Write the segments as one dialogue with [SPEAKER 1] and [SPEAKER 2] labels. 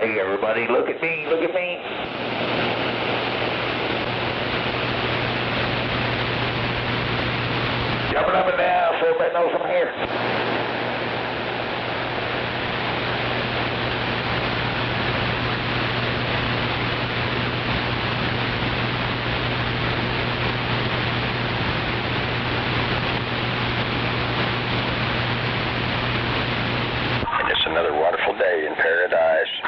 [SPEAKER 1] Hey everybody, look at me, look at me. Jumping up and down so everybody knows I'm here.
[SPEAKER 2] Another wonderful day in paradise.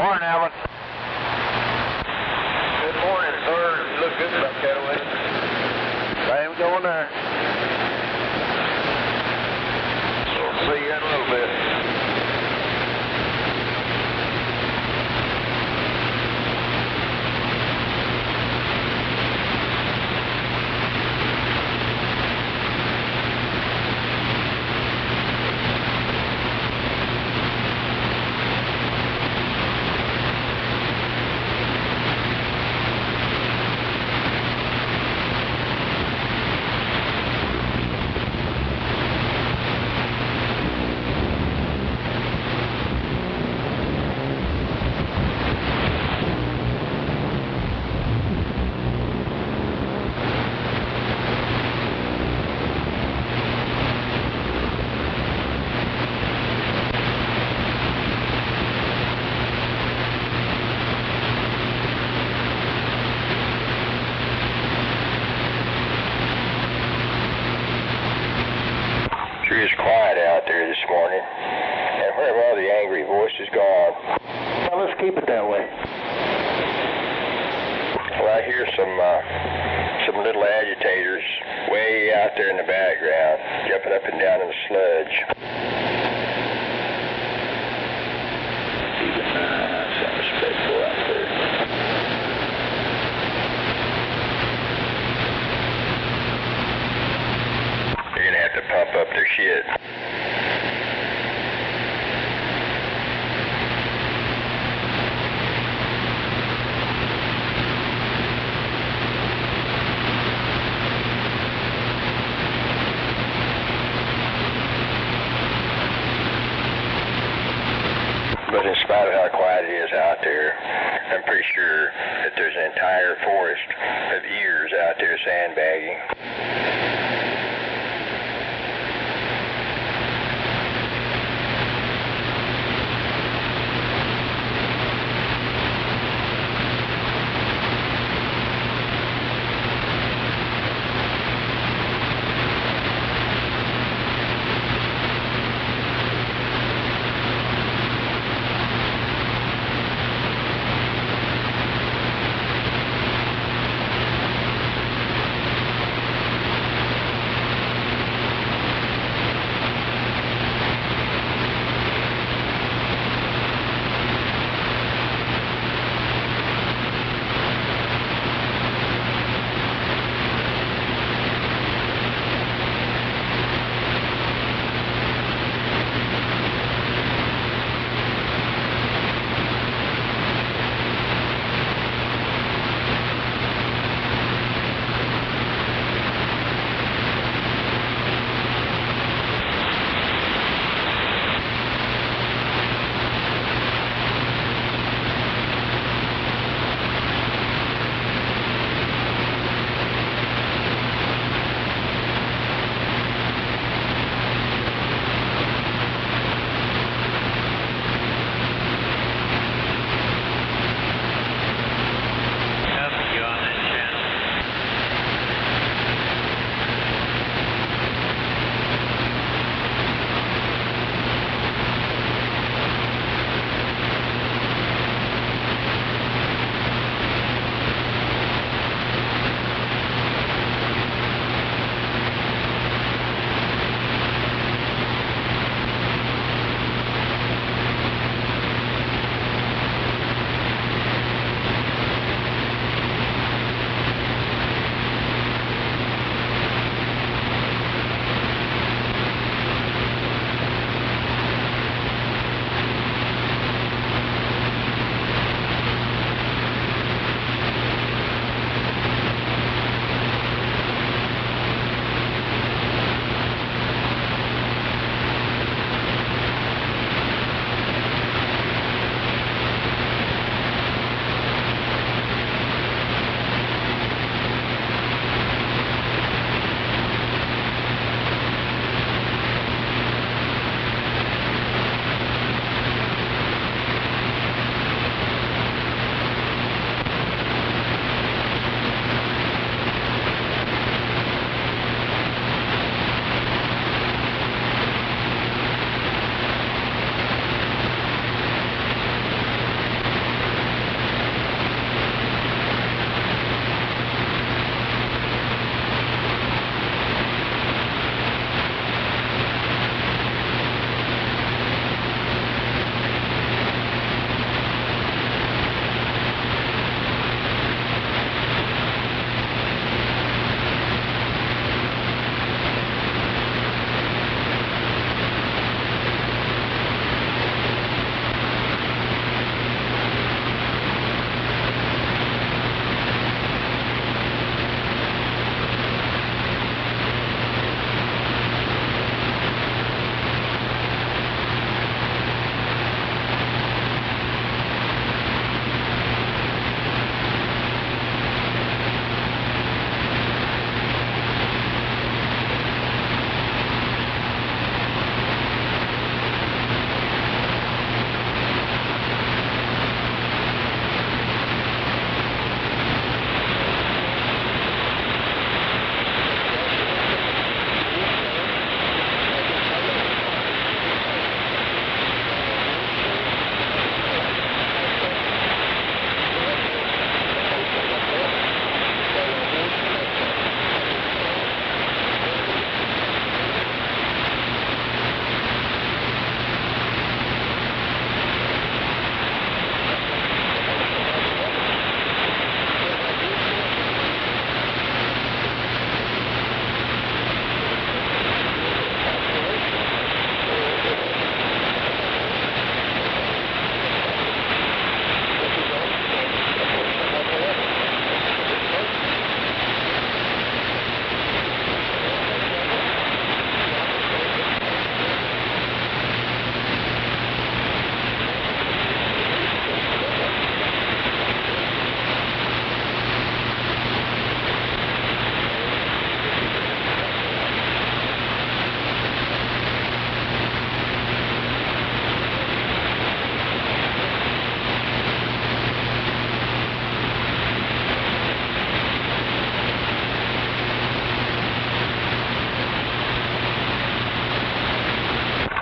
[SPEAKER 1] Morning, Alvin.
[SPEAKER 3] Good morning, sir. You look good back that way.
[SPEAKER 1] Same going there.
[SPEAKER 3] We'll see you in a little bit.
[SPEAKER 2] Sure is quiet out there this morning. And where have all the angry voices gone?
[SPEAKER 1] Well, let's keep it that way.
[SPEAKER 2] Well, I hear some little agitators way out there in the background, jumping up and down in the sludge.
[SPEAKER 1] Keep it nice and respectful out there.
[SPEAKER 2] You're gonna have to pump up their shit. But in spite of how quiet it is out there, I'm pretty sure that there's an entire forest of ears out there sandbagging.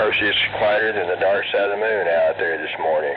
[SPEAKER 2] course, it's quieter than the dark side of the moon out there this morning.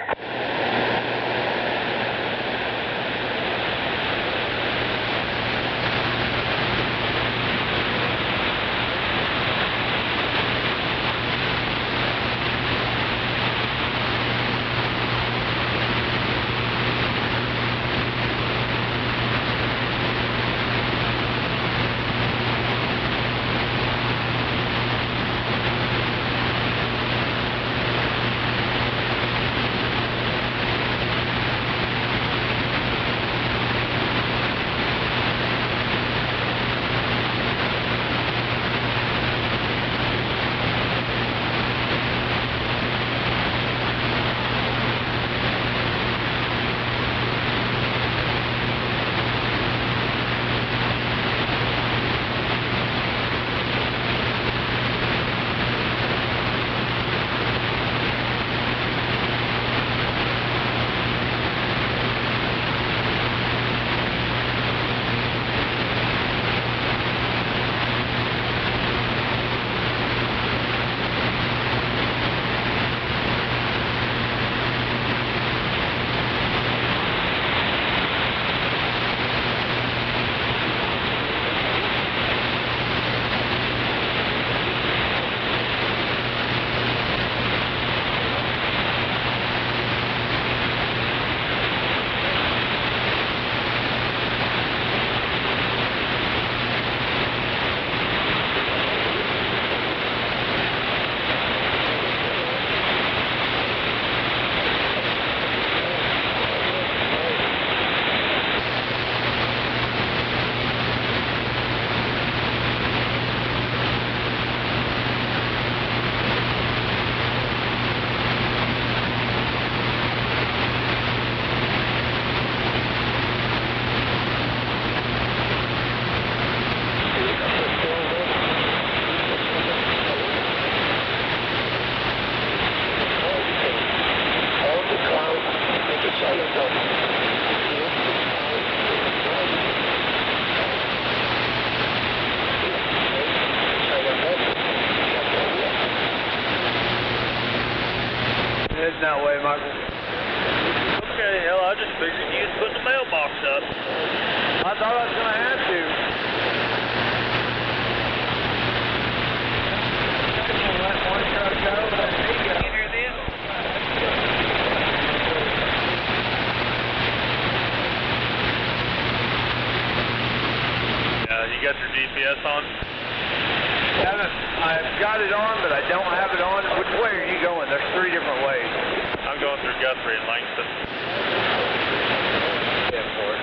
[SPEAKER 3] Heading that way, Michael.
[SPEAKER 4] Okay, hell, I just figured you'd put the mailbox up.
[SPEAKER 3] I thought I was going to have to. Let one truck go, let me go.
[SPEAKER 4] You hear this? You got your GPS on?
[SPEAKER 3] I've got it on, but I don't have it on. Which way are you going? There's 3 different ways.
[SPEAKER 4] I'm going through Guthrie and Langston.
[SPEAKER 3] Yeah, for it.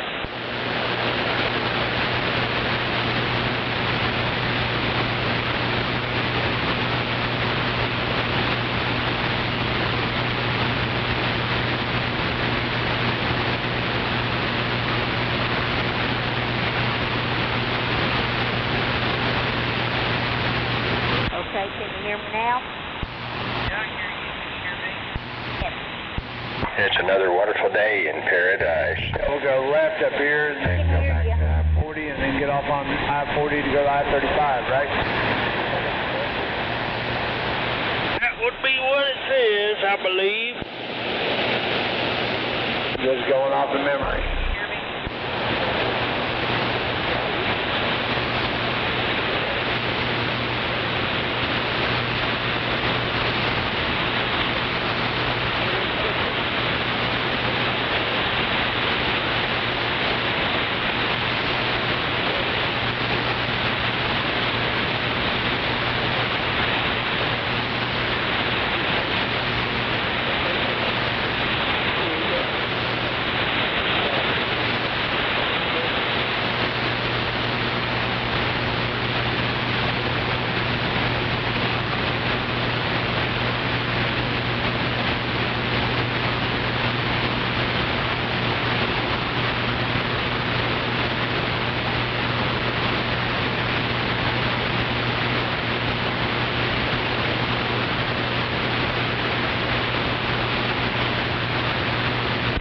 [SPEAKER 5] Okay, can you hear me now?
[SPEAKER 4] Yeah, I hear you. Can you hear me?
[SPEAKER 5] Yes.
[SPEAKER 2] It's another wonderful day in paradise.
[SPEAKER 3] We'll go left up here and then go back to I-40 and then get off on I-40 to go to I-35, right?
[SPEAKER 4] That would be what it says, I believe.
[SPEAKER 3] Just going off of memory.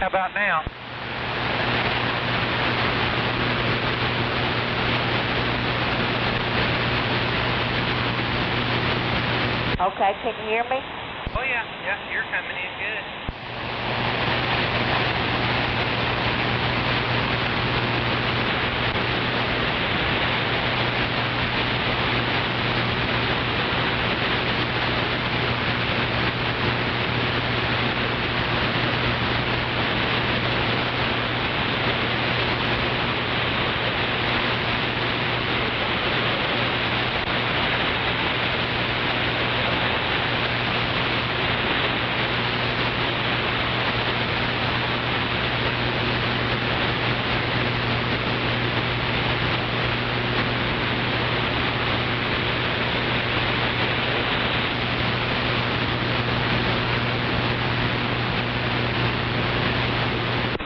[SPEAKER 4] How about now?
[SPEAKER 5] Okay, can you hear me?
[SPEAKER 6] Oh, yeah, you're coming in good.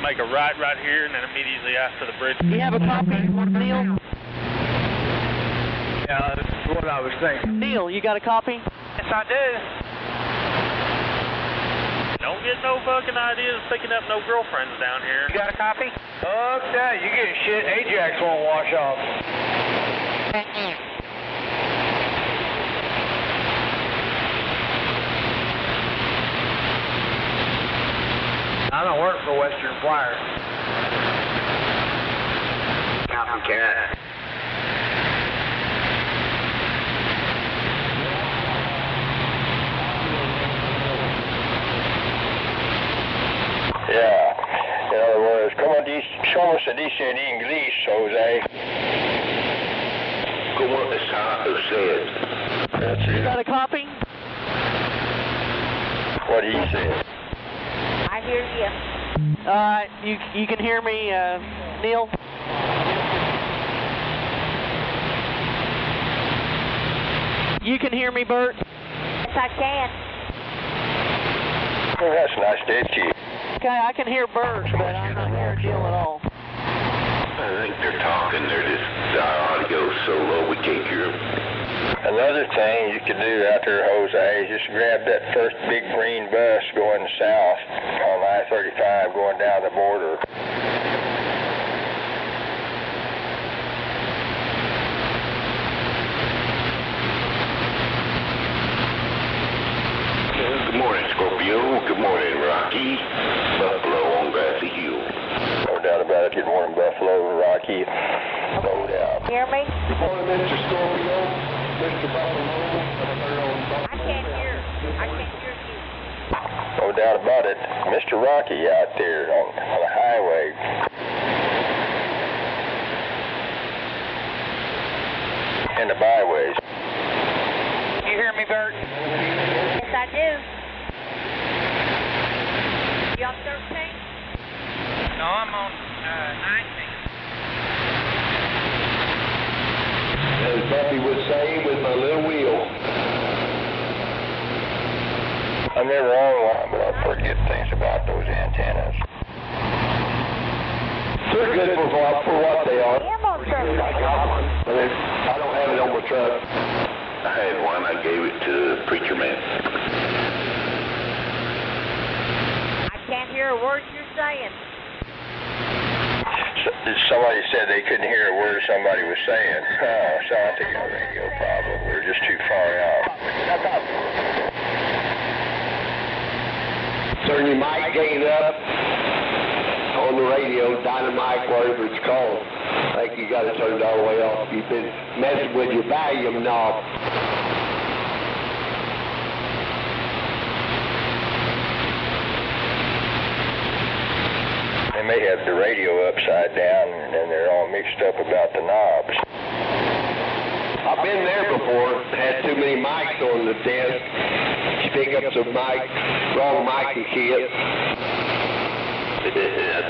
[SPEAKER 4] Make a right here and then immediately after the bridge.
[SPEAKER 7] Do you have a copy, Neil?
[SPEAKER 3] Yeah, that's what I was thinking.
[SPEAKER 7] Neil, you got a copy?
[SPEAKER 6] Yes, I do.
[SPEAKER 4] Don't get no fucking ideas of picking up no girlfriends down here.
[SPEAKER 6] You got a copy?
[SPEAKER 3] Okay, you getting shit. Ajax won't wash off. I don't work for Western Flyer.
[SPEAKER 1] Copycat.
[SPEAKER 2] Yeah. In other words, ¿cómo se dice en inglés, Jose?
[SPEAKER 1] ¿Cómo está usted?
[SPEAKER 2] That's
[SPEAKER 7] You
[SPEAKER 2] it.
[SPEAKER 7] got a copy?
[SPEAKER 2] What he said.
[SPEAKER 5] I hear you.
[SPEAKER 7] You can hear me, Neil? You can hear me, Bert?
[SPEAKER 5] Yes, I can.
[SPEAKER 2] Oh, that's nice, Dickie.
[SPEAKER 7] Okay, I can hear Bert, but I'm not hearing Neil at all.
[SPEAKER 1] I think they're talking. They're just, our audio so low we can't hear them.
[SPEAKER 2] Another thing you could do out there, Jose, is just grab that first big green bus going south on I-35 going down the border.
[SPEAKER 1] Good morning, Scorpio. Good morning, Rocky. Buffalo on Grassy Hill.
[SPEAKER 2] No doubt about it. Good morning, Buffalo, Rocky. No doubt.
[SPEAKER 5] Hear me?
[SPEAKER 2] Good morning, Mr. Scorpio. Mr. Buffalo.
[SPEAKER 5] I can't hear. I can't hear you.
[SPEAKER 2] No doubt about it. Mr. Rocky out there on the highway. And the byways.
[SPEAKER 6] You hear me, Bert?
[SPEAKER 5] Yes, I do. You on 13?
[SPEAKER 6] No, I'm on 19.
[SPEAKER 2] As Buffy would say, with my little wheel. I'm never on one, but I forget things about those antennas. They're good for what they are.
[SPEAKER 5] I am on 13.
[SPEAKER 2] I got one, but I don't have it on my truck.
[SPEAKER 1] I had one. I gave it to the preacher man.
[SPEAKER 5] I can't hear a word you're saying.
[SPEAKER 2] Somebody said they couldn't hear a word somebody was saying. Oh, so I think a radio problem. We're just too far out. Turn your mic gain up on the radio, dynamic, whatever it's called. I think you got to turn it all the way off. You've been messing with your volume knob. They may have the radio upside down and they're all mixed up about the knobs. I've been there before, had too many mics on the desk. You pick up some mic, wrong mic and kit.
[SPEAKER 1] I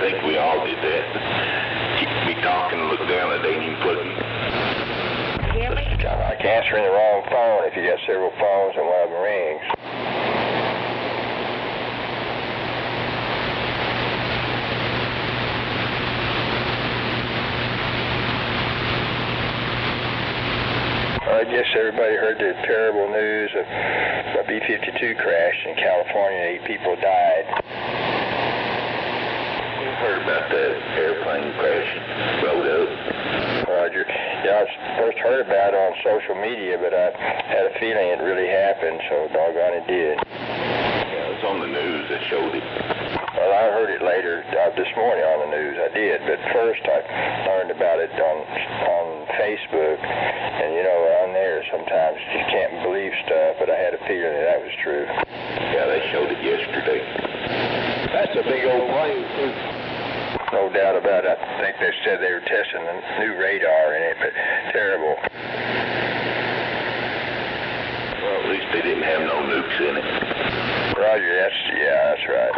[SPEAKER 1] think we all did that. Keep me talking, look down, it ain't even putting.
[SPEAKER 5] Hear me?
[SPEAKER 2] Like answering the wrong phone if you got several phones and one of them rings. I guess everybody heard the terrible news of a B-52 crash in California. 8 people died.
[SPEAKER 1] heard about that airplane crashing. Rode up.
[SPEAKER 2] Roger. Yeah, I first heard about it on social media, but I had a feeling it really happened, so doggone it did.
[SPEAKER 1] Yeah, it was on the news that showed it.
[SPEAKER 2] Well, I heard it later this morning on the news. I did, but first I learned about it on Facebook, and you know, on there sometimes you can't believe stuff, but I had a feeling that was true.
[SPEAKER 1] Yeah, they showed it yesterday.
[SPEAKER 2] That's a big old plane, too. No doubt about it. I think they said they were testing the new radar in it, but terrible.
[SPEAKER 1] Well, at least they didn't have no nukes in it.
[SPEAKER 2] Roger, that's right.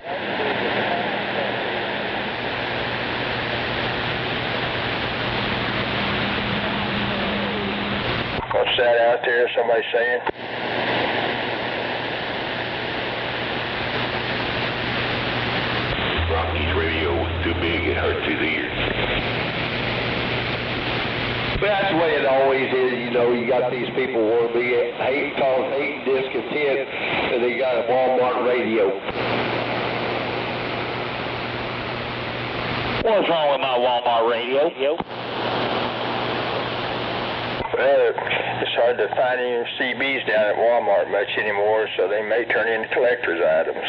[SPEAKER 2] What's that out there, somebody saying?
[SPEAKER 1] Rocky's radio was too big, it hurt his ears.
[SPEAKER 2] But that's the way it always is, you know. You got these people who want to be hate discontent, and they got a Walmart radio.
[SPEAKER 7] What's wrong with my Walmart radio?
[SPEAKER 2] Well, it's hard to find any CBs down at Walmart much anymore, so they may turn into collector's items.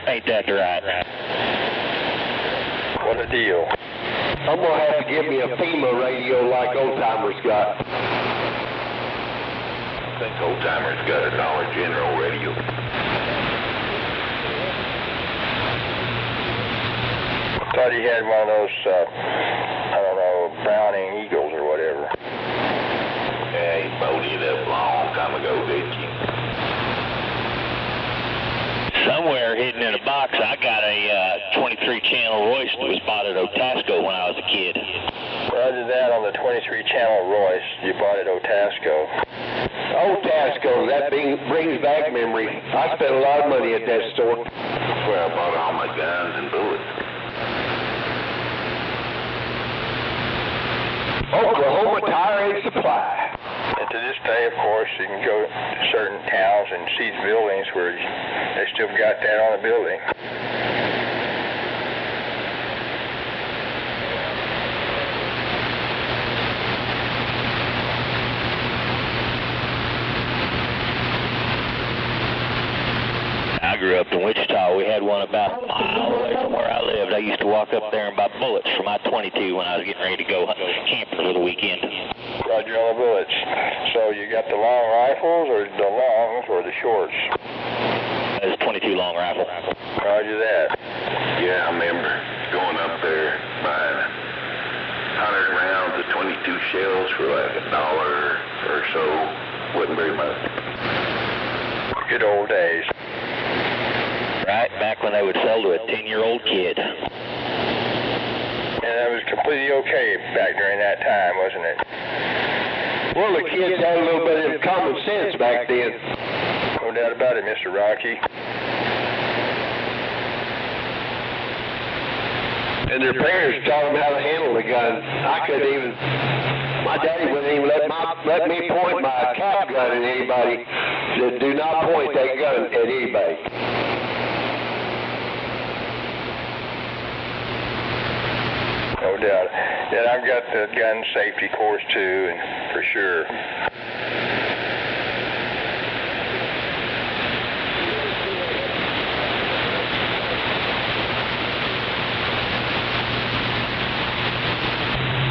[SPEAKER 7] Ain't that right?
[SPEAKER 2] What a deal. I'm going to have to give me a FEMA radio like Old Timers got.
[SPEAKER 1] I think Old Timers got a Dollar General radio.
[SPEAKER 2] I thought he had one of those, I don't know, Browning Eagles or whatever.
[SPEAKER 1] Yeah, he bought it up a long time ago, didn't you?
[SPEAKER 7] Somewhere hidden in a box, I got a 23-channel Royce that was bought at Otasco when I was a kid.
[SPEAKER 2] Roger that on the 23-channel Royce you bought at Otasco. Otasco, that brings back memory. I spent a lot of money at that store.
[SPEAKER 1] That's where I bought all my guns and bullets.
[SPEAKER 2] Oklahoma Tire and Supply. And to this day, of course, you can go to certain towns and see buildings where they still got that on the building.
[SPEAKER 7] I grew up in Wichita. We had one about a mile away from where I lived. I used to walk up there and buy bullets for my 22 when I was getting ready to go camping for the weekend.
[SPEAKER 2] Roger on the bullets. So you got the long rifles or the longs or the shorts?
[SPEAKER 7] It's a 22 long rifle.
[SPEAKER 2] Roger that.
[SPEAKER 1] Yeah, I remember going up there buying 100 rounds of 22 shells for like $1 or so. Wasn't very much.
[SPEAKER 2] Good old days.
[SPEAKER 7] Right, back when they would sell to a 10-year-old kid.
[SPEAKER 2] And that was completely okay back during that time, wasn't it? Well, the kids had a little bit of common sense back then. No doubt about it, Mr. Rocky. And their parents taught them how to handle the gun. My daddy wouldn't even let me point my cap gun at anybody. Said, do not point that gun at anybody. No doubt. And I've got the gun safety course too, and for sure.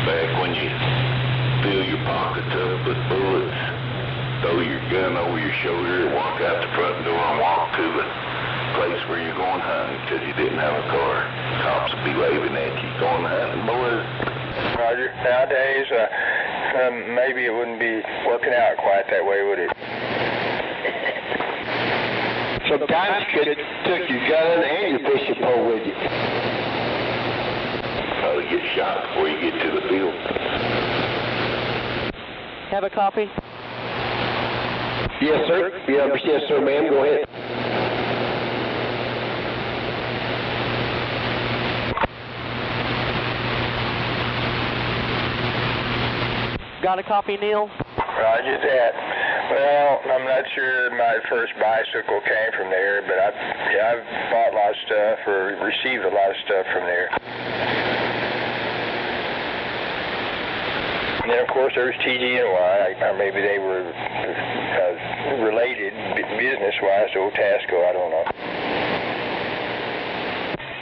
[SPEAKER 1] Back when you fill your pockets up with bullets, throw your gun over your shoulder, walk out the front door and walk to the place where you're going hunting because you didn't have a car. Cops would be waving at you going hunting, boys.
[SPEAKER 2] Roger. Nowadays, maybe it wouldn't be working out quite that way, would it? Sometimes you could took your gun and your fishing pole with you.
[SPEAKER 1] Probably get shot before you get to the field.
[SPEAKER 7] Have a copy?
[SPEAKER 2] Yes, sir. Yes, sir, ma'am. Go ahead.
[SPEAKER 7] Got a copy, Neil?
[SPEAKER 2] Roger that. Well, I'm not sure my first bicycle came from there, but I've bought a lot of stuff or received a lot of stuff from there. And then, of course, there was TG&Y, or maybe they were related business-wise to Otasco, I don't know.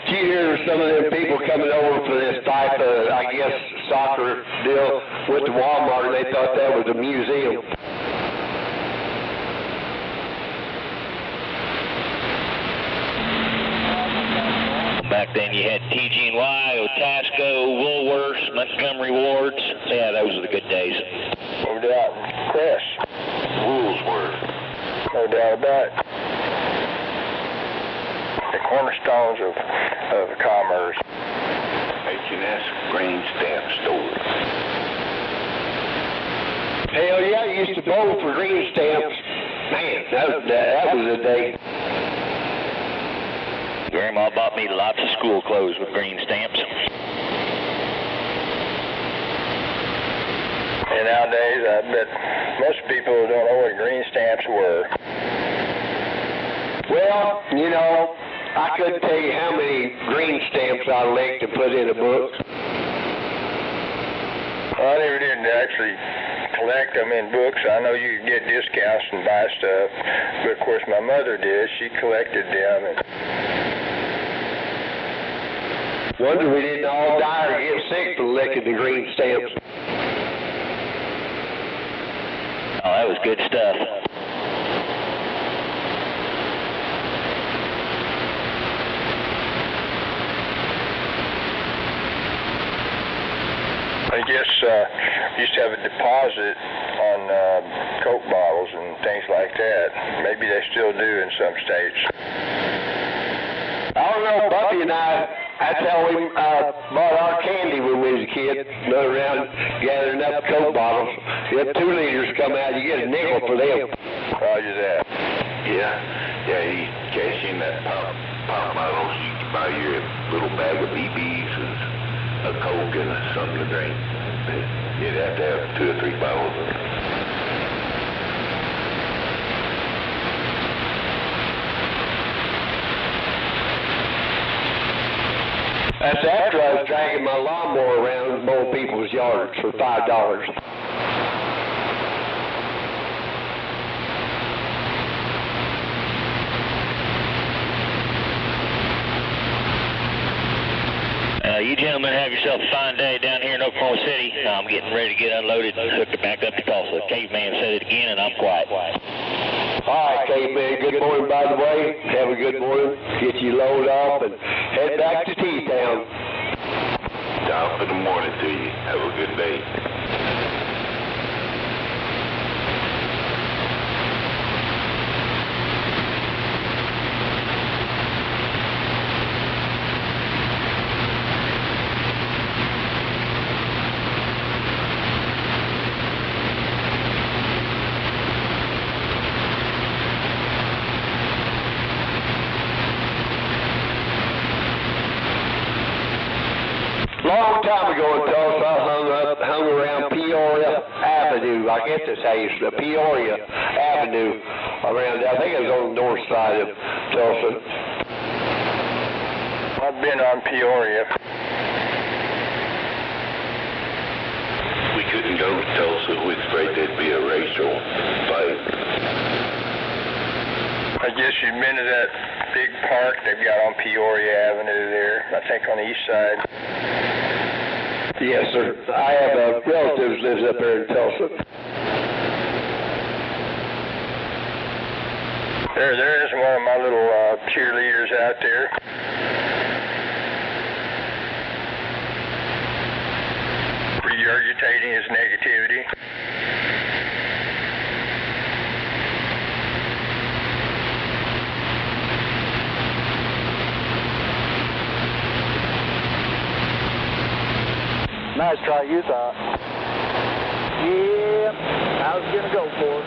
[SPEAKER 8] Did you hear some of them people coming over for this type of, I guess, soccer deal with the Walmart, and they thought that was a museum?
[SPEAKER 7] Back then you had TG&Y, Otasco, Woolworths, Montgomery Wards. Yeah, those were the good days.
[SPEAKER 2] No doubt. Chris.
[SPEAKER 1] Woolsworth.
[SPEAKER 2] No doubt about it. The cornerstones of commerce.
[SPEAKER 1] H&S Green Stamp Store.
[SPEAKER 8] Hell yeah, I used to bowl for green stamps. Man, that was a day.
[SPEAKER 7] Grandma bought me lots of school clothes with green stamps.
[SPEAKER 2] And nowadays, I bet most people don't know what green stamps were.
[SPEAKER 8] Well, you know, I couldn't tell you how many green stamps I licked and put in a book.
[SPEAKER 2] I never did actually collect them in books. I know you could get discounts and buy stuff, but of course my mother did. She collected them. And
[SPEAKER 8] wonder we didn't all die or get sick from licking the green stamps.
[SPEAKER 7] Oh, that was good stuff.
[SPEAKER 2] I guess used to have a deposit on Coke bottles and things like that. Maybe they still do in some states.
[SPEAKER 8] I don't know, Buffy and that's how we bought our candy when we was a kid. Run around gathering up Coke bottles. You have 2 liters come out, you get a nickel for them.
[SPEAKER 2] Roger that.
[SPEAKER 1] Yeah, you cash in that pop bottles, you can buy your little bag of BBs and a Coke and something to drink. You'd have to have 2 or 3 bottles of it.
[SPEAKER 8] That's after I was dragging my lawnmower around mowing people's yards for $5.
[SPEAKER 7] You gentlemen have yourself a fine day down here in Oklahoma City. I'm getting ready to get unloaded and hooked back up to Tulsa. Caveman said it again, and I'm quiet.
[SPEAKER 8] All right, Caveman, good morning, by the way. Have a good morning. Get you loaded off and head back to T-Town.
[SPEAKER 1] Top of the morning to you. Have a good day.
[SPEAKER 8] Long time ago in Tulsa, I hung around Peoria Avenue. I guess that's how you say Peoria Avenue around there. I think it was on the north side of Tulsa.
[SPEAKER 2] I've been on Peoria.
[SPEAKER 1] We couldn't go to Tulsa. We're afraid there'd be a racial fight.
[SPEAKER 2] I guess you've been to that big park they've got on Peoria Avenue there, I think on the east side.
[SPEAKER 8] Yes, sir. I have a relative who lives up there in Tulsa.
[SPEAKER 2] There is one of my little cheerleaders out there. Regurgitating his negativity.
[SPEAKER 3] Nice try, you thought. Yeah, I was going to go for it.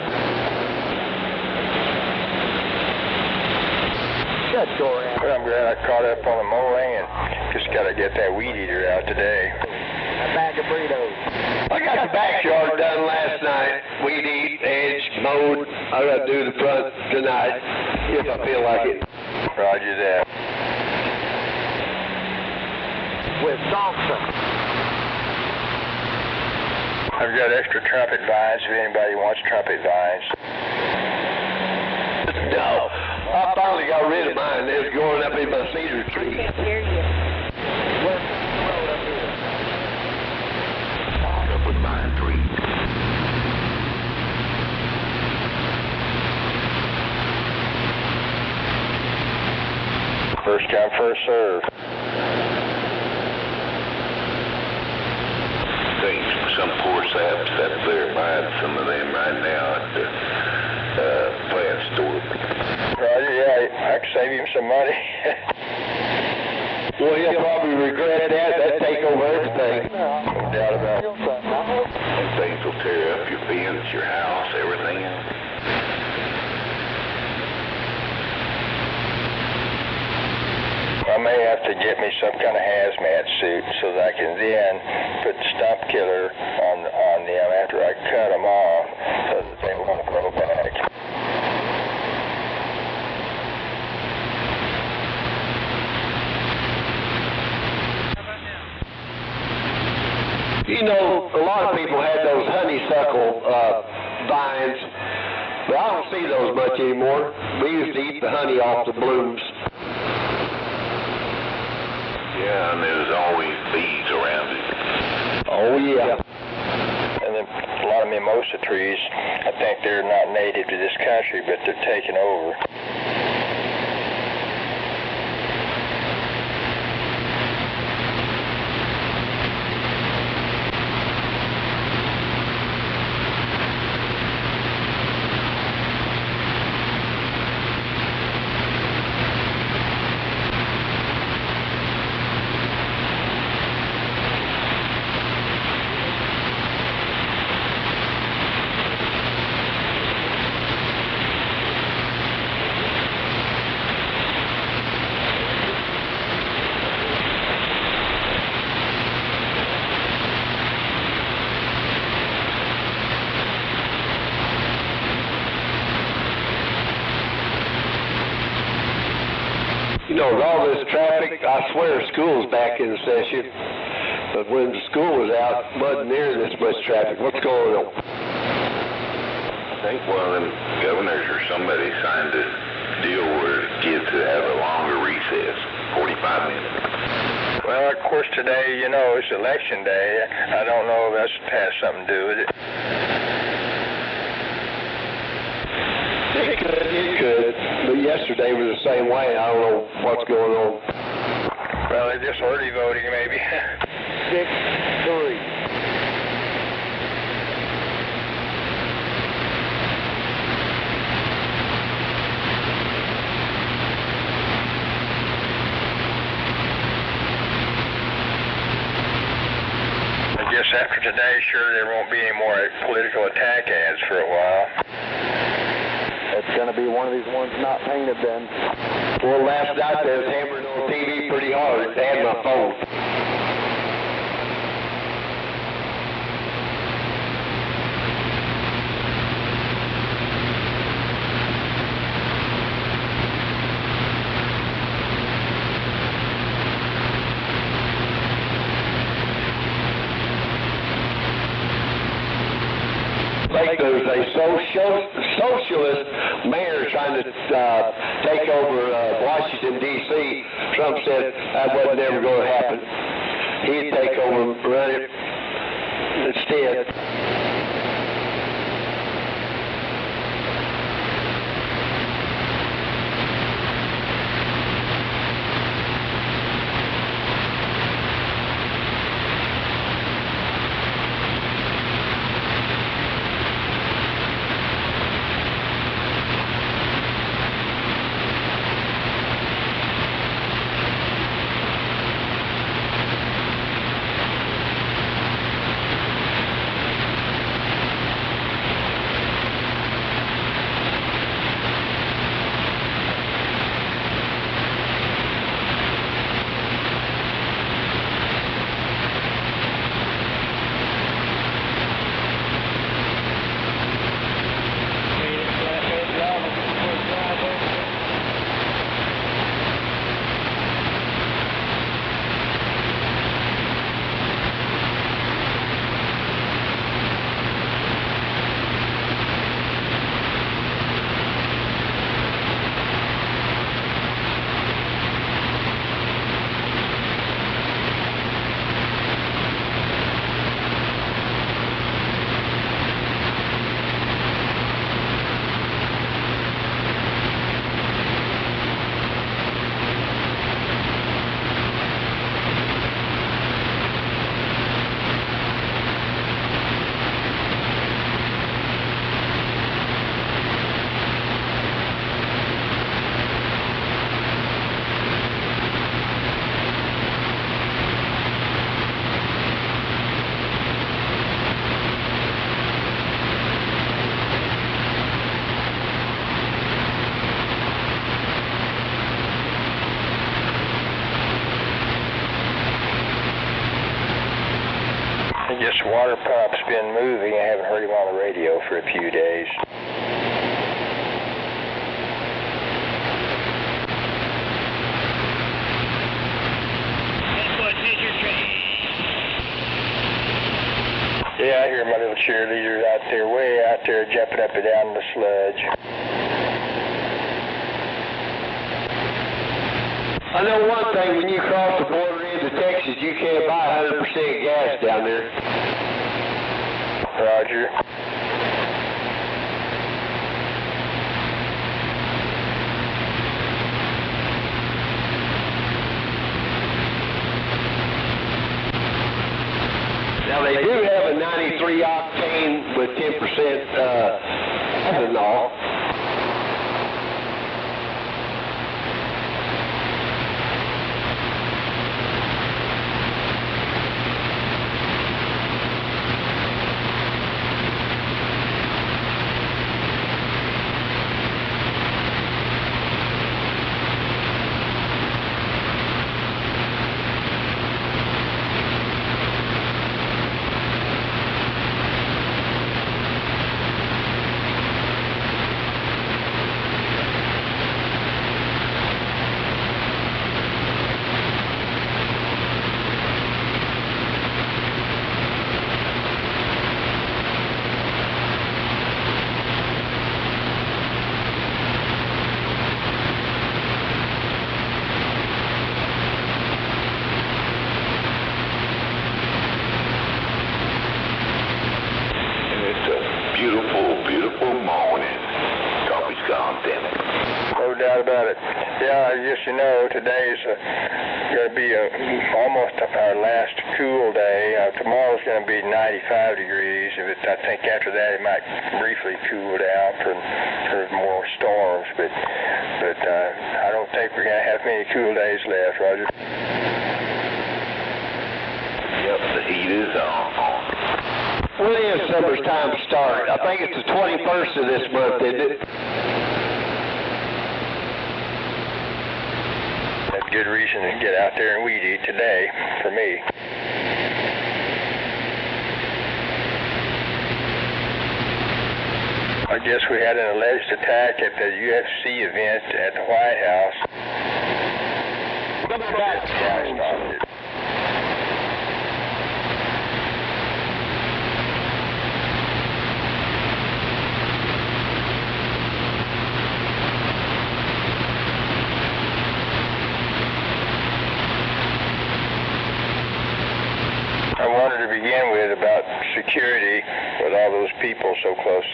[SPEAKER 3] Good go around.
[SPEAKER 2] Well, I'm glad I caught up on the mowing and just got to get that weed eater out today.
[SPEAKER 3] A bag of burritos.
[SPEAKER 8] I got the backyard done last night. Weed eat, edge, mowed. I got to do the front tonight if I feel like it.
[SPEAKER 2] Roger that.
[SPEAKER 3] With Thompson.
[SPEAKER 2] I've got extra trumpet vines if anybody wants trumpet vines.
[SPEAKER 8] No, I finally got rid of mine. They was growing up in my cedar tree.
[SPEAKER 5] I can't hear you.
[SPEAKER 1] Up with mine tree.
[SPEAKER 2] First come, first serve.
[SPEAKER 1] Thanks for some poor saps up there buying some of them right now at the plant store.
[SPEAKER 2] Roger, yeah, I can save him some money.
[SPEAKER 8] Well, he'll probably regret that. That'd take over everything.
[SPEAKER 2] No doubt about it.
[SPEAKER 1] And things will tear up your fence, your house, everything else.
[SPEAKER 2] I may have to get me some kind of hazmat suit so that I can then put the stump killer on them after I cut them off so that they won't grow back.
[SPEAKER 8] You know, a lot of people had those honeysuckle vines, but I don't see those much anymore. We used to eat the honey off the blooms.
[SPEAKER 1] Yeah, and there's always bees around it.
[SPEAKER 8] Oh, yeah.
[SPEAKER 2] And then a lot of mimosa trees, I think they're not native to this country, but they're taken over.
[SPEAKER 8] You know, with all this traffic, I swear school's back in session. But when the school was out, wasn't near this much traffic. What's going on?
[SPEAKER 1] I think one of them governors or somebody signed a deal where kids would have a longer recess, 45 minutes.
[SPEAKER 2] Well, of course, today, you know, it's election day. I don't know if that has something to do with it.
[SPEAKER 8] It could. But yesterday was the same way. I don't know what's going on.
[SPEAKER 2] Well, they're just early voting, maybe.
[SPEAKER 3] 6-3.
[SPEAKER 2] I guess after today, sure, there won't be any more political attack ads for a while.
[SPEAKER 3] It's going to be one of these ones not painted then.
[SPEAKER 8] Well, last night they was hammering on TV pretty hard. They had my phone. Like there's a socialist mayor trying to take over Washington, D.C. Trump said that wasn't ever going to happen. He'd take over and run it instead.
[SPEAKER 2] This water pump's been moving. I haven't heard him on the radio for a few days. Yeah, I hear my little cheerleaders out there, way out there, jumping up and down in the sludge.
[SPEAKER 8] I know one thing, when you cross the border into Texas, you can't buy 100% gas down there.
[SPEAKER 2] Roger.
[SPEAKER 8] Now, they do have a 93 octane with 10% ethanol.
[SPEAKER 1] Beautiful morning. Coffee's gone, damn it.
[SPEAKER 2] No doubt about it. Yeah, I guess you know, today's going to be almost our last cool day. Tomorrow's going to be 95 degrees. I think after that it might briefly cool down for more storms, but I don't think we're going to have many cool days left, Roger.
[SPEAKER 1] Yep, the heat is on.
[SPEAKER 8] When is summer's time start? I think it's the 21st of this month, isn't it?
[SPEAKER 2] That's a good reason to get out there and weed eat today, for me. I guess we had an alleged attack at the UFC event at the White House. Yeah, I stopped it. I wanted to begin with about security with all those people so close.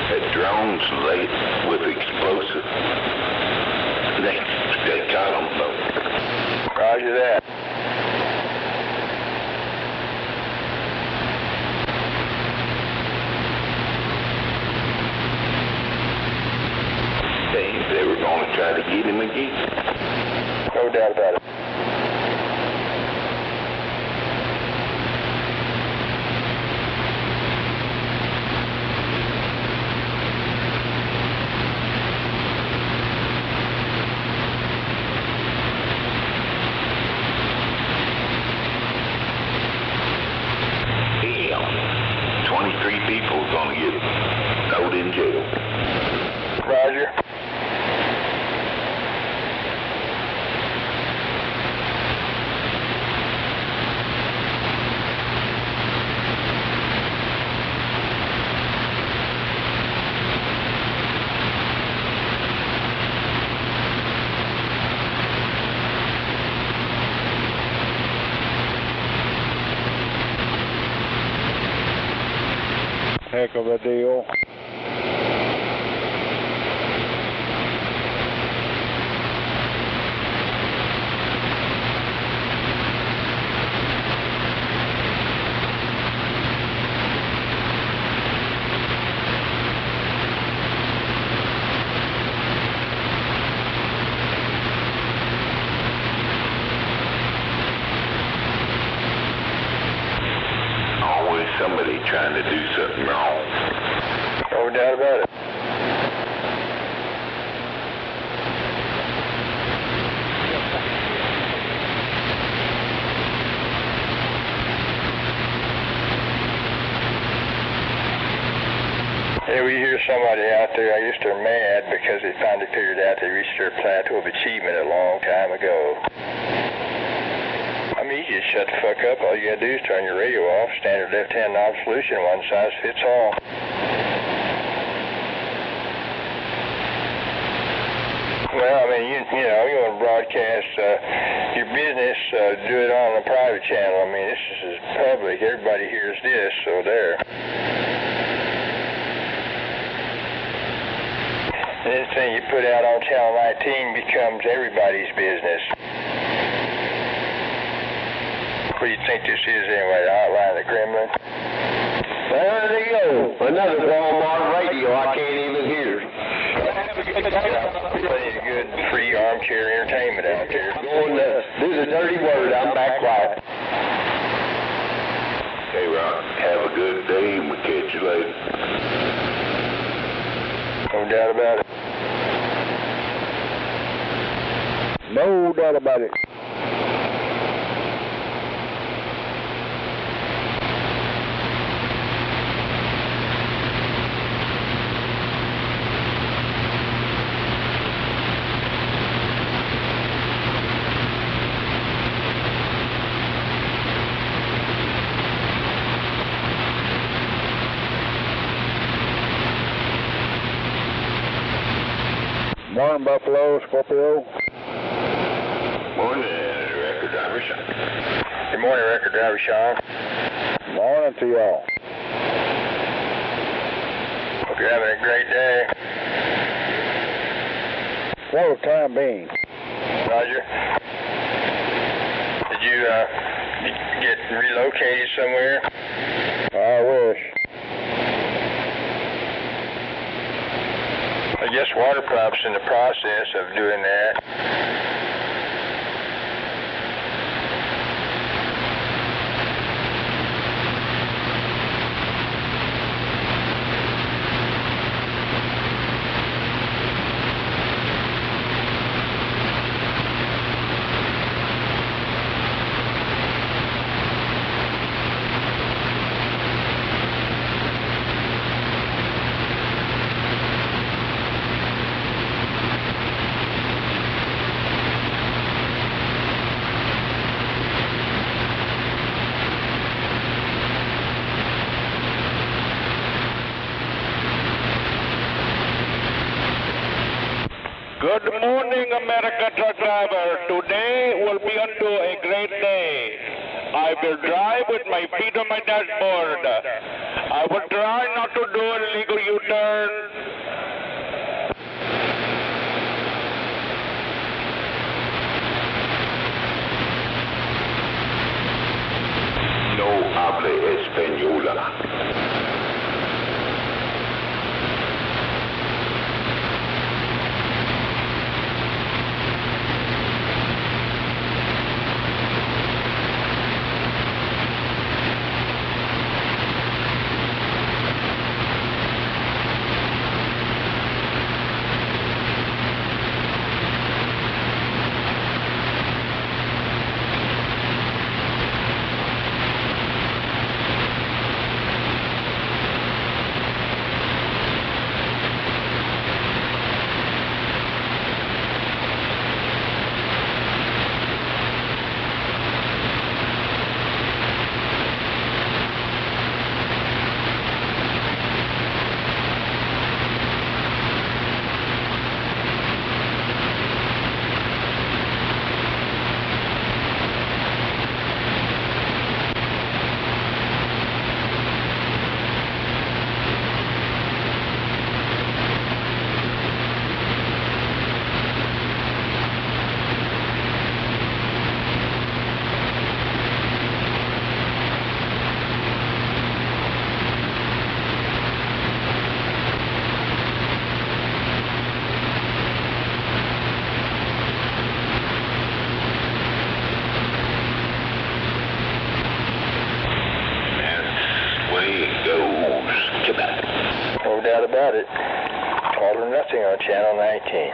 [SPEAKER 1] That drone's late with explosives. They got them though.
[SPEAKER 2] Roger that.
[SPEAKER 1] They were going to try to get him again.
[SPEAKER 2] No doubt about it.
[SPEAKER 1] Damn. 23 people are going to get thrown in jail.
[SPEAKER 2] Roger.
[SPEAKER 3] Heck of a deal.
[SPEAKER 1] Always somebody trying to do something wrong.
[SPEAKER 2] No doubt about it. Yeah, we hear somebody out there, I guess they're mad because they finally figured out they reached their plateau of achievement a long time ago. I mean, you just shut the fuck up. All you gotta do is turn your radio off. Standard left-hand knob solution, one size fits all. Well, I mean, you know, you want to broadcast your business, do it on a private channel. I mean, this is public. Everybody hears this, so there. Anything you put out on Channel 19 becomes everybody's business. What do you think this is anyway, the outline of the Gremlin?
[SPEAKER 8] There they go. Another Walmart radio I can't even hear.
[SPEAKER 2] Plenty of good free armchair entertainment out there.
[SPEAKER 8] Going to do the dirty word. I'm back quiet.
[SPEAKER 1] Hey, Rock, have a good day, and we'll catch you later.
[SPEAKER 2] No doubt about it.
[SPEAKER 3] No doubt about it. Morning, Buffalo, Scorpio.
[SPEAKER 1] Morning, Record Driver Sean.
[SPEAKER 2] Good morning, Record Driver Sean.
[SPEAKER 3] Morning to y'all.
[SPEAKER 2] Hope you're having a great day.
[SPEAKER 3] For the time being.
[SPEAKER 2] Roger. Did you get relocated somewhere?
[SPEAKER 3] I wish.
[SPEAKER 2] I guess water pump's in the process of doing that.
[SPEAKER 9] Good morning, America truck driver. Today will be unto a great day. I will drive with my feet on my dashboard. I will try not to do an illegal U-turn.
[SPEAKER 1] No hable española.
[SPEAKER 2] No doubt about it. All or nothing on Channel 19.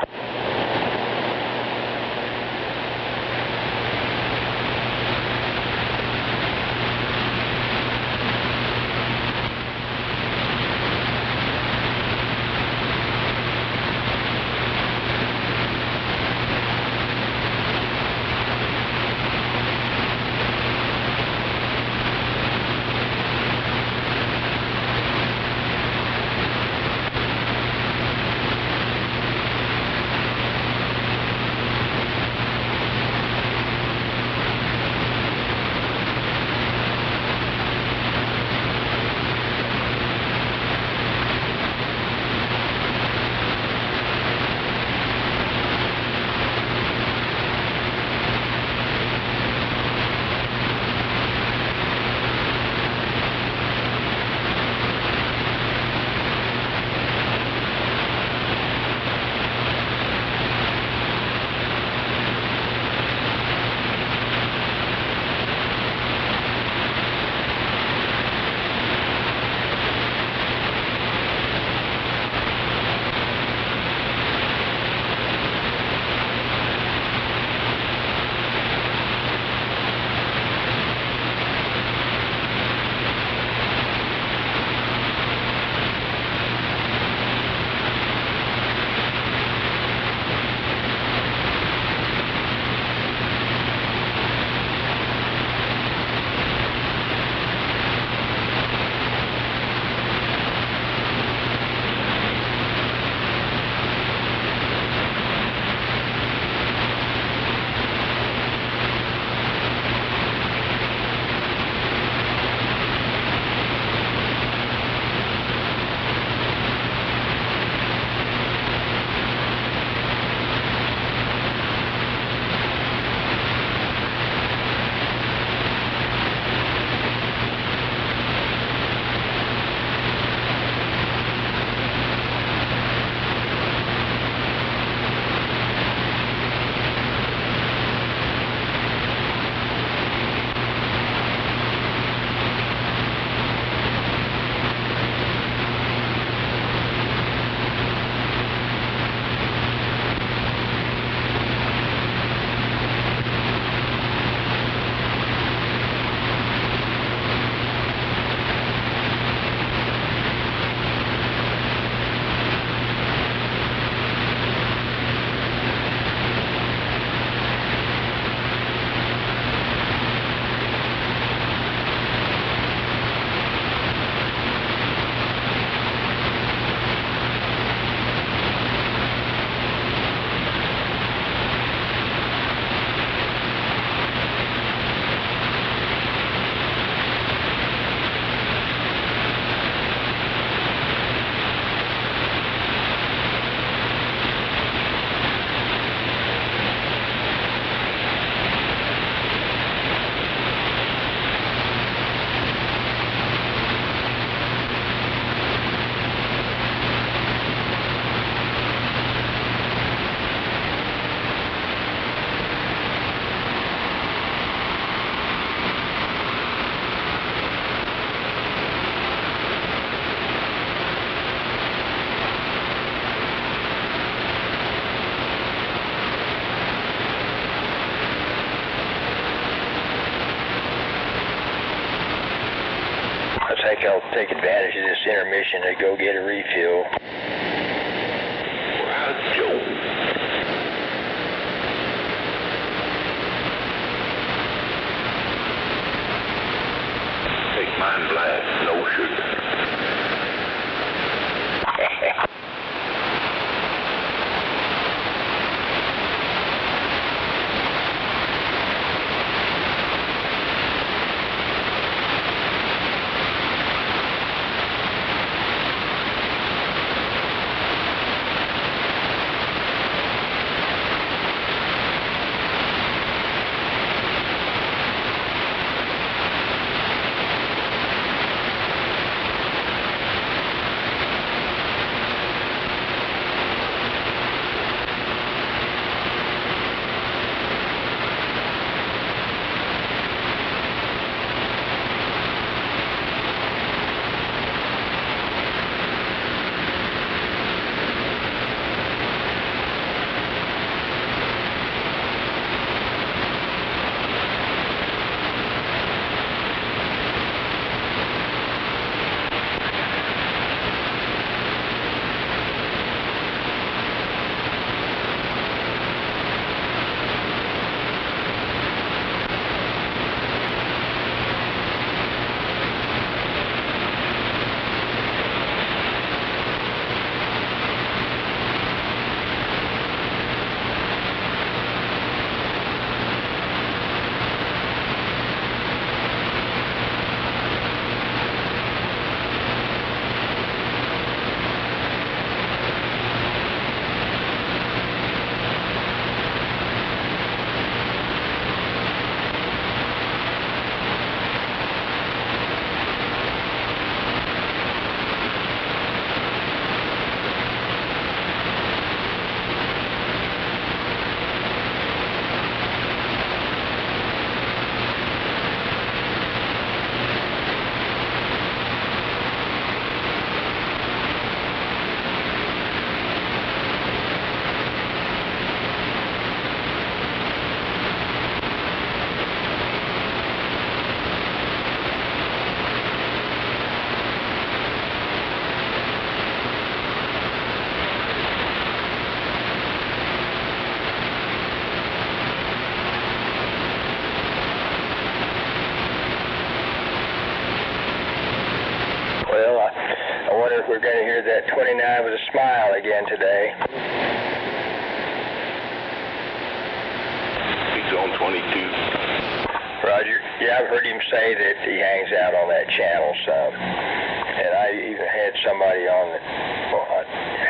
[SPEAKER 2] I think I'll take advantage of this intermission to go get a refill.
[SPEAKER 1] Right, Joe. Take mine black, no sugar.
[SPEAKER 2] We're going to hear that 29 with a smile again today.
[SPEAKER 1] He's on 22.
[SPEAKER 2] Roger. Yeah, I've heard him say that he hangs out on that channel some. And I even had somebody on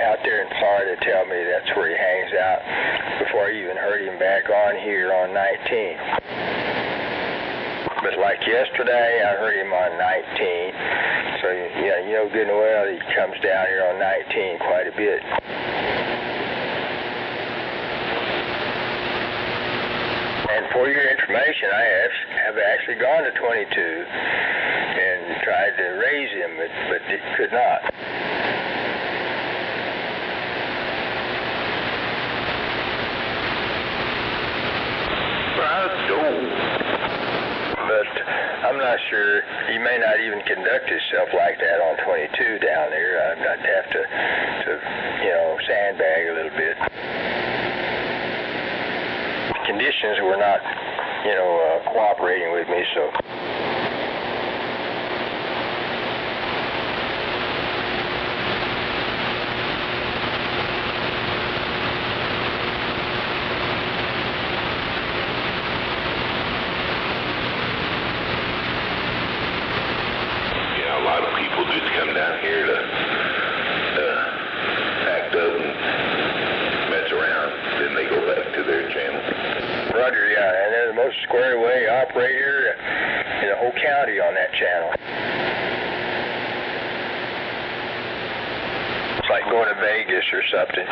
[SPEAKER 2] out there in Florida tell me that's where he hangs out before I even heard him back on here on 19. But like yesterday, I heard him on 19. So, yeah, you know good and well he comes down here on 19 quite a bit. And for your information, I have actually gone to 22 and tried to raise him, but could not. But I'm not sure. He may not even conduct himself like that on 22 down there. I'd have to sandbag a little bit. The conditions were not, cooperating with me, so.
[SPEAKER 1] Come down here to act up and mess around, then they go back to their channel.
[SPEAKER 2] Roger, yeah, and they're the most squared away operator in the whole county on that channel. It's like going to Vegas or something.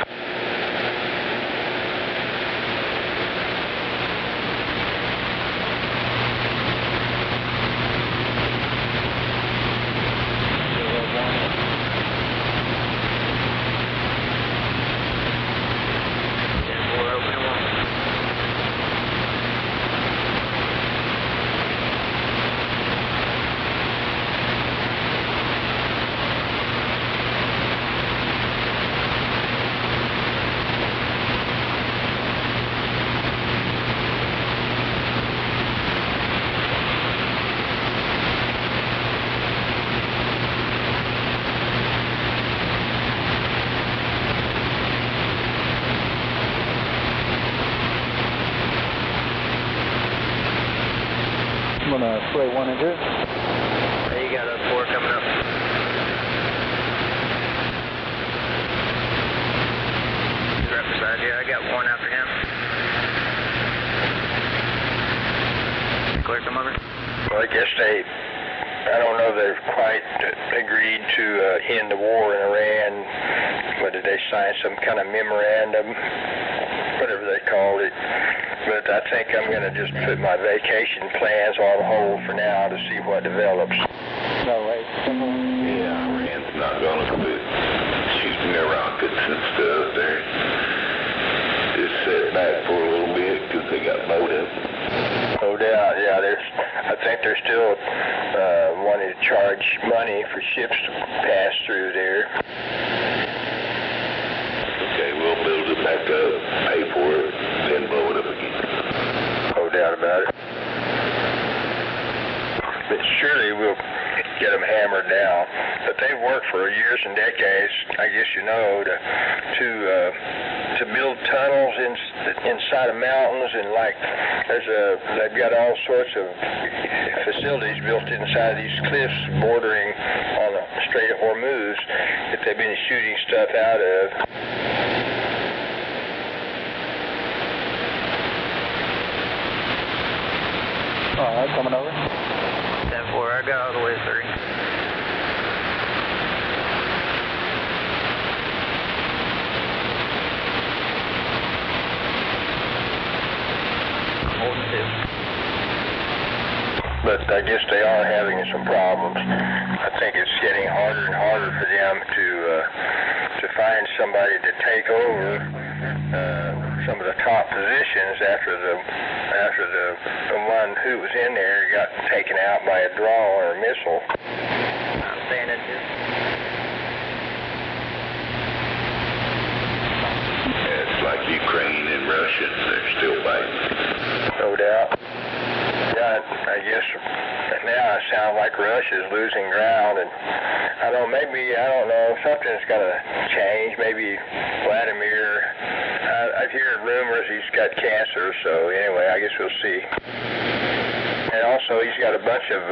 [SPEAKER 3] gonna spray 1 and 2.
[SPEAKER 6] Hey, you got a 4 coming up. He's right beside you. I got 1 after him. Clear, come over.
[SPEAKER 2] Well, I guess I don't know, they've quite agreed to end the war in Iran. Whether they signed some kind of memorandum, whatever they called it. But I think I'm going to just put my vacation plans on hold for now to see what develops.
[SPEAKER 3] No way.
[SPEAKER 1] Yeah, Iran's not going to quit shooting their rockets and stuff. They're just set back for a little bit because they got bowed up.
[SPEAKER 2] No doubt, yeah. I think they're still wanting to charge money for ships to pass through there.
[SPEAKER 1] Okay, we'll build it back up, pay for it, then blow it up again.
[SPEAKER 2] No doubt about it. But surely we'll get them hammered down. But they've worked for years and decades, I guess you know, to build tunnels inside of mountains, and they've got all sorts of facilities built inside of these cliffs bordering on the Strait of Hormuz that they've been shooting stuff out of.
[SPEAKER 3] All right, coming over.
[SPEAKER 6] 10-4, I got all the way 3.
[SPEAKER 2] But I guess they are having some problems. I think it's getting harder and harder for them to find somebody to take over some of the top positions after the one who was in there got taken out by a drone or a missile.
[SPEAKER 6] I'm saying it too.
[SPEAKER 1] It's like Ukraine and Russia, they're still fighting.
[SPEAKER 2] No doubt. Yeah, I guess now it sounds like Russia's losing ground, and I don't know, something's going to change. Maybe Vladimir, I've heard rumors he's got cancer, so anyway, I guess we'll see. And also, he's got a bunch of,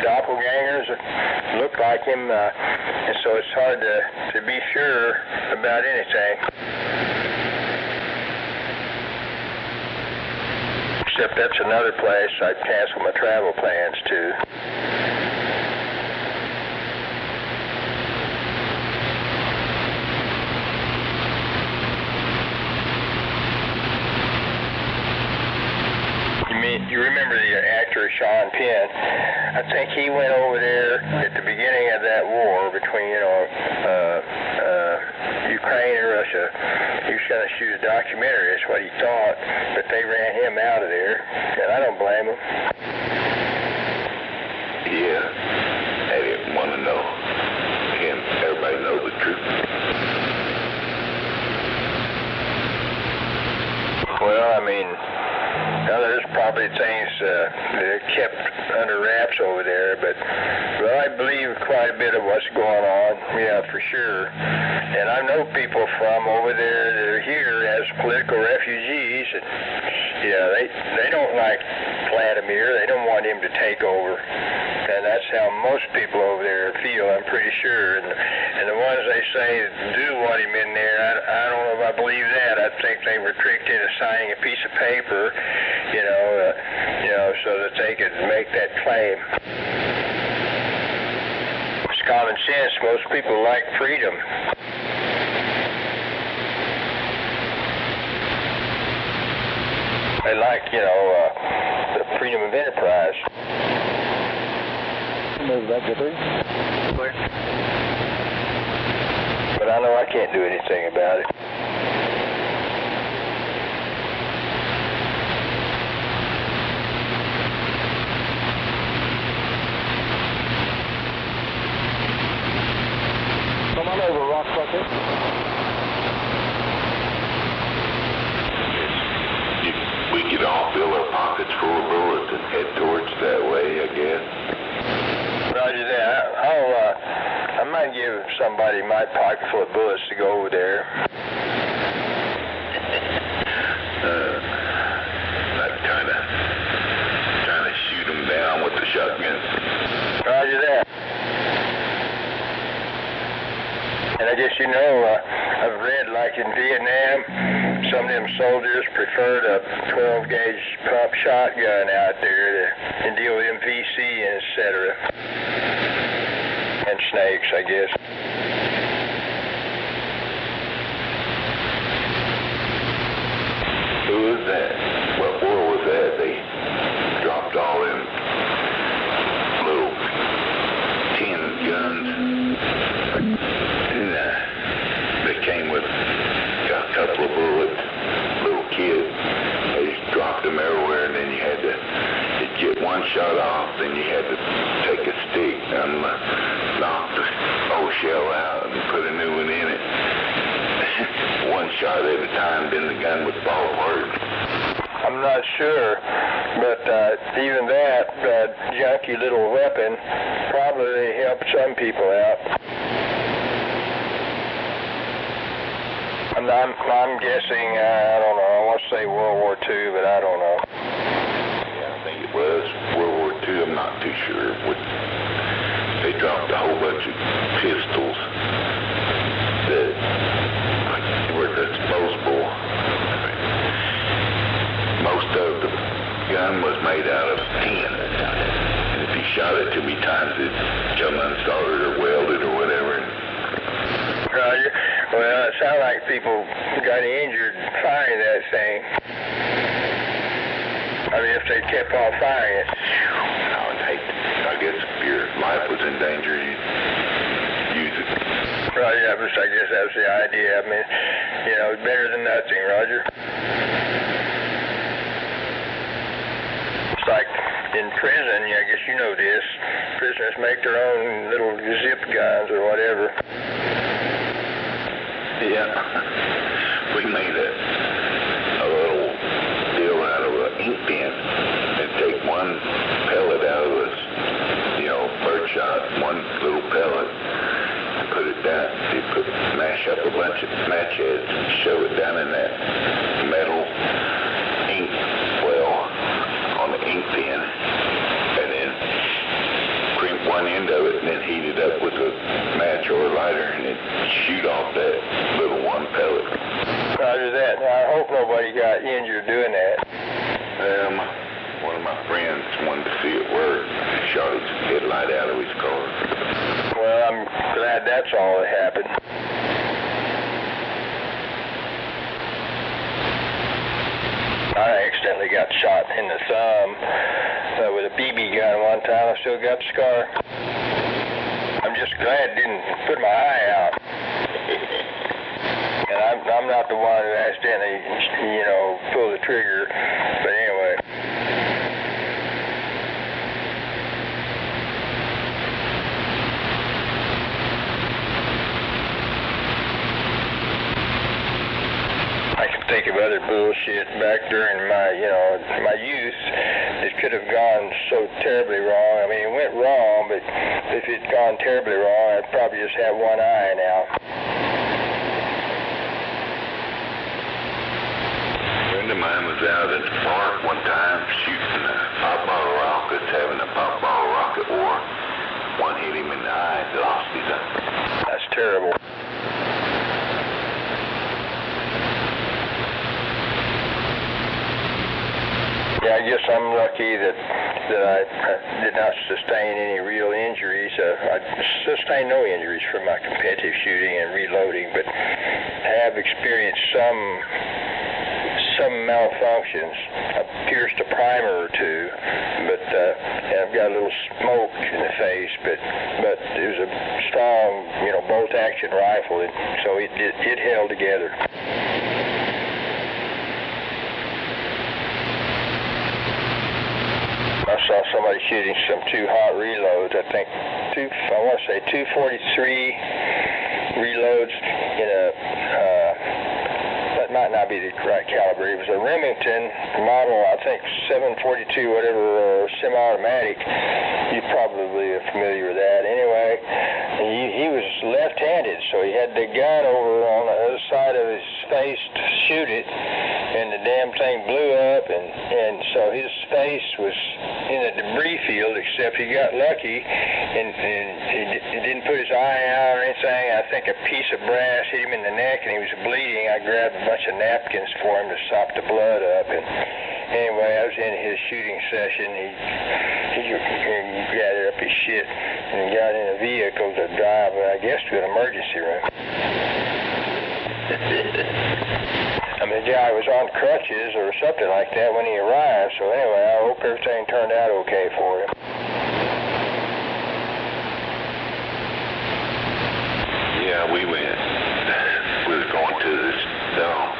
[SPEAKER 2] doppelgangers that look like him, and so it's hard to be sure about anything. Except that's another place I'd cancel my travel plans to. You remember the actor Sean Penn? I think he went over there at the beginning of that war between, Ukraine and Russia. He was going to shoot a documentary, that's what he thought, but they ran him out of there, and I don't blame him.
[SPEAKER 1] Yeah, they didn't want to know. And everybody knows the truth.
[SPEAKER 2] Well, I mean, there's probably things that are kept under wraps over there, but I believe quite a bit of what's going on, yeah, for sure. And I know people from over there that are here as political refugees, and yeah, they don't like Vladimir. They don't want him to take over. And that's how most people over there feel, I'm pretty sure. And the ones they say do want him in there, I don't know if I believe that. I think they were tricked into signing a piece of paper, so that they could make that claim. It's common sense. Most people like freedom. They like, the freedom of enterprise.
[SPEAKER 3] Move back to 3.
[SPEAKER 6] Clear.
[SPEAKER 2] But I know I can't do anything about it.
[SPEAKER 3] Come on over, rock bucket.
[SPEAKER 1] We could all fill our pockets full of bullets and head towards that way, I guess.
[SPEAKER 2] Roger that. I might give somebody my pocket full of bullets to go over there.
[SPEAKER 1] Like trying to shoot them
[SPEAKER 2] guess you know, I've read like in Vietnam, some of them soldiers preferred a 12-gauge pump shotgun out there to deal with MVC and etc. And snakes, I guess.
[SPEAKER 1] Who was that? What war was that? They dropped all them little tin guns. And they came with a couple of bullets, little kids. They just dropped them everywhere, and then you had to get one shot off, then you had to take a stick and knock the old shell out and put a new one in it. One shot at a time, then the gun would fall apart.
[SPEAKER 2] I'm not sure, but even that junky little weapon probably helped some people out. I'm guessing, I don't know, I want to say World War II, but I don't know.
[SPEAKER 1] Yeah, I think it was World War II, I'm not too sure. They dropped a whole bunch of pistols that were disposable. Most of the gun was made out of tin, and if you shot it too many times, it'd come unsoldered or welded or whatever.
[SPEAKER 2] Roger. Well, it sounded like people got injured firing that thing. I mean, if they kept on firing it.
[SPEAKER 1] I guess if your life was in danger, you'd use it.
[SPEAKER 2] Roger, I guess that was the idea. I mean, you know, it's better than nothing, Roger. It's like in prison, I guess you know this, prisoners make their own little zip guns or whatever.
[SPEAKER 1] Yeah. We made a little deal out of an ink pen and take one pellet out of us, birdshot, one little pellet, and put it down. You mash up a bunch of match heads and shove it down in that metal ink well on the ink pen, and then crimp one end of it and then heat it up with a match or a lighter and then shoot off that little one pellet.
[SPEAKER 2] Roger that. Now, I hope nobody got injured doing that.
[SPEAKER 1] One of my friends wanted to see it work. He shot his headlight out of his car.
[SPEAKER 2] Well, I'm glad that's all that happened. I accidentally got shot in the thumb with a BB gun one time. I still got the scar. I'm just glad it didn't put my eye out. And I'm not the one who accidentally, pulled the trigger. But anyway. I can think of other bullshit back during my youth. It could have gone so terribly wrong. I mean, it went wrong, but if it'd gone terribly wrong, I'd probably just have one eye now.
[SPEAKER 1] A friend of mine was out at the park one time shooting pop bottle rockets, having a pop bottle rocket war. One hit him in the eye and lost his eye.
[SPEAKER 2] That's terrible. Yeah, I guess I'm lucky that I did not sustain any real injuries. I sustained no injuries from my competitive shooting and reloading, but have experienced some malfunctions. I pierced a primer or two, but and I've got a little smoke in the face, but it was a strong, bolt-action rifle, and so it held together. I saw somebody shooting some two hot reloads. I think I want to say 243 reloads in that might not be the right caliber. It was a Remington model, I think 742, whatever, semi-automatic. You probably are familiar with that. Anyway, he was left-handed, so he had the gun over on the other side of his face to shoot it, and the damn thing blew up, and so his face was in a debris field, except he got lucky and he didn't put his eye out or anything. I think a piece of brass hit him in the neck and he was bleeding. I grabbed a bunch of napkins for him to sop the blood up. And anyway, I was in his shooting session. He gathered up his shit and got in a vehicle to drive, I guess, to an emergency room. I mean, the guy was on crutches or something like that when he arrived. So anyway, I hope everything turned out okay for him.
[SPEAKER 1] Yeah, we went. We was going to this dump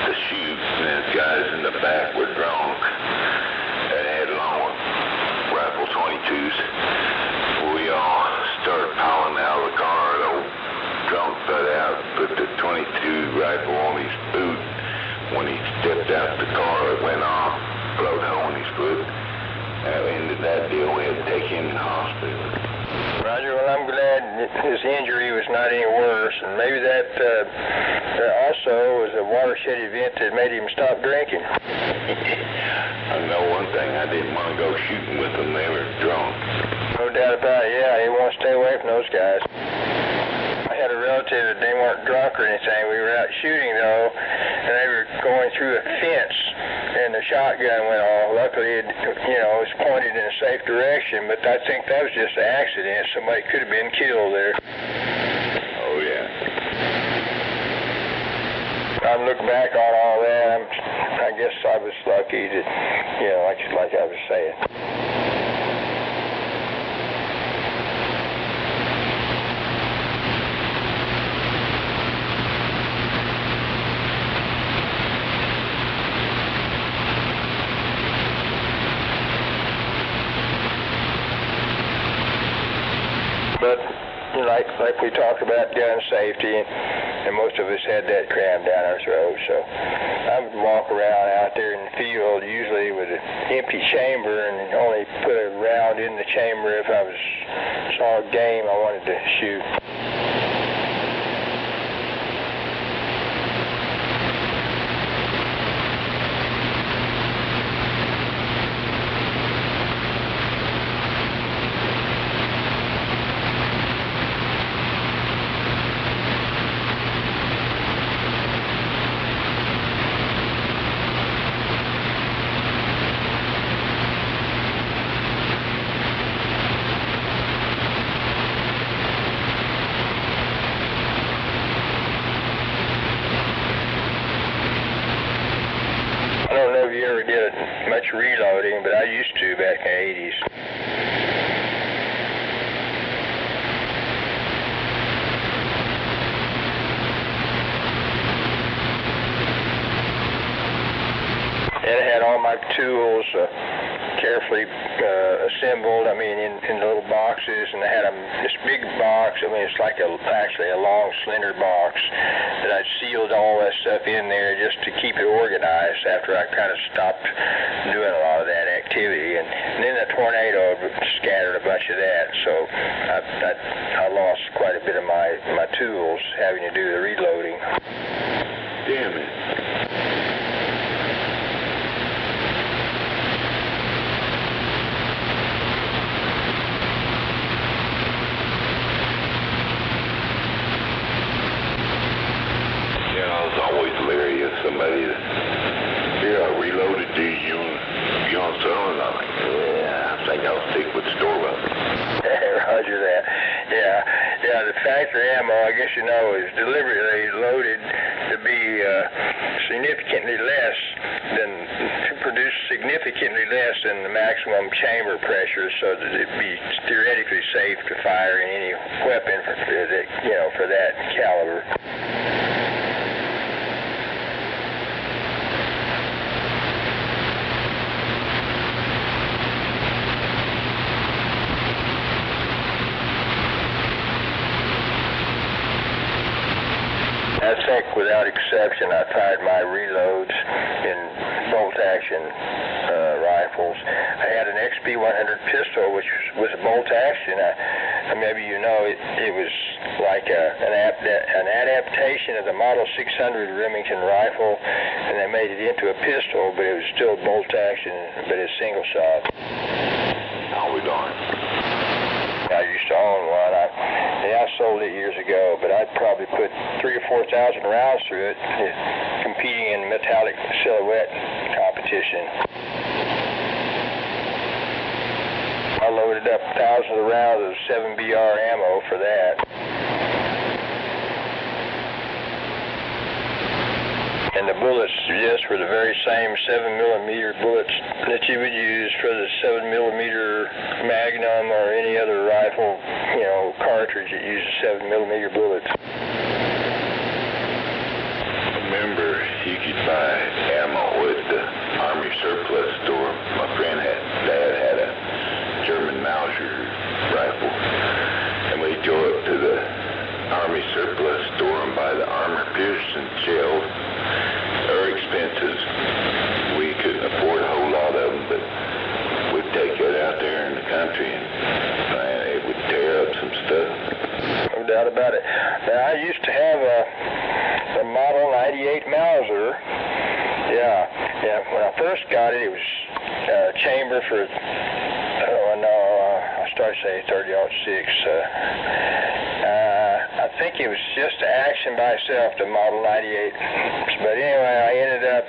[SPEAKER 1] to shoot, and the guys in the back were drunk and had long rifle 22s. We all started piling out of the car. The old drunk got out, put the 22 rifle on his boot. When he stepped out the car, it went off, blowed a hole in his foot. At the end of that deal, we had to take him to the hospital.
[SPEAKER 2] Roger, well, I'm glad his injury was not any worse, and maybe that also was a watershed event that made him stop drinking.
[SPEAKER 1] I know one thing, I didn't want to go shooting with them. They were drunk.
[SPEAKER 2] No doubt about it, yeah, you want to stay away from those guys. I had a relative that they weren't drunk or anything. We were out shooting, though, and they were going through a fence, and the shotgun went off. Luckily, it was pointed in a safe direction, but I think that was just an accident. Somebody could have been killed there.
[SPEAKER 1] Oh, yeah.
[SPEAKER 2] I'm looking back on all that. I guess I was lucky that, like I was saying. But like we talked about gun safety, and most of us had that crammed down our throat, so I would walk around out there in the field, usually with an empty chamber, and only put a round in the chamber if I saw a game I wanted to shoot. I don't know if you ever did much reloading, but I used to back in the 80s. And I had all my tools carefully assembled, in little boxes, and I had this big box. It's like actually a long, slender box that I sealed all that stuff in there just to keep it organized after I kind of stopped doing a lot of that activity. And then the tornado scattered a bunch of that, so I lost quite a bit of my tools having to do the reloading.
[SPEAKER 1] Damn it. I was always leery of somebody that, I reloaded these, you want some? And I'm like, yeah, I think I'll stick with store weapons.
[SPEAKER 2] Roger that. Yeah, the factory ammo, I guess is deliberately loaded to be significantly less to produce significantly less than the maximum chamber pressure, so that it'd be theoretically safe to fire in any weapon for that caliber. I think without exception I fired my reloads in bolt-action rifles. I had an XP 100 pistol, which was bolt-action. maybe you know, it was like an adaptation of the Model 600 Remington rifle, and they made it into a pistol, but it was still bolt action, but it's single shot.
[SPEAKER 1] I'll be darned.
[SPEAKER 2] I used to own one. I sold it years ago, but I'd probably put 3,000 or 4,000 rounds through it, competing in metallic silhouette competition. I loaded up thousands of rounds of 7BR ammo for that. And the bullets just were the very same 7mm bullets that you would use for the 7mm Magnum or any other rifle, you know, cartridge that uses 7mm bullets.
[SPEAKER 1] Remember, you could buy ammo at the Army surplus store. My Dad had a German Mauser rifle, and we'd go up to the Army surplus store and buy the armor-piercing shells. They were expensive. We couldn't afford a whole lot of them, but we'd take it out there in the country, and man, it would tear up some stuff.
[SPEAKER 2] No doubt about it. Now, I used to have a Model 98 Mauser. Yeah. When I first got it, it was a chamber for, I started saying 30-06. I think it was just action by itself, the Model 98. But anyway, I ended up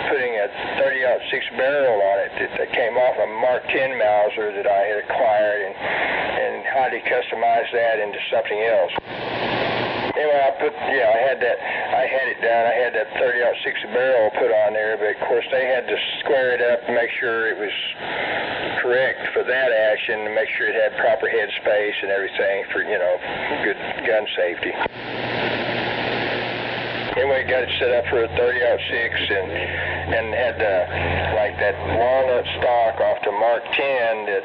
[SPEAKER 2] putting a 30-06 barrel on it that came off a Mark 10 Mauser that I had acquired and highly customized that into something else. Anyway, I had it done. I had that 30-06 barrel put on there, but of course they had to square it up and make sure it was correct for that action, and make sure it had proper head space and everything for, you know, good gun safety. Anyway, got it set up for a 30-06 and had like that walnut stock off the Mark 10 that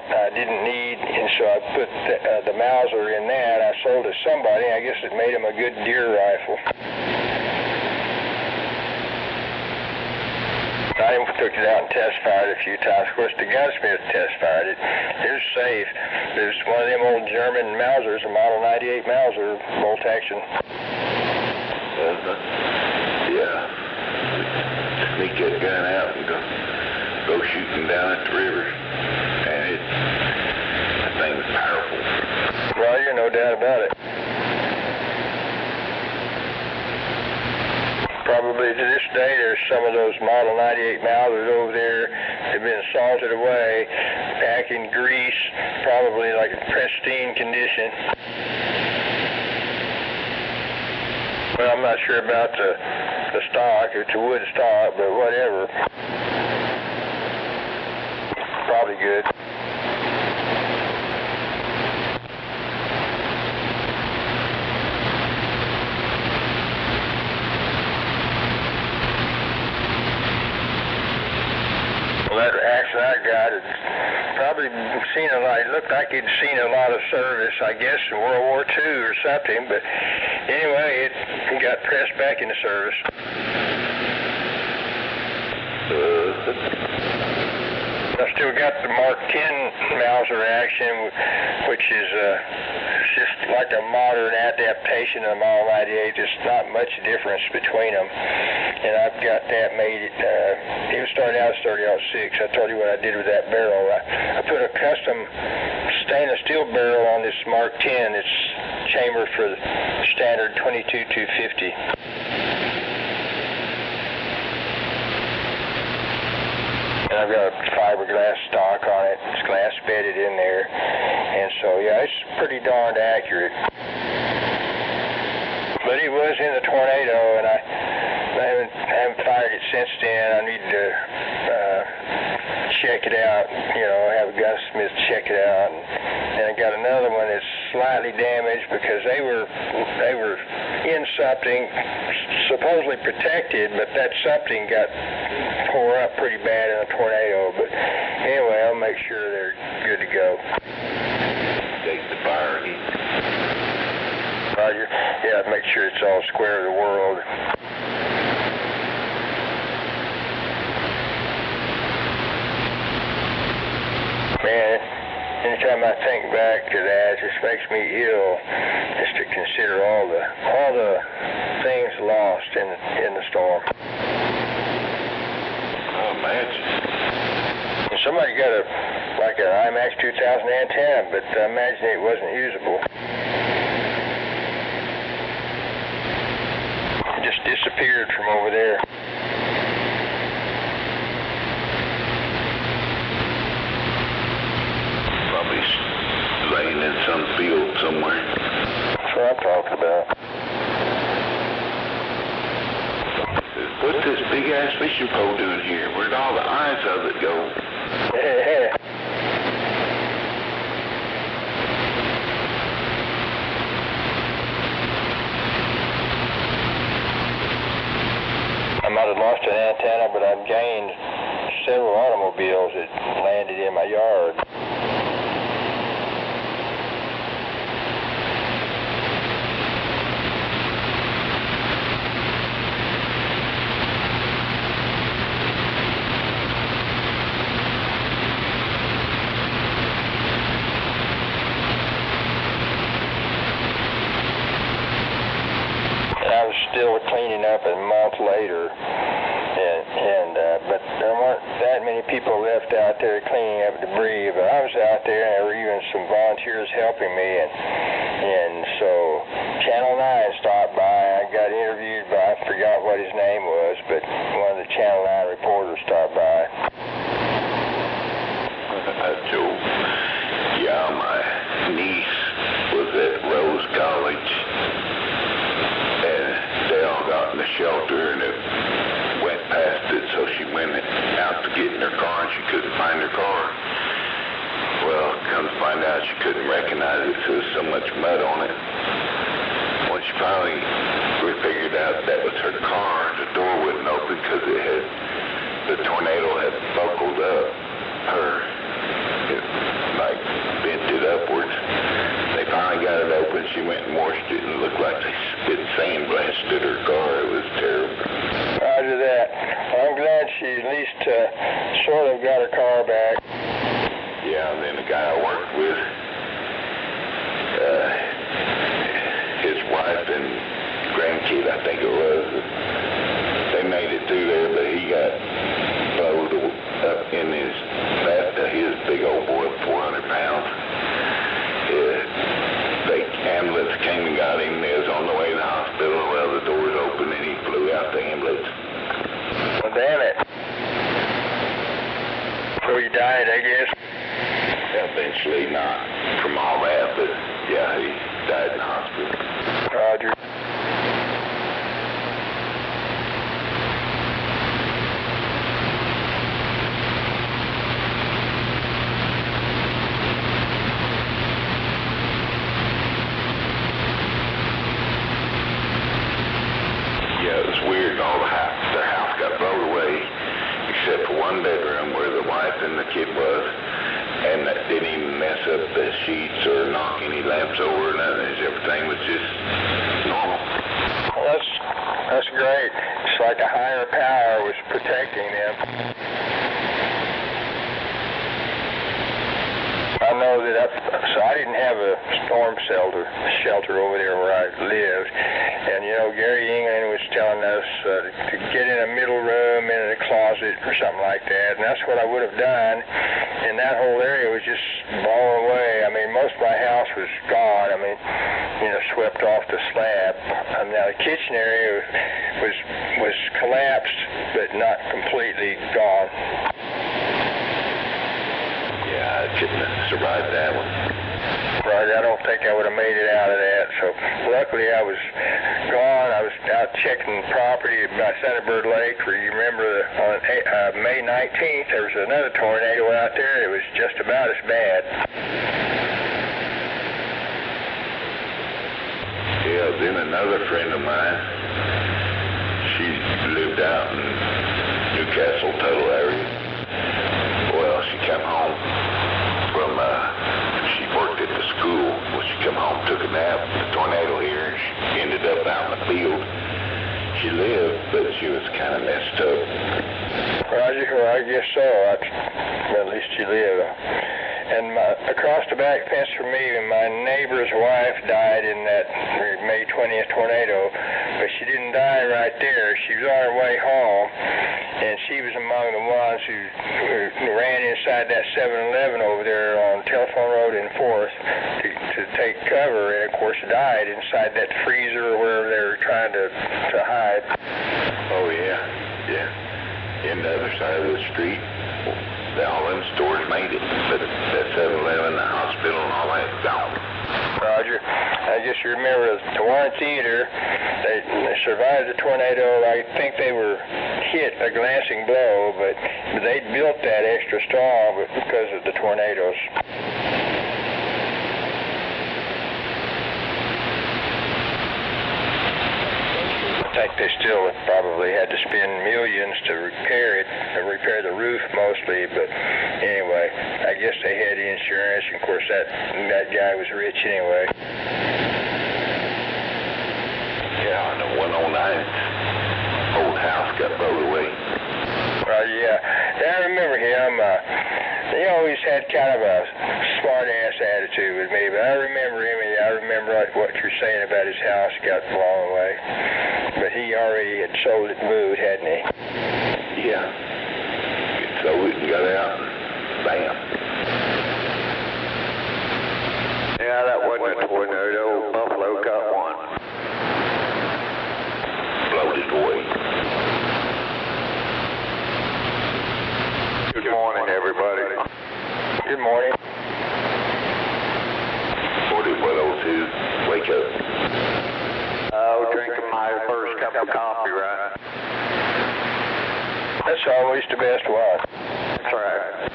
[SPEAKER 2] I didn't need, and so I put the Mauser in that. I sold it to somebody. I guess it made him a good deer rifle. I took it out and test fired it a few times. Of course, the gunsmith test fired it. It was safe. It was one of them old German Mausers, a Model 98 Mauser, bolt action.
[SPEAKER 1] Yeah. Sneak that gun out and go shooting down at the river. And that thing was powerful.
[SPEAKER 2] Well, you're no doubt about it. Probably to this day, there's some of those Model 98 Mausers over there that have been salted away, packed in grease, probably like a pristine condition. Well, I'm not sure about the stock. It's a wood stock, but whatever. Probably good. Well, that action I got, it's probably seen a lot. It looked like it'd seen a lot of service, I guess, in World War II or something, but anyway, it got pressed back into service. I still got the Mark 10 Mauser action, which is just like a modern adaptation of the Model 98. There's not much difference between them. And I've got that made. It was starting out as 30-06. I told you what I did with that barrel. I put a custom stainless steel barrel on this Mark 10. It's chamber for the standard 22-250. And I've got a fiberglass stock on it. It's glass bedded in there. And so, yeah, it's pretty darned accurate. But it was in the tornado, and I haven't fired it since then. I need to check it out, you know, have a gunsmith check it out. And I got another one that's slightly damaged because they were in something supposedly protected, but that something got tore up pretty bad in a tornado. But anyway, I'll make sure they're good to go.
[SPEAKER 1] Take the fire heat.
[SPEAKER 2] Roger. Yeah, make sure it's all square of the world. Man, anytime I think back to that, it just makes me ill just to consider all the things lost in the storm.
[SPEAKER 1] Oh, imagine.
[SPEAKER 2] And somebody got like an IMAX 2000 antenna, but I imagine it wasn't usable. It just disappeared from over there.
[SPEAKER 1] Probably laying in some field somewhere.
[SPEAKER 2] That's what I'm talking about.
[SPEAKER 1] What's this big-ass fishing pole doing here? Where'd all the eyes of it go?
[SPEAKER 2] Hey. I might have lost an antenna, but I've gained several automobiles that landed in my yard. I was still cleaning up a month later, but there weren't that many people left out there cleaning up debris. But I was out there, and there were even some volunteers helping me, and so Channel 9 stopped by. I got interviewed by, I forgot what his name was, but one of the Channel 9 reporters stopped by.
[SPEAKER 1] Joe, yeah, my niece was at Rose College. They all got in the shelter, and it went past it, so she went out to get in her car, and she couldn't find her car. Well, come to find out, she couldn't recognize it, so there was so much mud on it. When she finally figured out that was her car, the door wouldn't open because the tornado had buckled up like bent it upwards. They finally got it open. She went and washed it, and it looked like they spit sandblasted her car. It was terrible.
[SPEAKER 2] Roger that. I'm glad she at least sort of got her car back.
[SPEAKER 1] Yeah, and then the guy I worked with, his wife and grandkid, I think it was, they made it through there, but he got blowed up in his big old boy, 400 pounds. The ambulance came and got him. He was on the way to the hospital. Well, the doors opened and he flew out the ambulance.
[SPEAKER 2] Well, damn it. So he died, I guess?
[SPEAKER 1] Eventually, not from all that, but yeah, he died in the hospital.
[SPEAKER 2] Roger.
[SPEAKER 1] Yeah, it was weird. Their house got blown away, except for one bedroom where the wife and the kid was, and that didn't even mess up the sheets or knock any lamps over or nothing. Everything was just normal.
[SPEAKER 2] Well, that's great. It's like a higher power was protecting them. I know that I didn't have a storm shelter over there where I lived. And, you know, Gary England was telling us to get in a middle room, in a closet or something like that. And that's what I would have done. And that whole area was just blown away. I mean, most of my house was gone. I mean, you know, swept off the slab. Now, the kitchen area was collapsed, but not completely gone.
[SPEAKER 1] Yeah, I couldn't have survived that one.
[SPEAKER 2] Right, I don't think I would have made it out of that. So luckily I was gone. I was out checking property by Thunderbird Lake, where you remember on May 19th there was another tornado out there. It was just about as bad.
[SPEAKER 1] Yeah, then another friend of mine, she lived out in Newcastle, Tuttle area. Well, she came home from, she worked at the school. When she come home, took a nap, the tornado here, and she ended up out in the field. She lived, but she was kind of messed up.
[SPEAKER 2] Roger, well, I guess so. At least she lived. And across the back fence from me, my neighbor's wife died in that May 20th tornado, but she didn't die right there. She was on her way home, and she was among the ones who ran inside that 7-Eleven over there on Telephone Road and 4th to take cover, and of course died inside that freezer or wherever they were trying to hide.
[SPEAKER 1] Oh, yeah. In the other side of the street, all them stores made it, but that 7-Eleven, the hospital, and all that gone.
[SPEAKER 2] Roger. I just remember the Warren Theater, they survived the tornado. I think they were hit a glancing blow, but they built that extra strong because of the tornadoes. I think they still probably had to spend millions to repair the roof mostly, but anyway, I guess they had insurance, and of course that guy was rich anyway.
[SPEAKER 1] Yeah, and the 109's old house got blown away.
[SPEAKER 2] Yeah, I remember him. He always had kind of a smart-ass attitude with me, but I remember him, and I remember what you're saying about his house got blown away. But he already had sold it and moved, hadn't he?
[SPEAKER 1] Yeah. He sold it and got out, and bam.
[SPEAKER 2] Yeah, that wasn't a tornado. Buffalo got one.
[SPEAKER 1] Floated away.
[SPEAKER 2] Good morning, everybody. Good morning.
[SPEAKER 1] 40-102, wake up.
[SPEAKER 2] Oh, drinking my first cup of coffee, right? That's always the best one. That's right.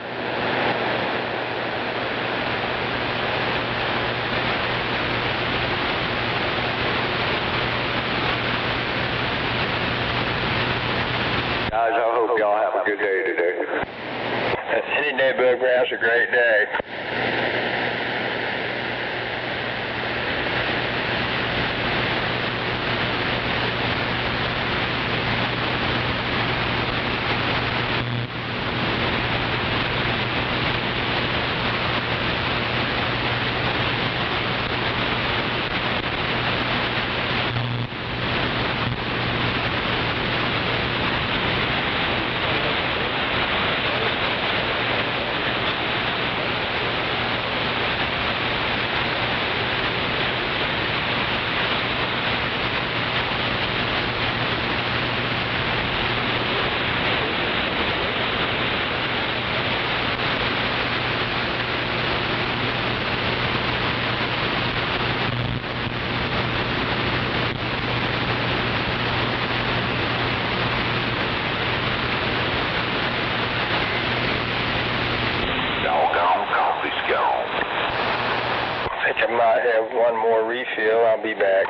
[SPEAKER 2] Guys, I hope y'all have a good day today. Any day above ground's a great day. I might have one more refill. I'll be back.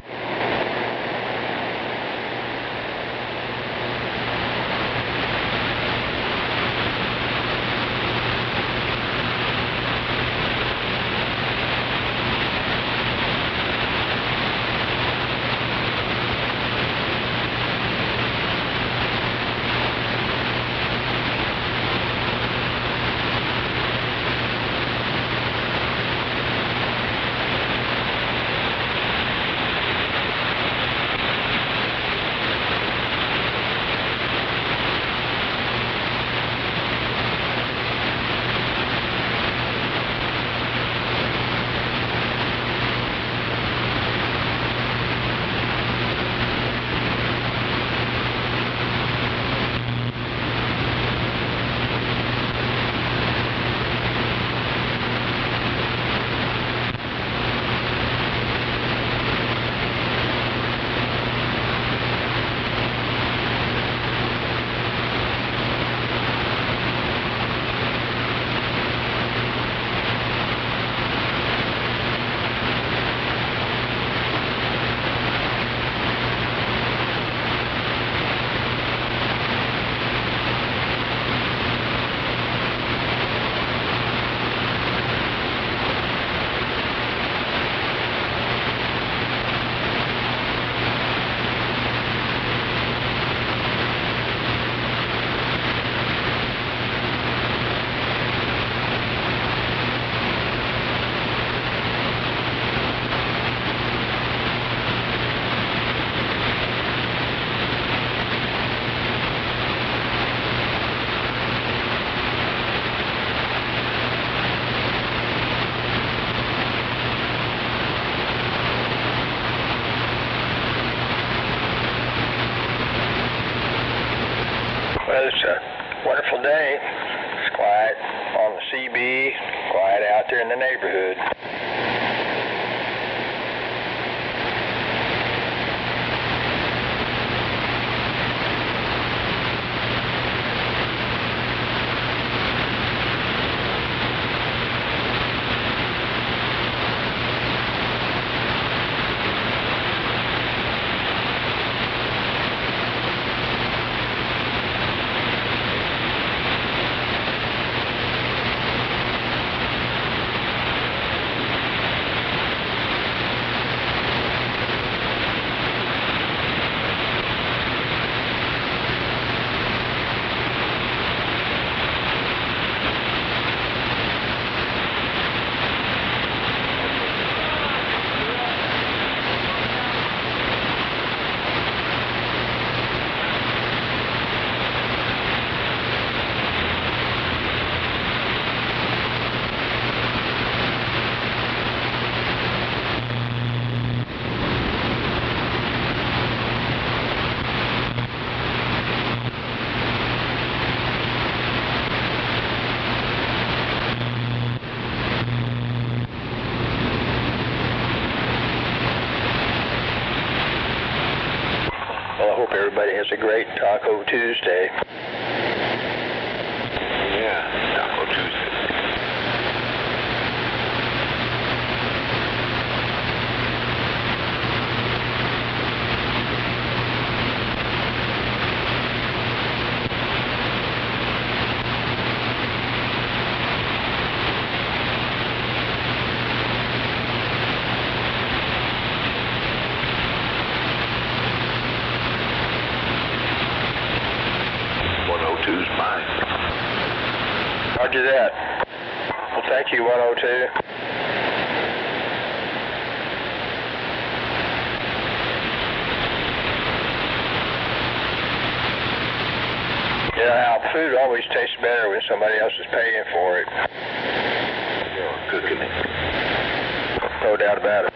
[SPEAKER 2] it's a wonderful day. It's quiet on the CB, quiet out there in the neighborhood. Well, I hope everybody has a great Taco Tuesday.
[SPEAKER 1] Yeah, Taco Tuesday.
[SPEAKER 2] Roger that. Well, thank you, 102. Yeah, food always tastes better when somebody else is paying for it.
[SPEAKER 1] You're cooking it.
[SPEAKER 2] No doubt about it.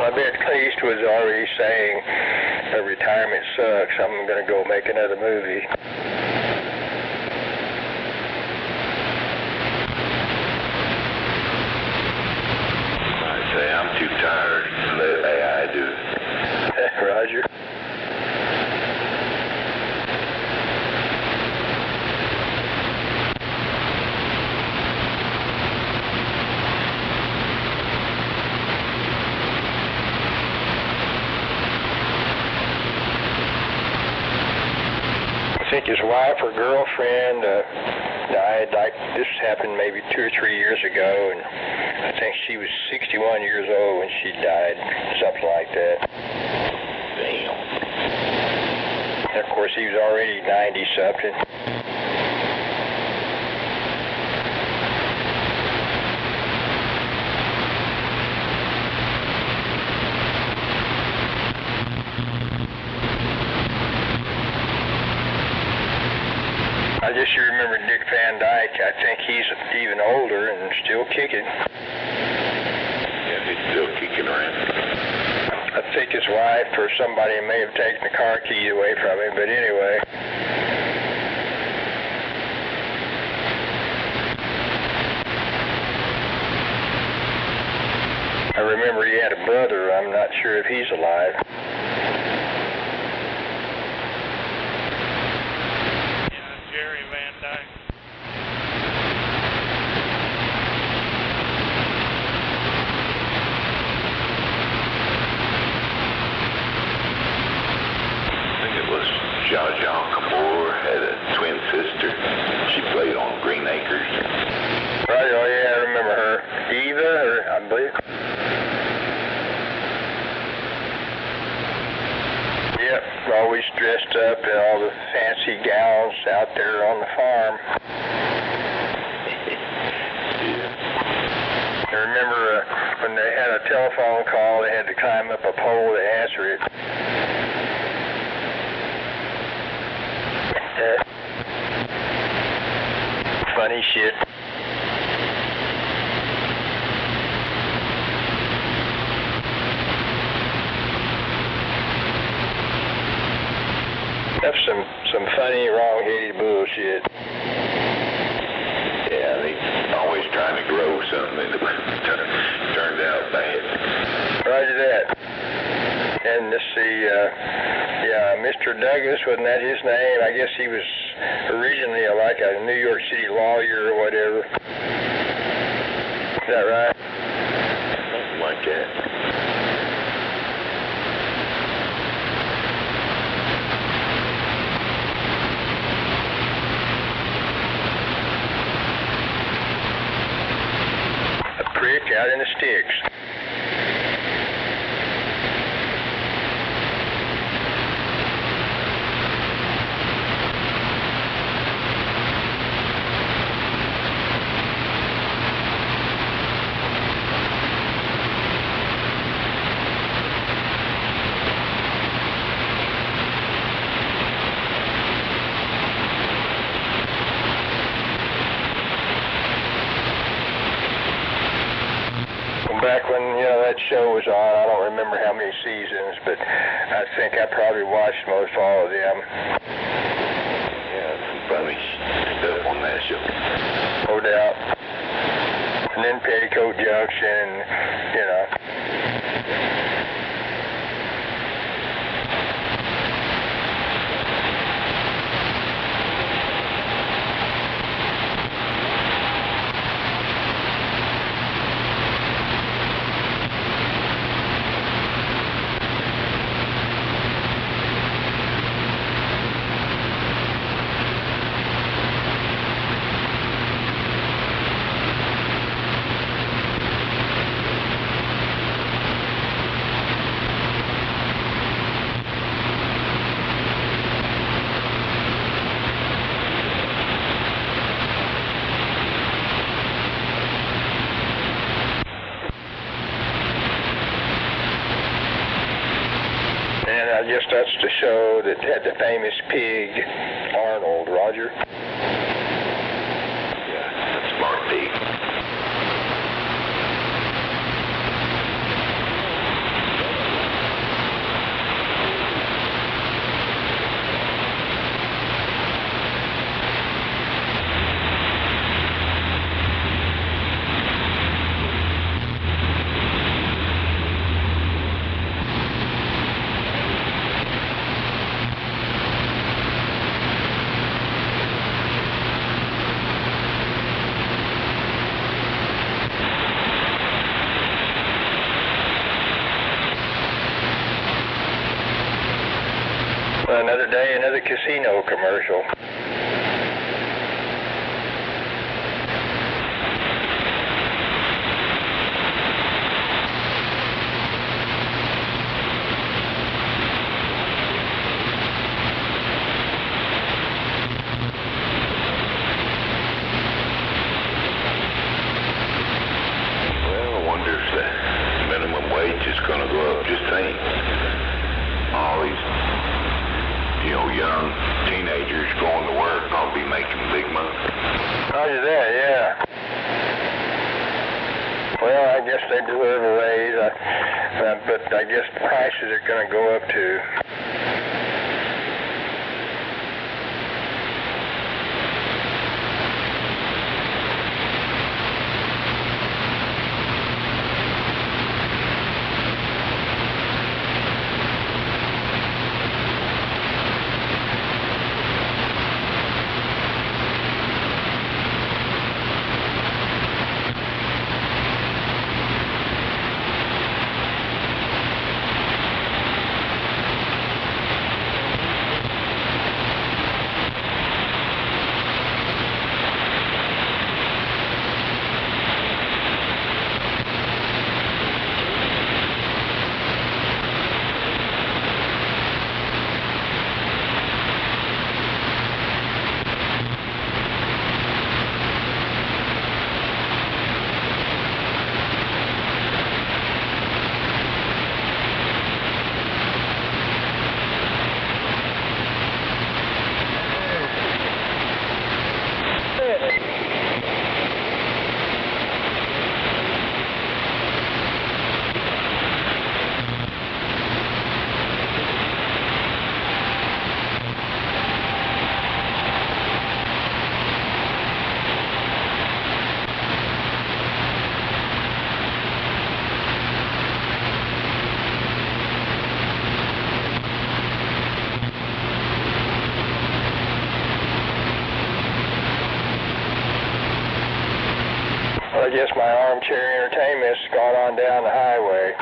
[SPEAKER 2] I bet Clint Eastwood's already saying retirement sucks. I'm going to go make another movie.
[SPEAKER 1] I say I'm too tired to let AI do it.
[SPEAKER 2] Roger. I think his wife or girlfriend died, like this happened maybe 2 or 3 years ago, and I think she was 61 years old when she died, something like that.
[SPEAKER 1] Damn.
[SPEAKER 2] And of course, he was already 90-something. I just remember Dick Van Dyke. I think he's even older and still kicking.
[SPEAKER 1] Yeah, he's still kicking around.
[SPEAKER 2] I think his wife or somebody may have taken the car keys away from him, but anyway. I remember he had a brother. I'm not sure if he's alive.
[SPEAKER 1] Had a twin sister. She played on Green Acres.
[SPEAKER 2] Right, oh yeah, I remember her. Eva, or I believe. Yep, always dressed up in all the fancy gowns out there on the farm. I remember when they had a telephone call, they had to climb up a pole to answer it. Funny shit. That's some funny, wrong-headed bullshit.
[SPEAKER 1] Yeah, they always trying to grow something that turned out bad.
[SPEAKER 2] Roger that. And let's see, yeah, Mr. Douglas, wasn't that his name? I guess he was originally like a New York City lawyer or whatever. Is that right?
[SPEAKER 1] Something like that.
[SPEAKER 2] A prick out in the sticks. Back when, you know, that show was on, I don't remember how many seasons, but I think I probably watched most all of them.
[SPEAKER 1] Yeah, some funny stuff on that show.
[SPEAKER 2] No doubt. And then Petticoat Junction, you know. I guess that's the show that had the famous pig, Arnold, Roger.
[SPEAKER 1] Yeah, that's Smart Pig.
[SPEAKER 2] Well, another day, another casino commercial.
[SPEAKER 1] Well, I wonder if the minimum wage is going to go up. Just think, all these, young teenagers going to work, I'll be making big money.
[SPEAKER 2] Roger that, yeah. Well, I guess they deserve a raise, but I guess prices are going to go up too. Well, I guess my armchair entertainment's gone on down the highway.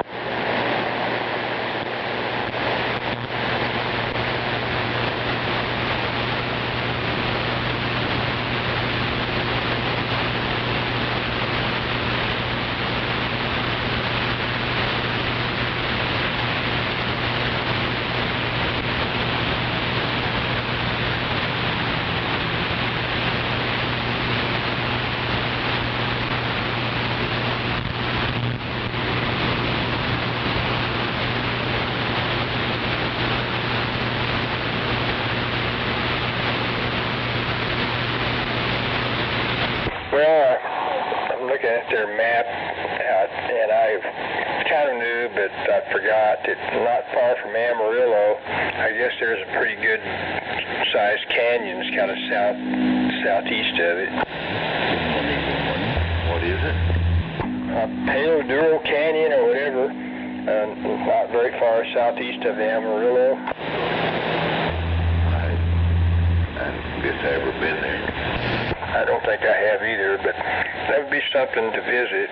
[SPEAKER 2] Well, I'm looking at their map, and I kind of knew, but I forgot. It's not far from Amarillo. I guess there's a pretty good sized canyon. It's kind of southeast of it.
[SPEAKER 1] What is it?
[SPEAKER 2] Palo Duro Canyon or whatever. Not very far southeast of Amarillo.
[SPEAKER 1] I guess I ever been there.
[SPEAKER 2] I don't think I have either, but that would be something to visit.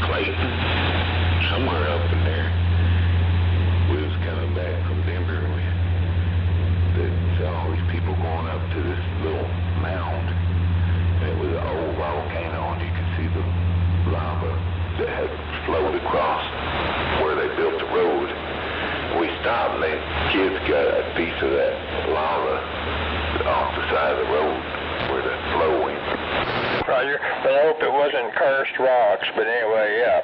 [SPEAKER 1] Clayton, somewhere up in there. We was coming back from Denver, and we saw all these people going up to this little mound. And it was an old volcano, and you could see the lava that had flowed across where they built the road. We stopped, and the kids got a piece of that lava off the side of the road where the flow went.
[SPEAKER 2] Roger. But I hope it wasn't cursed rocks, but anyway, yeah.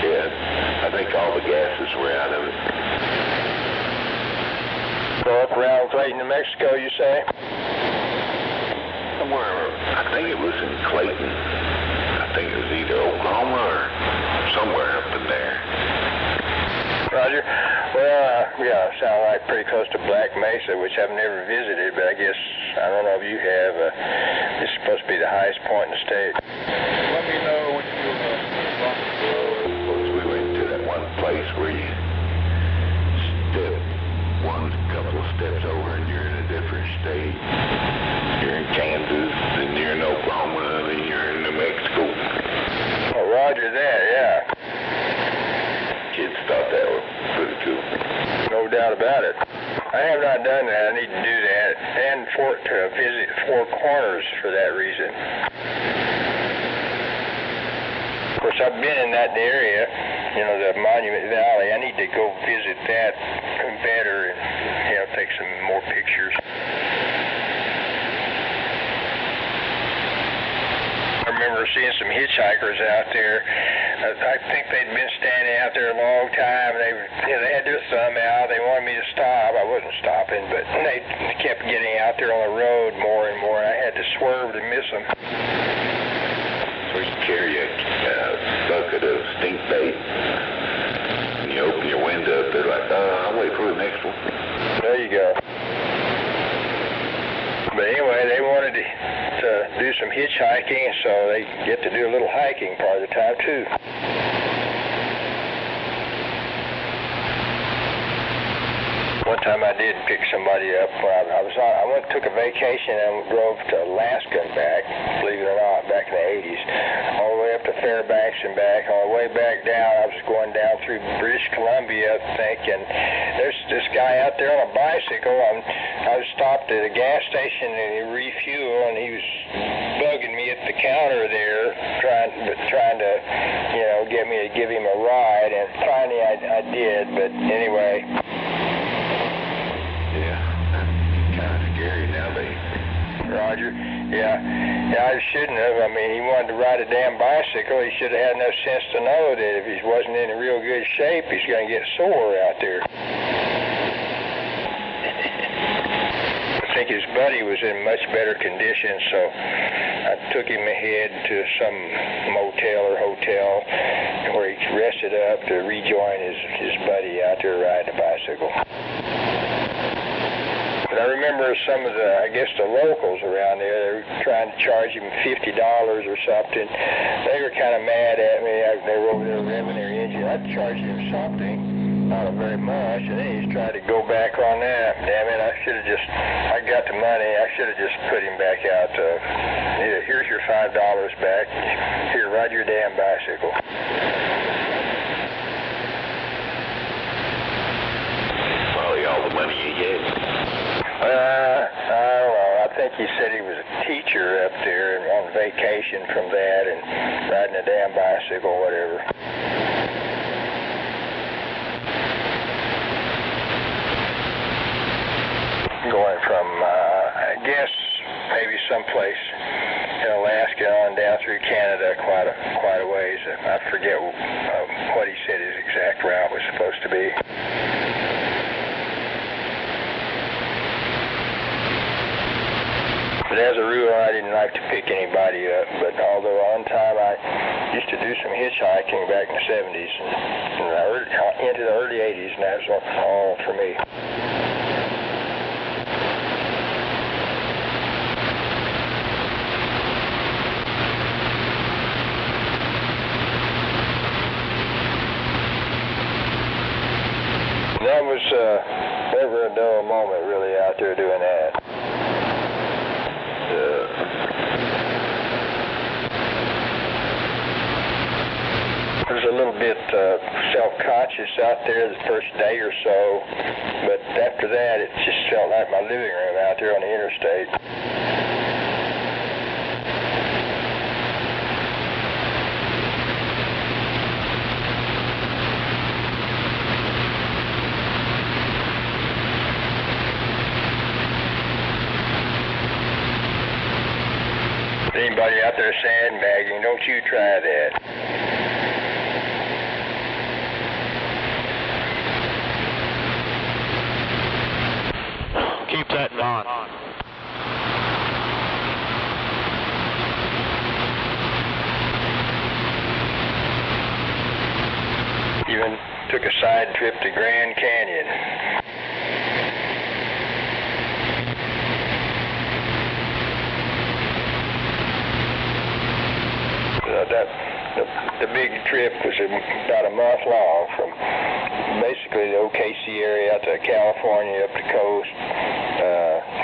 [SPEAKER 1] Yeah, I think all the gases were out of it.
[SPEAKER 2] Go up around Clayton, New Mexico, you say?
[SPEAKER 1] Somewhere, I think it was in Clayton. I think it was either Oklahoma or somewhere up in there.
[SPEAKER 2] Roger. Well, Yeah, sound like pretty close to Black Mesa, which I've never visited, but I guess, I don't know if you have. It's supposed to be the highest point in the state.
[SPEAKER 3] Let me know when you
[SPEAKER 1] Once we went to that one place where you step one couple of steps over and you're in a different state. You're in Kansas, then you're in Oklahoma, then you're in New Mexico.
[SPEAKER 2] Oh, roger that, yeah.
[SPEAKER 1] Kids thought that was pretty cool.
[SPEAKER 2] No doubt about it. I have not done that. I need to do that. And to visit Four Corners for that reason. Of course, I've been in that area, you know, the Monument Valley. I need to go visit that better and, you know, take some more pictures. I remember seeing some hitchhikers out there. I think they'd been standing out there a long time. They had their thumb out. They wanted me to stop. I wasn't stopping, but they kept getting out there on the road more and more. I had to swerve to miss them.
[SPEAKER 1] So you carry a bucket of stink bait, and you open your window up, they're like, I'll wait for the next one.
[SPEAKER 2] There you go. But anyway, they wanted to do some hitchhiking, so they get to do a little hiking part of the time, too. One time I did pick somebody up. I took a vacation and drove to Alaska and back, believe it or not, back in the 80s, all the way up to Fairbanks and back. On the way back down, I was going down through British Columbia, thinking, there's this guy out there on a bicycle. I was stopped at a gas station and he refueled, and he was bugging me at the counter there, trying to, you know, get me to give him a ride. And finally, I did. But anyway. Roger. Yeah, I shouldn't have. I mean, he wanted to ride a damn bicycle. He should have had enough sense to know that if he wasn't in a real good shape, he's going to get sore out there. I think his buddy was in much better condition, so I took him ahead to some motel or hotel where he rested up to rejoin his buddy out there riding a bicycle. But I remember some of the, I guess the locals around there, they were trying to charge him $50 or something. They were kind of mad at me. They were over there revving their engine. I'd charge him something, not very much, and then he's trying to go back on that. Damn it, I got the money. I should have just put him back out. Here's your $5 back. Here, ride your damn bicycle.
[SPEAKER 1] Probably all the money you get.
[SPEAKER 2] I don't know. I think he said he was a teacher up there and on vacation from that and riding a damn bicycle or whatever. Going from, I guess, maybe someplace in Alaska on down through Canada quite a ways. I forget what he said his exact route was supposed to be. But as a rule, I didn't like to pick anybody up. But although one time I used to do some hitchhiking back in the 70s and into the early 80s, and that was all for me. That was never a dull moment, really, out there doing that. I was a little bit self-conscious out there the first day or so, but after that, it just felt like my living room out there on the interstate. Anybody out there sandbagging, don't you try that.
[SPEAKER 7] Keep that on.
[SPEAKER 2] Even took a side trip to Grand Canyon. The big trip was about a month long, from basically the OKC area out to California, up the coast,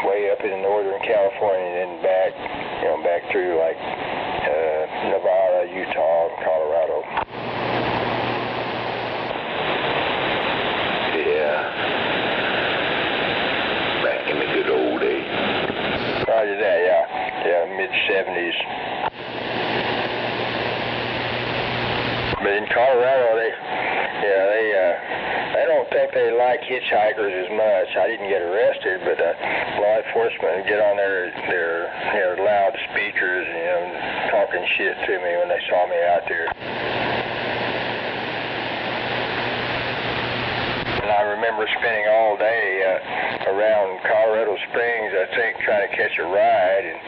[SPEAKER 2] way up in northern California, and then back, back through like Nevada, Utah, and Colorado.
[SPEAKER 1] Yeah. Back in the good old days.
[SPEAKER 2] Roger that, yeah. Yeah, mid-70s. But in Colorado, I don't think they like hitchhikers as much. I didn't get arrested, but law enforcement would get on their loudspeakers, talking shit to me when they saw me out there. And I remember spending all day around Colorado Springs, I think, trying to catch a ride, and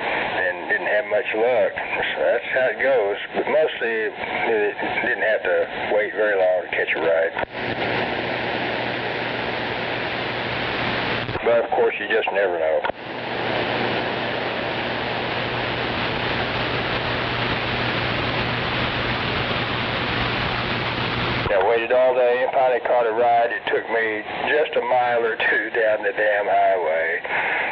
[SPEAKER 2] didn't have much luck. So that's how it goes. But mostly, didn't have to wait very long to catch a ride. But of course, you just never know. I waited all day and finally caught a ride. It took me just a mile or two down the damn highway.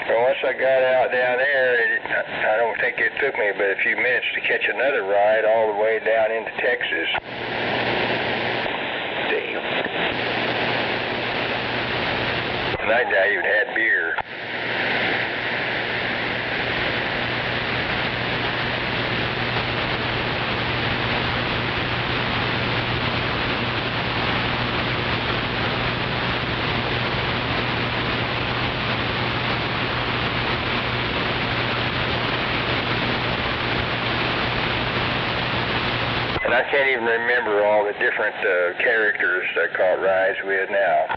[SPEAKER 2] And once I got out down there, I don't think it took me but a few minutes to catch another ride all the way down into Texas.
[SPEAKER 1] Damn.
[SPEAKER 2] And that guy even had beer. I can't even remember all the different characters I caught rides with now.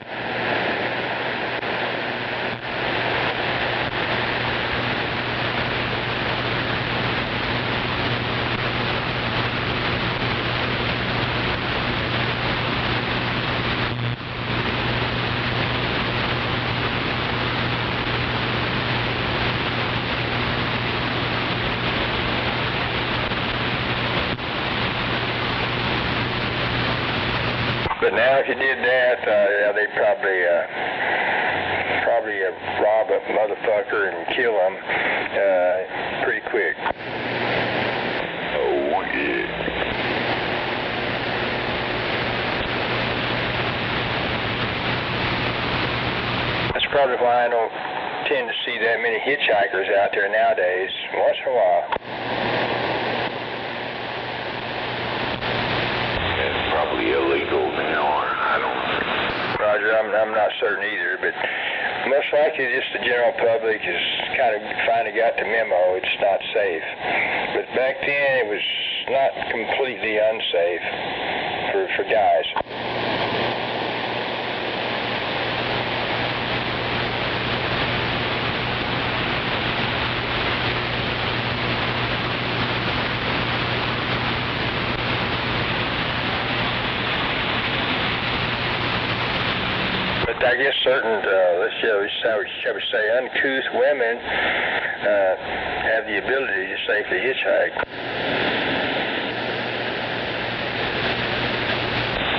[SPEAKER 2] But now if you did that, they'd probably rob a motherfucker and kill him pretty quick.
[SPEAKER 1] Oh, yeah.
[SPEAKER 2] That's probably why I don't tend to see that many hitchhikers out there nowadays. Once in a while.
[SPEAKER 1] It's probably illegal now, or I don't know.
[SPEAKER 2] Roger, I'm not certain either, but most likely just the general public has kind of finally got the memo. It's not safe. But back then it was not completely unsafe for guys. I guess certain, shall we say, uncouth women have the ability to safely hitchhike.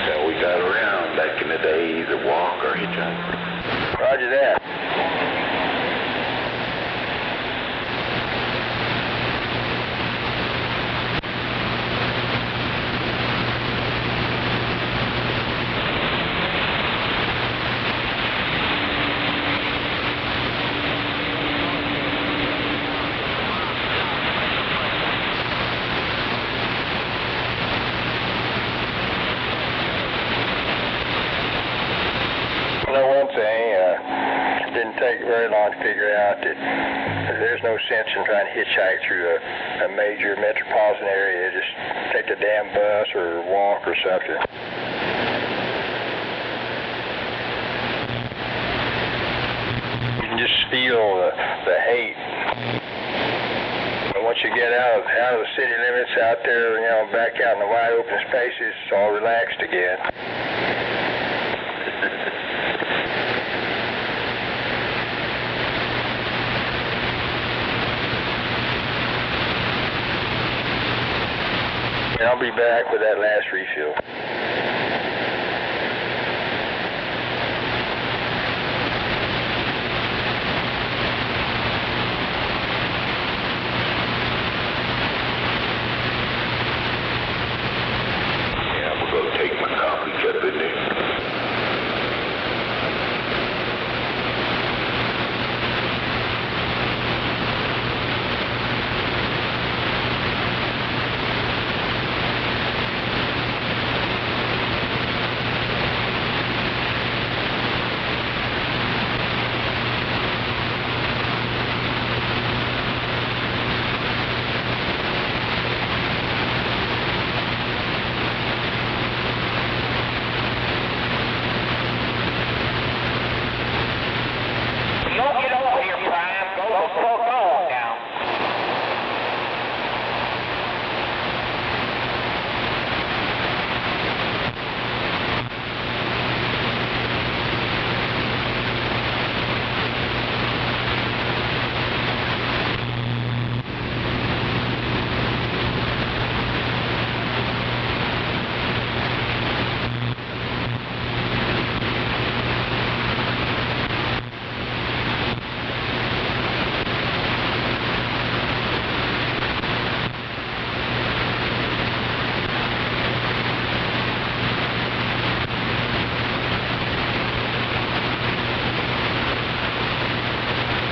[SPEAKER 1] So we got around back in the day, either walk or hitchhike.
[SPEAKER 2] Roger that. Didn't take very long to figure out that there's no sense in trying to hitchhike through a major metropolitan area. Just take the damn bus or walk or something. You can just feel the hate. And once you get out of the city limits out there, back out in the wide open spaces, it's all relaxed again. And I'll be back with that last refill.
[SPEAKER 1] Yeah, I'm going to take my coffee cup in there.
[SPEAKER 6] Don't get over here, Prime. Go the fuck on now.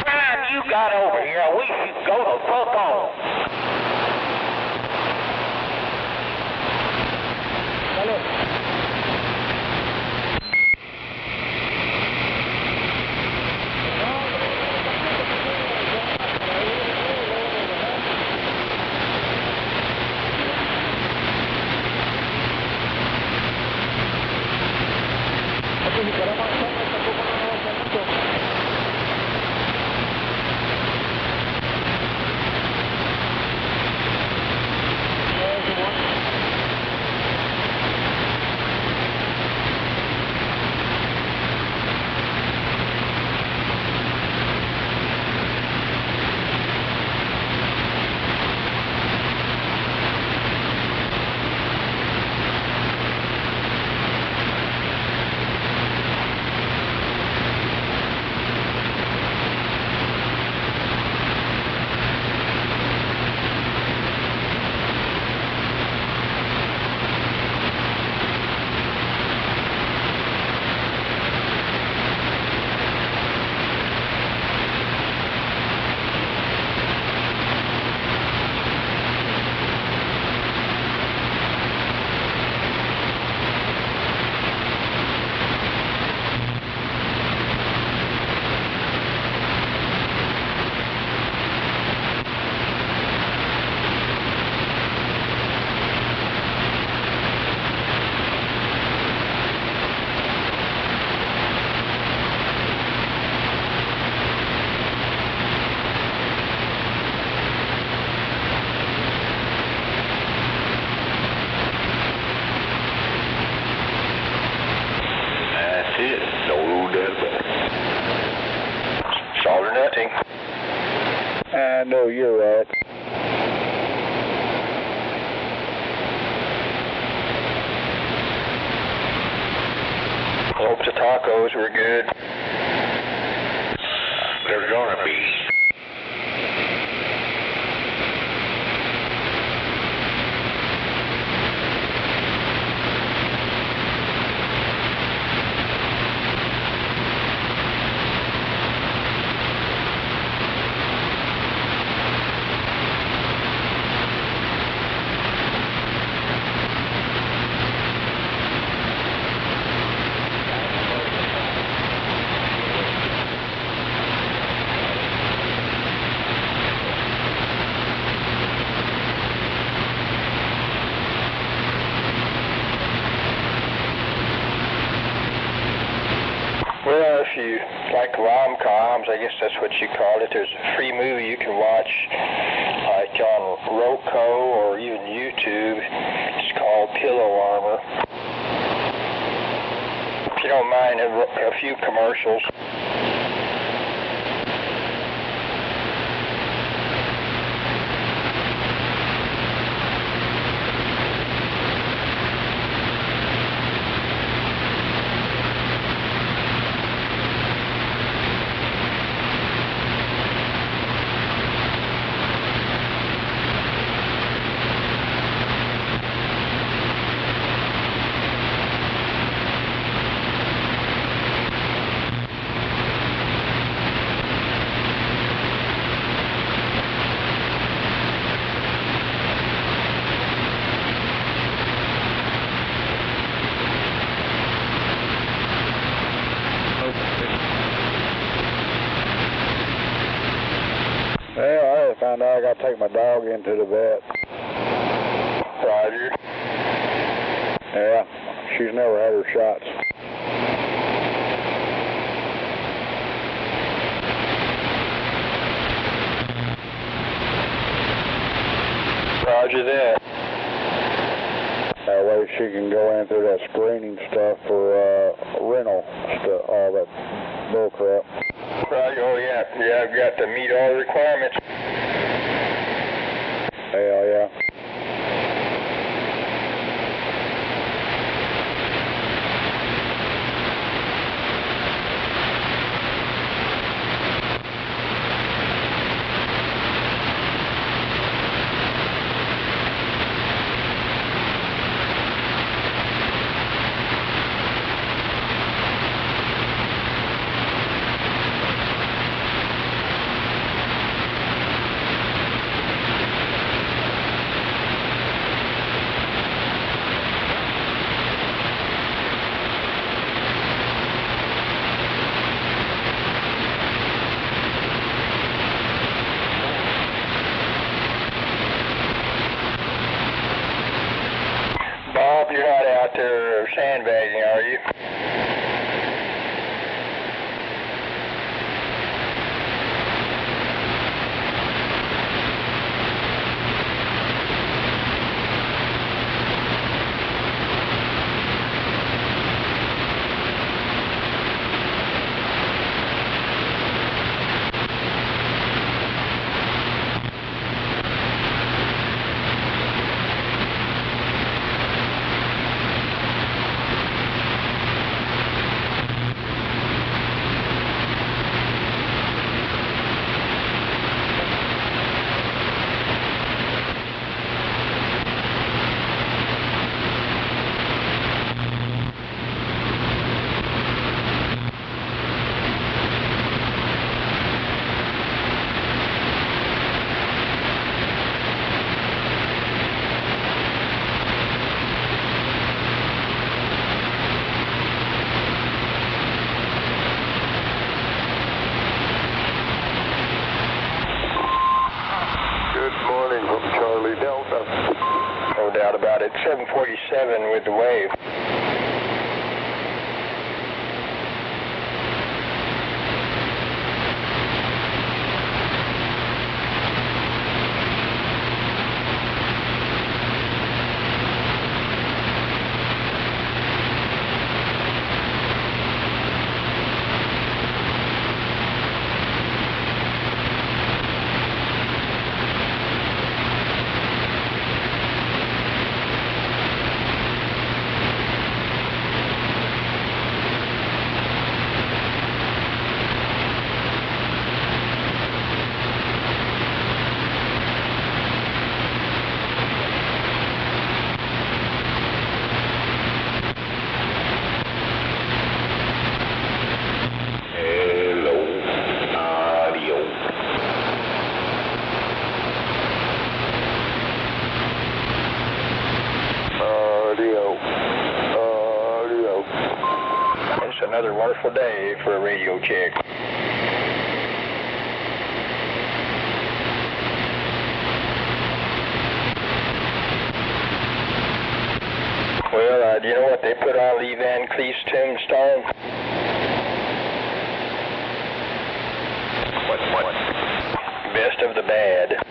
[SPEAKER 6] Prime, you got over here. I wish you'd go the fuck on.
[SPEAKER 1] That's it. No doubt about it.
[SPEAKER 2] Salt or nothing.
[SPEAKER 3] I know you're right.
[SPEAKER 2] Hope the tacos were good.
[SPEAKER 1] They're going to be.
[SPEAKER 2] Well, if you like rom-coms, I guess that's what you call it. There's a free movie you can watch, like on Roku or even YouTube. It's called Pillow Armor. If you don't mind a few commercials.
[SPEAKER 3] find out I got to take my dog into the vet.
[SPEAKER 2] Roger.
[SPEAKER 3] Yeah, she's never had her shots.
[SPEAKER 2] Roger that.
[SPEAKER 3] That way she can go in through that screening stuff for rental stuff, all that bull crap.
[SPEAKER 2] Roger, oh yeah. Yeah, I've got to meet all the requirements.
[SPEAKER 3] Hell yeah.
[SPEAKER 2] Bob, you're not out there sandbagging, are you? No doubt about it. 747 with the wave. It's another wonderful day for a radio check. Well, do you know what they put on Lee Van Cleef's tombstone? What? Best of the bad.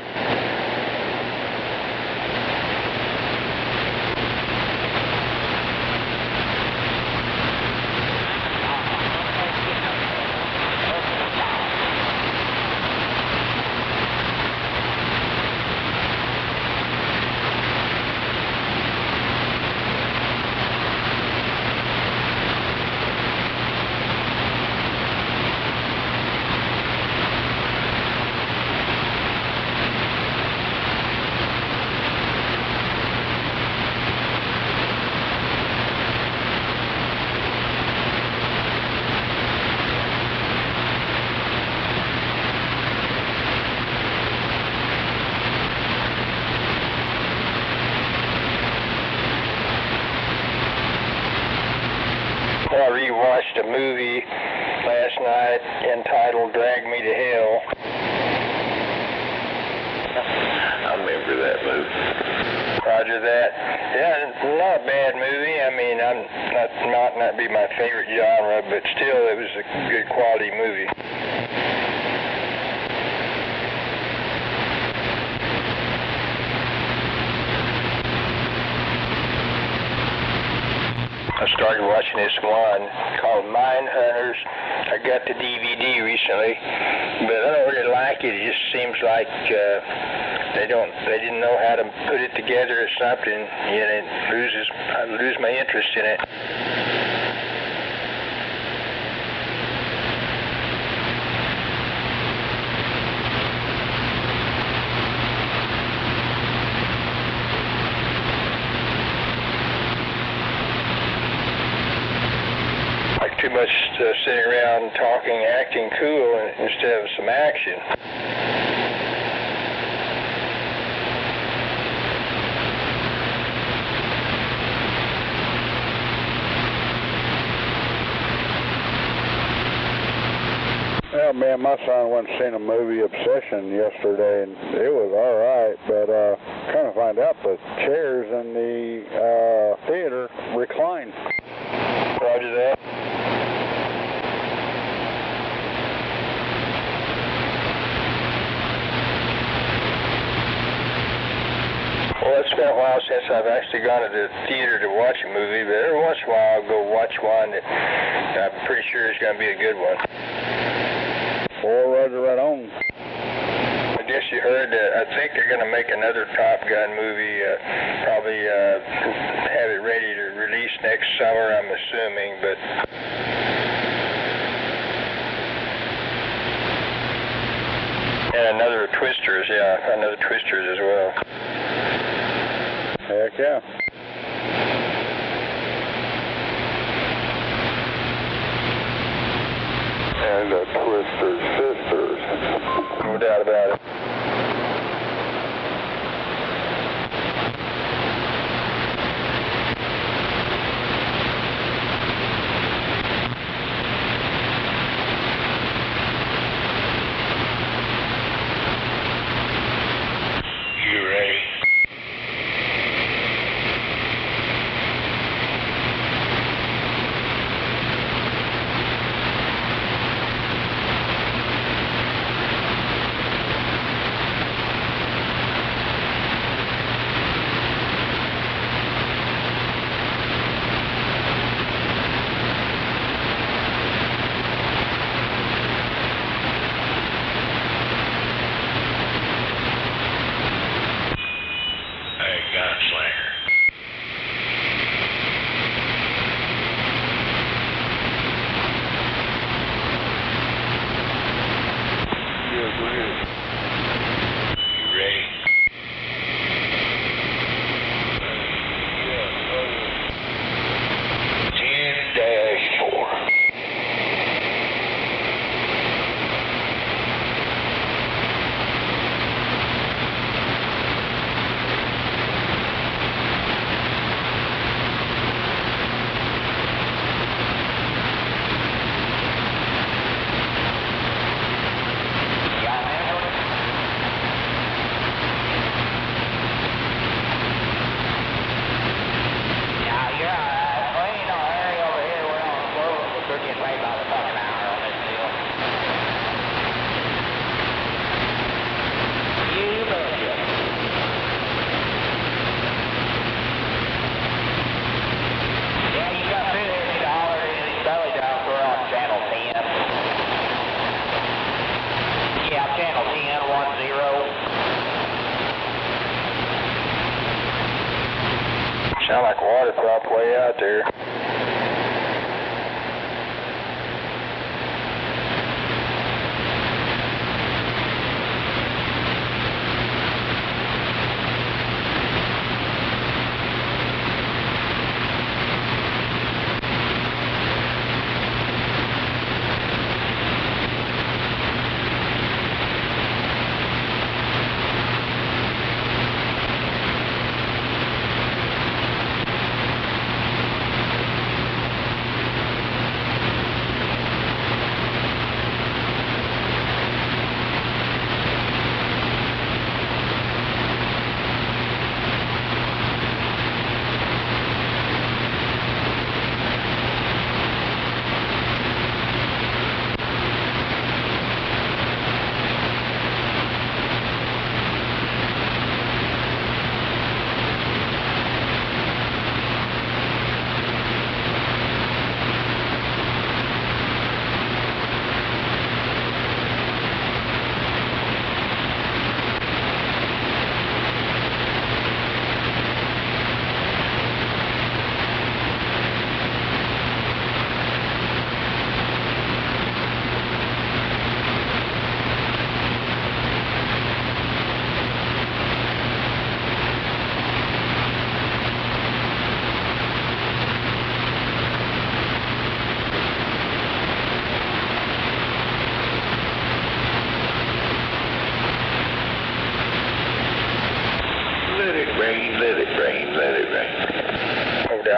[SPEAKER 2] I rewatched a movie last night entitled Drag Me to Hell.
[SPEAKER 1] I remember that movie.
[SPEAKER 2] Roger that. Yeah, not a bad movie. I mean, might not be my favorite genre, but still, it was a good quality movie. I started watching this one called Mine Hunters. I got the DVD recently, but I don't really like it. It just seems like they didn't know how to put it together or something. You know, I lose my interest in it. Too much sitting around talking, acting cool instead of some action.
[SPEAKER 3] Well, me and my son went and seen a movie, Obsession, yesterday, and it was all right, but trying to find out the chairs in the theater recline.
[SPEAKER 2] Roger that. Well, it's been a while since I've actually gone to the theater to watch a movie, but every once in a while I'll go watch one that I'm pretty sure is going to be a good one.
[SPEAKER 3] Well, Roger, right on.
[SPEAKER 2] I guess you heard that I think they're going to make another Top Gun movie, probably have it ready to release next summer, I'm assuming, but... And another Twisters, yeah, another Twisters as well.
[SPEAKER 3] Heck yeah.
[SPEAKER 1] And the Twister Sisters.
[SPEAKER 2] No doubt about it.
[SPEAKER 1] You ready?
[SPEAKER 2] Sound like a water prop way out there.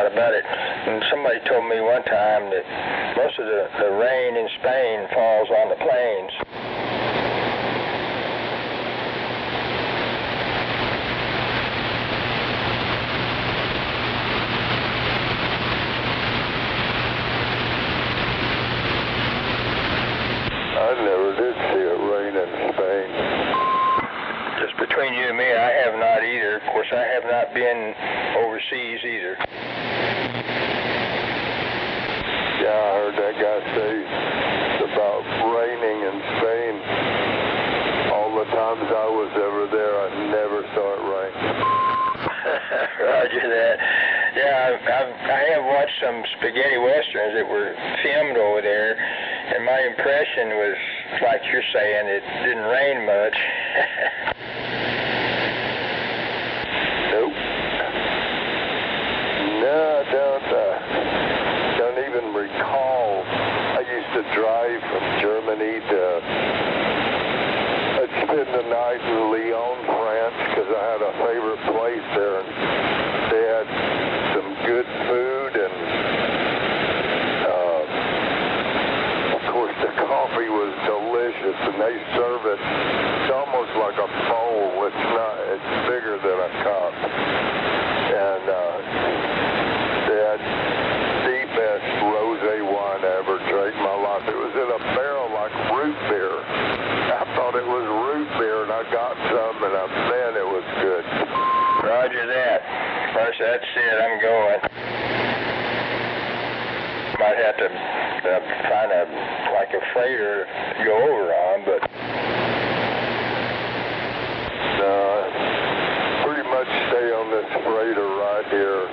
[SPEAKER 2] doubt about it. And somebody told me one time that most of the rain in Spain falls on the plains.
[SPEAKER 3] I never did see it rain in Spain.
[SPEAKER 2] Just between you and me, I have not either. Of course, I have not been overseas either.
[SPEAKER 3] Yeah, I heard that guy say about raining in Spain. All the times I was ever there, I never saw it rain.
[SPEAKER 2] Roger that. Yeah, I have watched some spaghetti westerns that were filmed over there, and my impression was, like you're saying, it didn't rain much.
[SPEAKER 3] Nope. No, I don't even recall. I used to drive from Germany to, I'd spend the night in Lyon, France, because I had a favorite place there, and they had some good food, and of course the coffee was delicious, and they serve it, it's almost like a bowl. It's bigger than a cup, and they had the best rosé wine I ever drank in my life. It was in a barrel like root beer. I thought it was root beer, and I got some, and man, it was good.
[SPEAKER 2] Roger that. First, that's it. I'm going. Might have to find a freighter to go over on, but
[SPEAKER 3] pretty much stay on this freighter right here.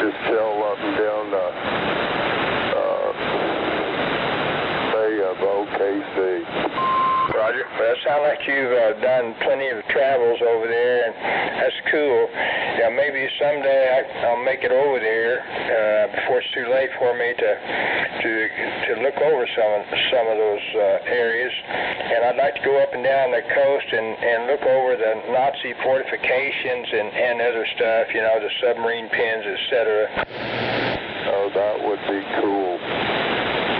[SPEAKER 3] Just sail up and down the Bay of OKC.
[SPEAKER 2] Roger. Well, it sounds like you've done plenty of travels over there, and that's cool. Yeah, maybe someday I'll make it over there before it's too late for me to look over some of those areas. And I'd like to go up and down the coast and look over the Nazi fortifications and other stuff, you know, the submarine pins, etc.
[SPEAKER 3] Oh, that would be cool.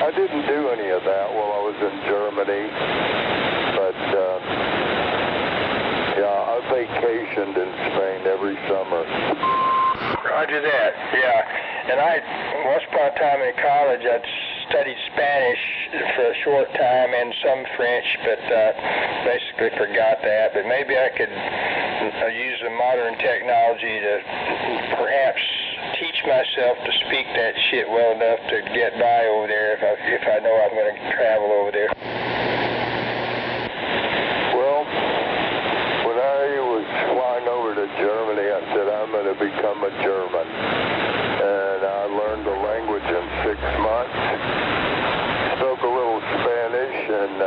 [SPEAKER 3] I didn't do any of that while I was in Germany, but yeah, I vacationed in Spain every summer.
[SPEAKER 2] Roger that, yeah. And once upon a time in college, I'd studied Spanish for a short time and some French, but basically forgot that. But maybe I could use the modern technology to perhaps teach myself to speak that shit well enough to get by over there if I know I'm going to travel over there.
[SPEAKER 3] Well, when I was flying over to Germany, I said I'm going to become a German. And I learned the language in 6 months. Spoke a little Spanish, and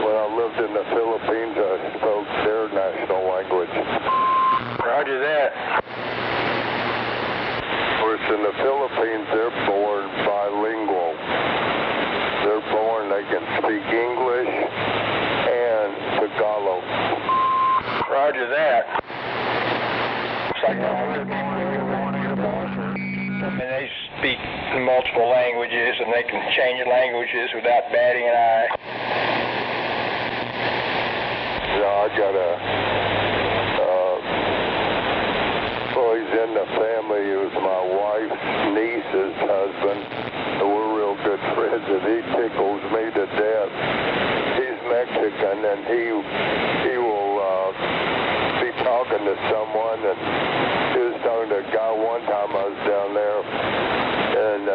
[SPEAKER 3] when I lived in the Philippines, I spoke their national language.
[SPEAKER 2] Roger that.
[SPEAKER 3] Of course, in the Philippines, they're born bilingual. They're born, they can speak English and Tagalog.
[SPEAKER 2] Roger that. And they speak multiple languages, and they can change languages without batting an eye.
[SPEAKER 3] Yeah, I got he's in the family. He was my wife's niece's husband. We're real good friends, and he tickles me to death. He's Mexican, and he will be talking to someone, and he was talking to a guy one time I was down there, and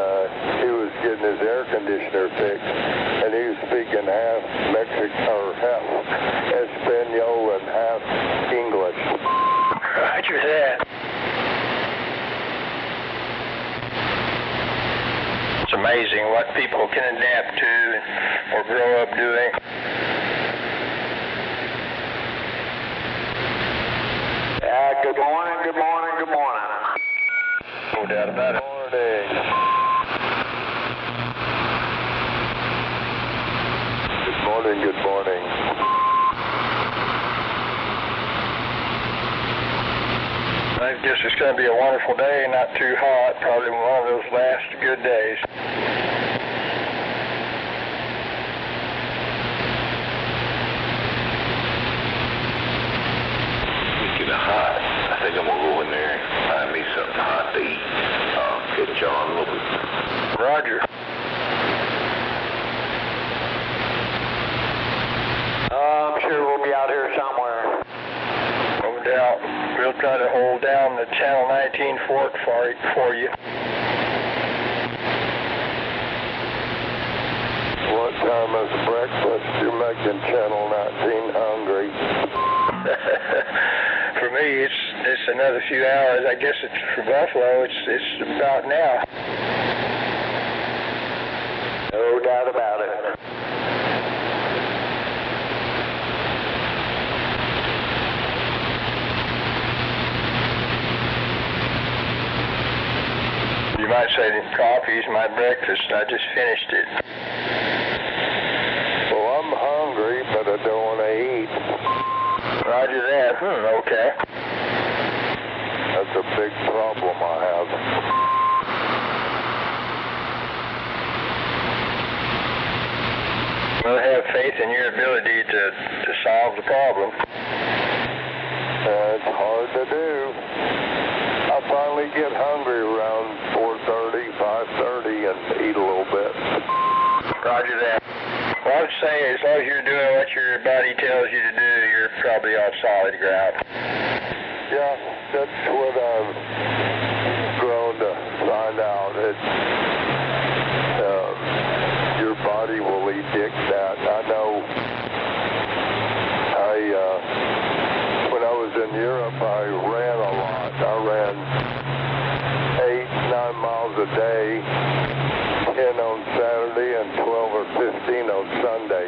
[SPEAKER 3] he was getting his air conditioner fixed, and he was speaking half Mexican or half Espanol and half English.
[SPEAKER 2] Roger that. It's amazing what people can adapt to or grow up doing.
[SPEAKER 6] Good morning, good morning, good morning.
[SPEAKER 2] No doubt about it.
[SPEAKER 3] Good morning, good morning.
[SPEAKER 2] I
[SPEAKER 3] I guess it's going to be a wonderful day, not too hot, probably one of those last good days.
[SPEAKER 1] Speaking of hot, I think I'm going to go in there and find me something hot to eat. Catch y'all in a little bit.
[SPEAKER 3] Roger.
[SPEAKER 2] I'm sure we'll be out here somewhere.
[SPEAKER 3] No doubt. We'll try to hold down the Channel 19 fort for you.
[SPEAKER 2] What time is breakfast? You're making Channel 19 hungry.
[SPEAKER 3] For me, it's another few hours. I guess it's for Buffalo. It's about now.
[SPEAKER 2] No doubt about it.
[SPEAKER 3] You might say that coffee's my breakfast. I just finished it.
[SPEAKER 2] Well, I'm hungry, but I don't want to eat.
[SPEAKER 3] Roger that. Okay.
[SPEAKER 2] That's a big problem I have.
[SPEAKER 3] Well, I have faith in your ability to solve the problem.
[SPEAKER 2] It's hard to do. I finally get hungry around 4:30, 5:30 and eat a little bit.
[SPEAKER 3] Roger that. Well, I would say as long as you're doing what your body tells you to do, you're probably on solid ground.
[SPEAKER 2] Yeah, that's what I've grown to find out. Your body will evict that. I know. When I was in Europe, I ran a lot. I ran 8-9 miles a day, 10 on Saturday and 12 or 15 on Sunday.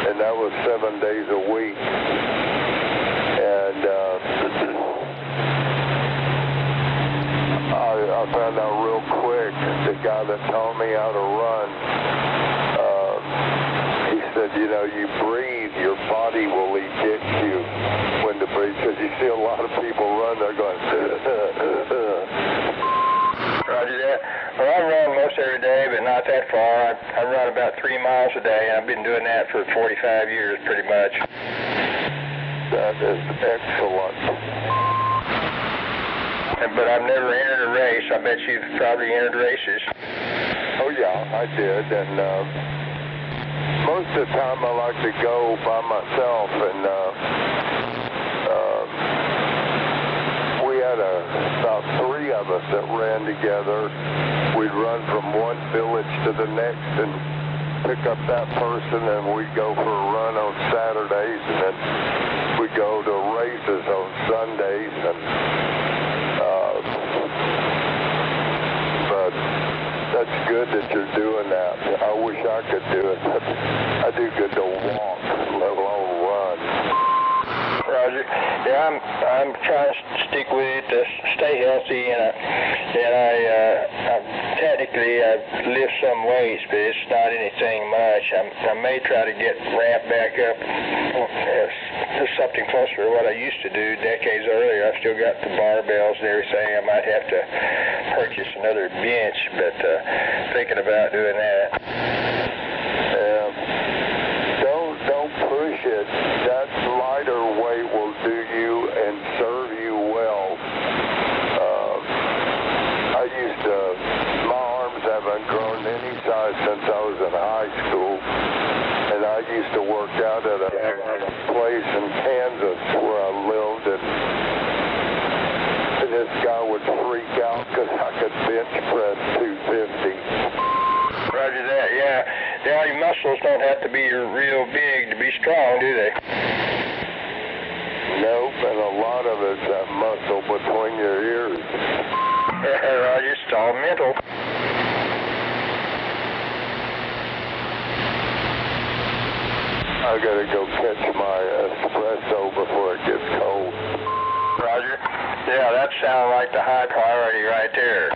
[SPEAKER 2] And that was 7 days a week. And I found out real quick, the guy that taught me how to run, he said, you know, you breathe, your body will evict you when to breathe. Because you see a lot of people run, they're going,
[SPEAKER 3] Roger that. Well, I run most every day, but not that far. I run about 3 miles a day, and I've been doing that for 45 years, pretty much.
[SPEAKER 2] That is excellent.
[SPEAKER 3] But I've never entered a race. I bet you've probably entered races.
[SPEAKER 2] Oh, yeah, I did. And most of the time I like to go by myself. And we had about 3 of us that ran together. We'd run from one village to the next and pick up that person, and we'd go for a run on Saturdays, and then we'd go to races on Sundays. And but that's good that you're doing that. I wish I could do it. I do good to walk, let alone run.
[SPEAKER 3] Roger. Yeah, I'm trying to stick with it to stay healthy, and I technically lift some weights, but it's not anything much. I may try to get ramped back up to something closer to what I used to do decades earlier. I've still got the barbells and everything. I might have to purchase another bench, but thinking about doing that.
[SPEAKER 2] Don't push it. That lighter weight will do you and serve you well. My arms haven't grown any size since I was in high school, and I used to work out at a place in Kansas where I lived, and this guy would freak out because I could bench press 250.
[SPEAKER 3] Roger that, yeah. Yeah, your muscles don't have to be real big to be strong, do they?
[SPEAKER 2] Nope, and a lot of it's that muscle between your ears.
[SPEAKER 3] Roger, it's all mental.
[SPEAKER 2] I gotta go catch my espresso before it gets cold.
[SPEAKER 3] Roger. Yeah, that sounds like the high priority right there.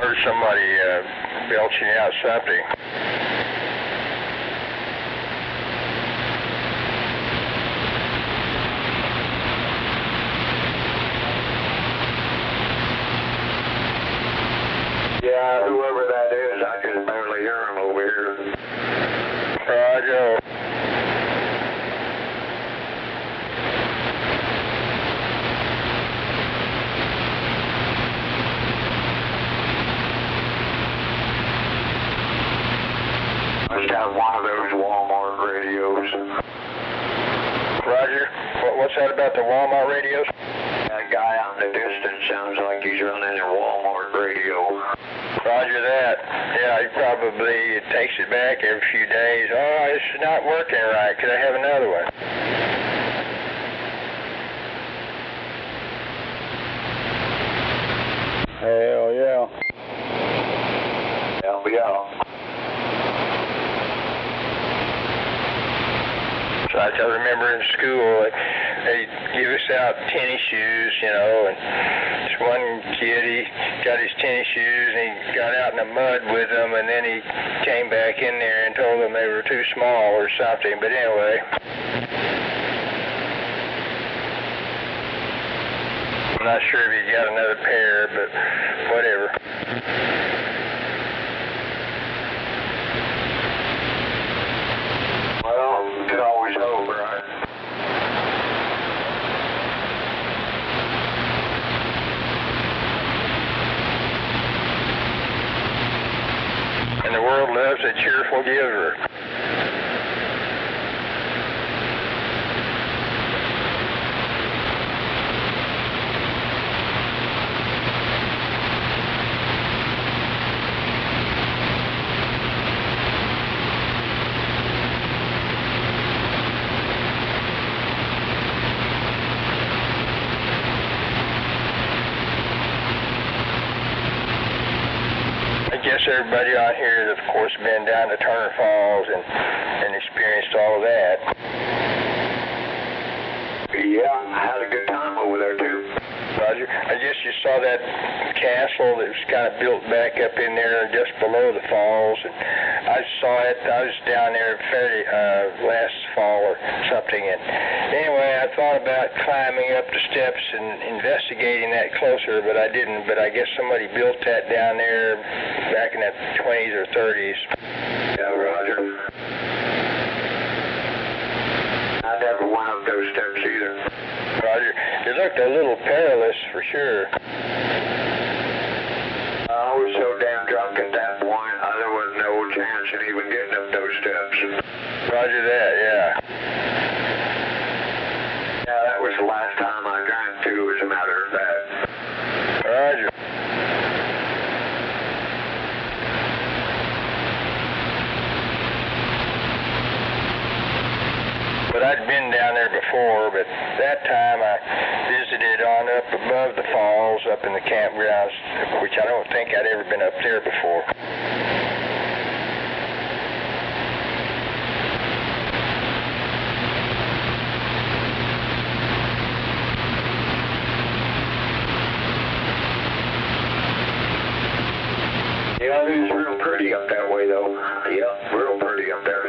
[SPEAKER 3] Heard somebody belching out something. what's that about the Walmart radios?
[SPEAKER 2] That guy out in the distance sounds like he's running a Walmart radio.
[SPEAKER 3] Roger that. Yeah, he probably takes it back every few days. Oh, this is not working right. Could I have another one? Hell yeah.
[SPEAKER 2] Hell yeah.
[SPEAKER 3] So I remember in school, they give us out tennis shoes, you know, and this one kid, he got his tennis shoes and he got out in the mud with them, and then he came back in there and told them they were too small or something, but anyway. I'm not sure if he's got another pair, but whatever.
[SPEAKER 2] Well, you can always hope, right?
[SPEAKER 3] And the world loves a cheerful giver. I guess everybody out here has, of course, been down to Turner Falls and experienced all of that.
[SPEAKER 2] Yeah, I had a good time over there, too.
[SPEAKER 3] Roger. I guess you saw that castle that was kind of built back up in there just below the falls, and I saw it. I was down there fairly last fall or something, and anyway, I thought about climbing up the steps and investigating that closer, but I didn't. But I guess somebody built that down there back in the 20s or 30s.
[SPEAKER 2] Yeah, Roger. I never went up those steps either.
[SPEAKER 3] Roger. It looked a little perilous for sure.
[SPEAKER 2] I was so damn drunk at that point, there was no chance in even getting up those steps.
[SPEAKER 3] Roger that, yeah.
[SPEAKER 2] Yeah, that was the last time I drank too, as a matter of fact.
[SPEAKER 3] Roger. But I'd been down there before, but that time I visited on up above the falls, up in the campgrounds, which I don't think I'd ever been up there before.
[SPEAKER 2] Yeah, it's real pretty up that way, though. Yeah, real pretty up there.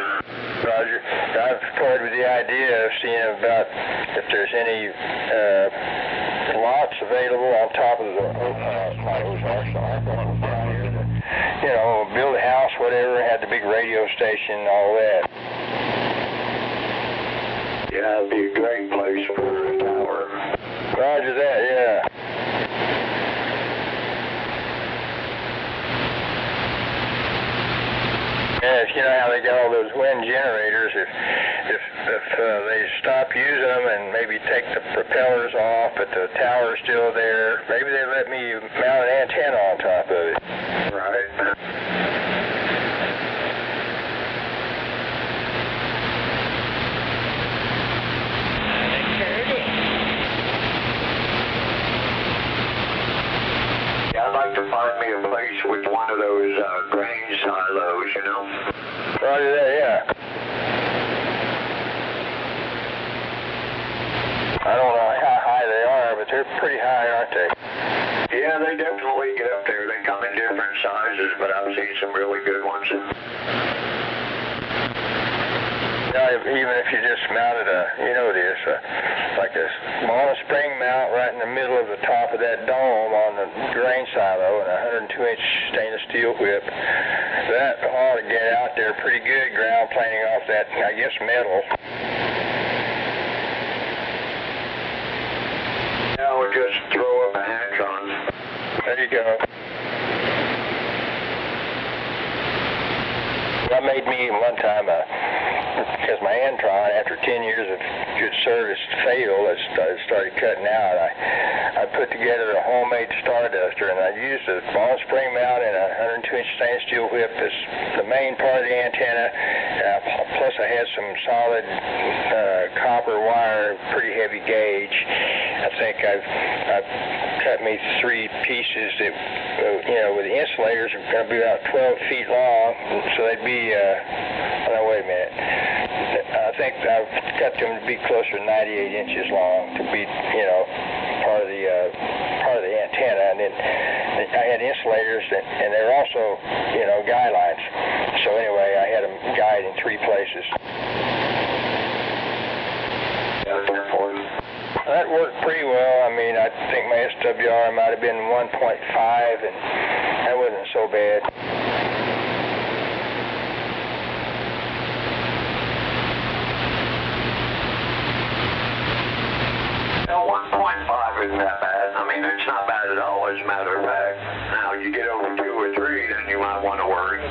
[SPEAKER 3] Roger. I've toyed with the idea of seeing about if there's any lots available on top of the you know, build a house, whatever, had the big radio station, all that.
[SPEAKER 2] Yeah, it'd be a great place for a tower.
[SPEAKER 3] Roger that, yeah. Yes, you know how they got all those wind generators. If they stop using them and maybe take the propellers off, but the tower's still there, maybe they let me mount an antenna on top of it.
[SPEAKER 2] Right. Yeah, I'd like to find me a place with one of those grain silos, you know.
[SPEAKER 3] Roger that, yeah. I don't know how high they are, but they're pretty high, aren't they?
[SPEAKER 2] Yeah, they definitely get up there. They come in different sizes, but I've seen some really good ones.
[SPEAKER 3] Now, even if you just mounted like a small spring mount right in the middle of the top of that dome on the grain silo and a 102-inch stainless steel whip, that ought to get out there pretty good ground planing off that, I guess, metal.
[SPEAKER 2] Now we'll just throw up a hatch on.
[SPEAKER 3] There you go. I made me one time a
[SPEAKER 2] because my Antron, after 10 years of good service, failed. I started cutting out. I put together a homemade starduster, and I used a ball spring mount and a 102-inch stainless steel whip as the main part of the antenna. Plus, I had some solid copper wire, pretty heavy gauge. I think I've cut me 3 pieces that, with the insulators are going to be about 12 feet long, so they'd be, wait a minute. I think I've cut them to be closer to 98 inches long to be, part of the antenna. And then I had insulators, and they were also, guy lines. So anyway, I had them guyed in 3 places. That worked pretty well. I mean, I think my SWR might have been 1.5, and that wasn't so bad.
[SPEAKER 10] Now, 1.5 isn't that bad. I mean, it's not bad at all, as a matter of fact. Now, you get over 2 or 3, then you might want to worry.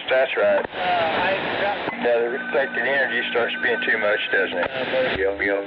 [SPEAKER 2] That's right. Yeah, the reflected energy starts being too much, doesn't it?
[SPEAKER 10] Yep.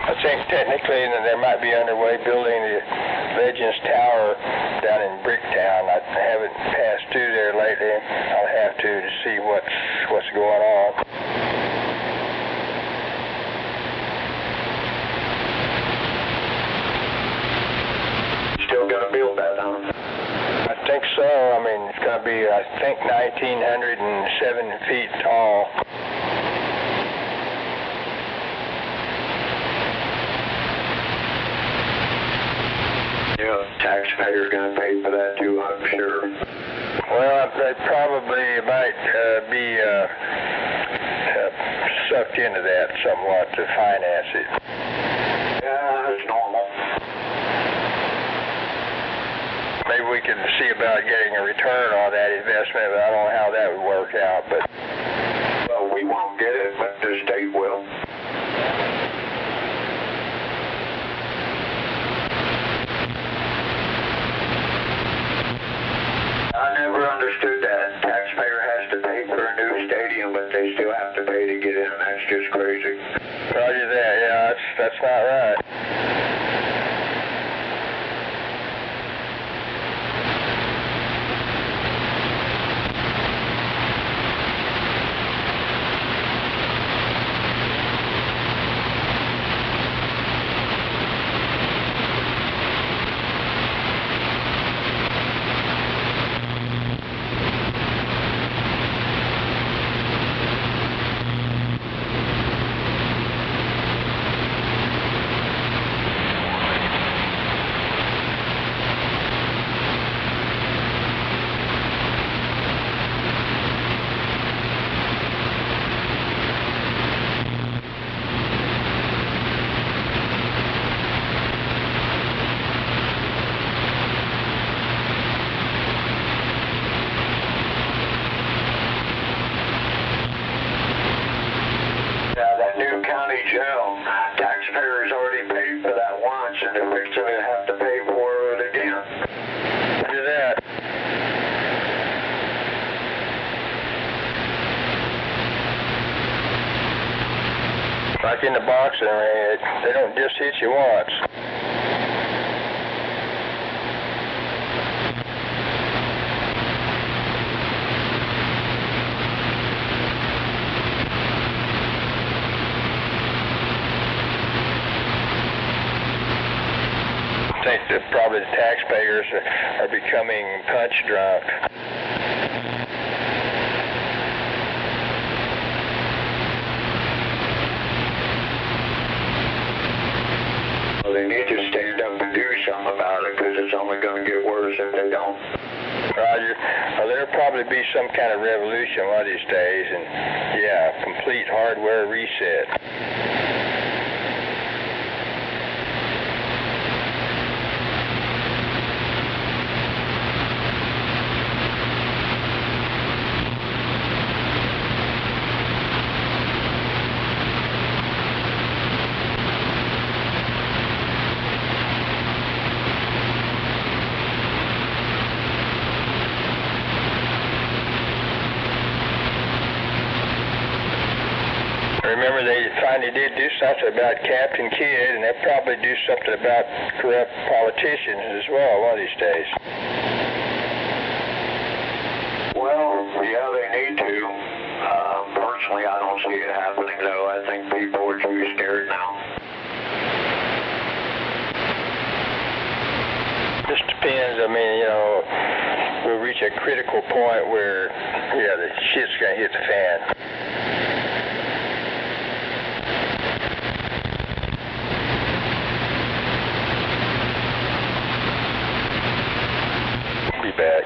[SPEAKER 2] I think technically there might be underway building the Legends Tower down in Bricktown. I haven't passed through there lately. I'll have to see what's going on.
[SPEAKER 10] Still got to build that, huh?
[SPEAKER 2] I think so. I mean, it's going to be, I think, 1,907 feet tall.
[SPEAKER 10] Taxpayers going to pay for that too, I'm sure.
[SPEAKER 2] Well, they probably might be sucked into that somewhat to finance it.
[SPEAKER 10] Yeah, that's normal.
[SPEAKER 2] Maybe we could see about getting a return on that investment, but I don't know how that would work out. But
[SPEAKER 10] well, we won't get it, but the state will. I never understood that. Taxpayer has to pay for a new stadium, but they still have to pay to get in. That's just crazy.
[SPEAKER 2] Roger that. Yeah, that's not right.
[SPEAKER 10] County jail. Taxpayers already paid for that once, and they're fixing to have to pay for it again.
[SPEAKER 2] Look at that. Like in the boxing ring, they don't just hit you once. I think that probably the taxpayers are becoming punch drunk.
[SPEAKER 10] Well, they need to stand up and do service if they don't.
[SPEAKER 2] Roger. Well, there'll probably be some kind of revolution one of these days, and yeah, complete hardware reset. Remember, they finally did do something about Captain Kidd, and they'll probably do something about corrupt politicians as well one of these days.
[SPEAKER 10] Well, yeah, they need to. Personally, I don't see it happening, though. I think people are too scared now.
[SPEAKER 2] Just depends. I mean, you know, we'll reach a critical point where, yeah, the shit's going to hit the fan. Be back.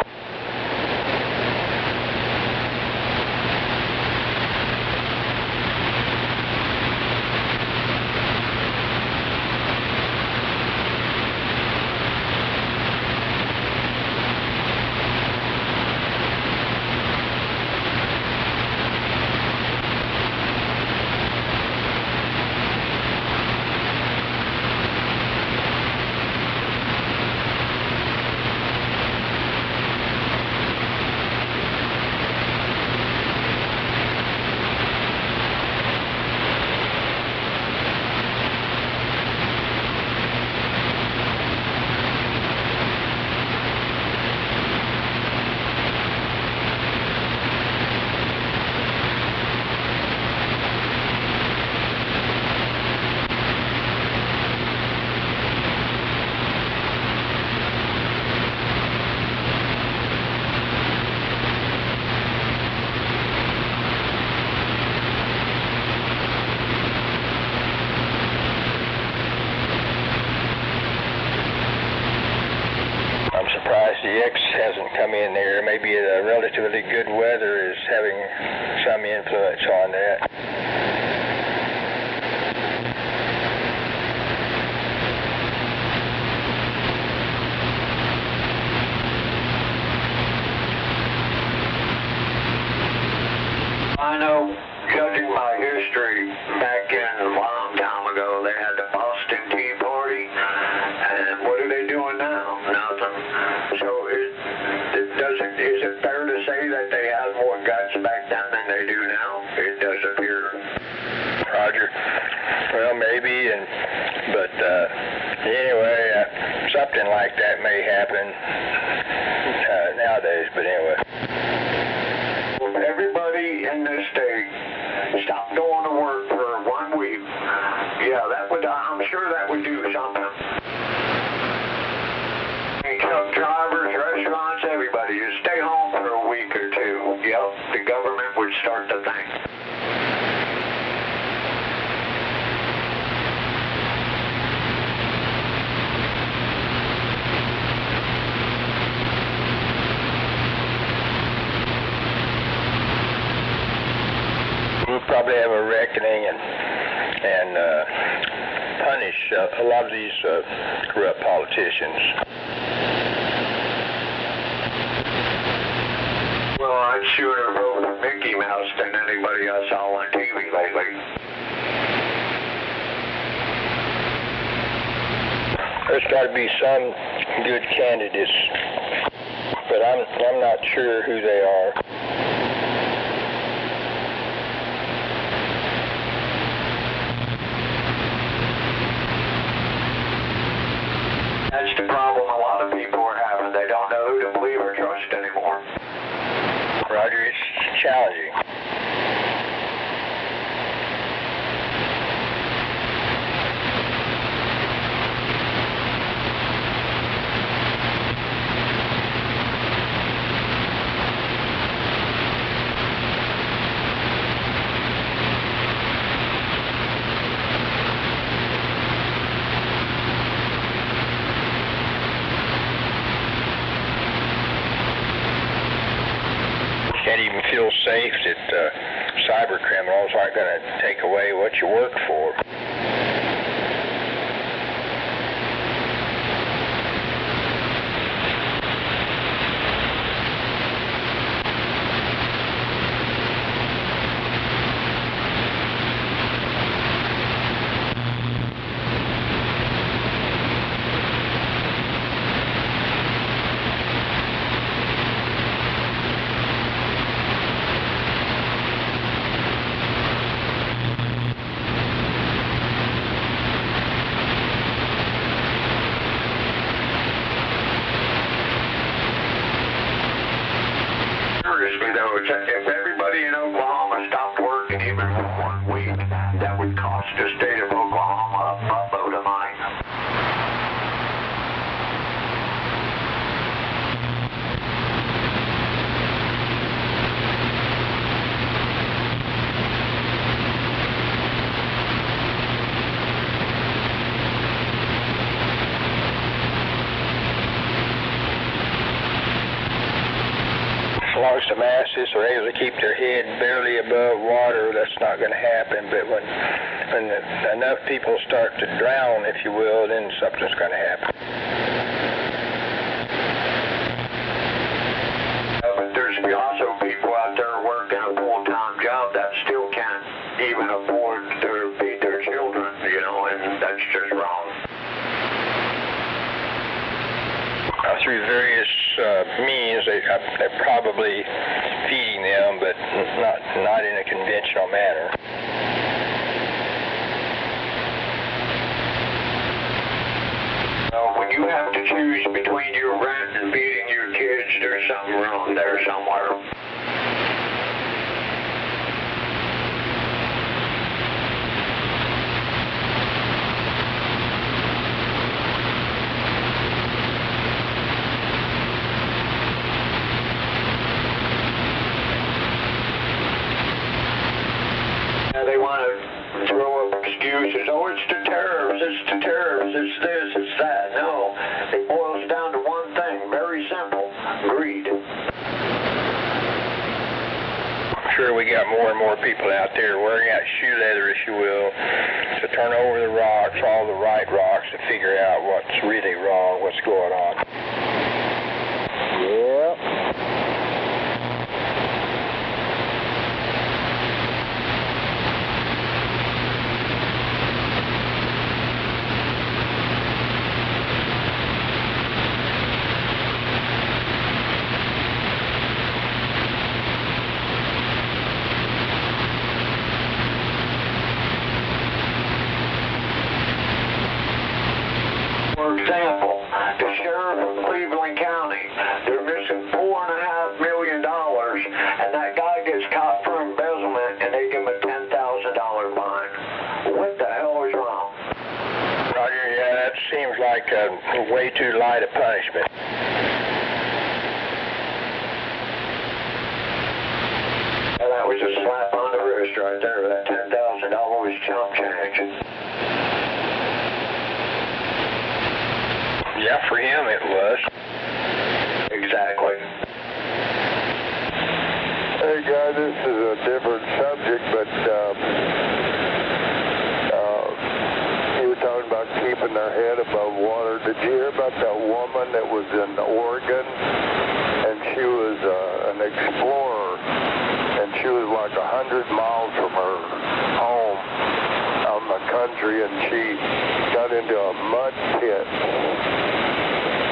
[SPEAKER 2] The X hasn't come in there. Maybe the relatively good weather is having some influence on that.
[SPEAKER 10] I know, judging by history, back in a long time ago, they had the Boston Tea Party, and what are they doing now? Nothing. So is it fair to say that they had more guts back then than they do now? It does appear.
[SPEAKER 2] Roger. Well, maybe, but anyway, something like that may happen nowadays. But anyway.
[SPEAKER 10] Everybody in this state stop going to work for 1 week. Yeah, I'm sure that would do something. Truck drivers, restaurants, everybody, just stay home for a week or two. Yep, the government would start to think.
[SPEAKER 2] We'll probably have a reckoning and punish a lot of these corrupt politicians.
[SPEAKER 10] Well, I'd sooner vote for Mickey Mouse than anybody I saw on TV lately.
[SPEAKER 2] There's got to be some good candidates, but I'm not sure who they are.
[SPEAKER 10] That's the problem a lot of people are having. They don't know who to believe or trust anymore.
[SPEAKER 2] Roger, it's challenging. can't even feel safe that cyber criminals aren't going to take away what you work for.
[SPEAKER 10] If everybody in Oklahoma stopped working even for 1 week, that would cost the state of Oklahoma a buttload of money.
[SPEAKER 2] As long as the masses are able to keep their head barely above water, that's not going to happen. But when enough people start to drown, if you will, then something's going to happen.
[SPEAKER 10] But there's also people out there working a full-time job that still can't even afford to feed their children, you know, and that's just wrong.
[SPEAKER 2] Through various means, they're probably feeding them, but not in a conventional manner.
[SPEAKER 10] When you have to choose between your rent and feeding your kids, there's something wrong there somewhere. They want to throw up excuses. Oh, it's the tariffs, it's this, it's that. No, it boils down to one thing, very simple, greed.
[SPEAKER 2] I'm sure we got more and more people out there wearing out shoe leather, if you will, to turn over the rocks, all the right rocks, to figure out what's really wrong, what's going on.
[SPEAKER 3] Yep.
[SPEAKER 10] For example, the sheriff of Cleveland County, they're missing $4.5 million, and that guy gets caught for embezzlement, and they give him a $10,000 fine. What the hell is wrong?
[SPEAKER 2] Roger, yeah, that seems like way too light a punishment.
[SPEAKER 10] Well, that was a slap on the wrist right there. That $10,000 was chump change.
[SPEAKER 2] Yeah, for him it was.
[SPEAKER 10] Exactly.
[SPEAKER 3] Hey guys, this is a different subject, but you were talking about keeping their head above water. Did you hear about that woman that was in Oregon, and she was an explorer, and she was like 100 miles from her home out in the country, and she got into a mud pit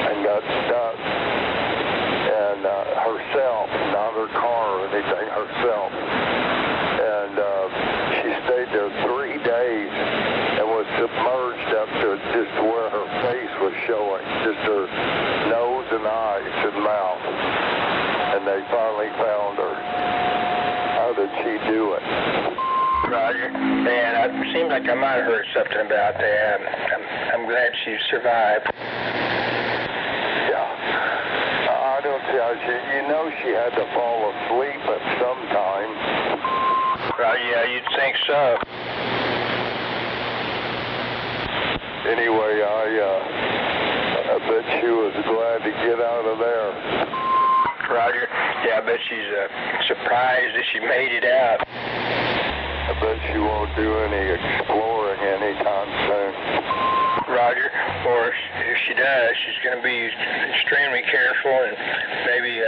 [SPEAKER 3] and got stuck, and herself, not her car or anything, herself, and she stayed there 3 days and was submerged up to just where her face was showing, just her nose and eyes and mouth, and they finally found her. How did she do it?
[SPEAKER 2] Roger. Man, it seemed like I might have heard something about that. I'm glad she survived.
[SPEAKER 3] Yeah. I don't see how she had to fall asleep at some time.
[SPEAKER 2] Yeah, you'd think so.
[SPEAKER 3] Anyway, I bet she was glad to get out of there.
[SPEAKER 2] Roger. Yeah, I bet she's surprised that she made it out.
[SPEAKER 3] I bet she won't do any exploring anytime soon.
[SPEAKER 2] Roger. Or if she does, she's going to be extremely careful, and maybe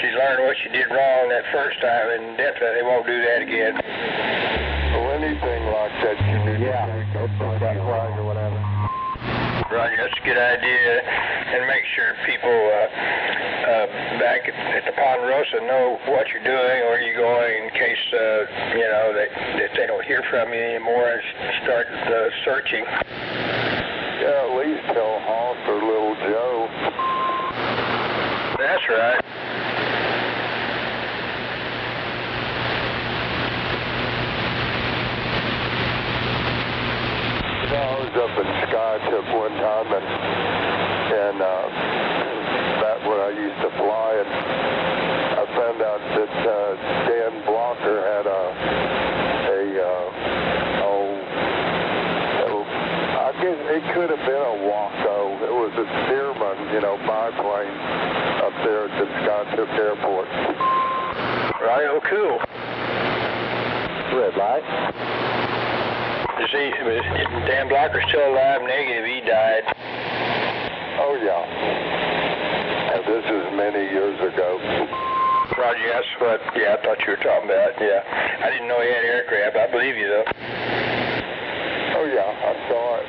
[SPEAKER 2] she's learned what she did wrong that first time and definitely won't do that again.
[SPEAKER 3] Well, anything like that, you need to take a flag or whatever.
[SPEAKER 2] Roger, that's a good idea, and make sure people back at the Ponderosa know what you're doing, where you're going, in case that they don't hear from you anymore and start searching.
[SPEAKER 3] Yeah, at least tell Hoss or Little Joe.
[SPEAKER 2] That's right.
[SPEAKER 3] I was up in Skytip one time, and back when I used to fly, and I found out that Dan Blocker had I guess it could have been a Waco. It was a Stearman, biplane up there at the Skytip Airport.
[SPEAKER 2] Right, oh cool.
[SPEAKER 3] Red light.
[SPEAKER 2] See, Dan Blocker's still alive, negative, he died.
[SPEAKER 3] Oh, yeah. And this is many years ago.
[SPEAKER 2] Roger, that's what, I thought you were talking about, yeah. I didn't know he had aircraft, I believe you, though.
[SPEAKER 3] Oh, yeah, I saw it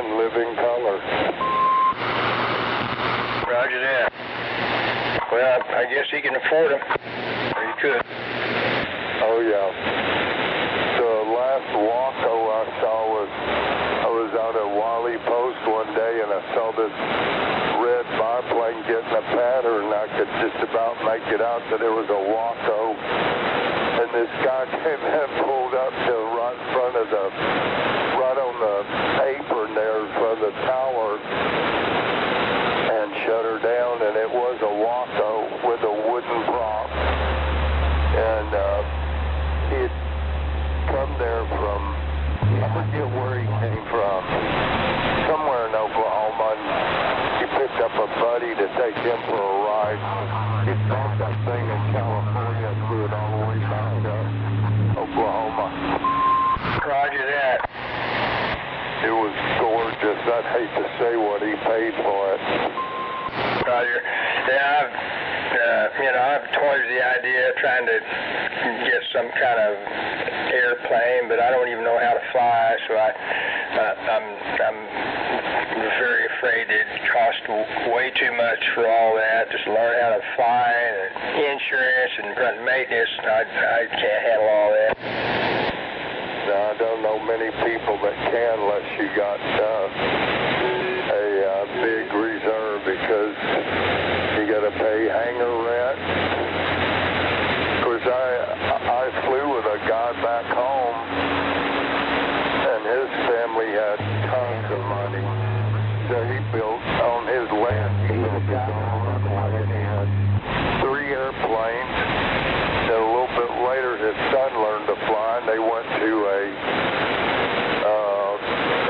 [SPEAKER 3] in living color.
[SPEAKER 2] Roger that. Well, I guess he can afford them, or he could.
[SPEAKER 3] Oh, yeah. The last Waco I saw I was out at Wally Post one day, and I saw this red biplane getting a pattern. I could just about make it out that it was a Waco. And this guy came in and pulled up to right in front of right on the apron there in front of the tower and shut her down, and it was a Waco with a wooden prop. And he had come there from, I forget where he came from, somewhere in Oklahoma, and he picked up a buddy to take him for a ride. He stopped that thing in California and flew it all the way back to Oklahoma.
[SPEAKER 2] Roger that.
[SPEAKER 3] It was gorgeous. I'd hate to say what he paid for it.
[SPEAKER 2] Roger. Yeah, I've toyed with the idea of trying to get some kind of airplane, but I don't even know how to fly, so I'm very afraid it'd cost way too much for all that, just learn how to fly, and insurance and run maintenance. I can't handle all that.
[SPEAKER 3] No, I don't know many people that can unless you got a big reserve, because you got to pay hangar rent. Of course, I flew with a guy back home, and his family had tons of money. So he built on his land. He built his own runway, and he had 3 airplanes. And a little bit later, his son learned to fly, and they went to a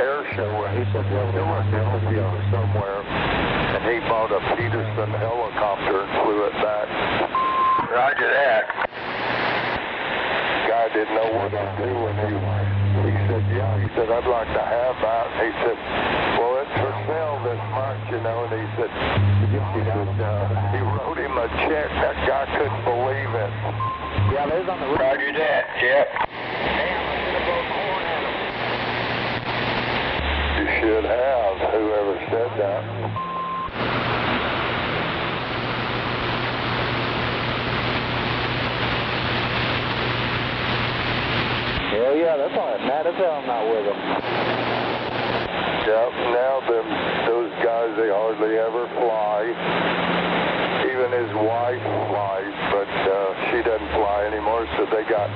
[SPEAKER 3] air show, and he said, well, there was somewhere, and he bought a Peterson helicopter and flew it back.
[SPEAKER 2] Roger that.
[SPEAKER 3] Guy didn't know what to do, and he said, yeah, he said, I'd like to have that. And he said, well, it's for sale this month, and he said, he wrote him a check. That guy couldn't believe it.
[SPEAKER 2] Yeah, there's on the road. Roger that, yep.
[SPEAKER 3] You should have, whoever said that.
[SPEAKER 11] Hell yeah, that's all right. Mad as hell I'm not with them.
[SPEAKER 3] Yep, now those guys, they hardly ever fly. Even his wife flies, but she doesn't fly anymore, so they got,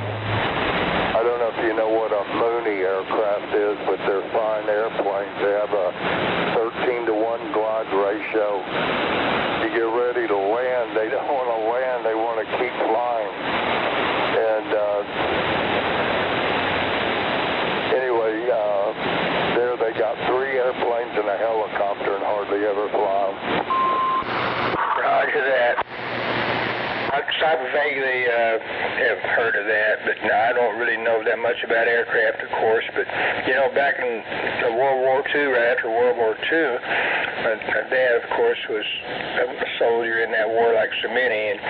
[SPEAKER 3] I don't know if you know what a Mooney aircraft is, but they're fine airplanes. They have a 13-to-1 glide ratio. You get ready to land, they don't want to land, they want to keep flying. And anyway, there they got 3 airplanes and a helicopter and hardly ever fly them.
[SPEAKER 2] Roger that.
[SPEAKER 12] I vaguely have heard of that, but no, I don't really know that much about aircraft, of course. But, you know, back in World War II, right after World War II, my dad, of course, was a soldier in that war like so many, and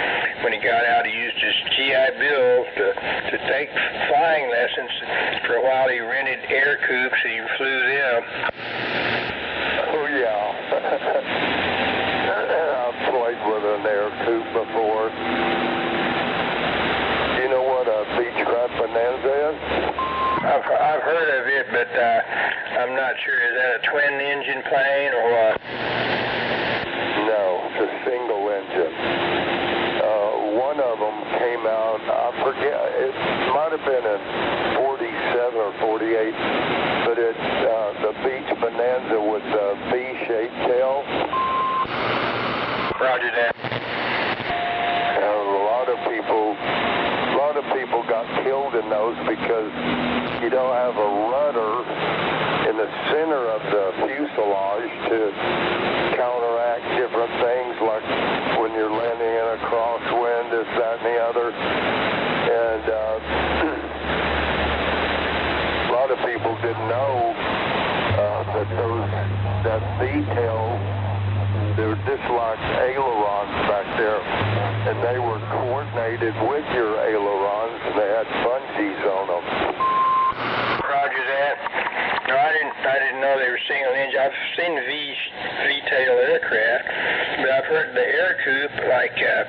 [SPEAKER 12] when he got out, he used his GI Bill to take flying lessons. For a while, he rented air coops, and he flew them.
[SPEAKER 3] Oh, yeah. I've played with an air coupe before. Do you know what a Beechcraft Bonanza is?
[SPEAKER 12] I've heard of it, but I'm not sure. Is that a twin-engine plane or what?
[SPEAKER 3] No, it's a single engine. One of them came out, I forget, it might have been in 47 or 48, but the Beech Bonanza with the V-shaped tail.
[SPEAKER 12] Roger that.
[SPEAKER 3] A lot of people got killed in those because you don't have a rudder in the center of the fuselage to counteract different things like when you're landing in a crosswind, this, that, and the other. And a lot of people didn't know that V-tail, they were just like ailerons back there, and they were coordinated with your ailerons, and they had bungees on them.
[SPEAKER 12] Roger that. No, I didn't know they were single engine. I've seen V-tail aircraft, but I've heard the air coupe, like, it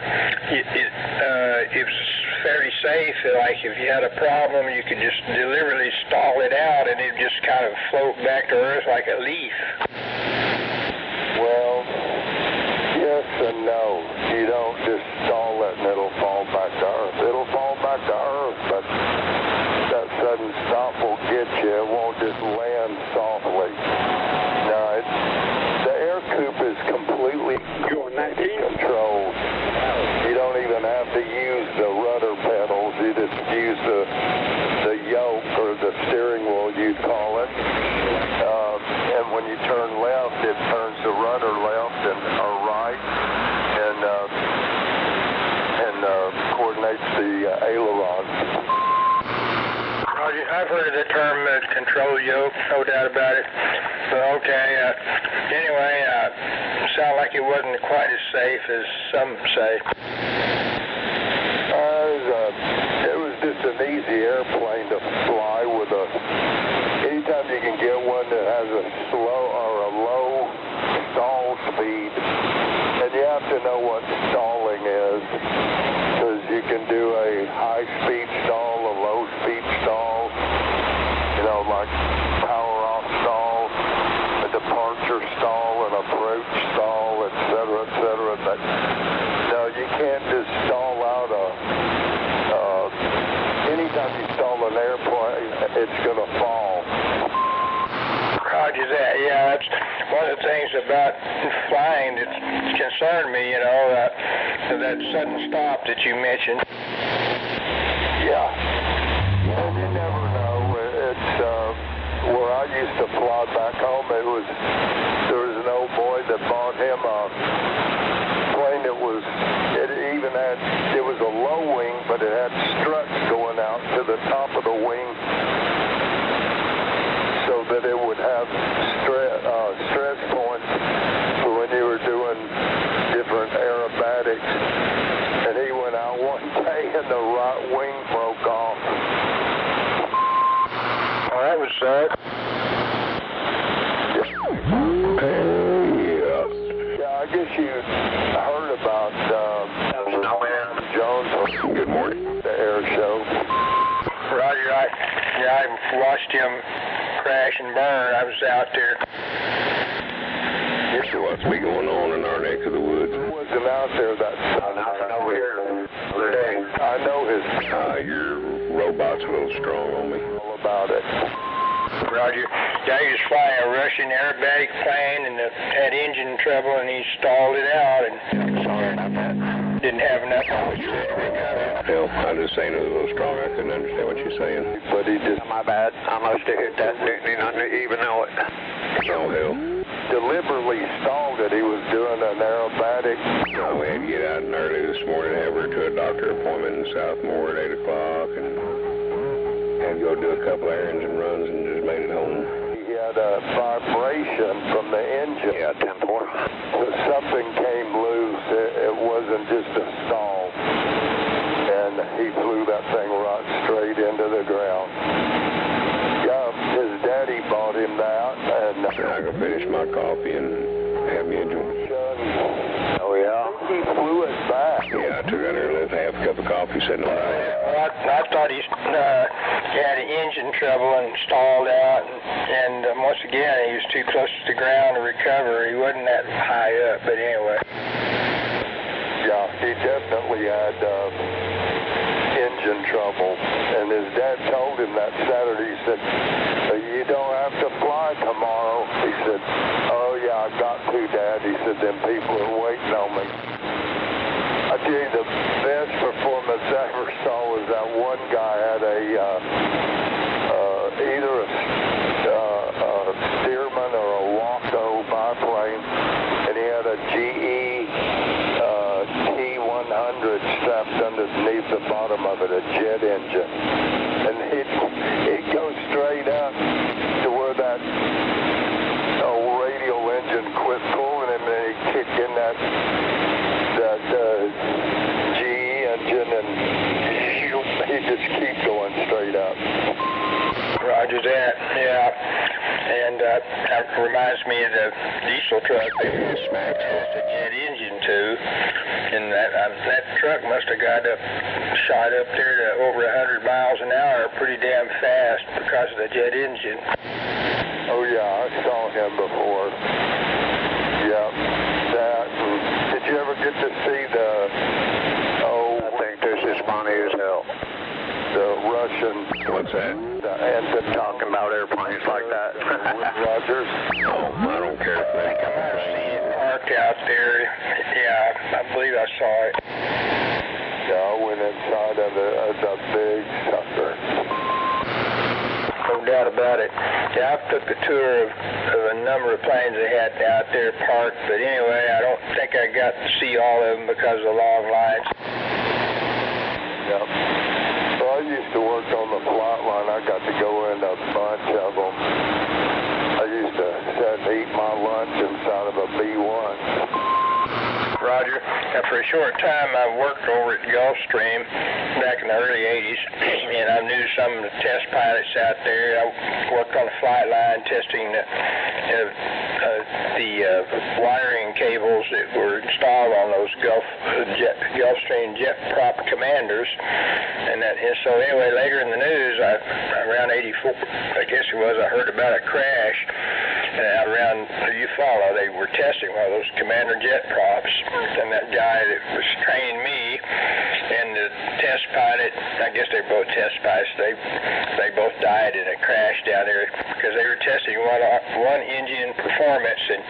[SPEAKER 12] was fairly safe. Like, if you had a problem, you could just deliberately stall it out, and it'd just kind of float back to Earth like a leaf.
[SPEAKER 3] Well, yes and no. You don't just stall it and it'll fall back to Earth. It'll fall back to Earth, but that sudden stop will get you. It won't just land softly. No, the air coupe is completely controlled. You don't even have to use the rudder pedals. You just use the yoke or the steering wheel, you'd call it. And when you turn left, it turns the rudder left or right, and coordinates the ailerons.
[SPEAKER 12] Roger, I've heard of the term control yoke, no doubt about it. But okay, anyway, it sounded like it wasn't quite as safe as some say.
[SPEAKER 3] It was just an easy airplane to fly with anytime you can get one that has a slow or a low stall speed, and you have to know what stalling is, because you can do a high-speed stall, a low-speed stall, you know, like power-off stall, a departure stall, an approach stall, etc., etc. But no, you can't just stall out anytime you stall an airplane, it's going to fall.
[SPEAKER 12] Roger that. Yeah, that's one of the things about flying that concerned me, you know, that sudden stop that you mentioned.
[SPEAKER 3] Yeah. And you never know. It's where I used to fly back home, there was an old boy that bought him a plane that it was a low wing, but it had struts going out to the top of the wing so that it would have stress points for when you were doing different aerobatics. And he went out one day and the right wing broke off.
[SPEAKER 12] Oh, that was sad.
[SPEAKER 3] Yeah, I guess you heard about Jones.
[SPEAKER 1] Good morning.
[SPEAKER 3] The air show.
[SPEAKER 12] Roger, I watched him crash and burn. I was out there.
[SPEAKER 1] So what's been going on in our neck of the woods?
[SPEAKER 3] I wasn't out there
[SPEAKER 10] Nothing over here the other day.
[SPEAKER 3] I know his.
[SPEAKER 1] Your robot's a little strong on me.
[SPEAKER 3] All about it.
[SPEAKER 12] Roger. Yeah, he was flying a Russian aerobatic plane and had engine trouble, and he stalled it out and
[SPEAKER 1] Sorry about that.
[SPEAKER 12] didn't have enough.
[SPEAKER 1] Hell, I'm just saying it was a little strong. I couldn't understand what you're saying.
[SPEAKER 3] But he just
[SPEAKER 10] My bad. I must have hit that, didn't even know it.
[SPEAKER 1] Oh, hell.
[SPEAKER 3] deliberately stalled it. He was doing an aerobatic.
[SPEAKER 1] No, we had to get out and early
[SPEAKER 13] this morning, have her to a doctor appointment in Southmore at 8 o'clock, and had to go do a couple errands and runs and just made it home.
[SPEAKER 2] He had a vibration from the engine.
[SPEAKER 10] Yeah, 10-4.
[SPEAKER 2] So something came loose. It wasn't just a stall. And he flew that thing right straight into the ground. Yeah, his daddy bought him that, and
[SPEAKER 13] I go finish my coffee and have me enjoy.
[SPEAKER 10] Oh, yeah?
[SPEAKER 2] He flew it back.
[SPEAKER 13] Yeah, I took out there and left half a cup of coffee sitting on my
[SPEAKER 12] I thought he had engine trouble and stalled out, and once again, he was too close to the ground to recover. He wasn't that high up, but anyway.
[SPEAKER 2] Yeah, he definitely had engine trouble, and his dad told him that Saturday. He said, "You don't have to fly tomorrow." He said, "Oh yeah, I got to, Dad." He said, "Them people are waiting on me." I tell you, the best performance I ever saw was that one guy had either a Stearman or a Waco biplane, and he had a GE T100 strapped underneath the bottom of it, a jet engine, and it goes straight up to where that old radial engine quit pulling him, and he kicked in that GE engine, and he just keep going straight up.
[SPEAKER 12] Roger that, yeah. And that reminds me of the diesel truck they smacked a jet engine to, and that truck must have shot up there to over 100 miles an hour pretty damn fast because of the jet engine.
[SPEAKER 2] Oh yeah, I saw him before. Yeah, that. Did you ever get to see the?
[SPEAKER 10] I think this is funny as hell.
[SPEAKER 2] The Russian.
[SPEAKER 13] What's that?
[SPEAKER 2] And
[SPEAKER 10] talking about airplanes like that.
[SPEAKER 2] Rogers.
[SPEAKER 13] Oh, I don't care for any kind of thing.
[SPEAKER 12] Parked out there. Yeah, I believe I saw it.
[SPEAKER 2] Yeah, I went inside of the big sucker.
[SPEAKER 12] No doubt about it. Yeah, I took a tour of a number of planes they had out there parked, but anyway, I don't think I got to see all of them because of the long lines.
[SPEAKER 2] Yep. So I used to work on the flight line. I got to go in a bunch of them. I used to sit and eat my lunch inside of a B-1.
[SPEAKER 12] Roger. And for a short time, I worked over at Gulfstream back in the early 80s, and I knew some of the test pilots out there. I worked on the flight line testing the wiring cables that were installed on those Gulfstream jet prop commanders. And so anyway, later in the news, around 84, I guess it was, I heard about a crash out around Eufaula. They were testing one of those commander jet props, and that guy that was training me and the test pilot, I guess they're both test pilots, they both died in a crash down there because they were testing one engine performance, and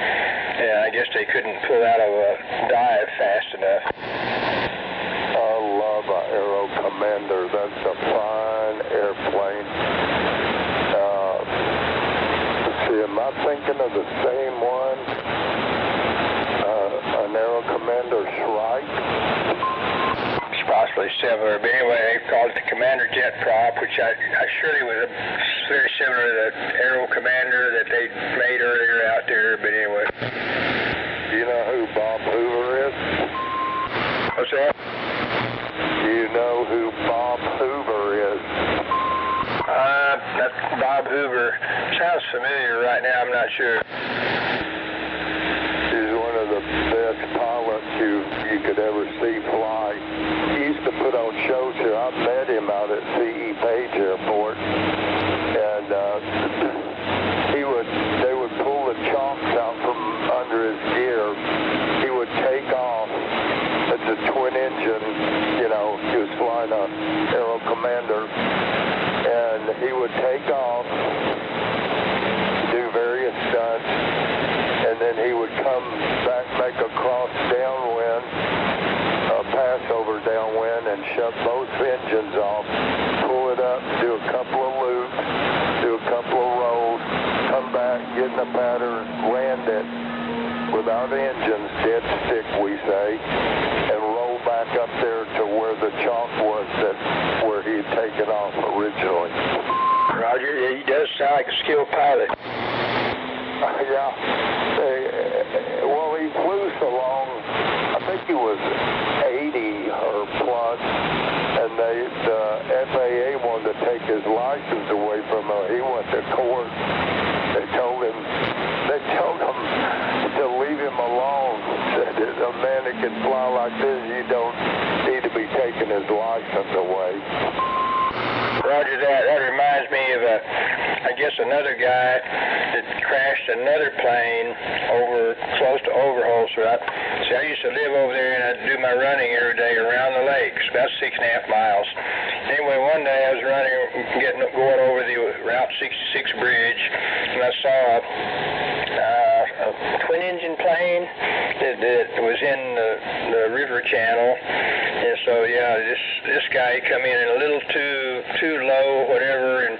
[SPEAKER 12] I guess they couldn't pull out of a dive fast enough.
[SPEAKER 2] I love an Aero Commander. That's a fine airplane. Let's see, am I thinking of the same one? An Aero Commander Shrike?
[SPEAKER 12] It's possibly similar, but anyway, they called it the Commander Jet Prop, which I surely was very similar to the Aero Commander that they made earlier out there, but anyway.
[SPEAKER 2] Do you know who Bob Hoover is?
[SPEAKER 12] What's that?
[SPEAKER 2] Do you know who Bob Hoover is?
[SPEAKER 12] That Bob Hoover sounds familiar right now, I'm not sure.
[SPEAKER 2] He's one of the best pilots you could ever see fly. He used to put on shows here. I met him out at C.E. Page Airport, and they would pull the chocks out from under his gear. He would take off. It's a twin engine, he was flying a Aero Commander, and he would take off, do various stunts, and then he would come back, make a cross downwind, a passover downwind, and shut both engines off, pull it up, do a couple of loops, do a couple of rolls, come back, get in the pattern, land it without engines, dead stick we say, and roll back
[SPEAKER 12] like a skilled pilot.
[SPEAKER 3] Yeah. Well, he flew so long, I think he was 80 or plus, and the FAA wanted to take his license away from him. He went to court. They told him to leave him alone. Said a man that can fly like this, you don't need to be taking his license away.
[SPEAKER 12] Roger that. That reminds me of, I guess, another guy that crashed another plane over close to Overholser. See, I used to live over there, and I'd do my running every day around the lake. It's about 6.5 miles. Anyway, one day I was going over the Route 66 bridge, and I saw a twin-engine plane that was in the river channel. And so, yeah, this guy come in a little too low, whatever, and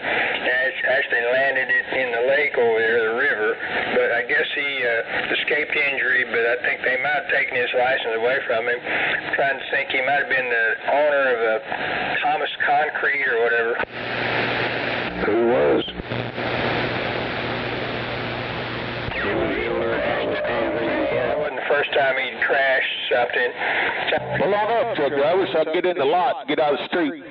[SPEAKER 12] actually landed it in the lake over there, the river. But I guess he escaped injury, but I think they might have taken his license away from him. I'm trying to think, he might have been the owner of a Thomas Concrete or whatever.
[SPEAKER 13] Who was?
[SPEAKER 12] That wasn't the first time he'd crashed something.
[SPEAKER 14] Pull on up, truck driver, so I can get in the lot and get out of the street.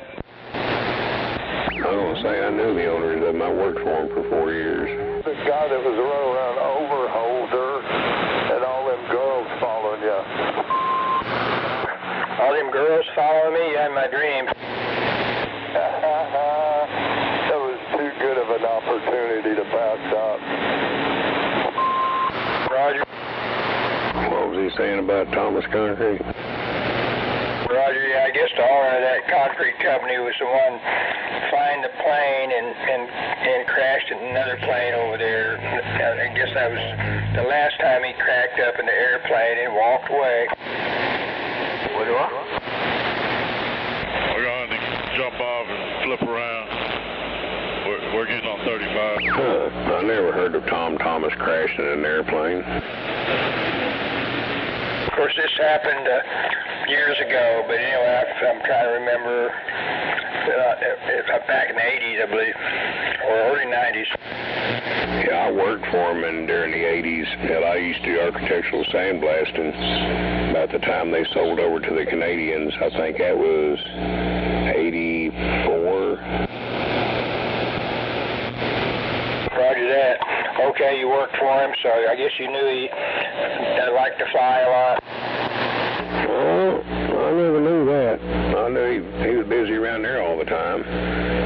[SPEAKER 13] I don't say I knew the owners of them. I worked for them for 4 years.
[SPEAKER 3] The guy that was running around Overholser and all them girls following you.
[SPEAKER 12] All them girls following me? Yeah, in my dream.
[SPEAKER 3] That was too good of an opportunity to pass up.
[SPEAKER 12] Roger.
[SPEAKER 13] What was he saying about Thomas Concrete?
[SPEAKER 12] Roger, yeah, I guess the owner of that concrete company was the one flying the plane and crashed another plane over there. I guess that was the last time he cracked up in the airplane and walked away.
[SPEAKER 3] What do I?
[SPEAKER 15] We're going to jump off and flip around. We're getting on 35.
[SPEAKER 13] I never heard of Tom Thomas crashing an airplane.
[SPEAKER 12] Of course, this happened years ago, but anyway, I'm trying to remember back in the 80s, I believe, or early 90s.
[SPEAKER 13] Yeah, I worked for him during the 80s. Hell, I used to do architectural sandblasting. About the time they sold over to the Canadians, I think that was 84.
[SPEAKER 12] Roger that. Okay, you worked for him, so I guess you knew he liked to fly a lot.
[SPEAKER 13] Well, I never knew that. I knew he was busy around there all the time,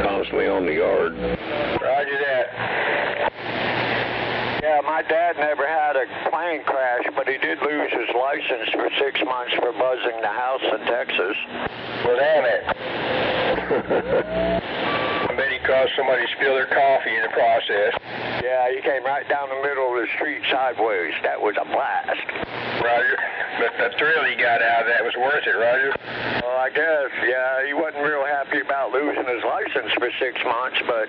[SPEAKER 13] constantly on the yard.
[SPEAKER 12] Roger that.
[SPEAKER 3] Yeah, my dad never had a plane crash, but he did lose his license for 6 months for buzzing the house in Texas.
[SPEAKER 12] Well, damn it. I bet he caused somebody to spill their coffee in the process.
[SPEAKER 3] Yeah, he came right down the middle of the street sideways. That was a blast.
[SPEAKER 12] Roger. But the thrill he got out of that was worth it, Roger.
[SPEAKER 3] Well, I guess, yeah. He wasn't real happy about losing his license for 6 months, but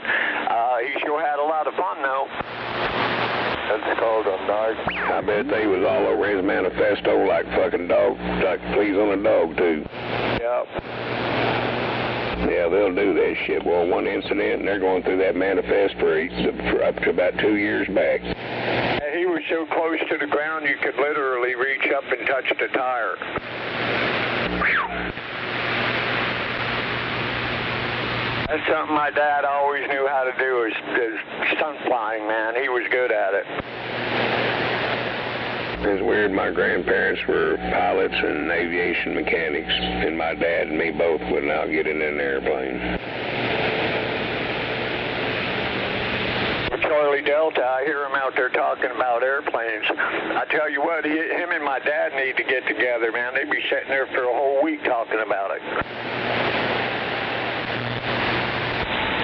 [SPEAKER 3] he sure had a lot of fun, though. That's called a night.
[SPEAKER 13] I bet they was all over his manifesto like fucking dog, like fleas on a dog, too.
[SPEAKER 3] Yep.
[SPEAKER 13] Yeah, they'll do that shit. Well, one incident, and they're going through that manifest for up to about 2 years back.
[SPEAKER 3] He was so close to the ground you could literally reach up and touch the tire. That's something my dad always knew how to do, is stunt flying, man. He was good at it.
[SPEAKER 13] It's weird, my grandparents were pilots and aviation mechanics, and my dad and me both would not get in an airplane.
[SPEAKER 3] Charlie Delta, I hear him out there talking about airplanes. I tell you what, him and my dad need to get together, man. They'd be sitting there for a whole week talking about it.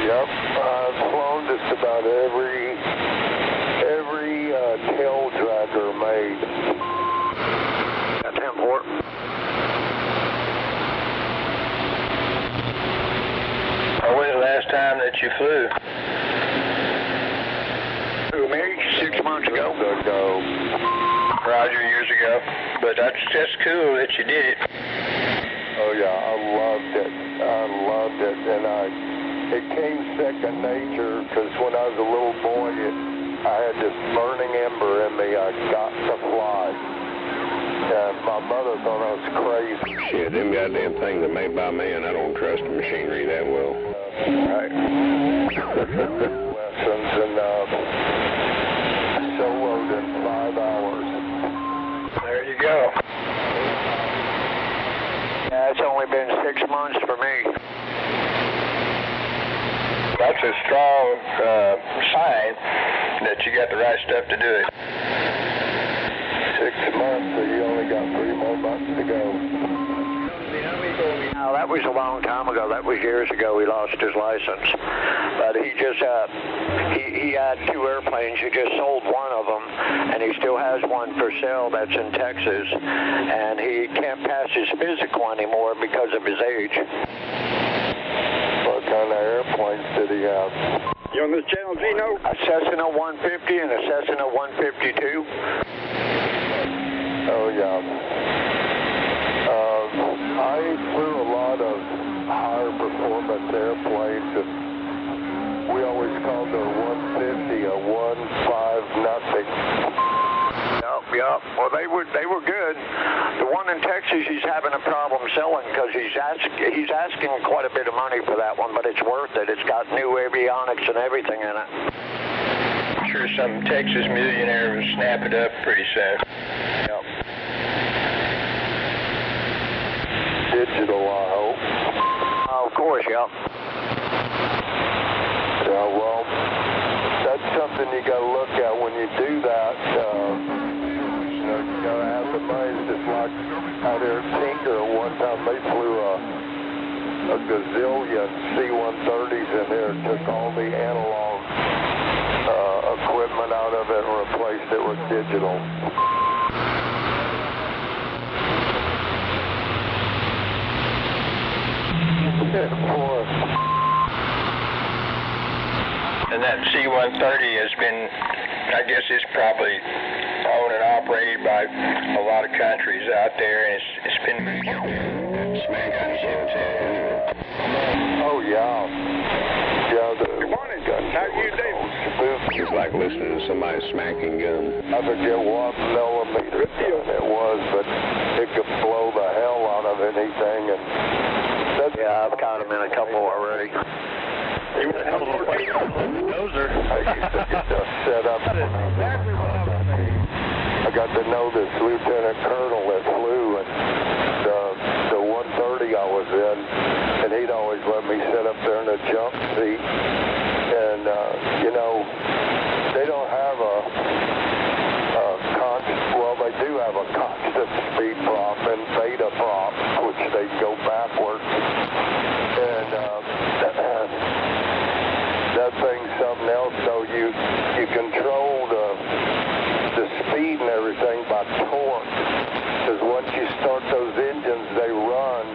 [SPEAKER 3] Yep, I've flown just about every tail dragger made. That's important.
[SPEAKER 12] When was the last time that you flew?
[SPEAKER 3] Who, me? 6 months ago.
[SPEAKER 12] Roger, years ago. But that's just cool that you did it.
[SPEAKER 3] Oh yeah, I loved it. And it came second nature, because when I was a little boy, I had this burning ember in me. I got to fly. And my mother thought I was crazy.
[SPEAKER 13] Shit, them goddamn things are made by man. I don't trust the machinery that well.
[SPEAKER 3] Right. Lessons and soloed in 5 hours.
[SPEAKER 8] There you go.
[SPEAKER 10] Yeah, it's only been 6 months for me.
[SPEAKER 12] That's a strong sign that you got the right stuff to do it.
[SPEAKER 3] 6 months, so you only got 3 more months to go.
[SPEAKER 10] Now, that was a long time ago. That was years ago. He lost his license. But he just, he had 2 airplanes. He just sold one of them, and he still has one for sale that's in Texas. And he can't pass his physical anymore because of his age.
[SPEAKER 3] What kind of airplanes did he have?
[SPEAKER 10] You on this channel, Gino? A Cessna 150 and a Cessna 152.
[SPEAKER 3] Oh, yeah. I flew a lot of higher performance airplanes, and we always called their 150 a 1.5 nothing.
[SPEAKER 10] Yep. Well, they were good. The one in Texas, he's having a problem selling because he's asking quite a bit of money for that one, but it's worth it. It's got new avionics and everything in it.
[SPEAKER 12] I'm sure some Texas millionaire will snap it up pretty soon.
[SPEAKER 10] Yep.
[SPEAKER 3] Digital, I hope.
[SPEAKER 10] Of course, yep.
[SPEAKER 3] Yeah, well, that's something you got to look at when you do that. You know, you got to have the money. Just like out there at Tinker, one time they flew a gazillion C-130s in there and took all the analog equipment out of it and replaced it with digital.
[SPEAKER 12] And that C-130 has been, I guess it's probably owned and operated by a lot of countries out there, and it's been smack on the ship too.
[SPEAKER 3] Oh, yeah.
[SPEAKER 14] Good morning. How are you doing?
[SPEAKER 13] It's like listening to somebody smacking gun.
[SPEAKER 3] I forget what millimeter it was, but it could blow the hell out of anything. And
[SPEAKER 10] yeah, I've caught him in a couple already.
[SPEAKER 4] You were a hell of a dozer.
[SPEAKER 3] I used to get set up. I got to know this lieutenant colonel that flew, and the 130 I was in, and he'd always let me sit up there in the jump seat. And, you know, they don't have they do have a constant speed prop and beta prop, which they go backwards. And that thing's something else, though. You control the speed and everything by torque. Because once you start those engines, they run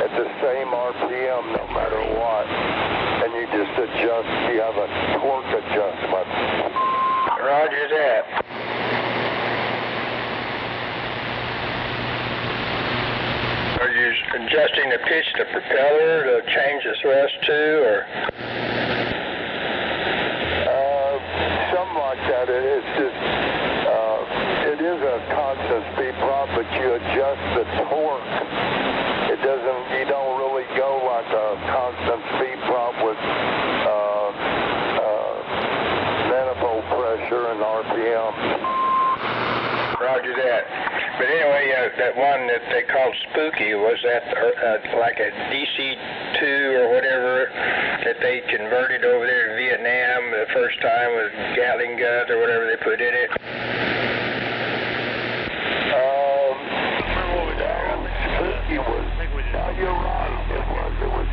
[SPEAKER 3] at the same RPM no matter what. And you just adjust, you have a torque adjustment.
[SPEAKER 12] Roger that. Are you adjusting the pitch of the propeller to change the thrust too, or?
[SPEAKER 3] Something like that. It's just, it is a constant speed prop, but you adjust the torque. You don't really go like a constant speed prop with manifold pressure and RPM.
[SPEAKER 12] Roger that. But anyway, that one that they called Spooky, was that like a DC-2 or whatever that they converted over there in Vietnam the first time with Gatling guns or whatever they put in it?
[SPEAKER 3] Spooky was, you're right, it was,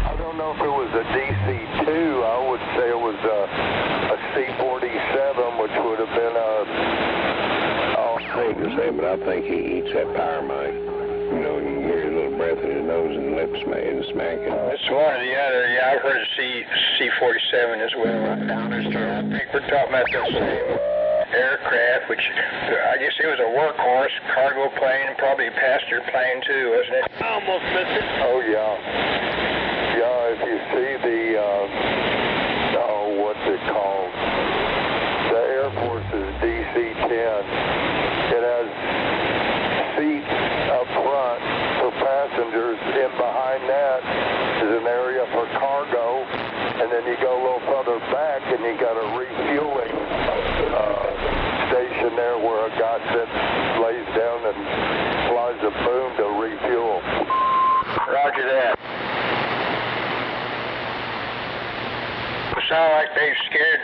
[SPEAKER 3] I don't know if it was a DC-2, I would say it was a C-47, which would have been
[SPEAKER 13] I hate to say it, but I think he eats that power mic. You know, you hear his little breath in his nose and lips smacking.
[SPEAKER 12] It's one or the other. Yeah, I've heard of C-47 as well. I think we're talking about the same aircraft, which I guess it was a workhorse, cargo plane, probably passenger plane too, wasn't it?
[SPEAKER 4] I almost missed it.
[SPEAKER 3] Oh, yeah. Yeah, if you see the
[SPEAKER 8] Roger that. It sounded like they scared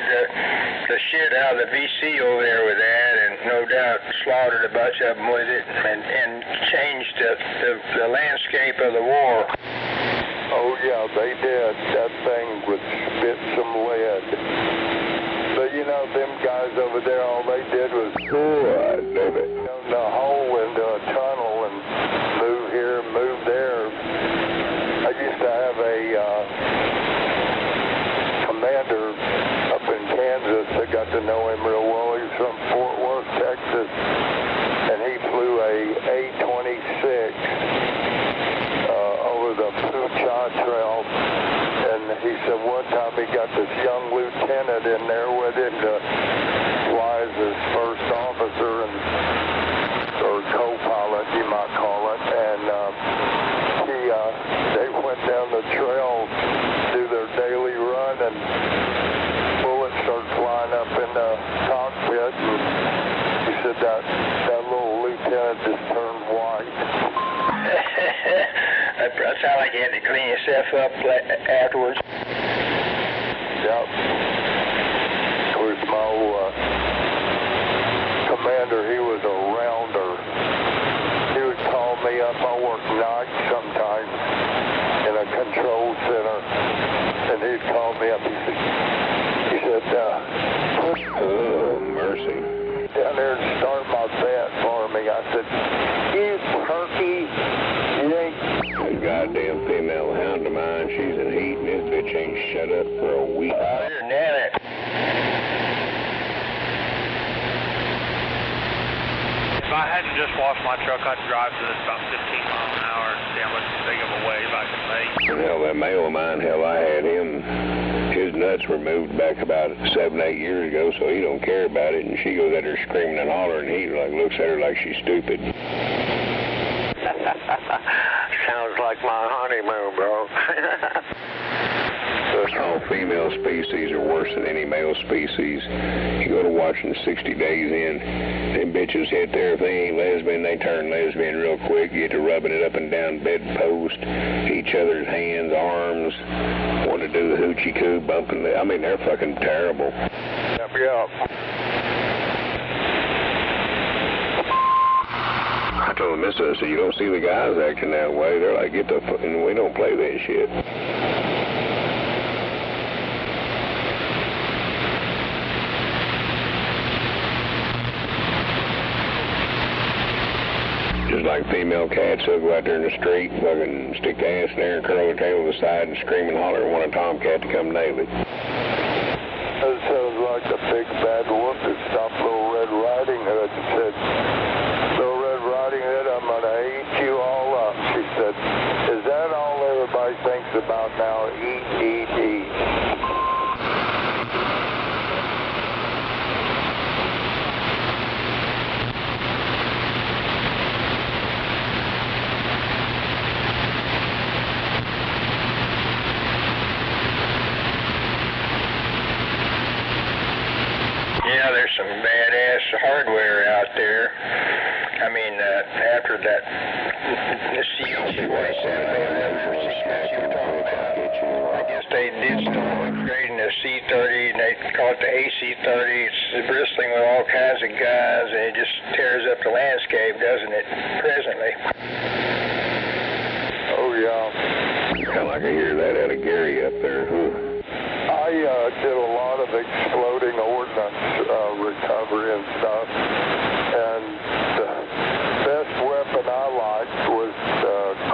[SPEAKER 8] the shit out of the VC over there with that, and no doubt slaughtered a bunch of them with it, and changed the landscape of the war.
[SPEAKER 3] Oh yeah, they did. That thing would spit some lead. But you know, them guys over there, all they did was move it down the hole into a tunnel and move here, move there. I used to have a commander up in Kansas. I got to know him real well. He's from Fort Worth, Texas, and he flew a A-26 over the Pucha Trail. And he said one time he got this young lieutenant in there with him to fly as his first officer or co-pilot, you might call it. And they went down the trail, do their daily run, and bullets started flying up in the cockpit. And he said that little lieutenant just turned white.
[SPEAKER 8] That sounded like you had to clean yourself up afterwards.
[SPEAKER 3] Yep. Of course, my old commander, he was a rounder. He would call me up. I worked nights sometimes in a control center, and he'd call me up. He said,
[SPEAKER 13] oh, mercy.
[SPEAKER 3] Down there and start my bed for me. I said, you turkey, you ain't...
[SPEAKER 13] That goddamn female hound of mine, she's in heat, and this bitch ain't shut up for a week.
[SPEAKER 8] Damn it.
[SPEAKER 4] If I hadn't just washed my truck, I'd drive to this about 15 miles an hour and see how much big of a wave I could make.
[SPEAKER 13] Hell, that male of mine, hell, I had him. His nuts were moved back about 7, 8 years ago, so he don't care about it. And she goes at her screaming and hollering, and he looks at her like she's stupid.
[SPEAKER 10] Sounds like my honeymoon, bro.
[SPEAKER 13] All female species are worse than any male species. You go to watching 60 Days In, them bitches hit there. If they ain't lesbian, they turn lesbian real quick. Get to rubbing it up and down bedpost, each other's hands, arms, want to do the hoochie coo, bumping. I mean, they're fucking terrible.
[SPEAKER 3] Yep.
[SPEAKER 13] I told the missus, I said, you don't see the guys acting that way. They're like, get the fucking, we don't play that shit. Just like female cats, they'll go out there in the street, fucking stick their ass in there and curl their tail to the side and scream and holler and want a tomcat to come nail it.
[SPEAKER 3] That sounds like the big bad wolf that stopped Little Red Riding Hood and said, Little Red Riding Hood, I'm going to eat you all up. She said, is that all everybody thinks about now? Eat, eat, eat.
[SPEAKER 8] Yeah, there's some badass hardware out there. I mean, after that, the C-47, I guess they did start upgrading the C-30, and they call it the AC-30. It's bristling with all kinds of guns, and it just tears up the landscape, doesn't it, presently?
[SPEAKER 3] Oh, yeah.
[SPEAKER 13] Hell, I can hear that out of Gary up there.
[SPEAKER 3] I did a lot of exploding ordnance recovery and stuff, and the best weapon I liked was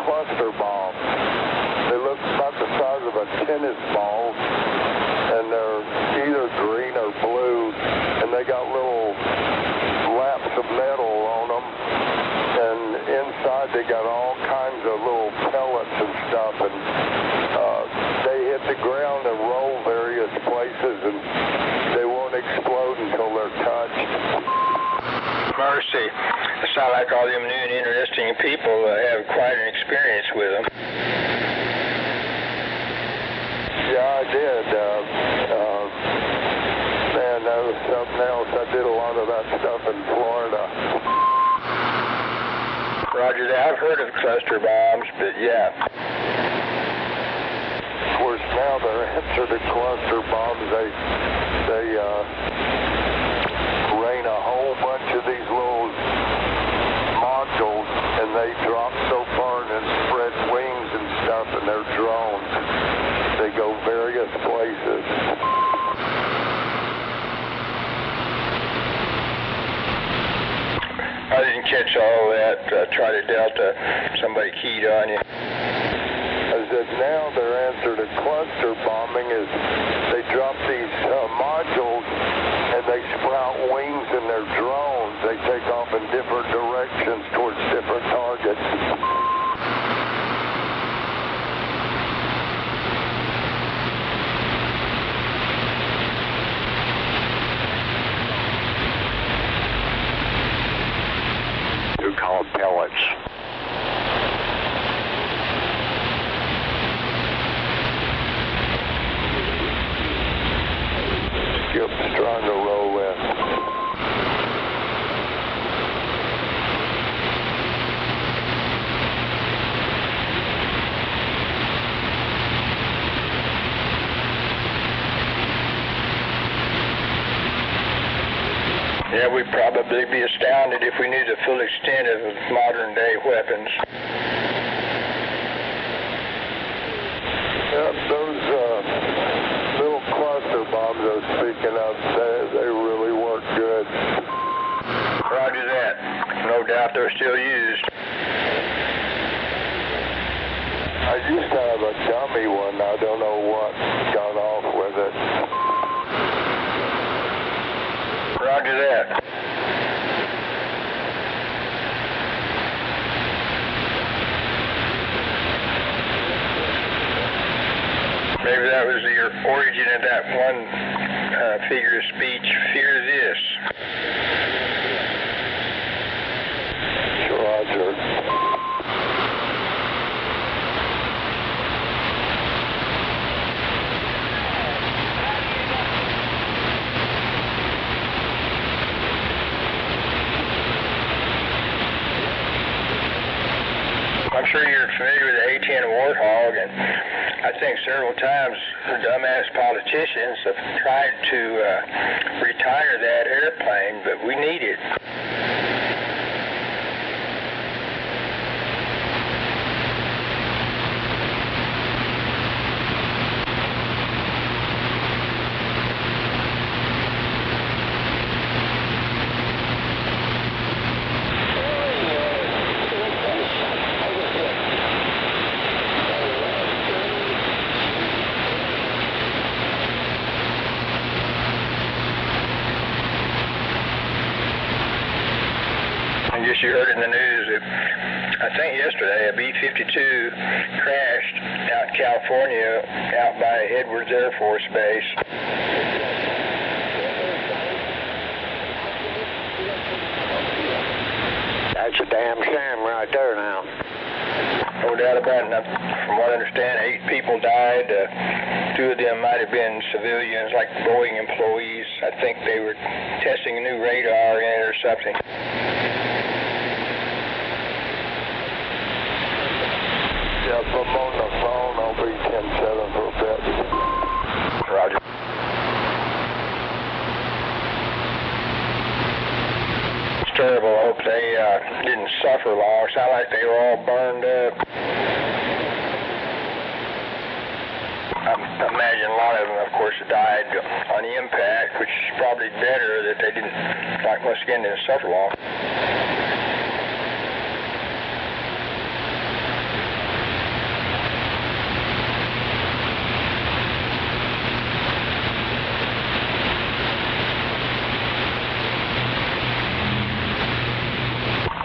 [SPEAKER 3] cluster bombs. They look about the size of a tennis ball, and they're either green or blue, and they got little laps of metal on them, and inside they got all kinds of little pellets and stuff, and they hit the ground and roll various places, and they won't explode until they're touched.
[SPEAKER 8] Mercy. It sounds like all them new and interesting people have quite an experience with them.
[SPEAKER 3] Yeah, I did. Man, that was something else. I did a lot of that stuff in Florida.
[SPEAKER 12] Roger that. I've heard of cluster bombs, but yeah.
[SPEAKER 3] Of course, now they're answer to cluster bombs. They rain a whole bunch of these little modules, and they drop so far and then spread wings and stuff, and they're drones. They go various places.
[SPEAKER 12] I didn't catch all that. Charlie Delta, somebody keyed on you.
[SPEAKER 3] I said now their answer to cluster bombing is they drop these modules and they sprout wings in their drones. They take off in different directions towards different targets.
[SPEAKER 2] We call them pellets.
[SPEAKER 3] Skip trying to roll in.
[SPEAKER 12] Yeah, we'd probably be astounded if we knew the full extent of modern day weapons.
[SPEAKER 3] Yep, those little cluster bombs I was speaking of, they really work good.
[SPEAKER 12] Roger that. No doubt they're still used.
[SPEAKER 3] I used to have a dummy one. I don't know what got off with it.
[SPEAKER 12] Roger that. Maybe that was the origin of that one figure of speech, fear this.
[SPEAKER 3] Roger.
[SPEAKER 12] I'm sure you're familiar with the A-10 Warthog, and I think several times the dumbass politicians have tried to retire that airplane, but we need it. I guess you heard in the news that I think yesterday a B-52 crashed out in California, out by Edwards Air Force Base.
[SPEAKER 2] That's a damn shame right there now.
[SPEAKER 12] No doubt about it. Now, from what I understand, 8 people died. 2 of them might have been civilians, like Boeing employees. I think they were testing a new radar in it or something.
[SPEAKER 3] Yep, I'm on the phone. I'll be 10-7 for a bit.
[SPEAKER 12] Roger. It's terrible. I hope they didn't suffer long. Sound like they were all burned up. I imagine a lot of them, of course, died on the impact, which is probably better that they didn't, like once again, didn't suffer long.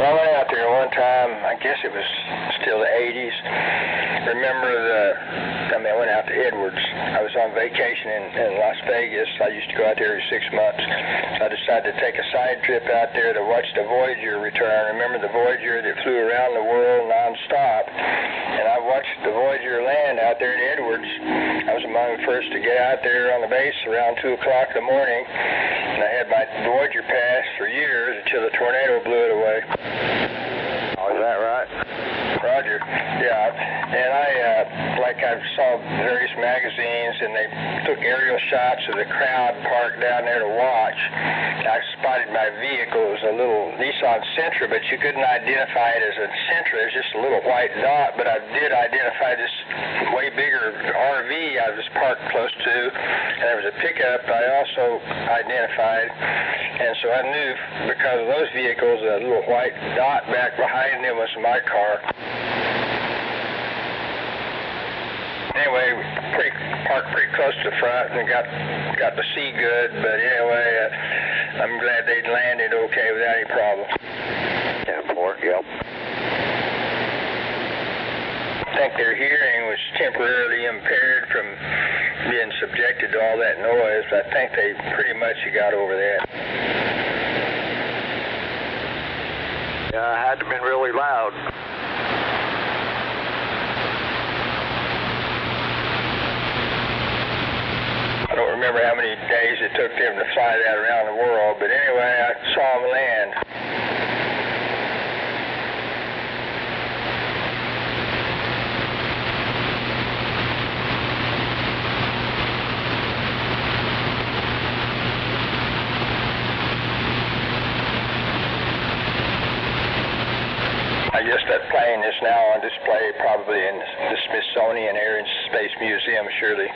[SPEAKER 12] I went out there one time, I guess it was still the 80s. Remember I went out to Edwards. I was on vacation in Las Vegas. I used to go out there every 6 months. So I decided to take a side trip out there to watch the Voyager return. Remember the Voyager that flew around the world nonstop? And I watched the Voyager land out there at Edwards. I was among the first to get out there on the base around 2 o'clock in the morning. And I had my Voyager pass for years until the tornado blew it away.
[SPEAKER 2] Oh, is that right?
[SPEAKER 12] later. Yeah, and I saw various magazines, and they took aerial shots of the crowd parked down there to watch. I spotted my vehicle. It was a little Nissan Sentra, but you couldn't identify it as a Sentra. It was just a little white dot, but I did identify this way bigger RV I was parked close to, and there was a pickup I also identified, and so I knew because of those vehicles, a little white dot back behind them was my car. Anyway, parked pretty close to the front and got to see good, but anyway, I'm glad they landed okay without any problem.
[SPEAKER 2] 10-4, yep.
[SPEAKER 12] I think their hearing was temporarily impaired from being subjected to all that noise. I think they pretty much got over that.
[SPEAKER 2] Yeah, it had to have been really loud.
[SPEAKER 12] I don't remember how many days it took them to fly that around the world, but anyway, I saw them land. I guess that plane is now on display probably in the Smithsonian Air and Space Museum, surely.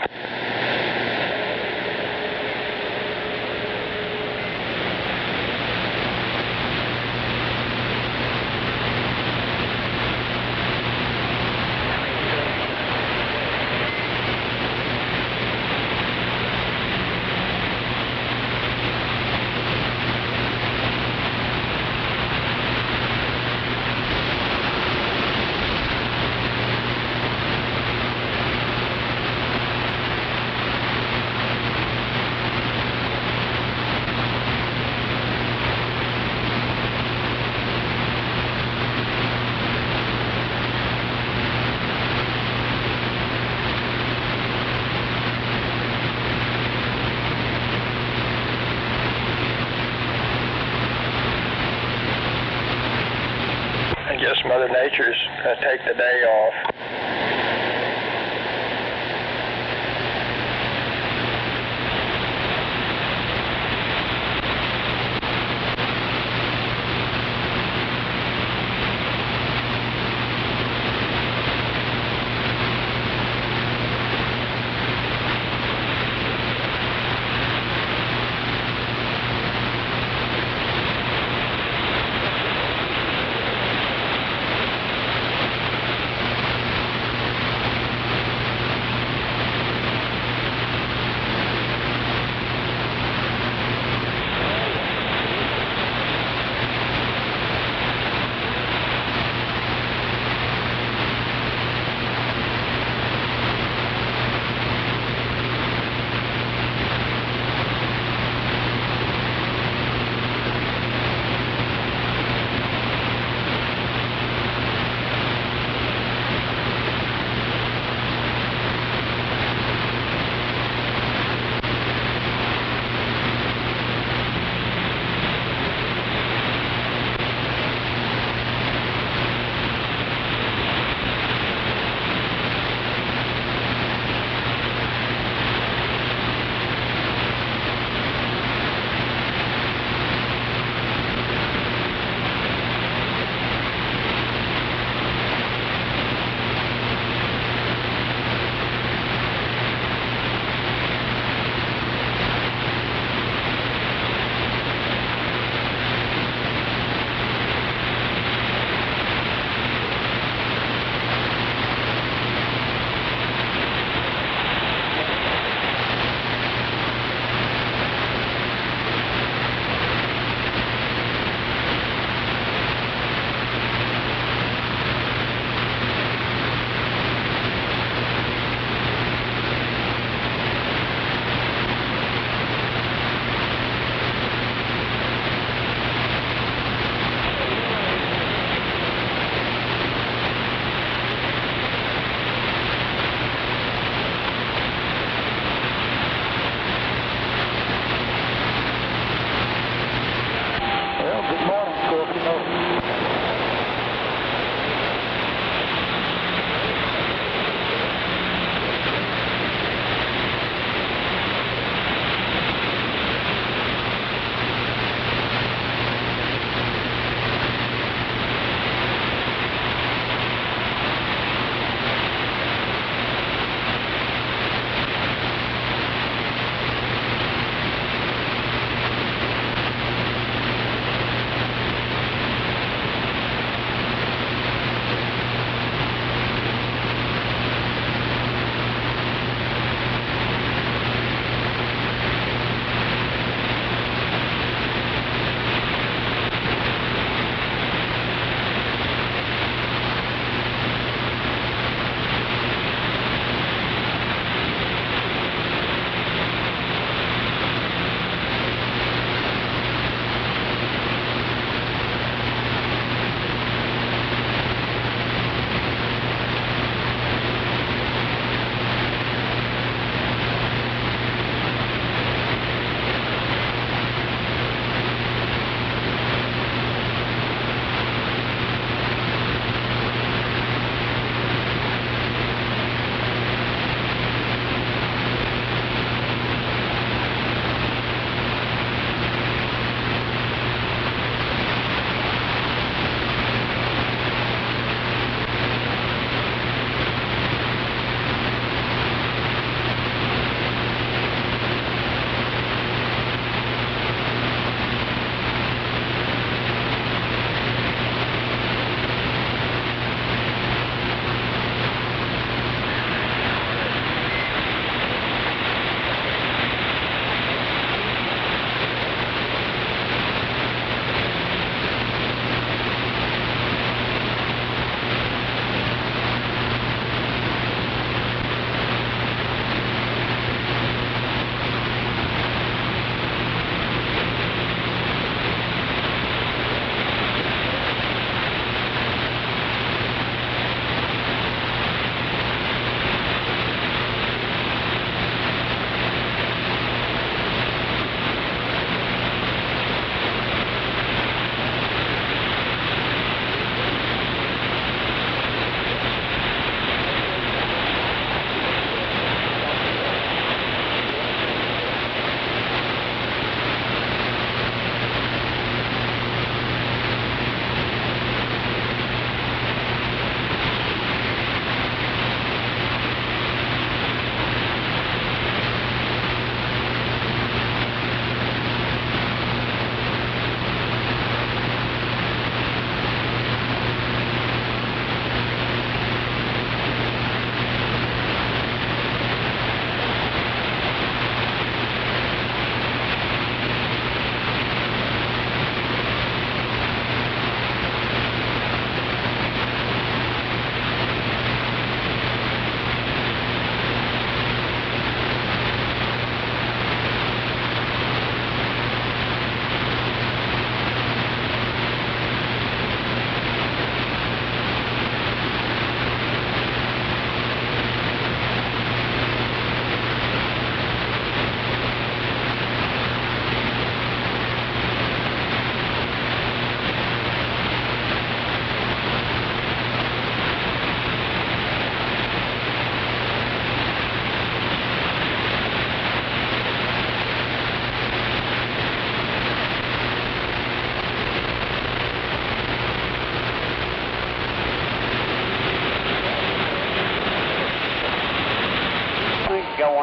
[SPEAKER 12] I guess Mother Nature's going to take the day off.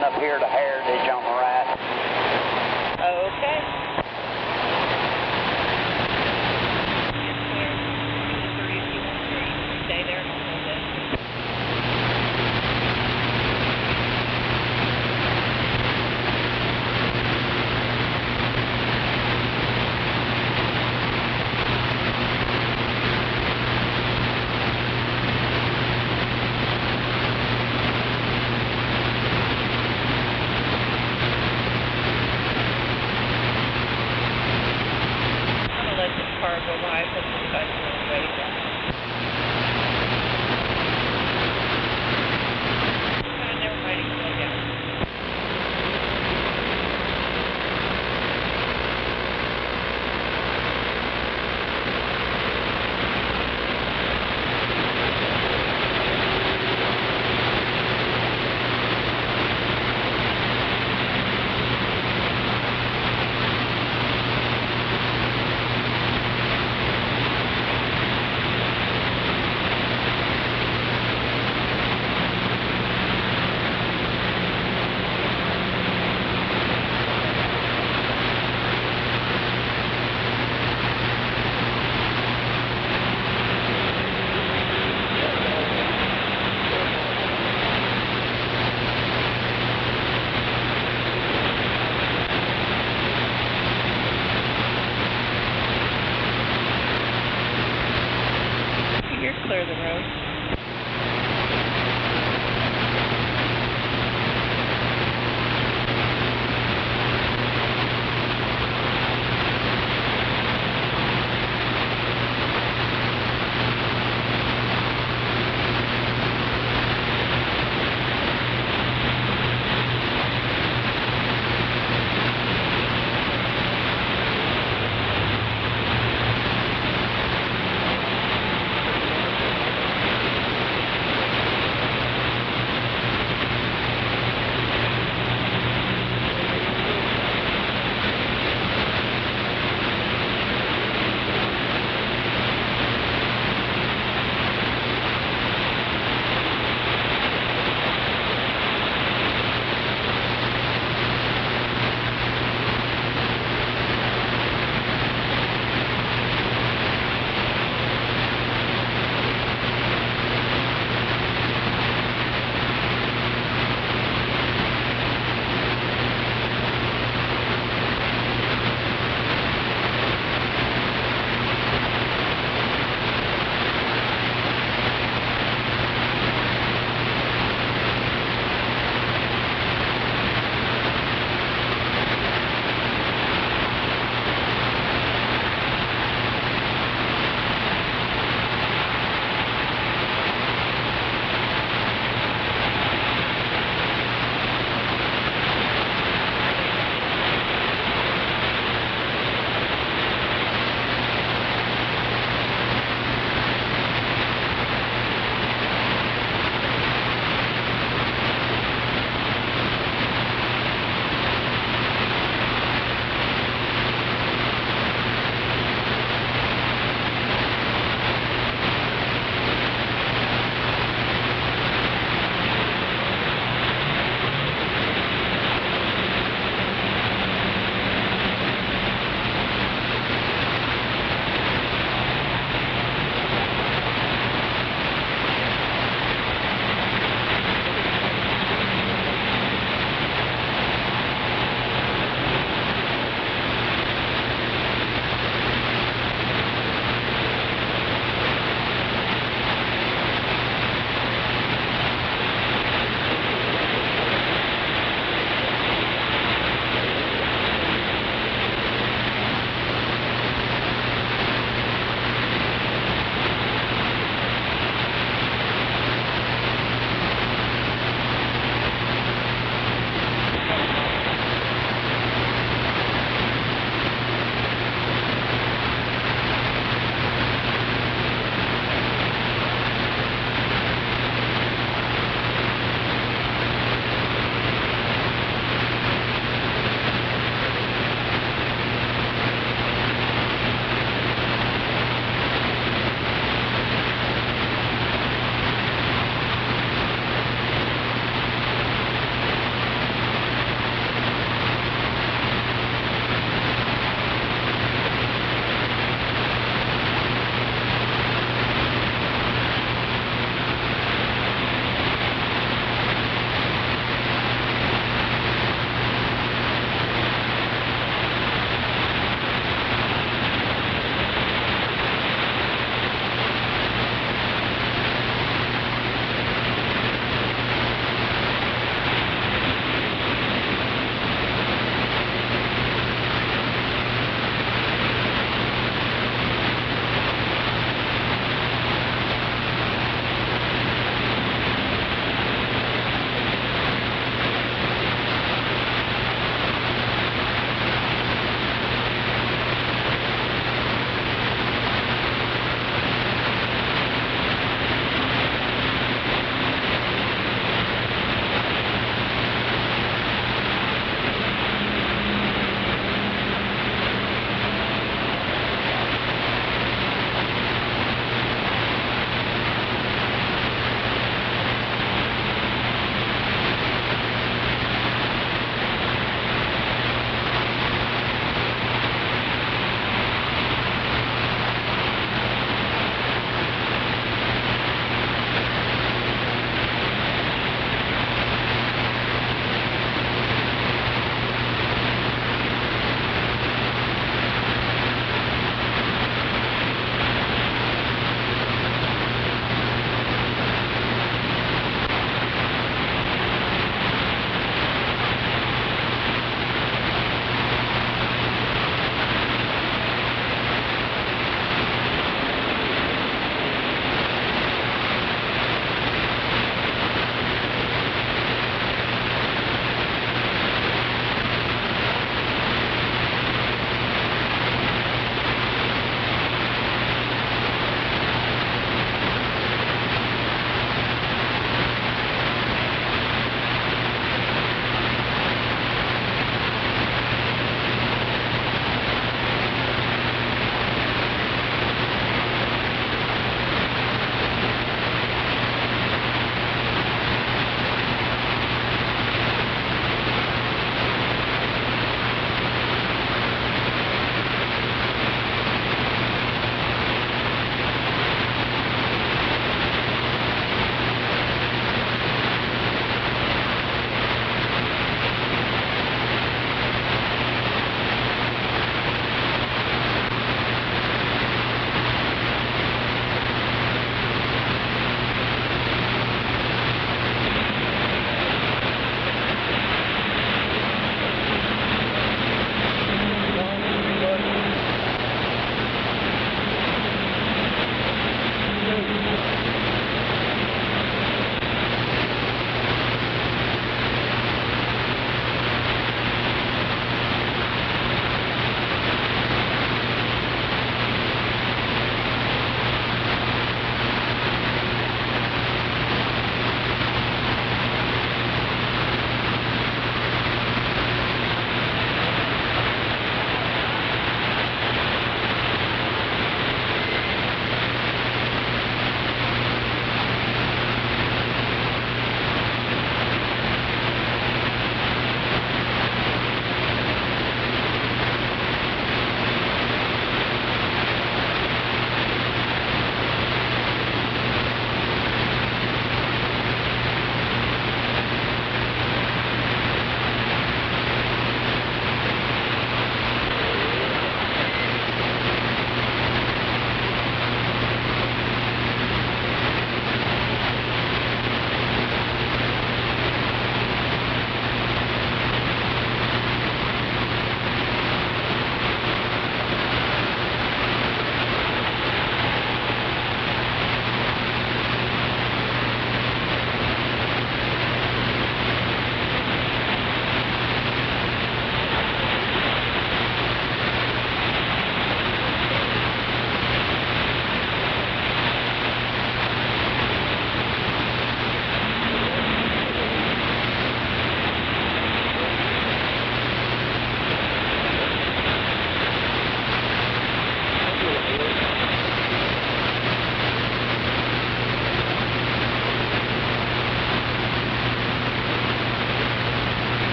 [SPEAKER 6] one up here to Heritage on the right.
[SPEAKER 5] Okay. Stay there. Cargo wise, that's the guy's way down. Never mind, slow down.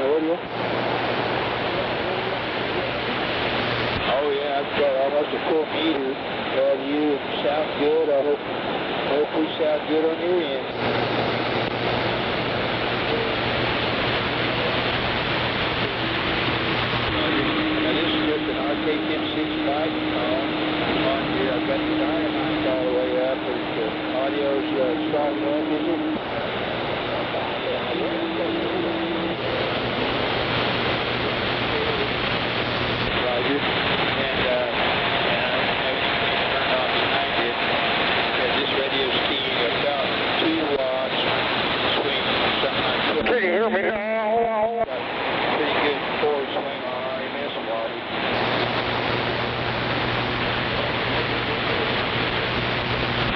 [SPEAKER 11] the radio? Oh yeah, I've got almost a full meter. Well, you sound good. I hope we sound good on your end. Now this is just an RK-1065 on here. I've got the dynamite all the way up. The audio's strong enough, is it? Roger. And turn off behind it. This radio's keying about 2 watts swing, something like that.
[SPEAKER 6] Can you hear me now?
[SPEAKER 11] Pretty good forward swing on RMS wattage.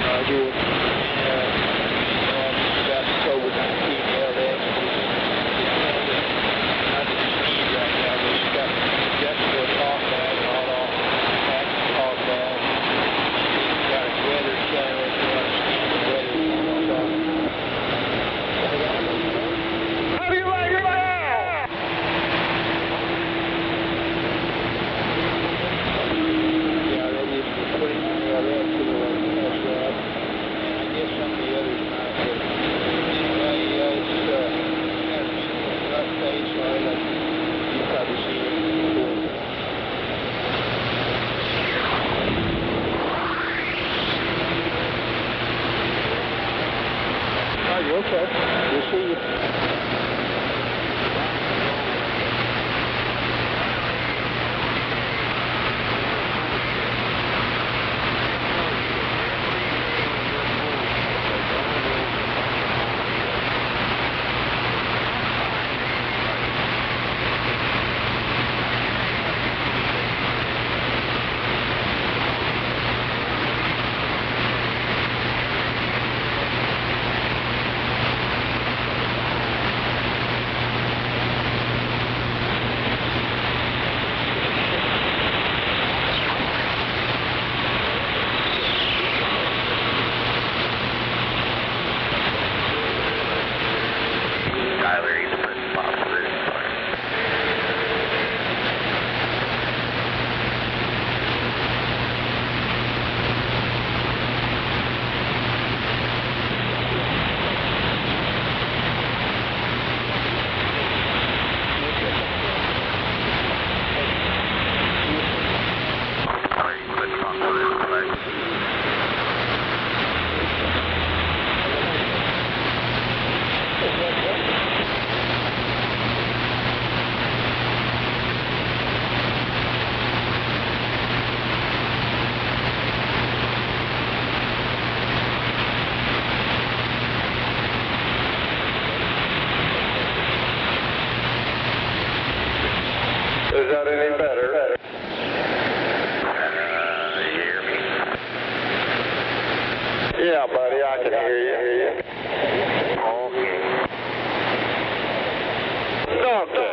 [SPEAKER 11] Roger. And about the COVID-19 LX. Not at speed right now, but it's got adjustable talk back, auto, back and talk back. It's got a weather channel if you want to scan the weather.
[SPEAKER 6] How do you like it now?
[SPEAKER 11] Yeah, they just put it on the LX to the test rod. And I guess some of the others might, but anyway, it's got a rough face on it, like you've probably seen it before. Are you okay? We'll see you.
[SPEAKER 6] Is that any better?
[SPEAKER 10] You hear me?
[SPEAKER 6] Yeah, buddy, I can hear you.
[SPEAKER 10] Okay.
[SPEAKER 6] Doctor.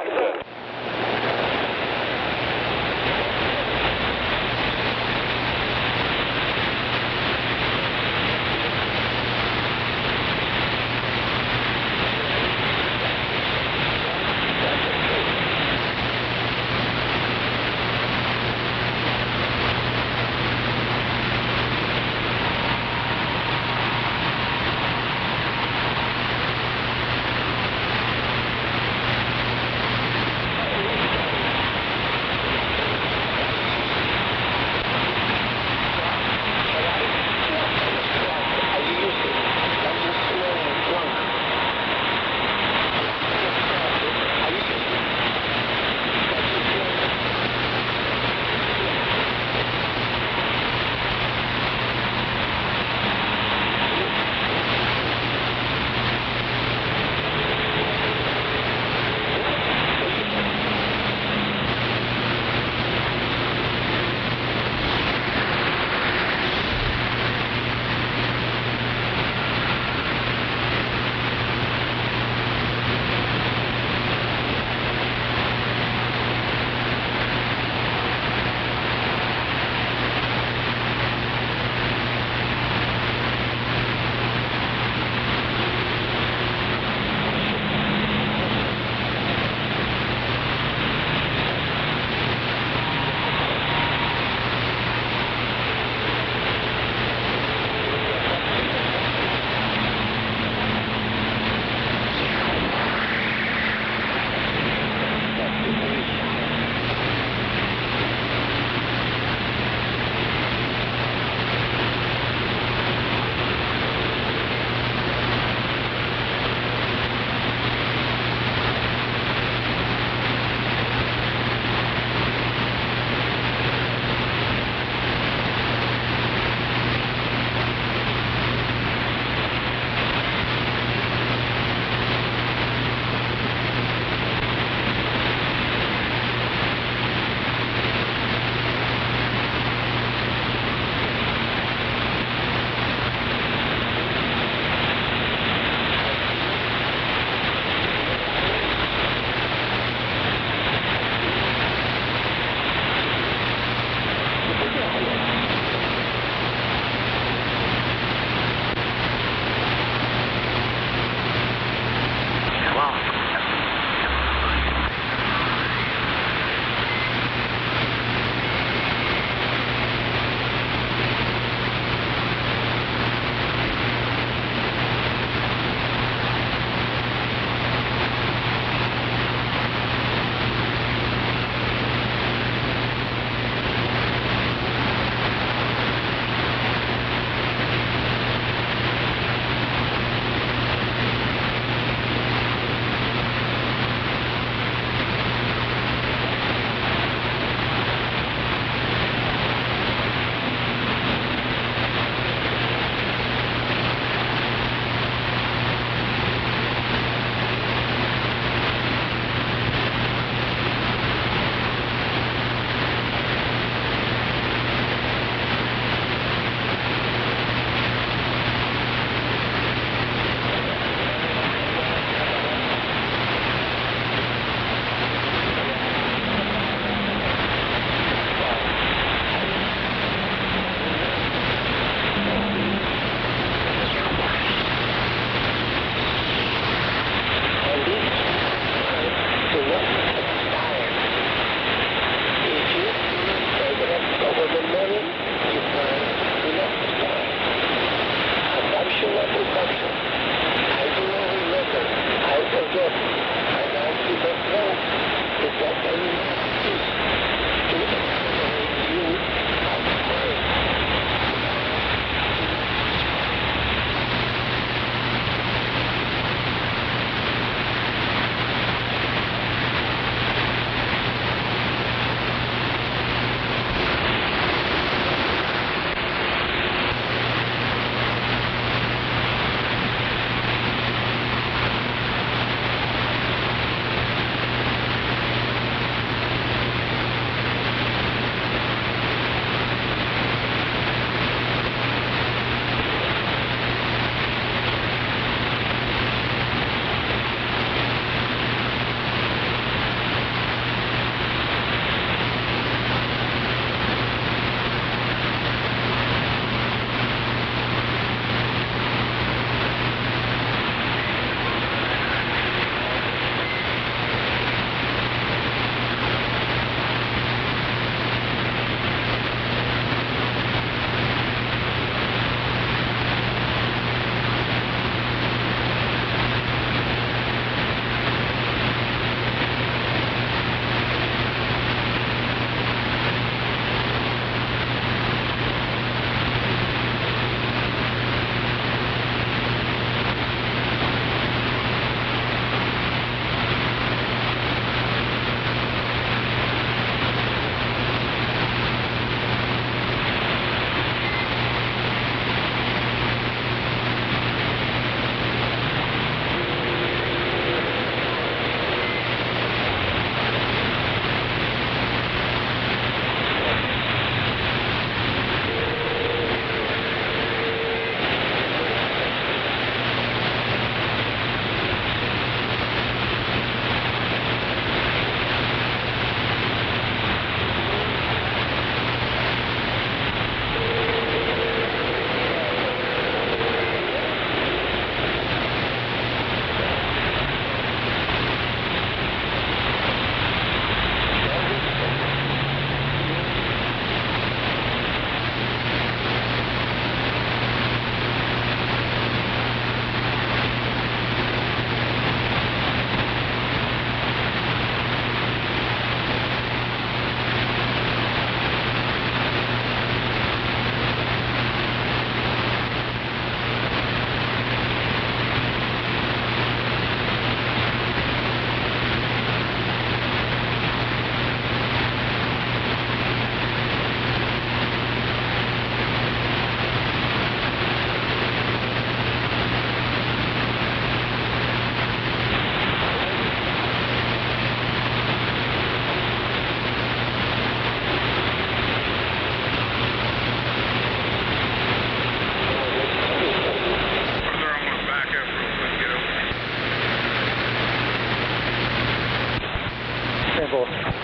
[SPEAKER 16] for.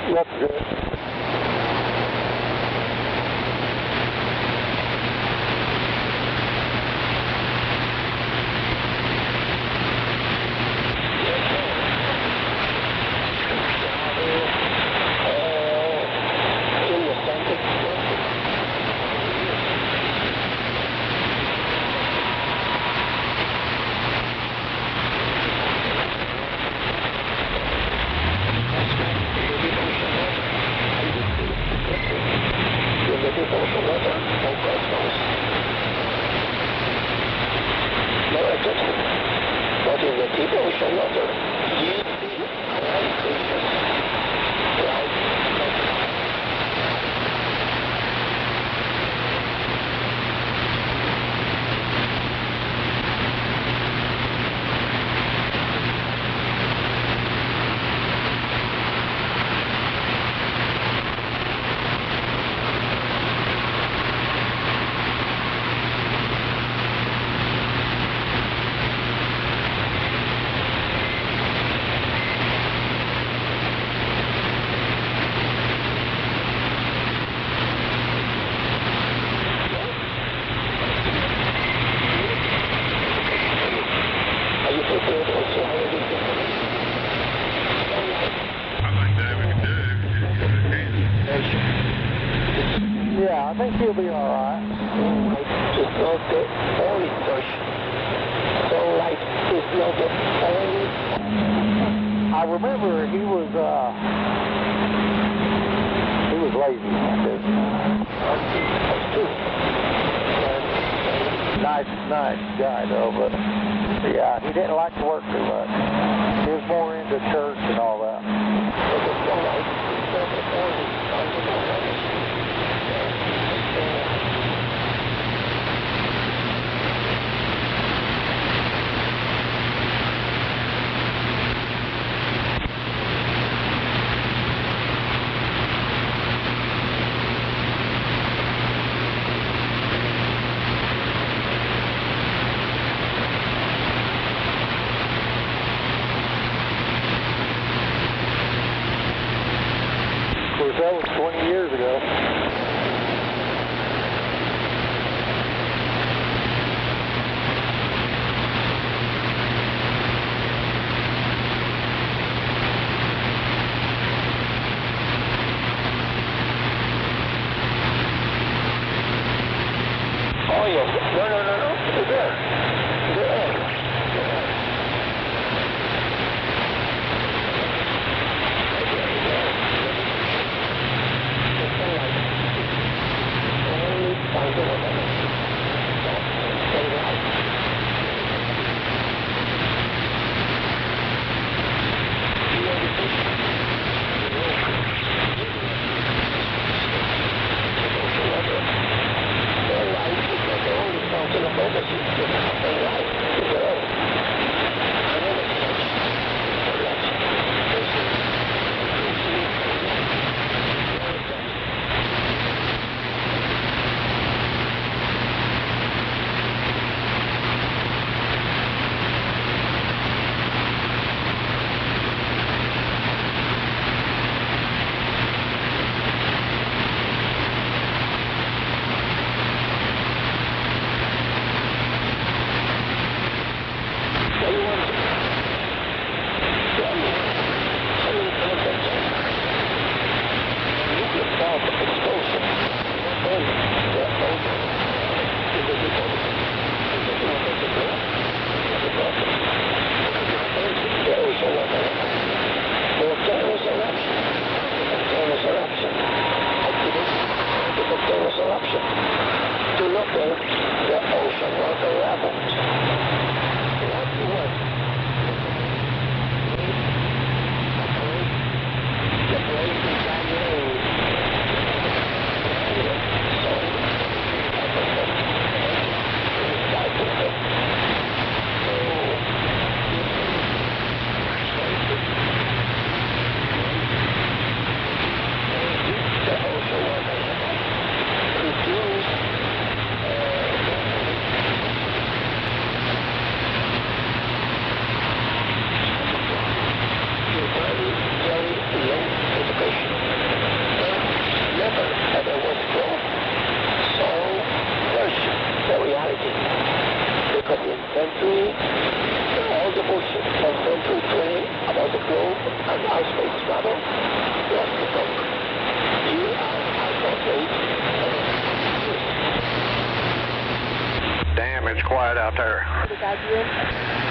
[SPEAKER 16] Looks good.
[SPEAKER 6] deep ocean water. You see a light station. Right.
[SPEAKER 3] Yeah, I think he'll be all right.
[SPEAKER 6] It's not the only person. Sunlight is not the only.
[SPEAKER 3] I remember he was lazy. Nice guy though, but yeah, he didn't like to work too much. He was more into church and all that. That was 20 years ago.
[SPEAKER 6] Oh yes. No. There.
[SPEAKER 10] Damn, it's quiet out there.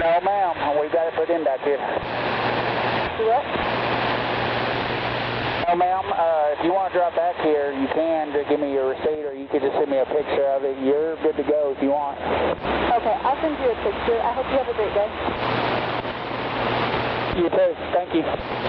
[SPEAKER 3] No, ma'am. We got it put in back here.
[SPEAKER 5] What?
[SPEAKER 3] No, ma'am. If you want to drop back here, you can to give me your receipt, or you could just send me a picture of it. You're good to go if you want.
[SPEAKER 5] Okay, I'll send you a picture. I hope you have a great day.
[SPEAKER 6] You too. Thank you.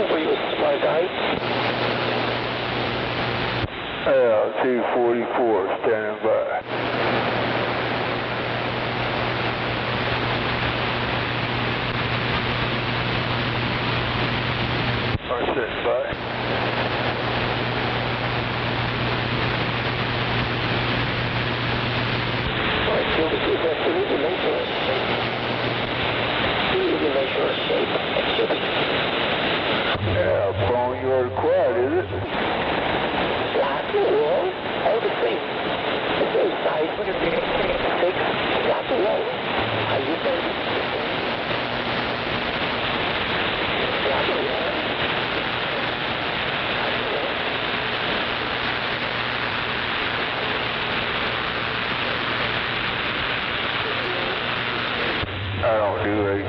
[SPEAKER 6] for you, smart guy.
[SPEAKER 11] 244, standing by. Standing by.
[SPEAKER 6] All right, Joe, we need to make sure it's safe. We need to make sure it's safe. It should be.
[SPEAKER 11] Yeah, phone, you are quiet, is it?
[SPEAKER 6] Slightly, well, all the same. It's very nice. Slightly low. How you doing? Slightly low.
[SPEAKER 11] I don't do 18.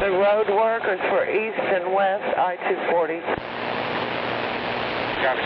[SPEAKER 16] The road workers for east and west I-240.
[SPEAKER 4] Copy.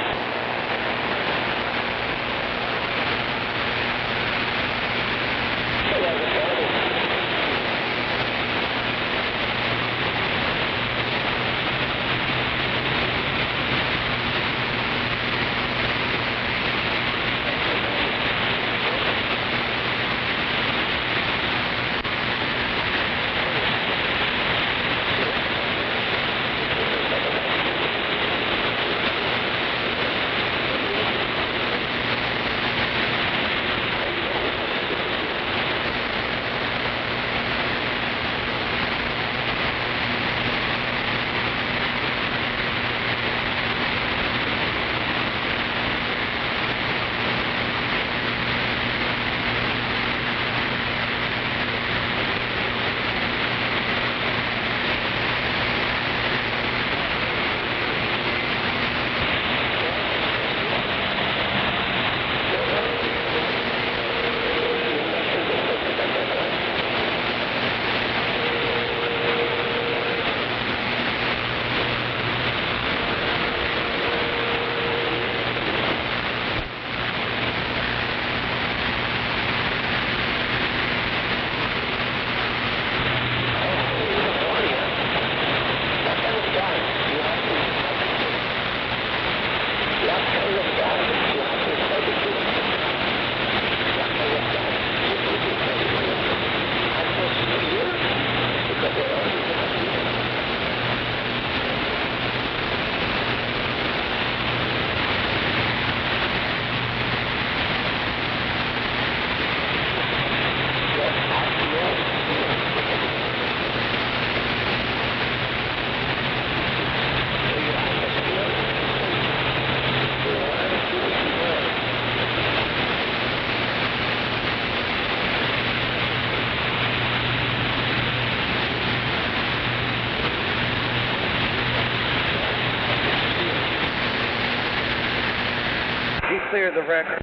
[SPEAKER 16] Clear the record.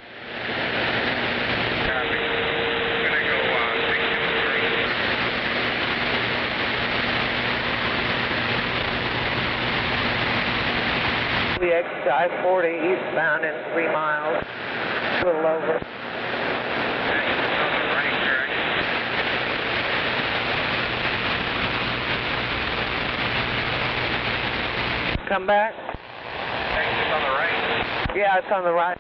[SPEAKER 4] Copy. Gonna go 623.
[SPEAKER 16] We exit I-40 eastbound in 3 miles. A little over. come back?
[SPEAKER 4] It's on the right.
[SPEAKER 16] Yeah, it's on the right.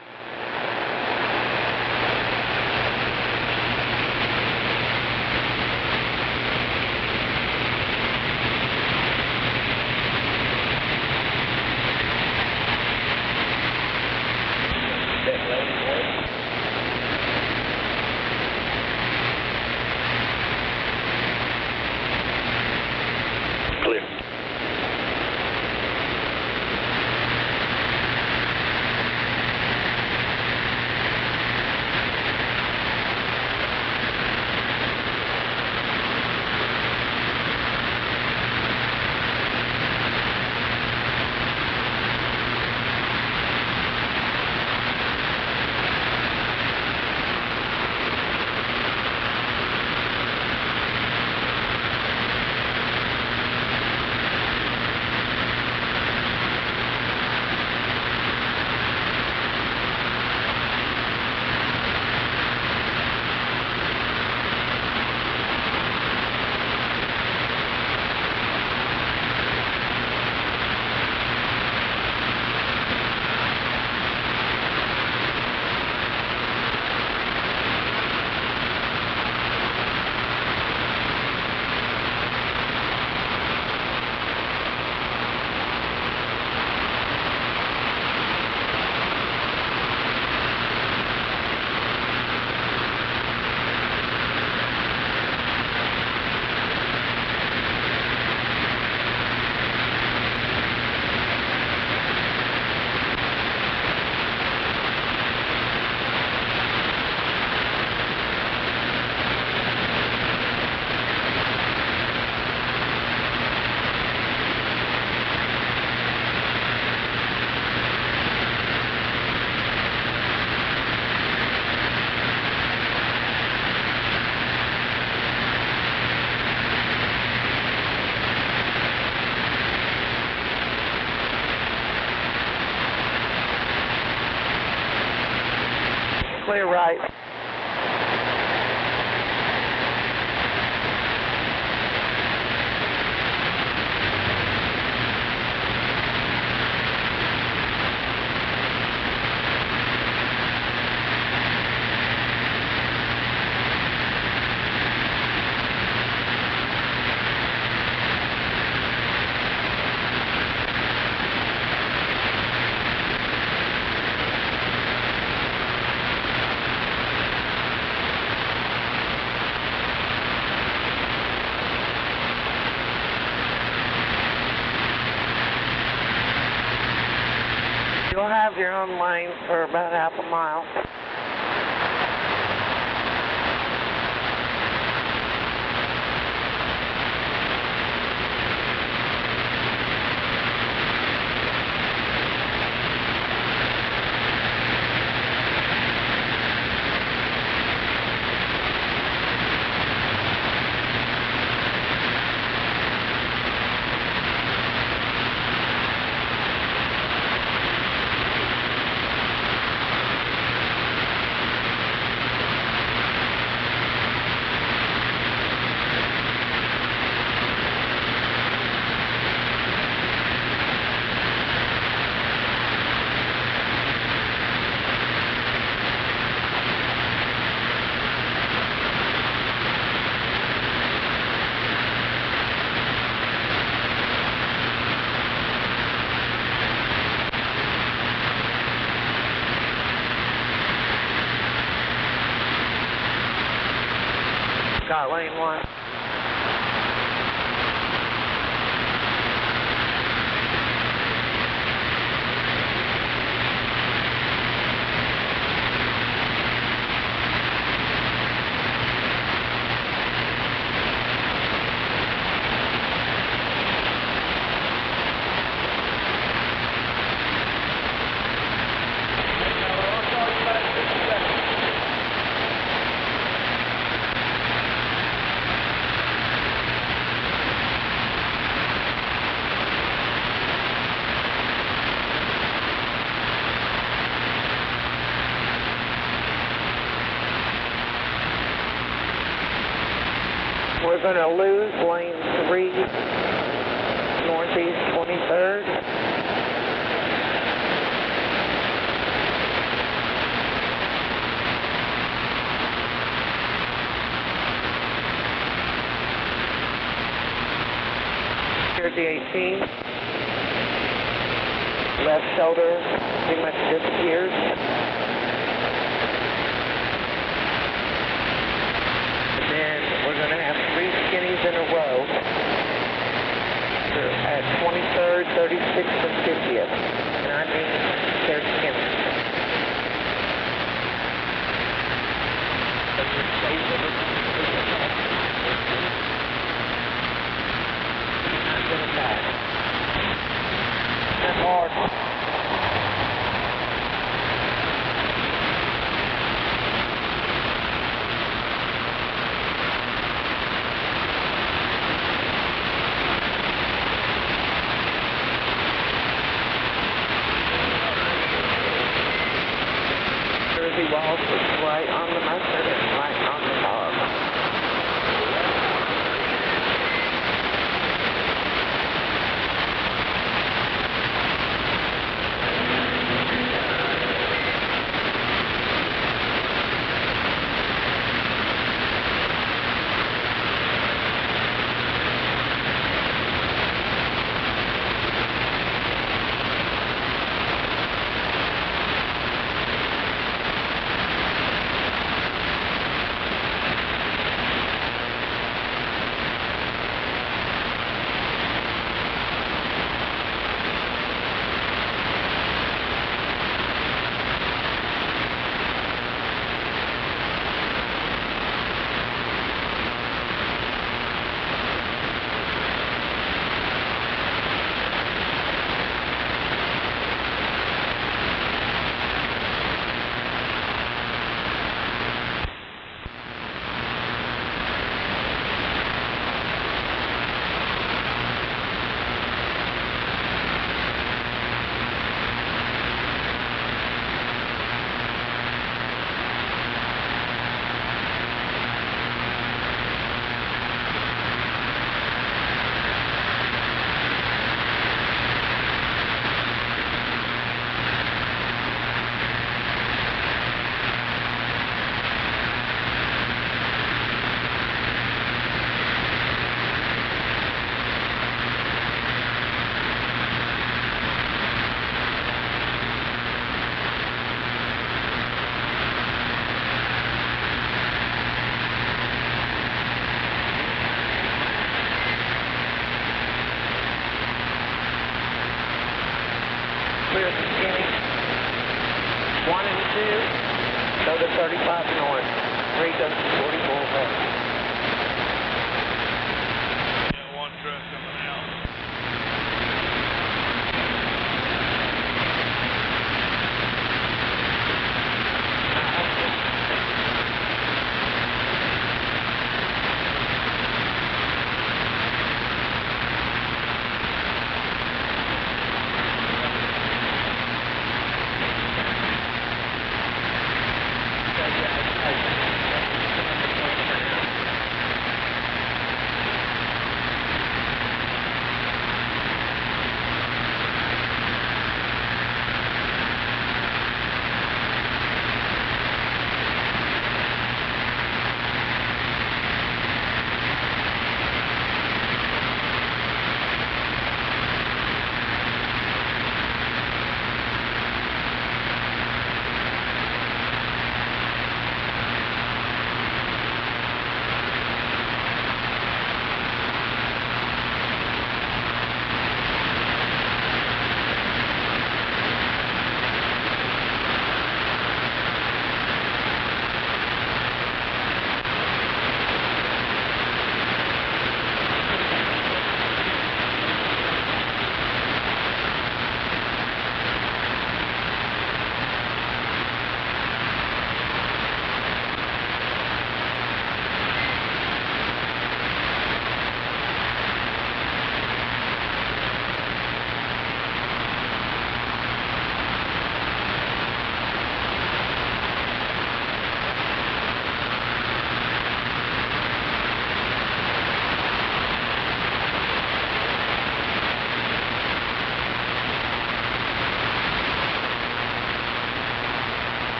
[SPEAKER 16] Clear right. You'll have your own lane for about half a mile. Got lane 1. We're going to lose lane 3, northeast 23rd. Jersey 18. Left shoulder pretty much disappears. And then we're going to have 3 skinnies in a row at 23rd, 36th, and 50th. And I mean, they're skinnies. That's hard. Jersey Walls was right on the mustard and right on the dog. Clear the skinny. 1 and 2 go to 35 north. 3 goes to 44 west.
[SPEAKER 15] Yeah, 1 truck coming out.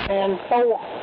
[SPEAKER 6] And 4.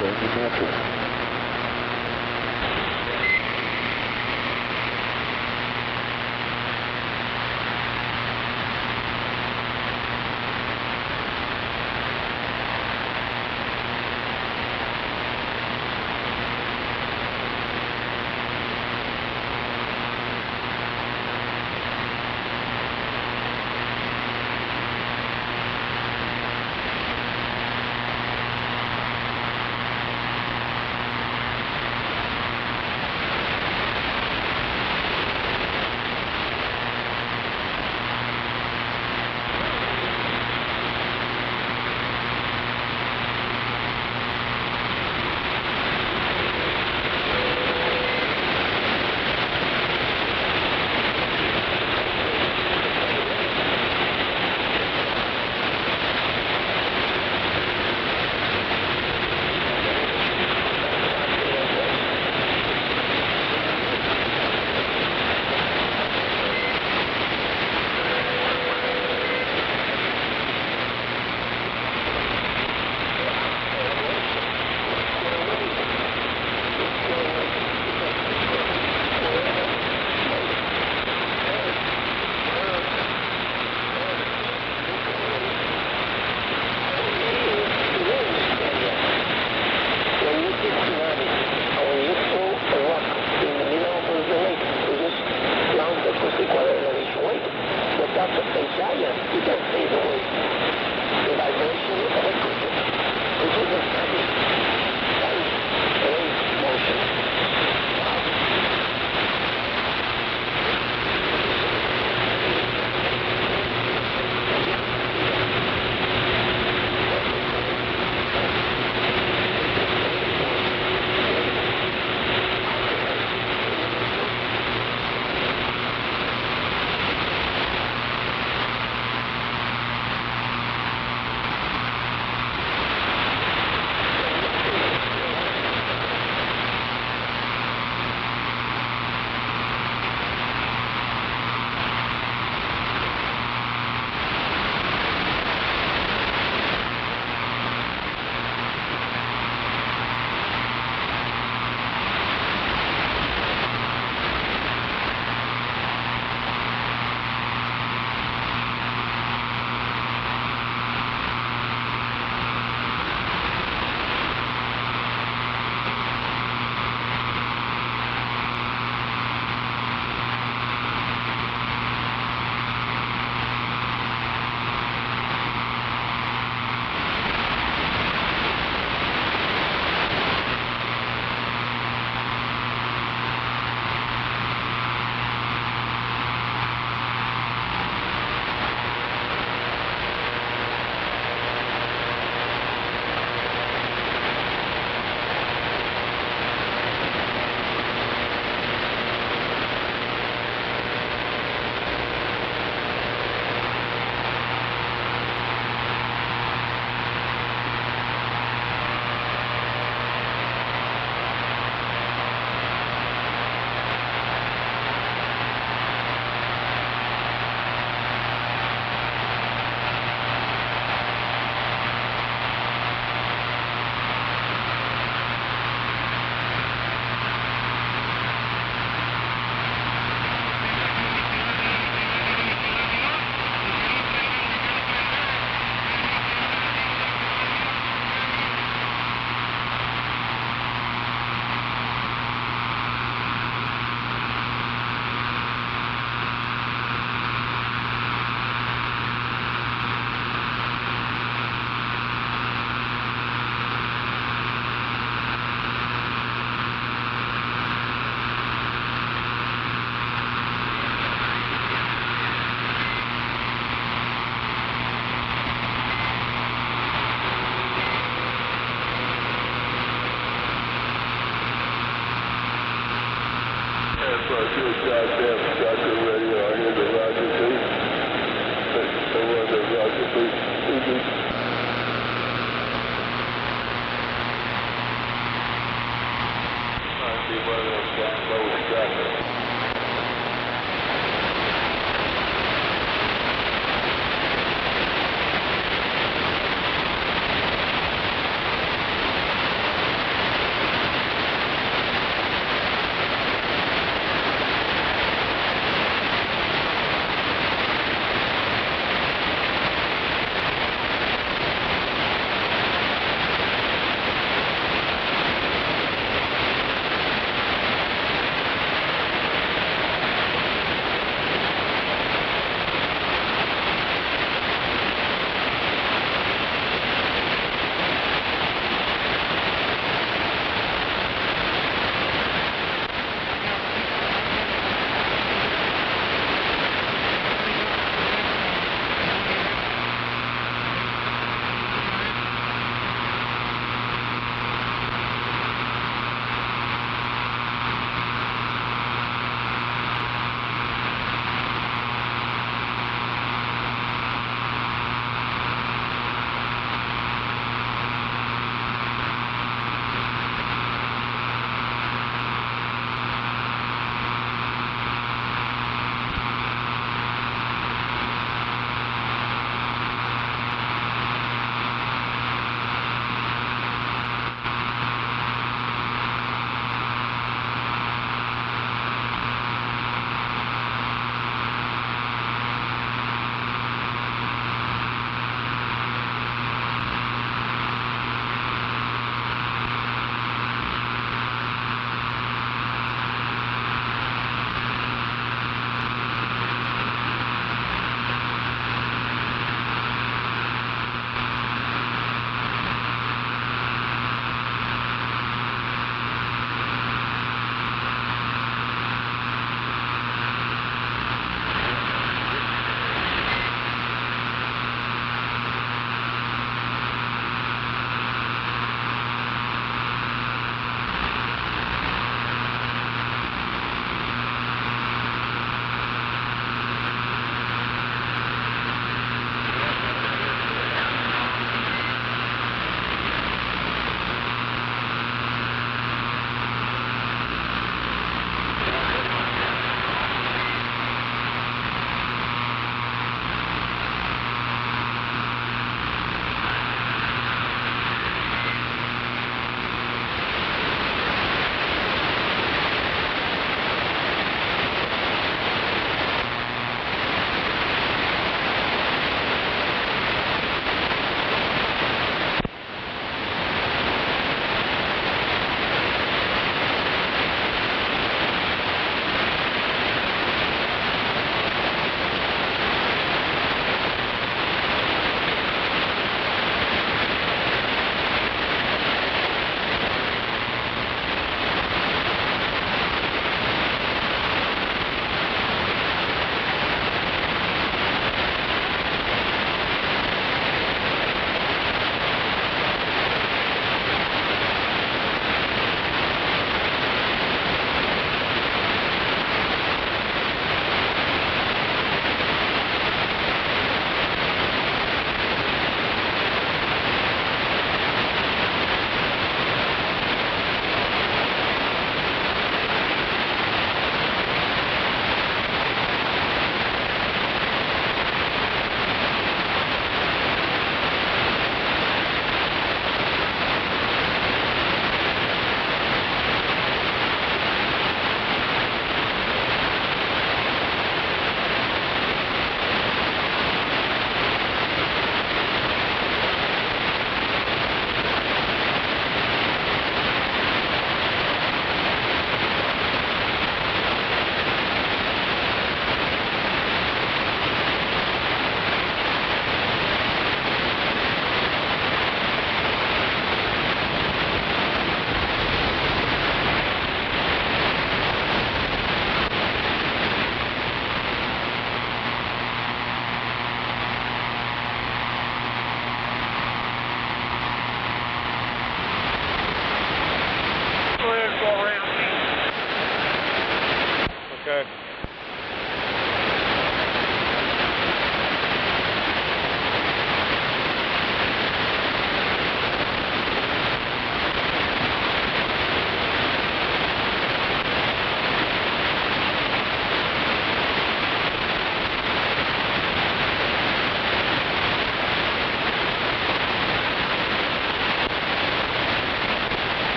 [SPEAKER 3] Bring your mental.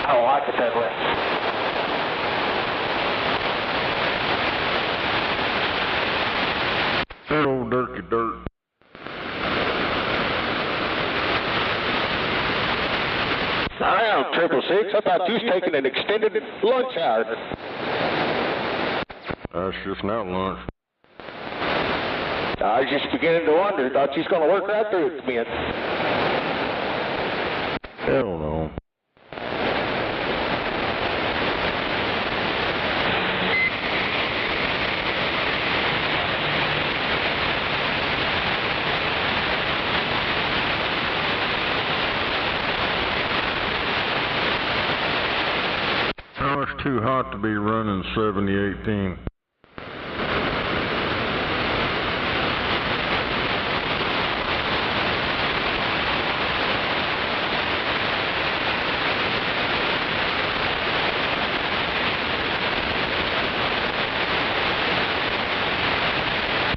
[SPEAKER 16] I don't like it that way.
[SPEAKER 15] That old dirty dirt.
[SPEAKER 14] Now, 666, I thought you was taking an extended lunch hour.
[SPEAKER 15] That's just now lunch.
[SPEAKER 14] I was just beginning to wonder. Thought you was going to work right through it, man.
[SPEAKER 15] Hell no. Oh, it's too hot to be running 7018.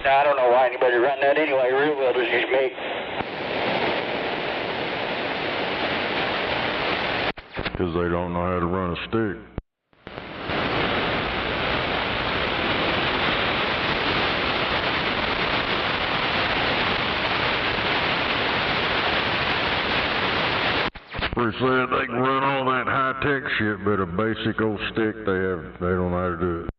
[SPEAKER 16] I don't know why anybody run that anyway. Rear wheel is just me.
[SPEAKER 15] Because they don't know how to run a stick. They said they can run all that high-tech shit, but a basic old stick, they don't know how to do it.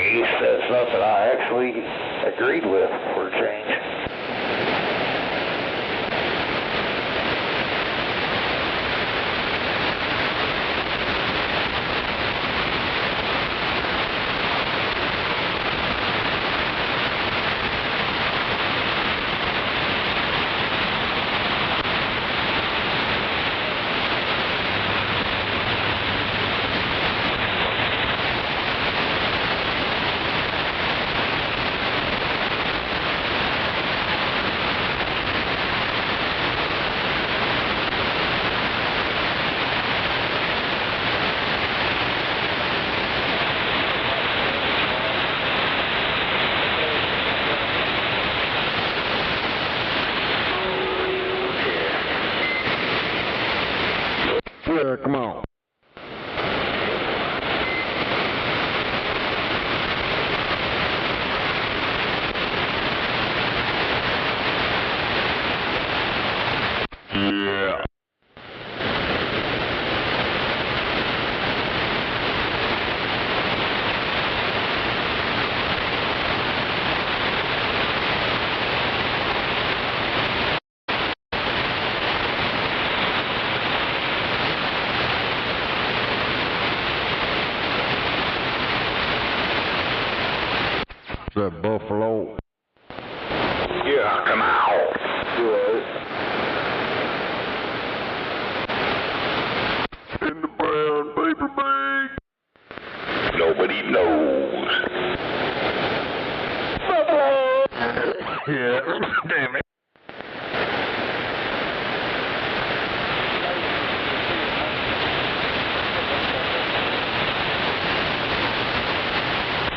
[SPEAKER 16] You said something I actually agreed with for a change.
[SPEAKER 15] Yeah, come on. Yeah. Is that Buffalo?
[SPEAKER 1] Yeah, come out.
[SPEAKER 15] Good. In the brown paper bag.
[SPEAKER 1] Nobody knows.
[SPEAKER 15] Buffalo! Yeah, damn it.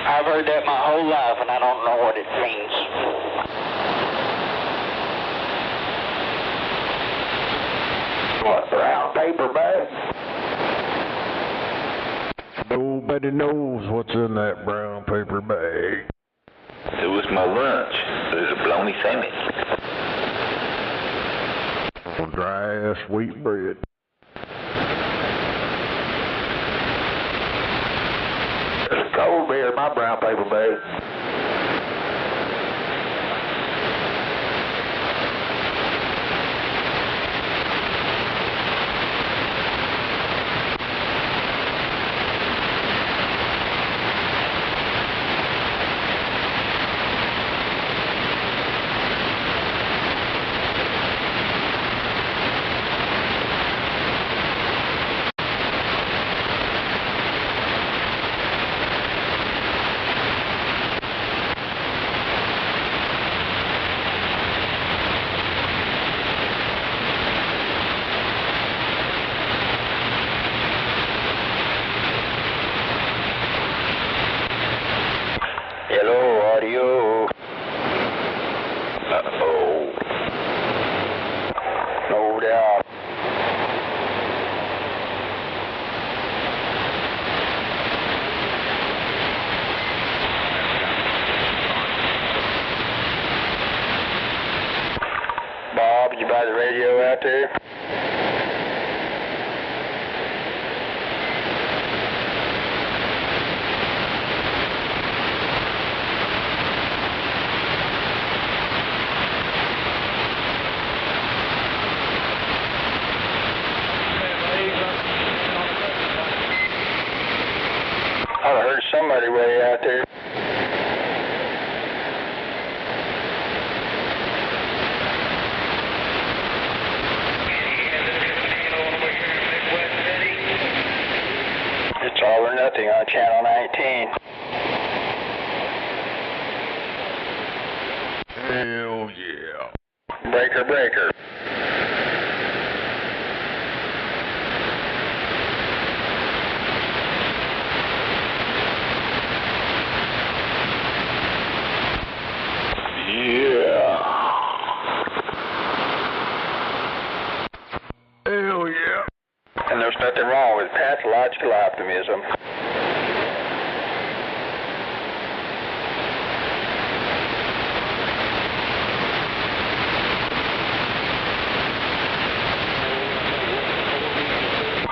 [SPEAKER 16] I've heard that my whole life, and I don't know what it means. What, brown paper bag?
[SPEAKER 15] Nobody knows what's in that brown paper bag.
[SPEAKER 1] It was my lunch. There's a bologna sandwich.
[SPEAKER 15] Dry ass wheat bread.
[SPEAKER 16] There's cold beer in my brown paper bag.
[SPEAKER 12] there? I heard somebody way out there. It's all or nothing on channel 19.
[SPEAKER 15] Hell yeah.
[SPEAKER 12] Breaker, breaker.
[SPEAKER 15] Hell yeah.
[SPEAKER 12] And there's nothing wrong with pathological optimism.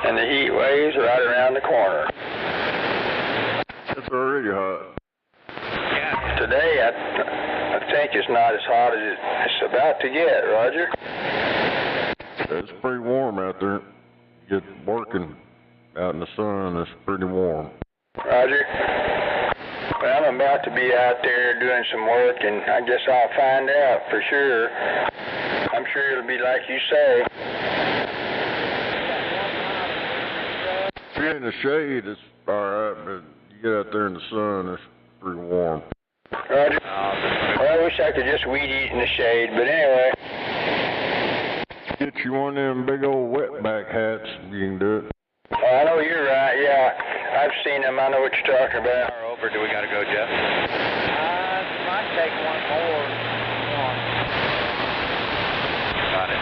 [SPEAKER 12] And the heat waves right around the corner.
[SPEAKER 15] It's already hot.
[SPEAKER 12] Today, I think it's not as hot as it's about to get, Roger.
[SPEAKER 15] It's pretty warm out there. Get working out in the sun, it's pretty warm.
[SPEAKER 12] Roger. Well, I'm about to be out there doing some work, and I guess I'll find out for sure. I'm sure it'll be like you say.
[SPEAKER 15] If you're in the shade, it's alright, but you get out there in the sun, it's pretty warm.
[SPEAKER 12] Roger. Well, I wish I could just weed eat in the shade, but anyway.
[SPEAKER 15] Get you one of them big old wetback hats, you can do it.
[SPEAKER 12] Oh, I know you're right, yeah. I've seen them, I know what you're talking about.
[SPEAKER 7] Over, do we gotta go, Jeff?
[SPEAKER 16] Might take one more.
[SPEAKER 7] Got it.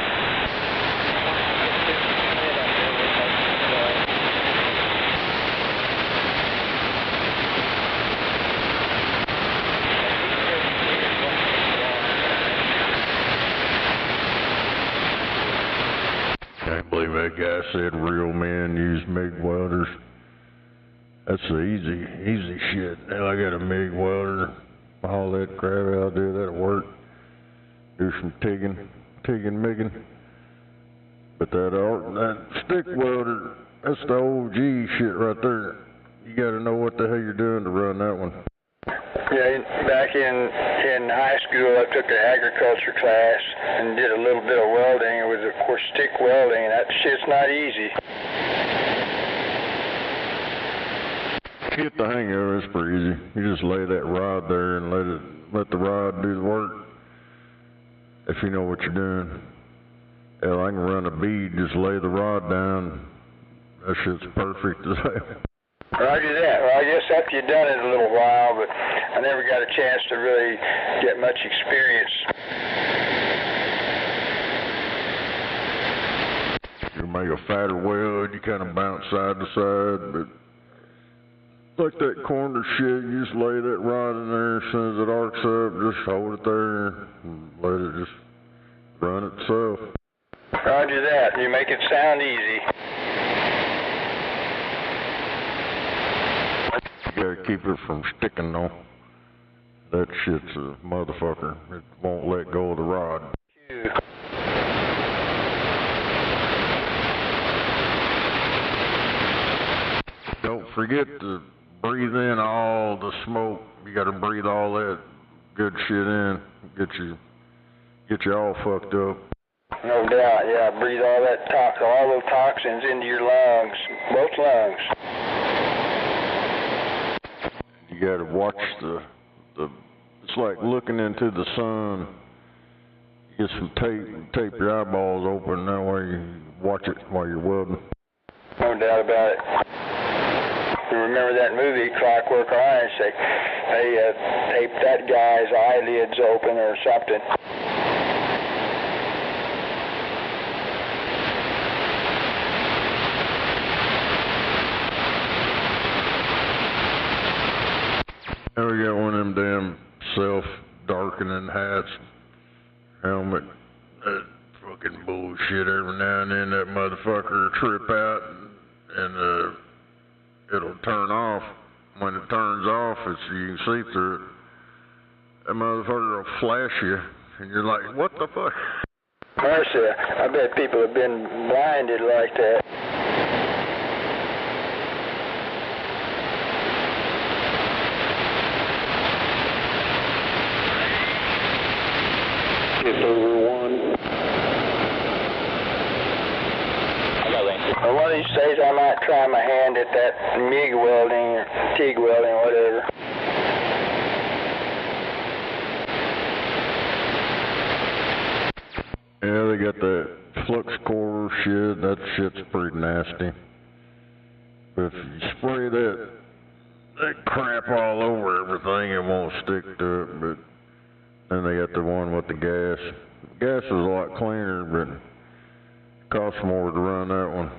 [SPEAKER 15] Can't believe that guy said real men use MIG welders. That's the easy shit. Hell, I got a MIG welder, all that crap out there, that'll work. Do some tigging, MIGging. But that stick welder, that's the old G shit right there. You gotta know what the hell you're doing to run that one.
[SPEAKER 12] Yeah, back in high school, I took an agriculture class and did a little bit of welding. It was, of course, stick welding, and that shit's not easy.
[SPEAKER 15] Get the hang of it, it's pretty easy. You just lay that rod there and let the rod do the work. If you know what you're doing. Hell, I can run a bead, just lay the rod down. That shit's perfect as hell.
[SPEAKER 12] Roger that. Well, I guess after you've done it a little while, but I never got a chance to really get much experience.
[SPEAKER 15] You make a fatter weld, you kind of bounce side to side, but like that corner shit, you just lay that rod in there, as soon as it arcs up, just hold it there and let it just run itself.
[SPEAKER 12] Roger that. You make it sound easy.
[SPEAKER 15] You gotta keep it from sticking though. That shit's a motherfucker. It won't let go of the rod. Don't forget to breathe in all the smoke. You gotta breathe all that good shit in. Get you all fucked up.
[SPEAKER 12] No doubt, yeah. Breathe all those toxins into your lungs, both lungs.
[SPEAKER 15] You gotta watch the it's like looking into the sun. Get some tape and tape your eyeballs open, that way you watch it while you're welding.
[SPEAKER 12] No doubt about it. You remember that movie, Clockwork Orange? They taped that guy's eyelids open or something.
[SPEAKER 15] Now we got one of them damn self-darkening hats, helmet, that fucking bullshit. Every now and then that motherfucker will trip out and it'll turn off. When it turns off, you can see through it. That motherfucker will flash you, and you're like, what the fuck?
[SPEAKER 12] Mercy, I bet people have been blinded like that.
[SPEAKER 3] It's over 1.
[SPEAKER 12] Well, one of these days I might try my hand at that MIG welding or TIG welding, whatever.
[SPEAKER 15] Yeah, they got that flux core shit. That shit's pretty nasty. But if you spray that crap all over everything, it won't stick to it. But then they got the one with the gas. The gas is a lot cleaner, but it costs more to run that one.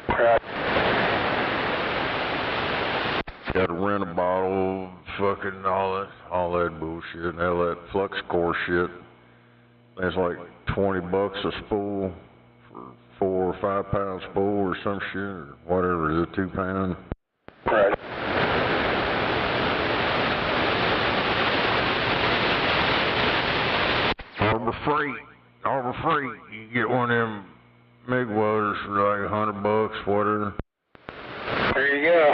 [SPEAKER 12] Right.
[SPEAKER 15] Got to rent a bottle, fucking all that bullshit, and all that flux core shit. It's like $20 a spool for 4 or 5 pound spool or some shit, or whatever it is, 2 pound.
[SPEAKER 12] Right.
[SPEAKER 15] Harbor Freight, you get one of them MIG welders for like $100, whatever.
[SPEAKER 12] There you go.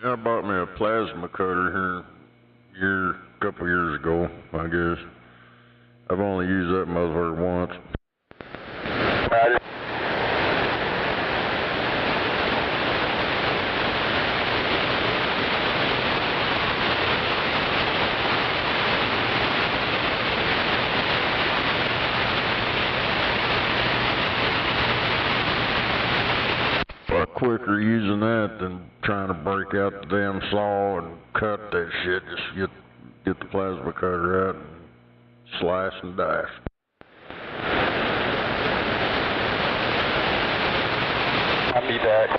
[SPEAKER 15] I bought me a plasma cutter here a couple years ago, I guess. I've only used that motherfucker once.
[SPEAKER 12] Right.
[SPEAKER 15] Quicker using that than trying to break out the damn saw and cut that shit. Just get the plasma cutter out and slice and dice.
[SPEAKER 12] I'll be back.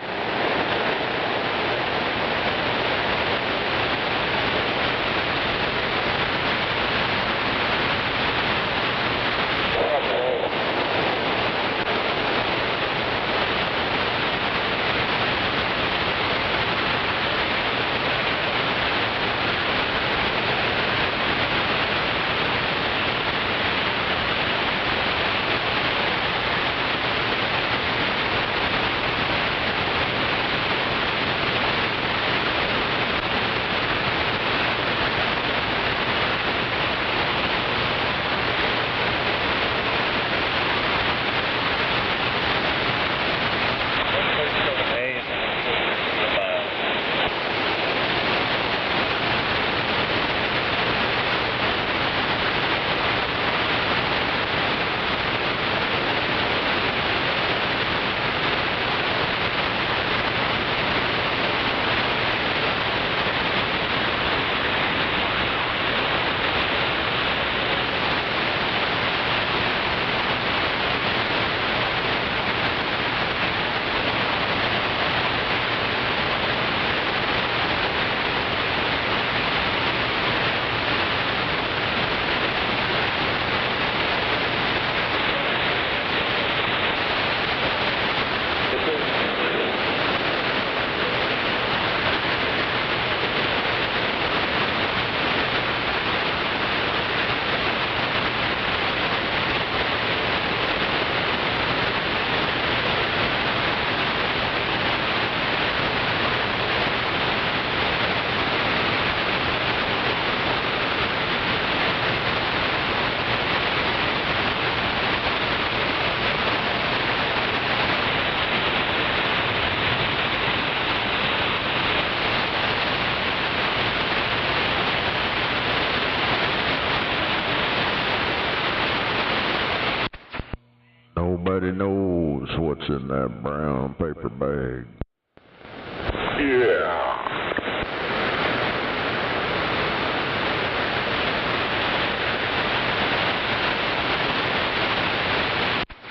[SPEAKER 15] Nobody knows what's in that brown paper bag.
[SPEAKER 3] Yeah.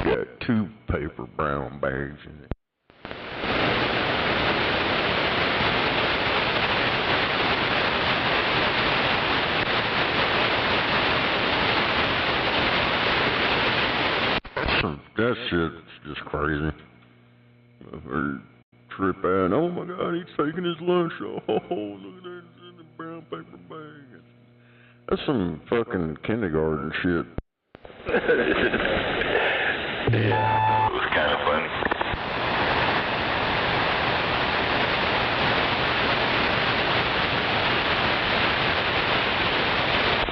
[SPEAKER 15] Got 2 paper brown bags in it. that shit's just crazy. Or trip out, oh my God, he's taking his lunch. Oh, look at that, it's in the brown paper bag. That's some fucking kindergarten shit.
[SPEAKER 1] Yeah, it was kind of funny.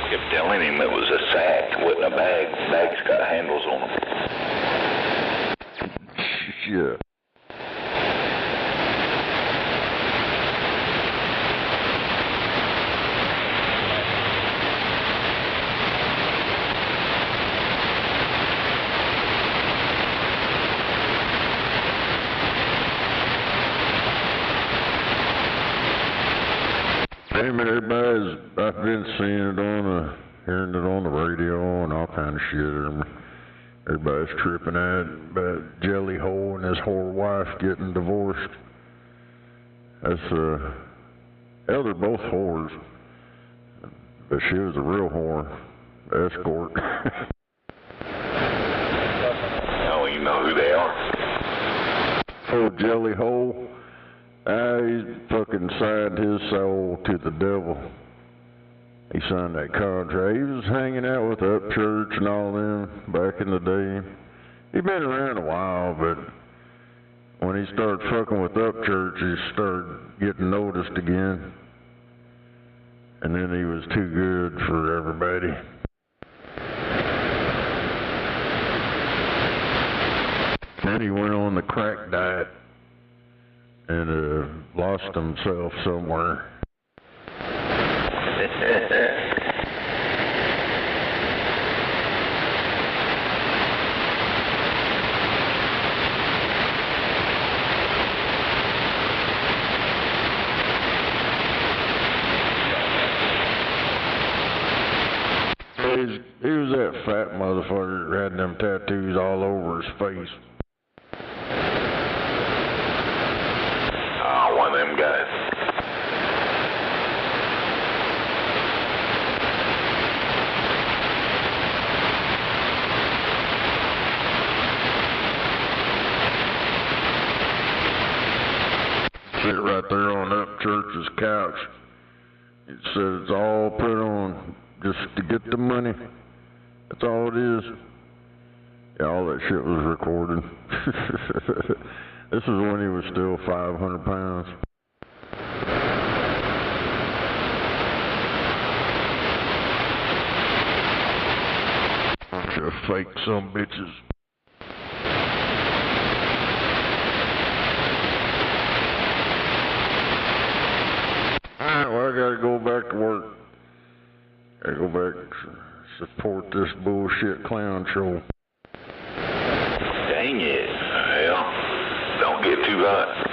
[SPEAKER 1] Kept telling him it was a sack, it wasn't a bag. Bags got handles on them.
[SPEAKER 15] Yeah. Damn it, I've been seeing it hearing it on the radio and all kind of shit. Everybody's tripping out about Jelly Hole and his whore wife getting divorced. That's, hell, they're both whores. But she was a real whore. Escort.
[SPEAKER 1] Oh, you know who they are?
[SPEAKER 15] Oh, Jelly Hole. He fucking signed his soul to the devil. He signed that contract. He was hanging out with Upchurch and all them back in the day. He'd been around a while, but when he started fucking with Upchurch, he started getting noticed again. And then he was too good for everybody. Then he went on the crack diet and lost himself somewhere. He was that fat motherfucker that had them tattoos all over his face.
[SPEAKER 1] One of them guys.
[SPEAKER 15] Sit right there on Upchurch's couch. It said it's all put on just to get the money. That's all it is. Yeah, all that shit was recorded. This is when he was still 500 pounds. Bunch of fake sumbitches. Alright, well, I gotta go back to work. Gotta go back and support this bullshit clown show.
[SPEAKER 1] Dang it. Well, don't get too hot.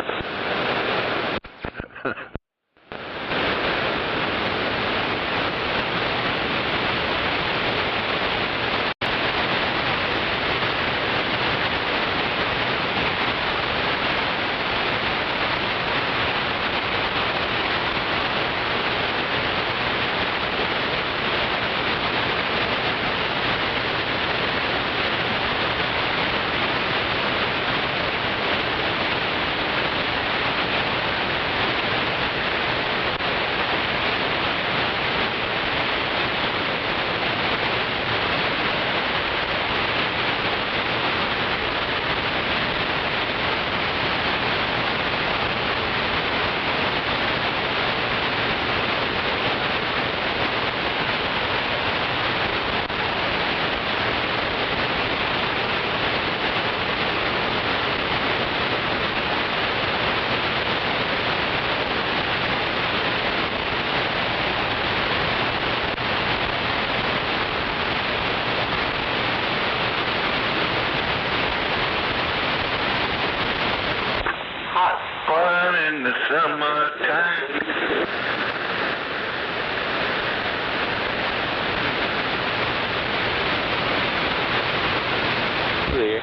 [SPEAKER 1] In the summertime.
[SPEAKER 12] Clear.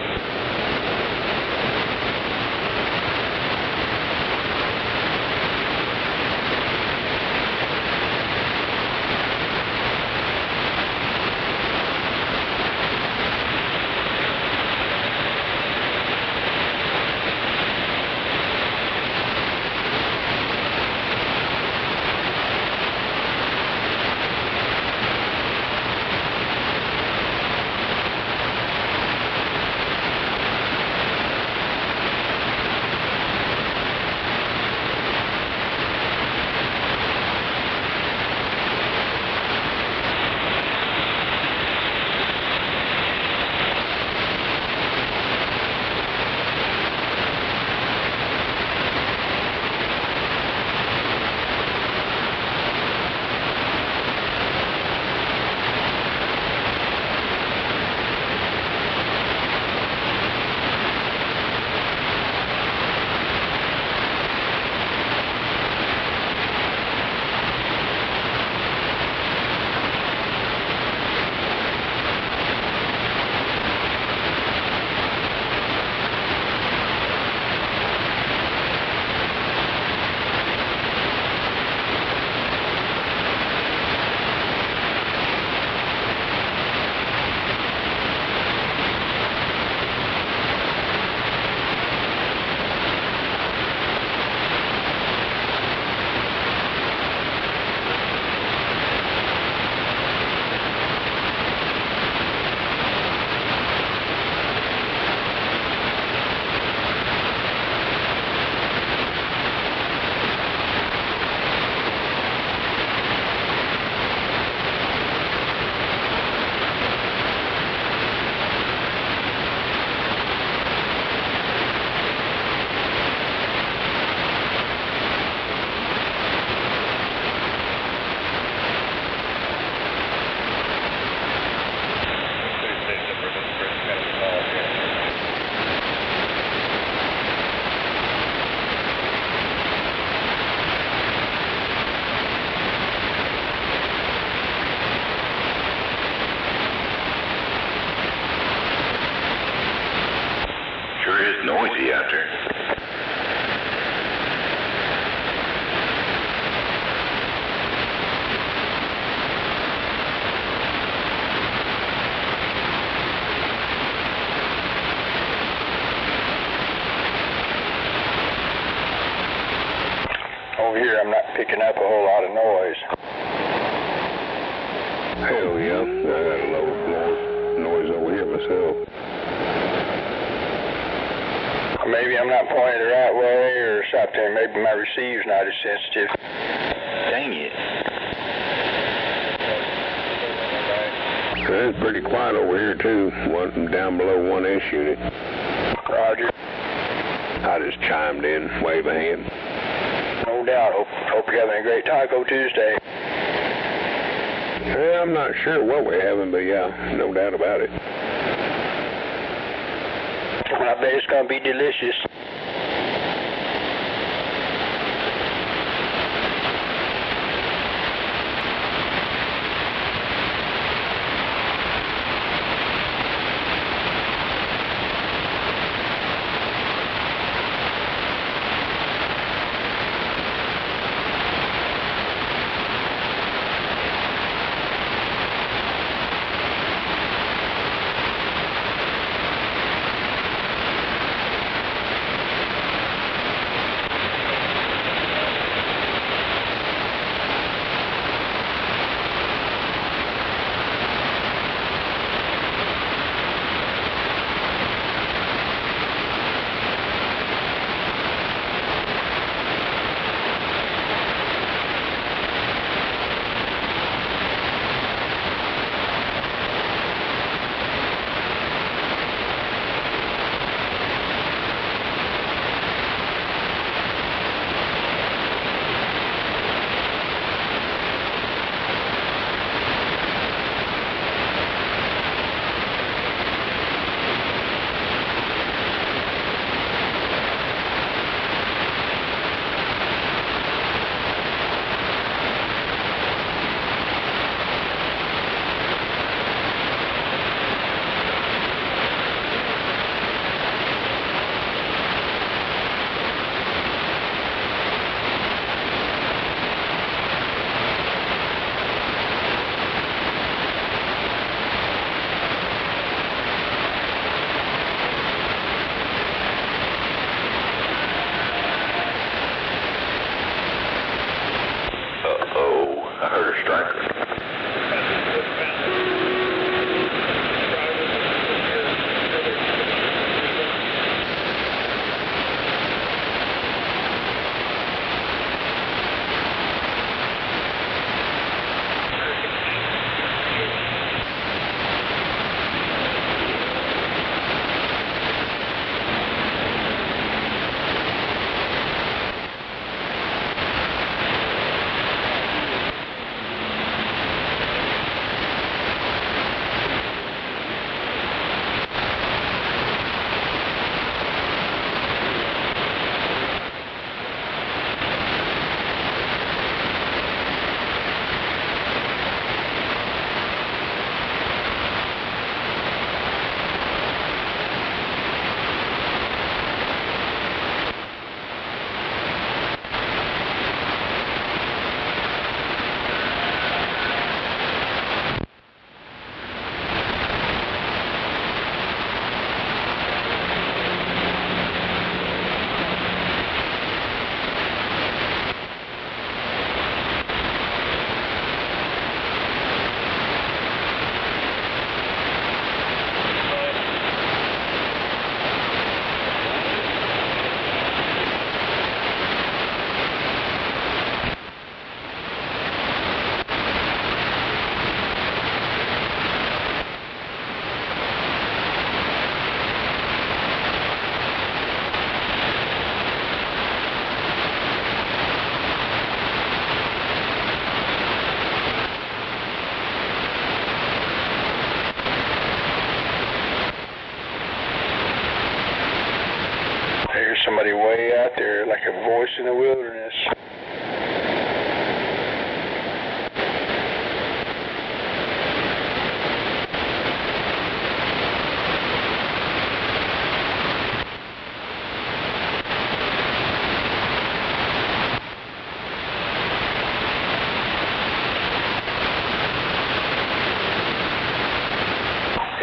[SPEAKER 1] Navy out there.
[SPEAKER 12] Over here, I'm not picking up a whole lot of noise.
[SPEAKER 13] Hell yeah, I got a low noise over here myself.
[SPEAKER 12] Maybe I'm not pointing the right way or something. Maybe my receiver's not as sensitive.
[SPEAKER 7] Dang it.
[SPEAKER 13] It's pretty quiet over here too. One down below 1S unit.
[SPEAKER 12] Roger.
[SPEAKER 13] I just chimed in, wave a hand.
[SPEAKER 12] No doubt. Hope you're having a great Taco Tuesday.
[SPEAKER 13] Yeah, I'm not sure what we're having, but yeah, no doubt about it.
[SPEAKER 12] I bet it's going to be delicious.
[SPEAKER 1] I heard a striker.
[SPEAKER 12] Somebody way out there, like a voice in the wilderness.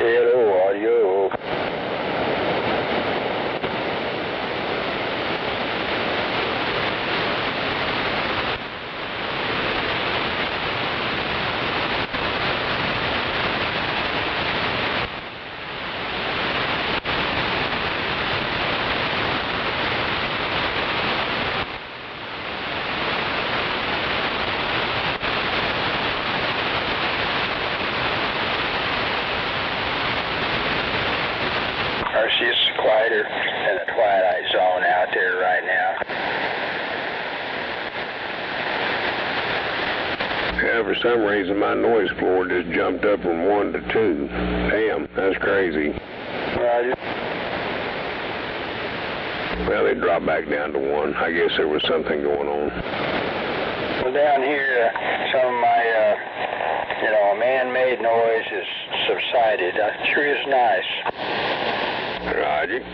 [SPEAKER 12] Hello, audio. It's quieter in the twilight zone out there right now.
[SPEAKER 13] Yeah, for some reason my noise floor just jumped up from 1 to 2. Damn, that's crazy.
[SPEAKER 12] Roger.
[SPEAKER 13] Well, it dropped back down to 1. I guess there was something going on.
[SPEAKER 12] Well, down here, some of my, man-made noise has subsided. Sure is nice.
[SPEAKER 13] Roger.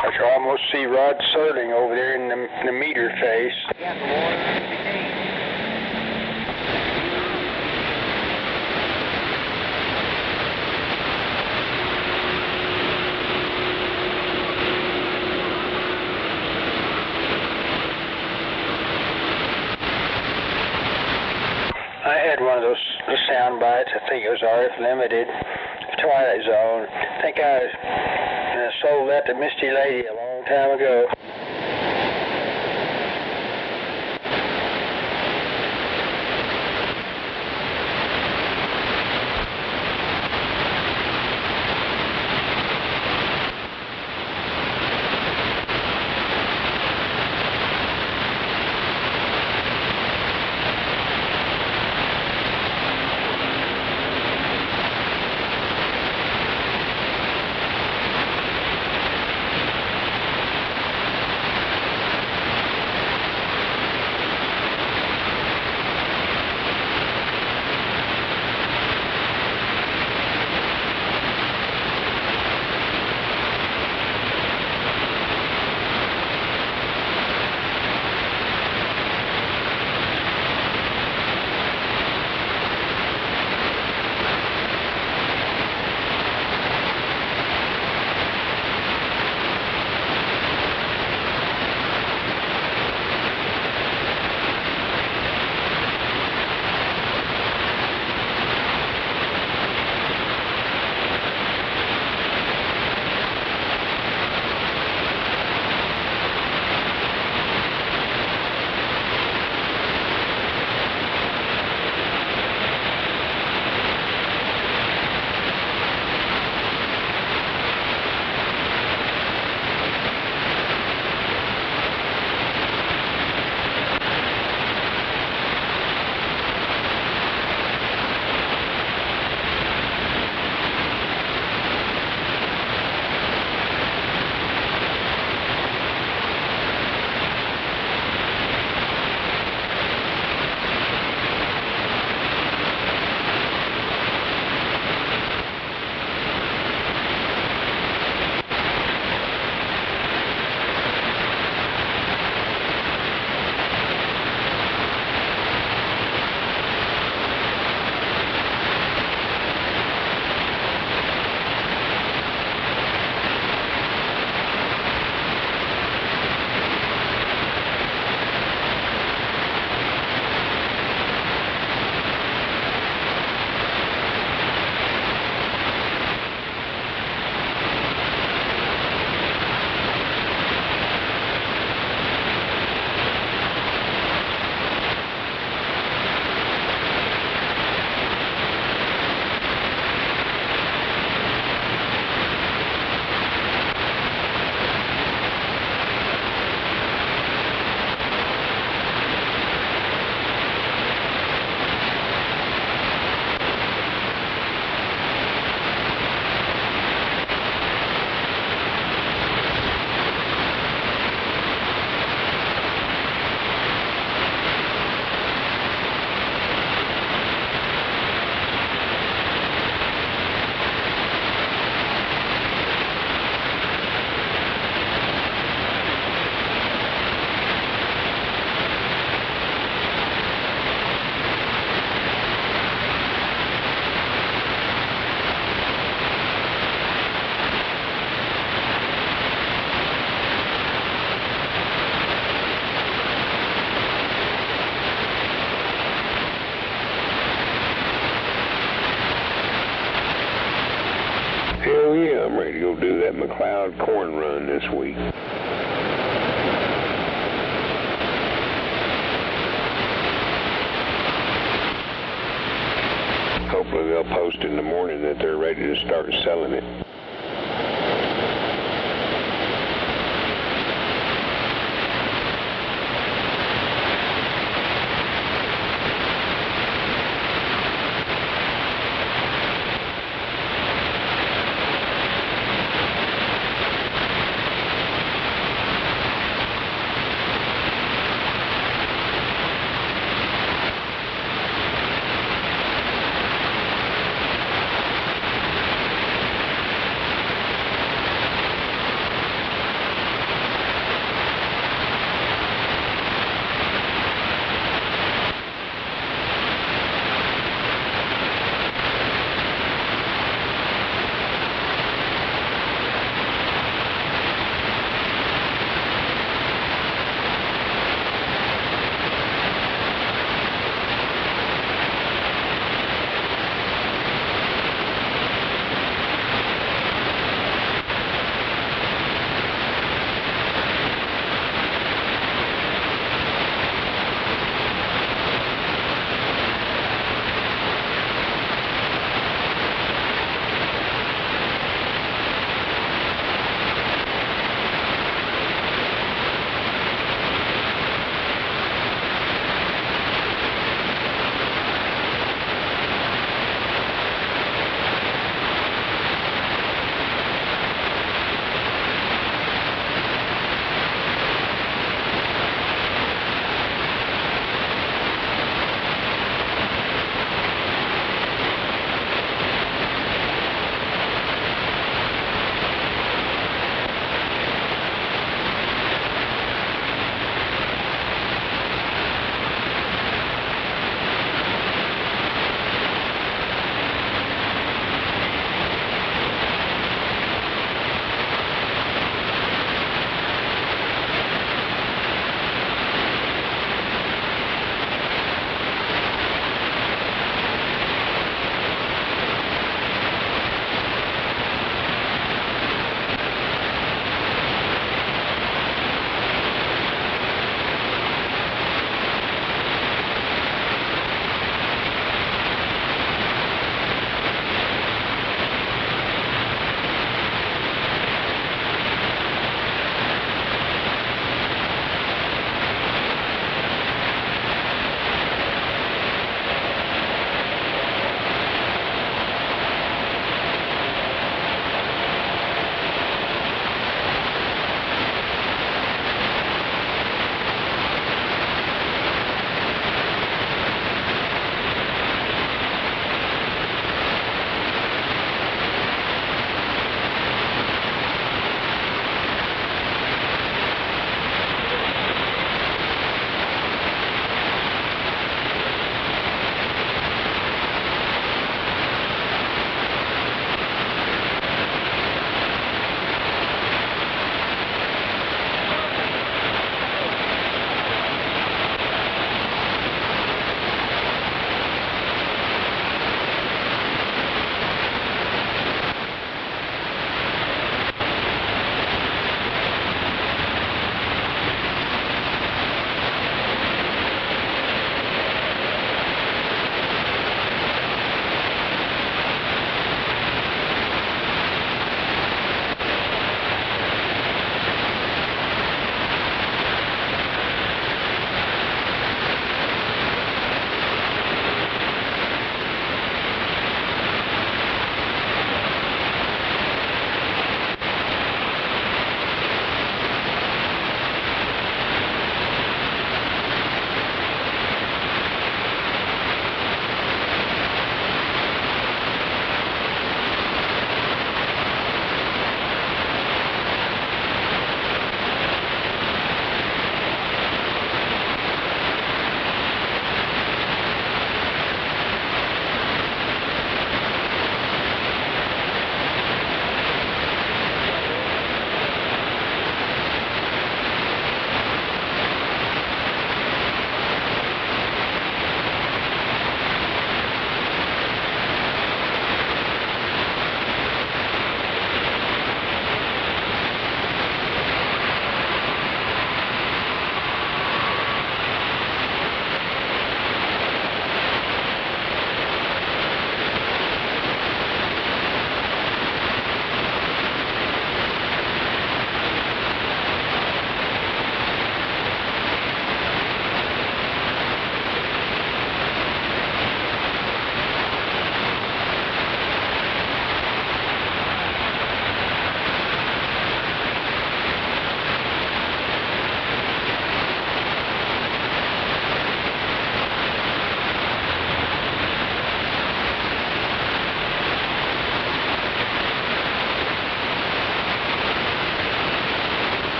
[SPEAKER 12] I can almost see Rod Serling over there in the meter face. I had one of those sound bites. I think it was RF Limited, Twilight Zone. I think I sold that to Misty Lady a long time ago.
[SPEAKER 13] to go do that McLeod corn run this week. Hopefully they'll post in the morning that they're ready to start selling it.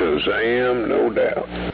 [SPEAKER 13] Shazam, no doubt.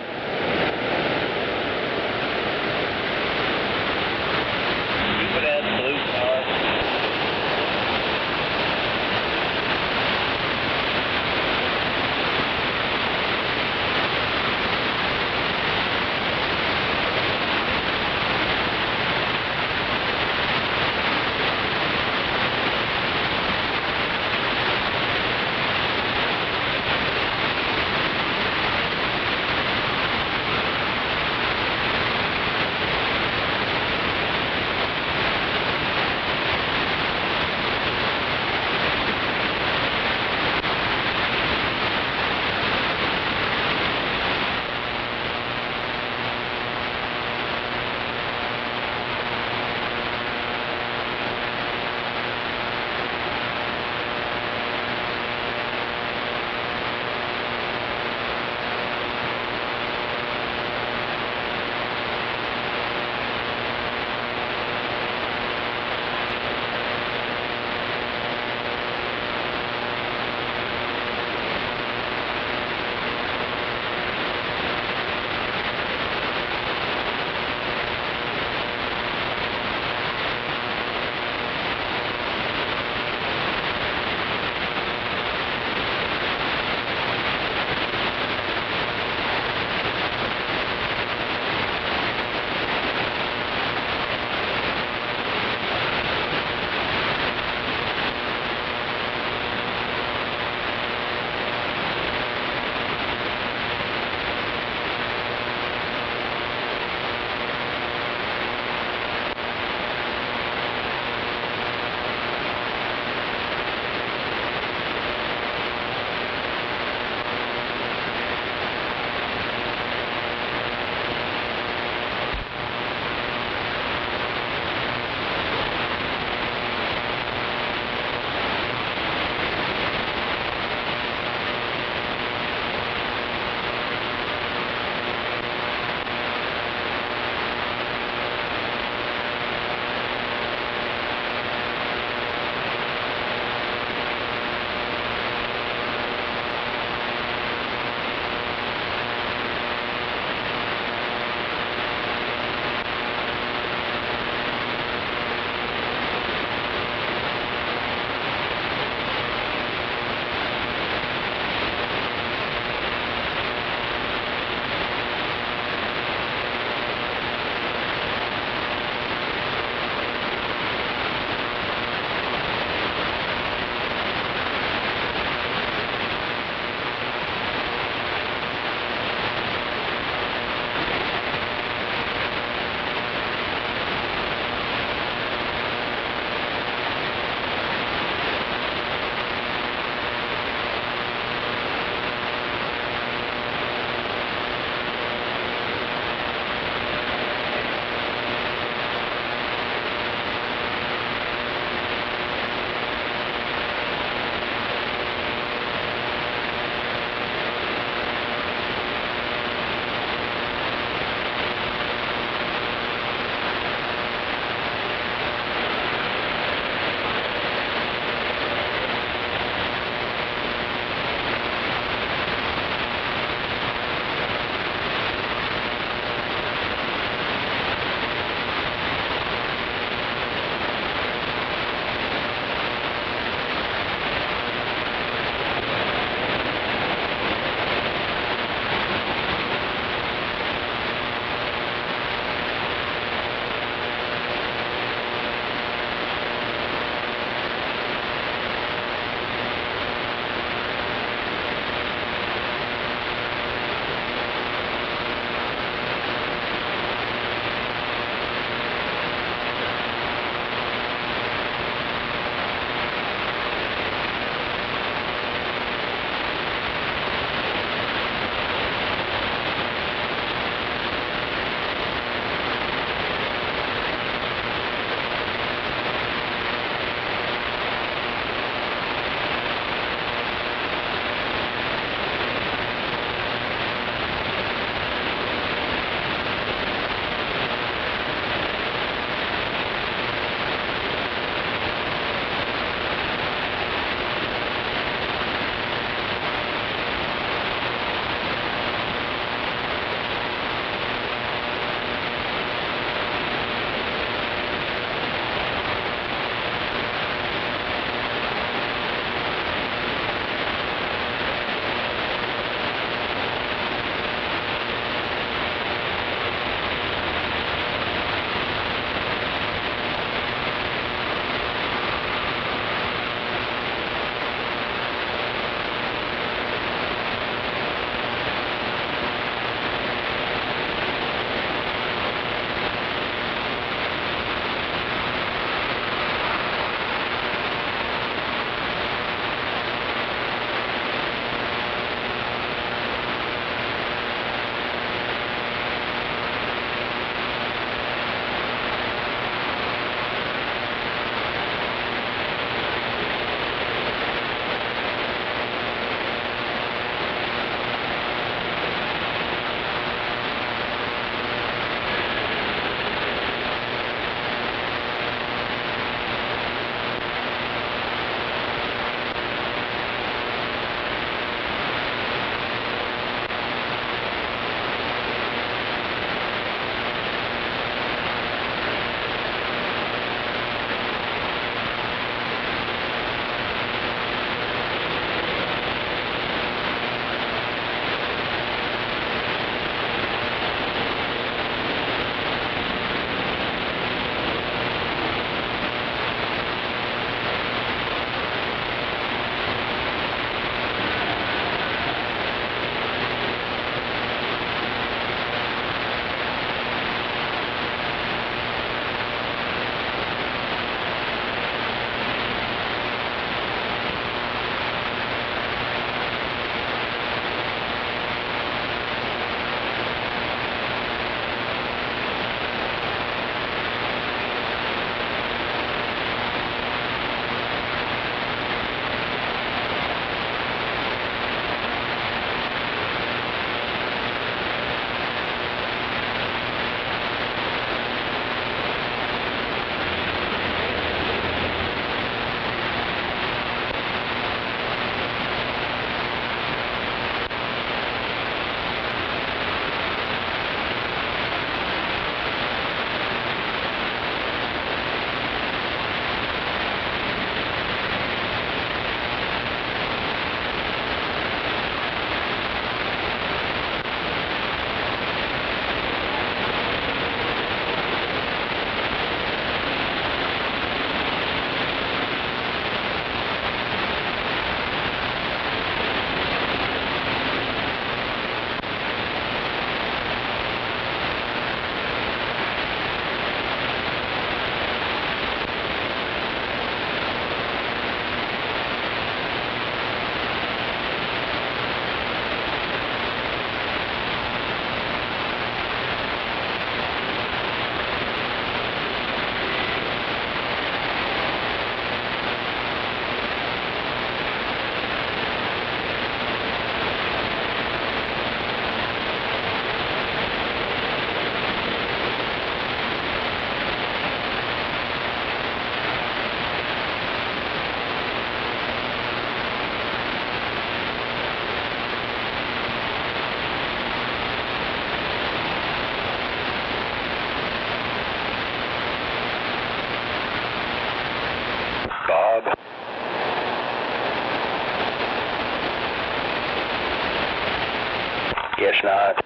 [SPEAKER 12] not.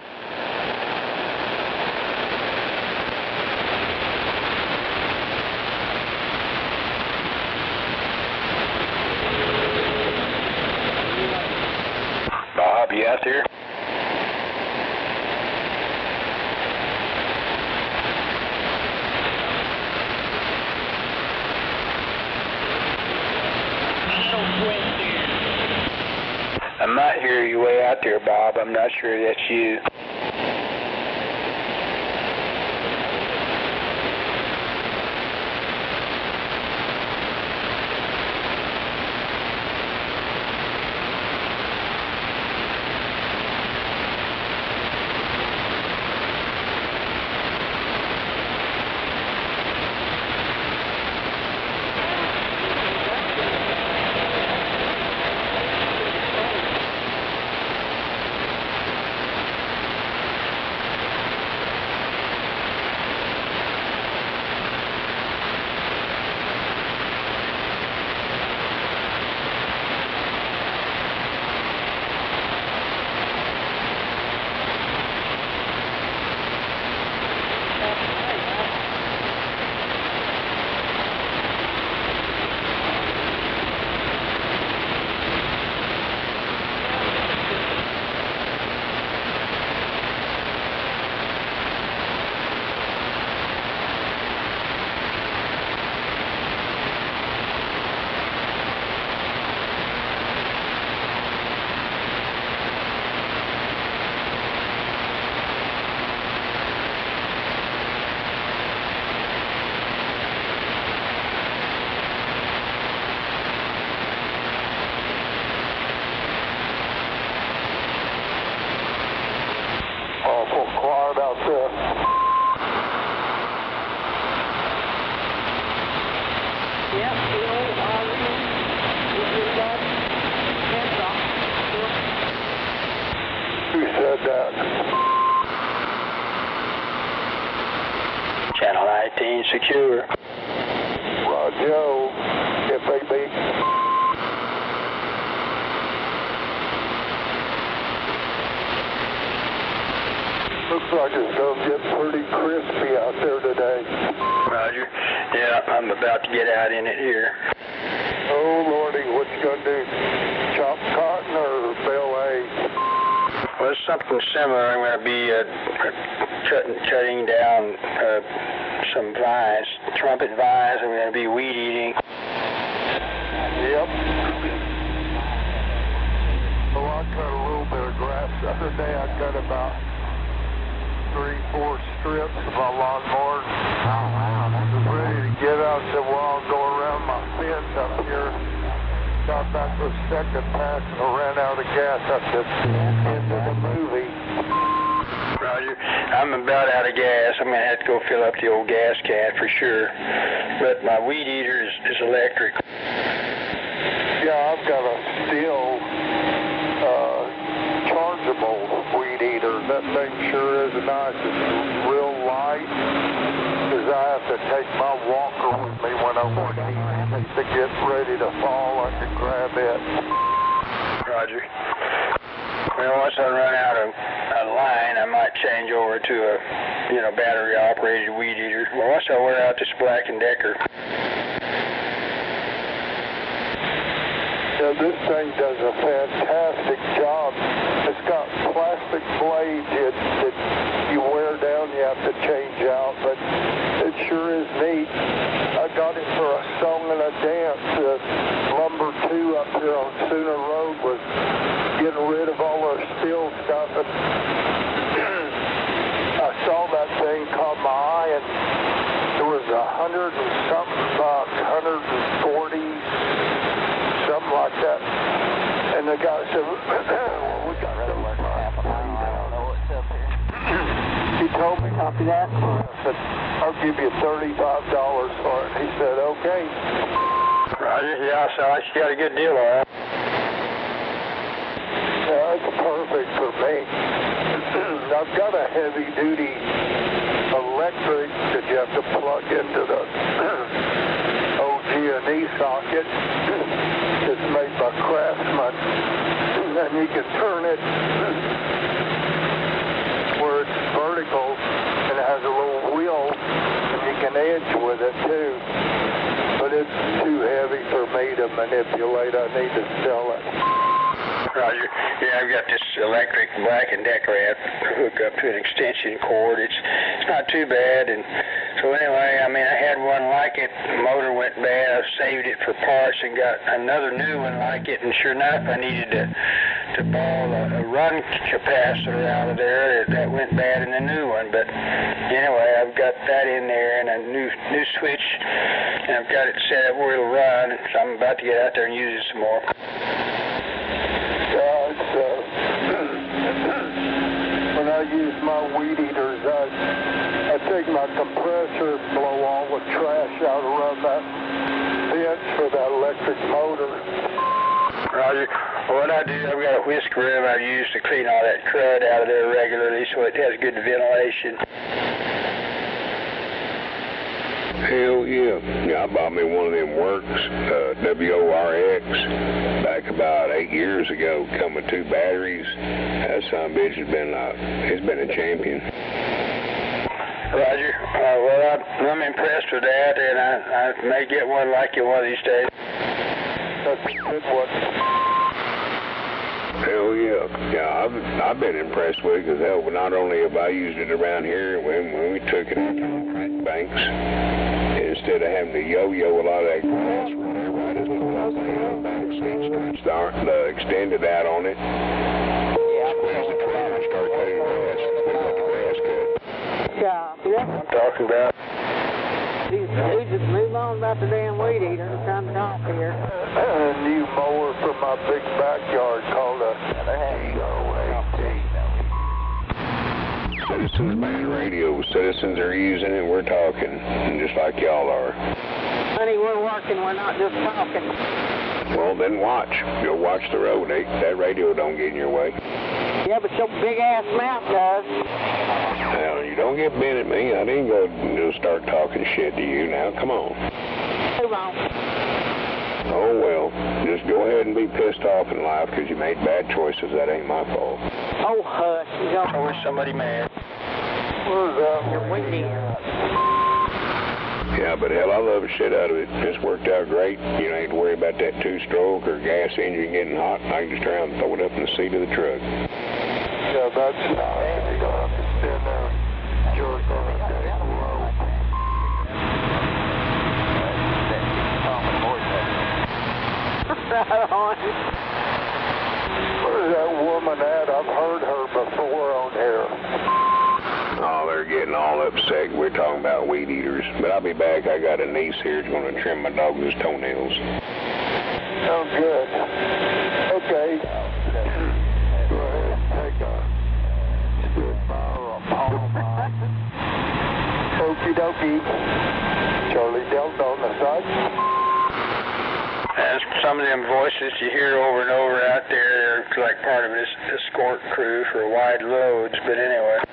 [SPEAKER 12] Bob, you out there? I might hear you way out there, Bob. I'm not sure that's you.
[SPEAKER 3] Awful quiet out there.
[SPEAKER 6] Yep, the old Arlene.
[SPEAKER 3] Who said that?
[SPEAKER 12] Channel 19 secure.
[SPEAKER 3] Roger, FAB. Looks like it's going to get pretty crispy out there today.
[SPEAKER 12] Roger. Yeah, I'm about to get out in it here.
[SPEAKER 3] Oh, Lordy, what you going to do? Chop cotton or bale hay?
[SPEAKER 12] Well, it's something similar. I'm going to be cutting down some vines, trumpet vines. I'm going to be weed eating.
[SPEAKER 3] Yep. Well, I cut a little bit of grass the other day. I cut about 3-4 strips of my lawnmower.
[SPEAKER 6] Oh, wow.
[SPEAKER 3] I was ready to get out. I said, well, I'll go around my fence up here. Got back to the second pass and I ran out of gas. I said, into the movie.
[SPEAKER 12] Roger. I'm about out of gas. I'm going to have to go fill up the old gas can for sure. But my weed eater is electric.
[SPEAKER 3] Yeah, I've got a steel chargeable weed eater. That thing sure is nice. It's real light. Because I have to take my walker with me when I want to get ready to fall. I can grab it.
[SPEAKER 12] Roger. Well, once I run out of a line, I might change over to a, battery-operated weed eater. Well, once I wear out this Black & Decker.
[SPEAKER 3] Yeah, this thing does a fantastic job. It's got plastic blades that you wear down, you have to change out, but it sure is neat. I got it for a song and a dance. Lumber 2 up here on Sooner Road was getting rid of all their steel stuff, and I saw that thing, caught my eye, and it was $100 and something bucks, 140, something like that. And the guy said, well, we got to work half a mile. I don't know what's up here. He told me, copy that. I said, I'll give you $35 for it. He said, okay.
[SPEAKER 12] Roger, yeah, so I got a good deal on that.
[SPEAKER 3] Yeah, it's perfect for me. I've got a heavy-duty electric that you have to plug into the OG&E socket. It's made by Craftsman. And then you can turn it too, but it's too heavy for me to manipulate. I need to sell it.
[SPEAKER 12] Roger. Yeah, I've got this electric Black & Decker hooked up to an extension cord. It's not too bad, and so anyway, I mean, I had one like it. The motor went bad. I saved it for parts and got another new one like it, and sure enough, I needed to borrow a run capacitor out of there. That went bad in the new one, but anyway, I've got that in there and a new switch, and I've got it set up where it'll run, so I'm about to get out there and use it some more.
[SPEAKER 3] When I use my weed eaters, I take my compressor, blow all the trash out around that bench for that electric motor.
[SPEAKER 12] Roger. Well, what I do, I've got a whisk broom I use to clean all that crud out of there regularly so it has good ventilation.
[SPEAKER 13] Hell yeah. Yeah, I bought me one of them Works, WORX, back about 8 years ago, come with 2 batteries. That son of a bitch has been it's been a champion.
[SPEAKER 12] Roger. Well, I'm impressed with that, and I may get one like it one of these days.
[SPEAKER 3] That's a good one.
[SPEAKER 13] Hell yeah. Yeah, I've been impressed with it because, hell, not only have I used it around here, when we took it out to the crack banks, instead of having to yo-yo a lot of that grass, right as little as the back seat stretched the extended out on it. Squeeze the trigger and start cutting grass. It's like a grass cut.
[SPEAKER 16] Yeah.
[SPEAKER 12] I'm talking about.
[SPEAKER 16] We just move on about the damn weed eater. I'm trying to talk here.
[SPEAKER 3] A new mower for my big backyard called a
[SPEAKER 13] Citizens Band Radio. Citizens are using it. We're talking, just like y'all are.
[SPEAKER 16] Honey, we're working. We're not just talking.
[SPEAKER 13] Well, then watch. Go watch the road. That radio don't get in your way.
[SPEAKER 16] Yeah, but your big-ass mouth does.
[SPEAKER 13] Now, you don't get bent at me. I didn't go start talking shit to you now. Come on.
[SPEAKER 16] Move on.
[SPEAKER 13] Oh, well. Just go ahead and be pissed off in life because you made bad choices. That ain't my fault.
[SPEAKER 16] Oh, hush. You don't
[SPEAKER 12] I wish somebody mad.
[SPEAKER 3] What is that?
[SPEAKER 16] You're weed eater.
[SPEAKER 13] Yeah, but hell, I love the shit out of it. It's worked out great. You don't have to worry about that 2-stroke or gas engine getting hot. I can just try and throw it up in the seat of the truck.
[SPEAKER 3] Yeah, that's nice. You don't have to stand there and jerk on a damn rope.
[SPEAKER 16] Right on.
[SPEAKER 3] Where's that woman at? I've heard her before on here.
[SPEAKER 13] Oh, they're getting all upset. We're talking about weed eaters. But I'll be back. I got a niece here who's going to trim my dog's toenails.
[SPEAKER 3] Oh, good. Okay. Go ahead and take a spitfire or a palm line. Okie dokie. Charlie Delta on the side.
[SPEAKER 12] And some of them voices you hear over and over out there, they're like part of this escort crew for wide loads, but anyway.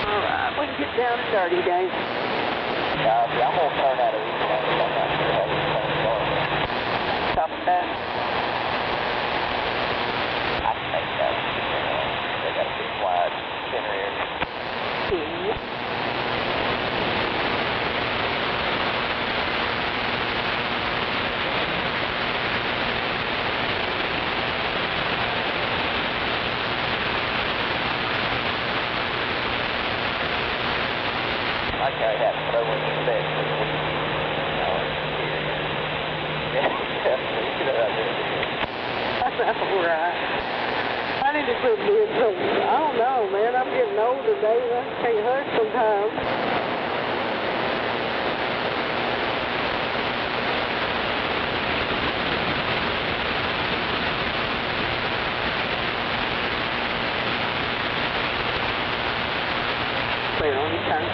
[SPEAKER 16] All right, we can get down to 30 days.
[SPEAKER 2] I'm going to turn out a weekend. I'm not sure how this thing's going.
[SPEAKER 16] Stop that.
[SPEAKER 2] I can make that. They got a big wide center area. I carry that throw in the bed.
[SPEAKER 16] That's all right. I need to quit being so, I don't know, man. I'm getting older, Dave. I can't hush sometimes. Clear on your turn.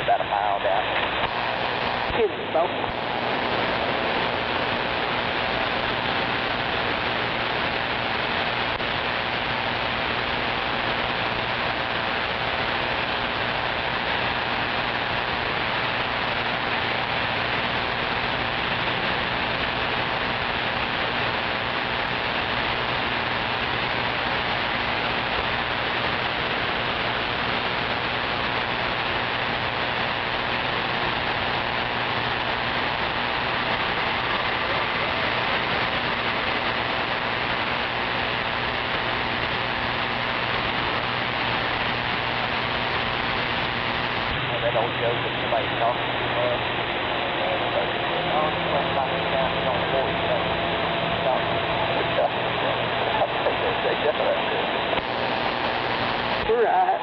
[SPEAKER 16] about a mile down. Excuse me, folks. That old joke that somebody talking too much. And everybody said, oh, you must not be down here on 40. They definitely do. Right.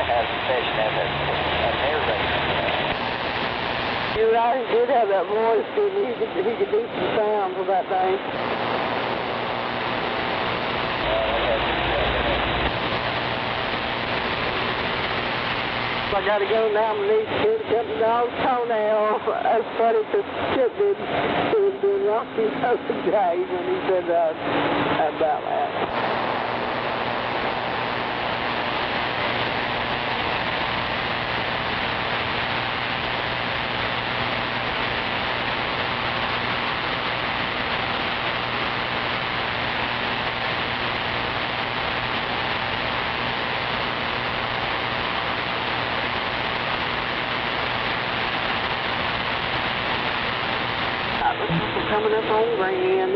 [SPEAKER 16] Have a session at that air race. You know, he did have that voice, didn't he? He could do some sounds with that thing. I gotta go now and leave Kid cut the dog's toenail. That's funny because Chip did Rocky the other day when he said about that. Coming up on Grand.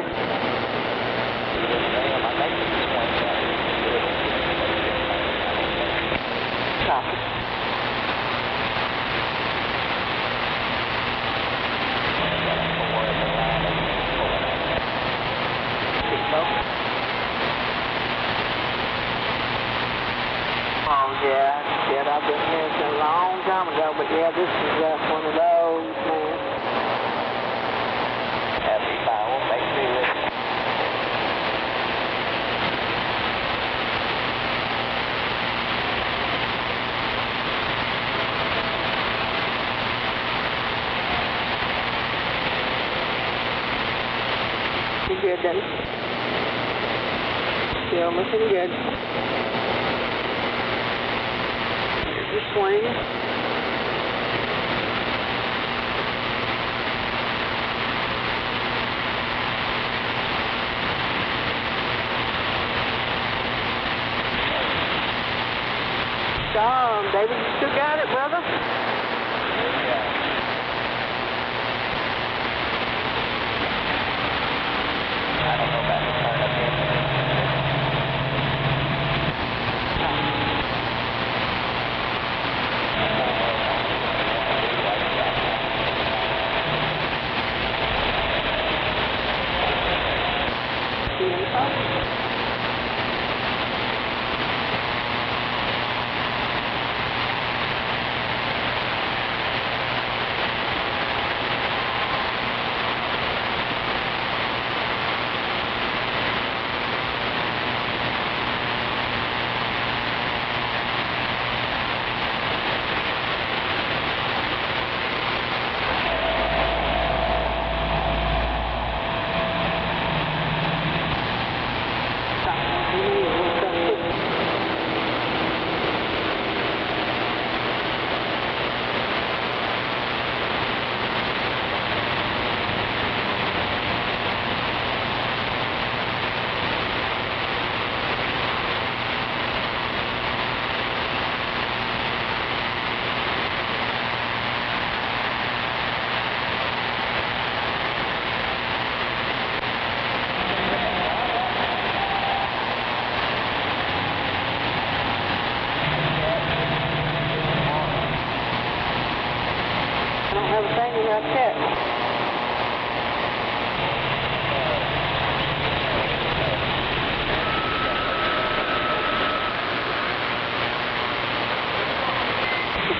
[SPEAKER 16] Copy. Oh yeah, I've been here a long time ago, but yeah, this is one of those, man. Good then. Still looking good. Here's your swing. David, you still got it, brother? I don't know about the turn up here.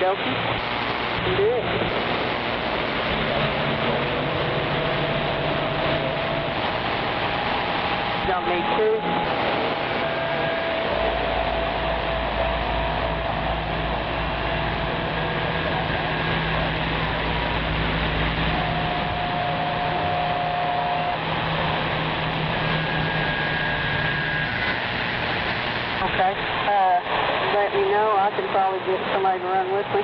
[SPEAKER 16] dokie. Do it. Don't need to. Okay. Let me know. I can probably get somebody to run with me.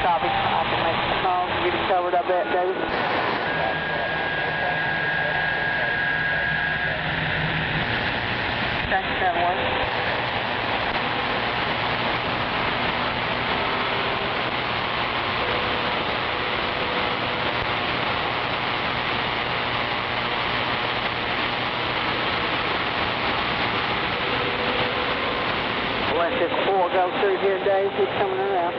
[SPEAKER 16] Copy. I can make some calls and get it covered, I bet, David. Okay, that works. Let this 4 go through here, Dave. He's coming around.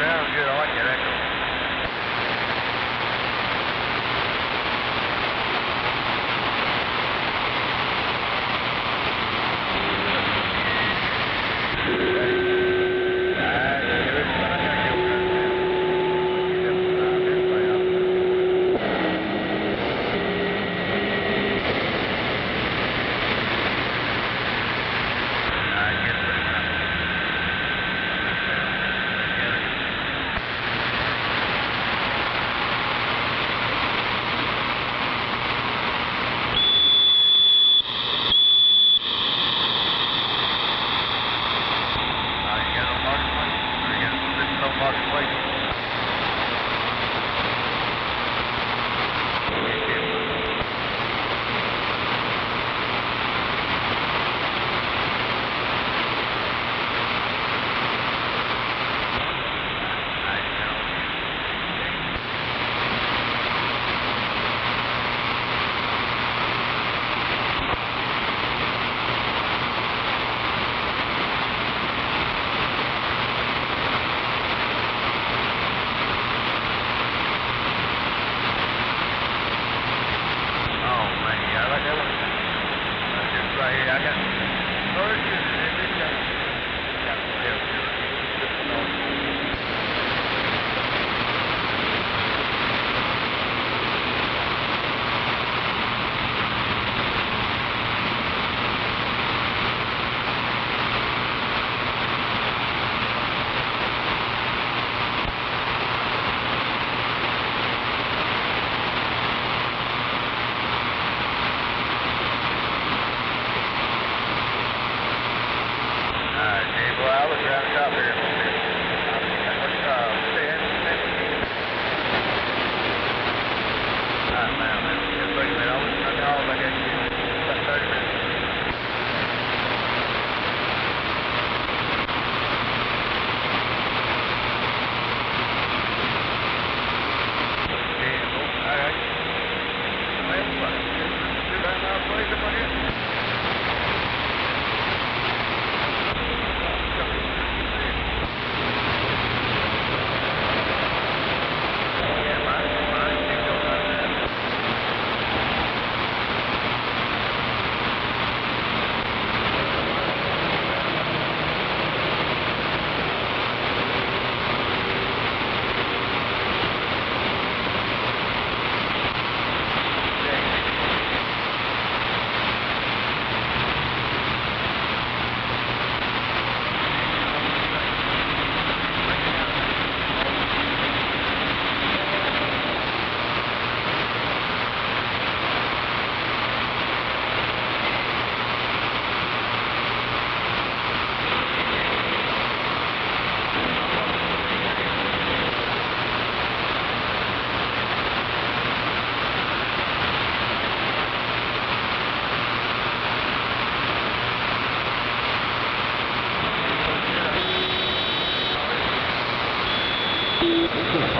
[SPEAKER 4] sounds good. I like that echo.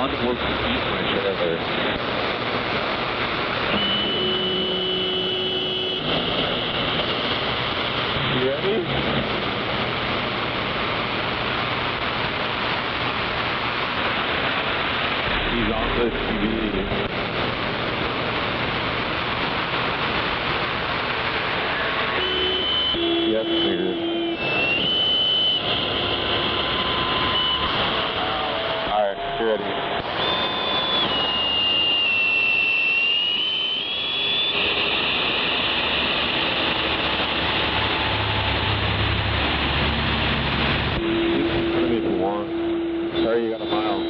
[SPEAKER 17] Unworked eat my trailer. You ready? He's on the TV. Yes, nigga. Alright, you ready? If you want. Sorry, you got a mile.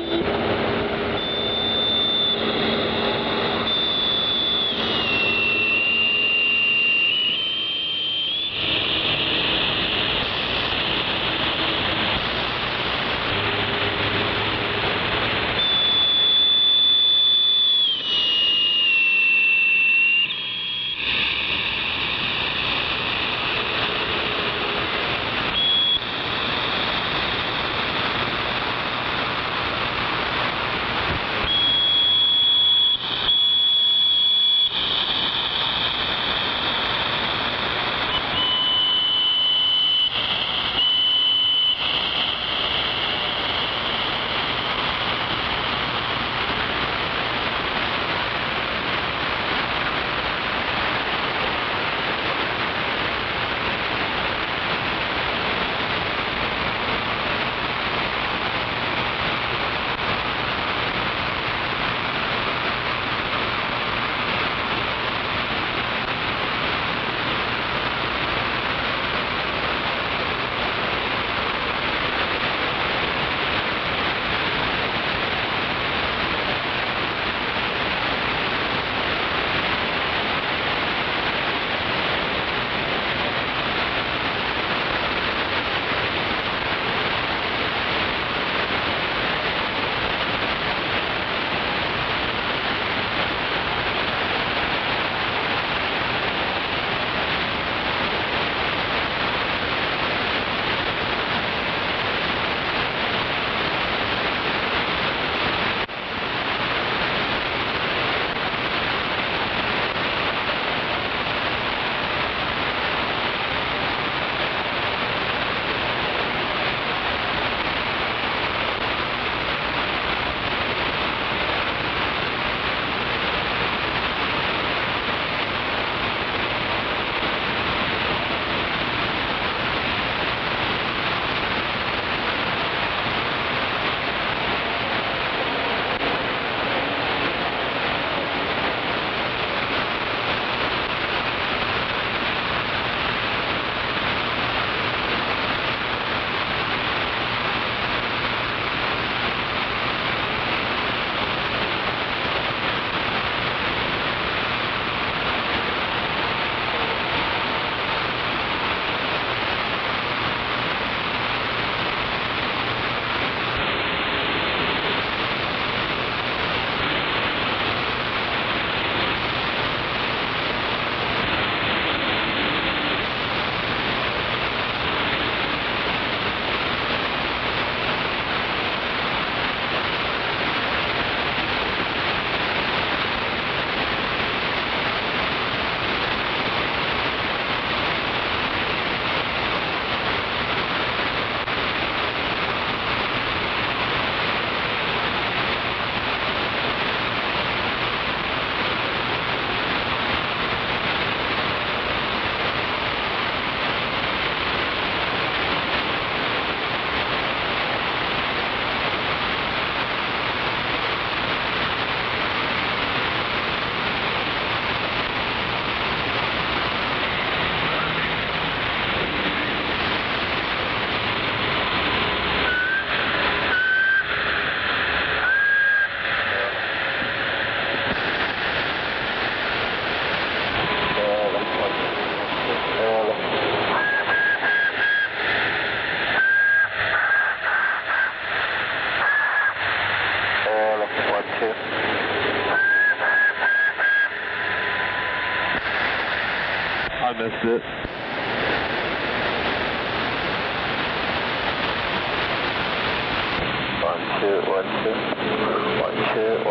[SPEAKER 17] it.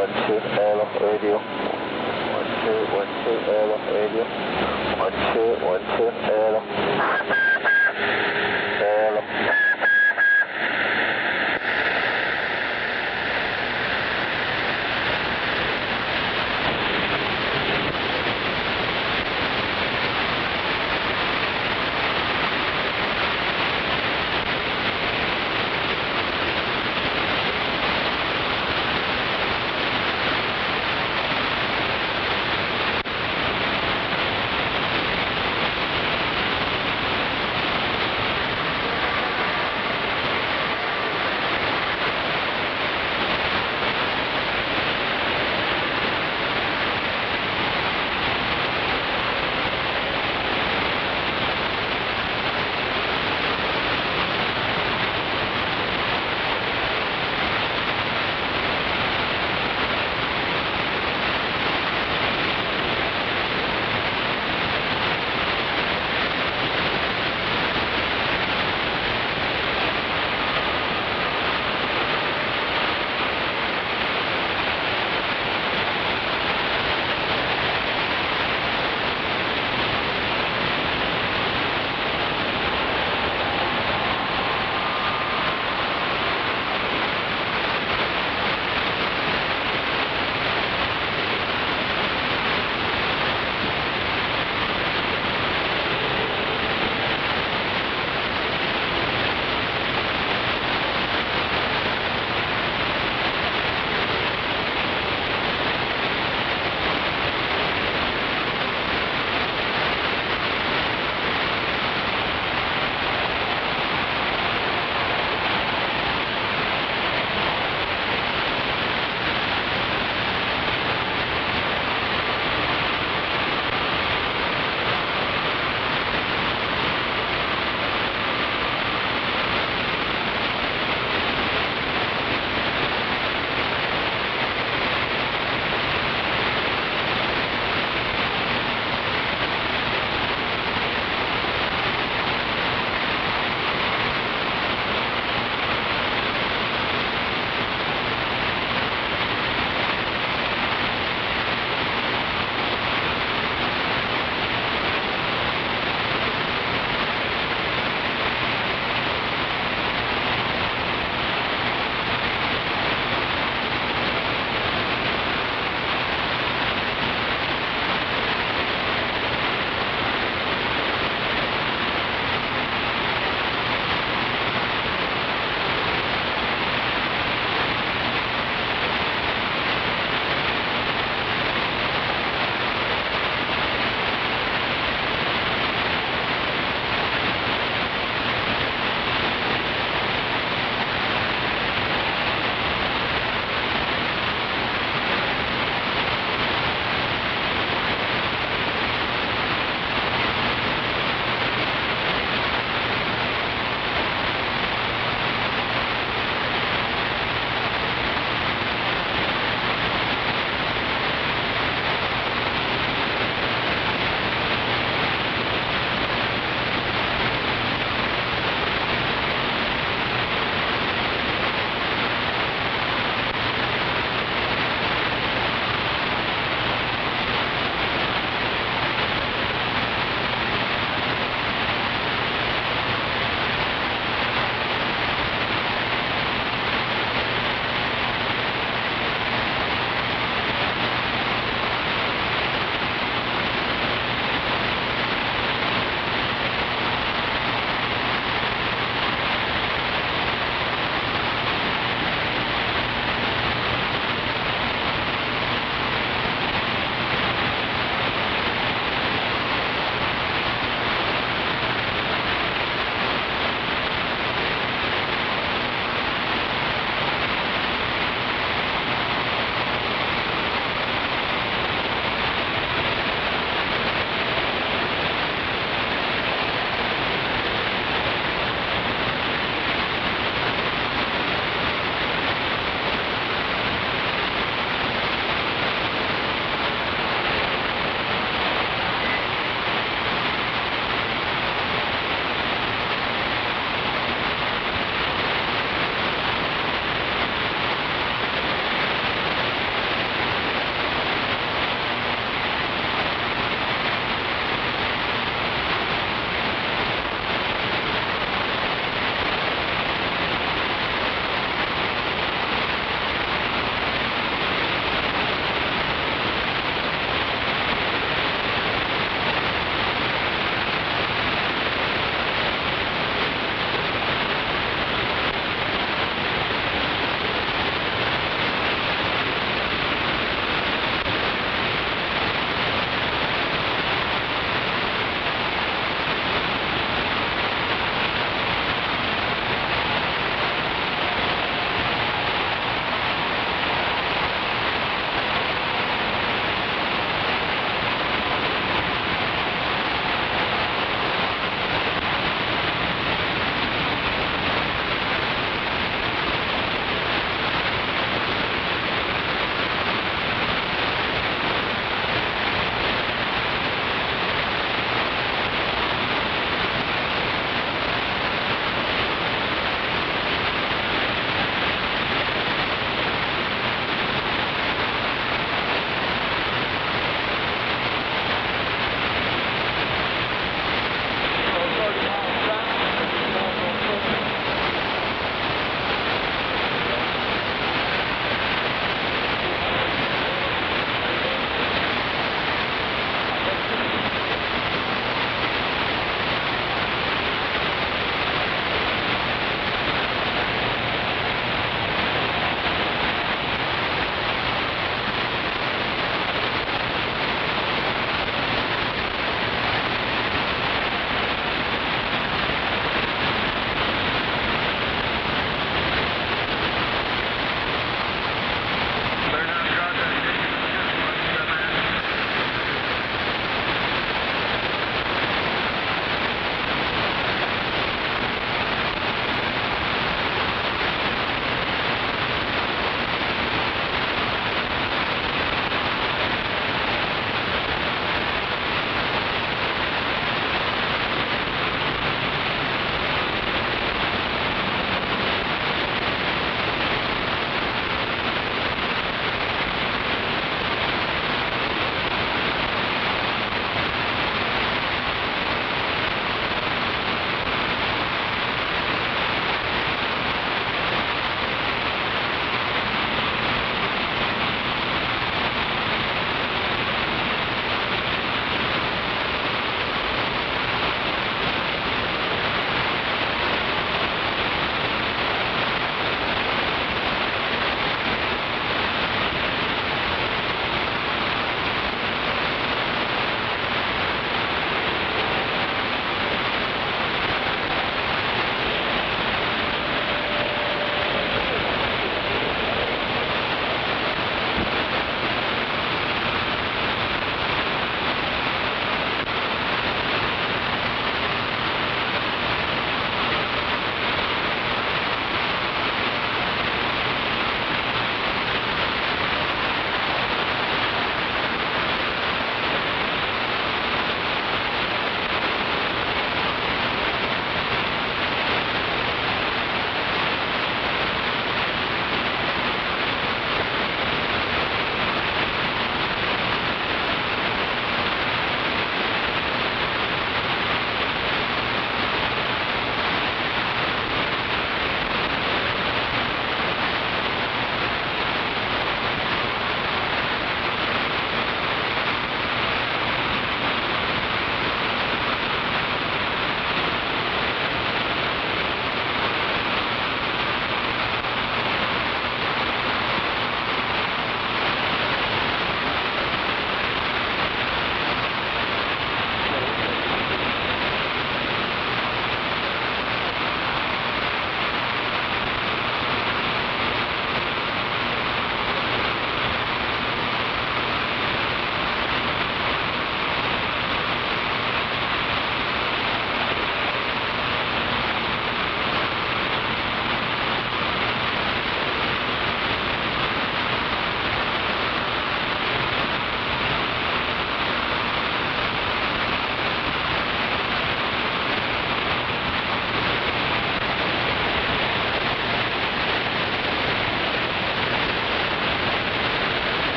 [SPEAKER 2] 1212, Alpha radio. 1212, Alpha radio. 1212, Alpha.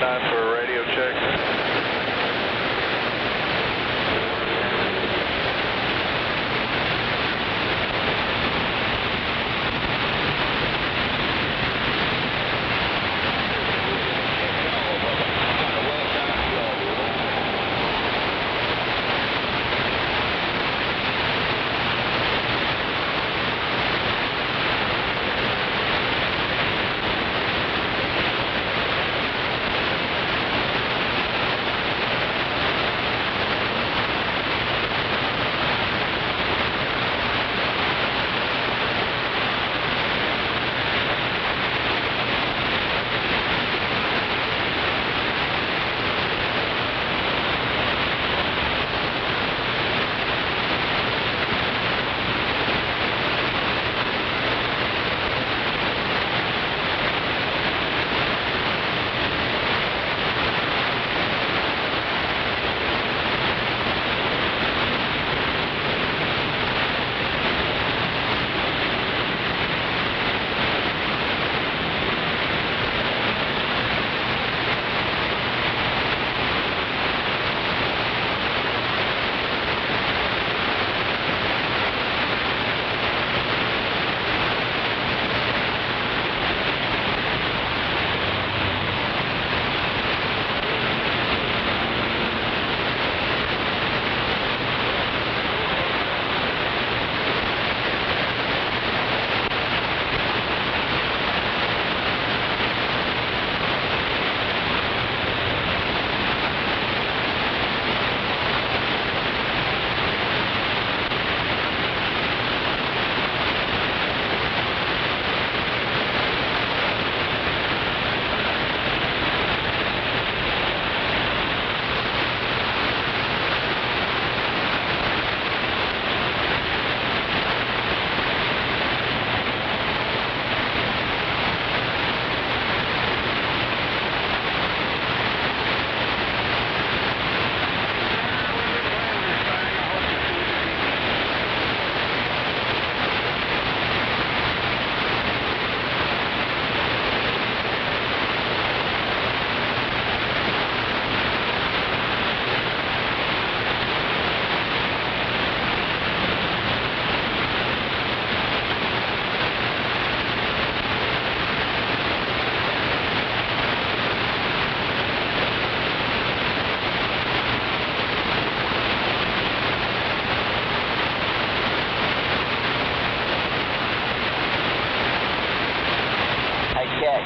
[SPEAKER 4] 9 for a radio check.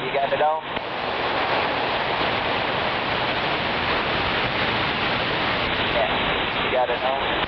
[SPEAKER 18] You got it on? Yeah, you got it on?